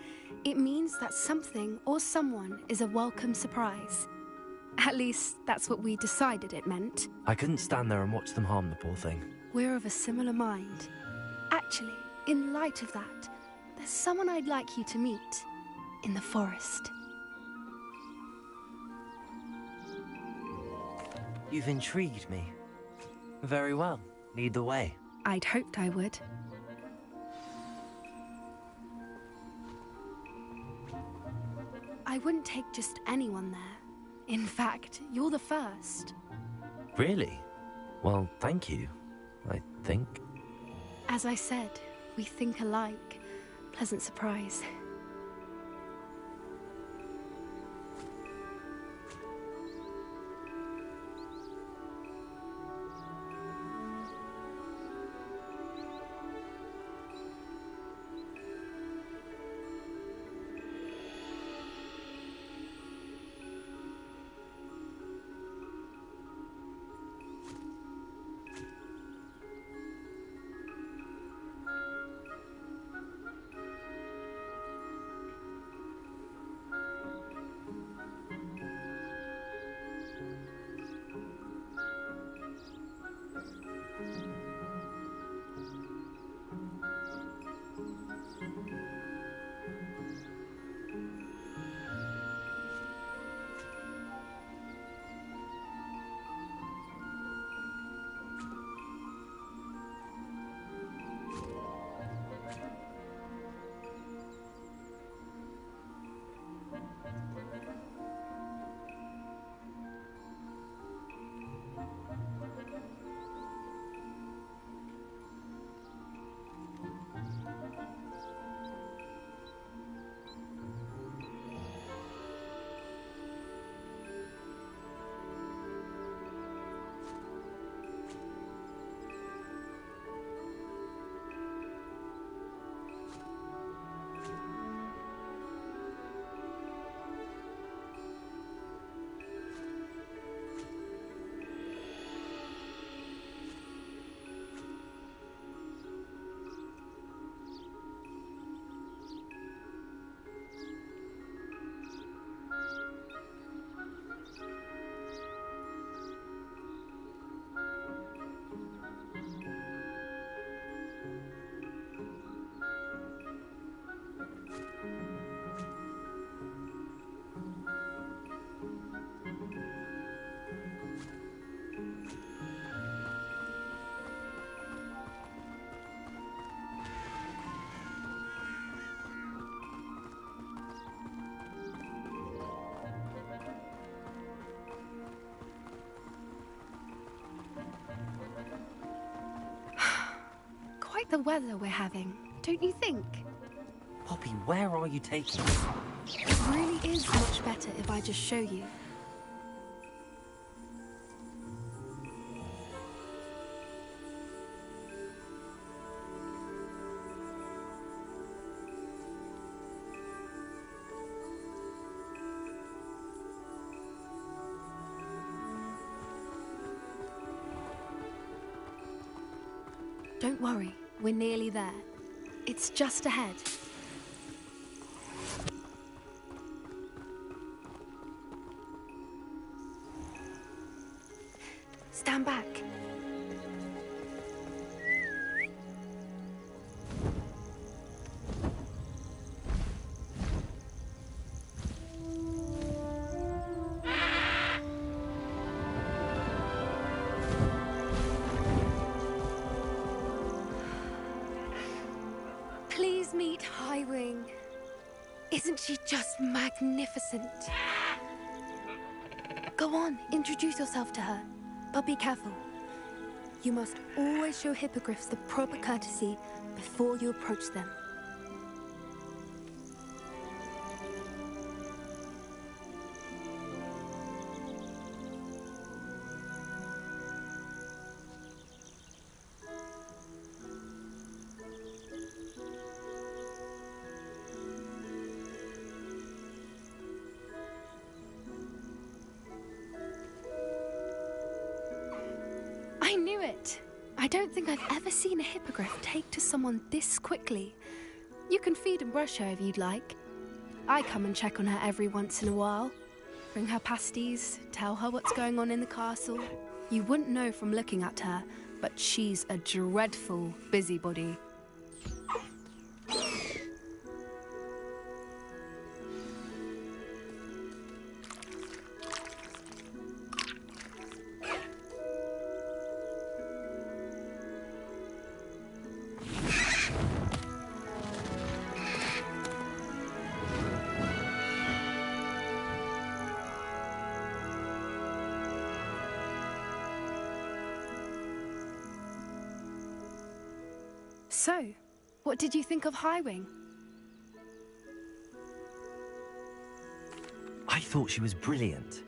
Speaker 22: It means that something or someone is a welcome surprise. At least, that's what we decided it meant.
Speaker 3: I couldn't stand there and watch them harm the poor thing.
Speaker 22: We're of a similar mind. Actually, in light of that, there's someone I'd like you to meet. In the forest.
Speaker 3: You've intrigued me. Very well. Lead the way.
Speaker 22: I'd hoped I would. I wouldn't take just anyone there. In fact, you're the first.
Speaker 3: Really? Well, thank you, I think.
Speaker 22: As I said, we think alike. Pleasant surprise. like the weather we're having, don't you think?
Speaker 3: Poppy, where are you taking us?
Speaker 22: It really is much better if I just show you. Don't worry, we're nearly there. It's just ahead. Stand back. Please meet Highwing. Isn't she just magnificent? Go on, introduce yourself to her. But be careful. You must always show hippogriffs the proper courtesy before you approach them. I knew it! I don't think I've ever seen a hippogriff take to someone this quickly. You can feed and brush her if you'd like. I come and check on her every once in a while. Bring her pasties, tell her what's going on in the castle. You wouldn't know from looking at her, but she's a dreadful busybody. So, what did you think of Highwing?
Speaker 3: I thought she was brilliant.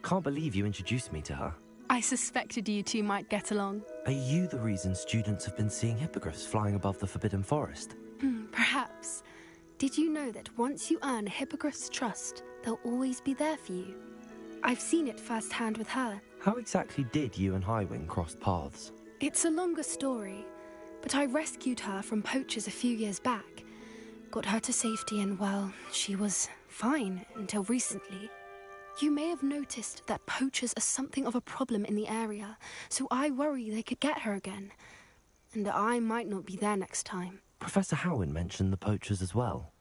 Speaker 3: Can't believe you introduced me to her.
Speaker 22: I suspected you two might get along.
Speaker 3: Are you the reason students have been seeing hippogriffs flying above the Forbidden Forest?
Speaker 22: Perhaps. Did you know that once you earn a hippogriff's trust, they'll always be there for you? I've seen it firsthand with her.
Speaker 3: How exactly did you and Highwing cross paths?
Speaker 22: It's a longer story, but I rescued her from poachers a few years back. Got her to safety and, well, she was fine until recently. You may have noticed that poachers are something of a problem in the area, so I worry they could get her again. And I might not be there next time.
Speaker 3: Professor Howin mentioned the poachers as well.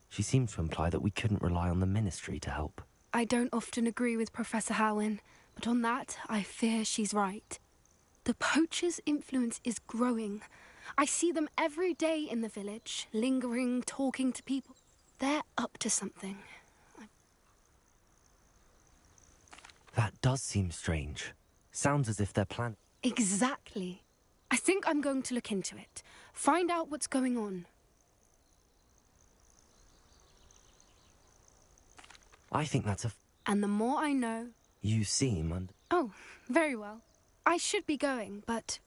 Speaker 3: She seemed to imply that we couldn't rely on the Ministry to help.
Speaker 22: I don't often agree with Professor Howin, but on that, I fear she's right. The poachers' influence is growing. I see them every day in the village, lingering, talking to people. They're up to something.
Speaker 3: That does seem strange. Sounds as if they're planning.
Speaker 22: Exactly. I think I'm going to look into it. Find out what's going on.
Speaker 3: I think that's
Speaker 22: And the more I know...
Speaker 3: You seem
Speaker 22: Oh, very well. I should be going, but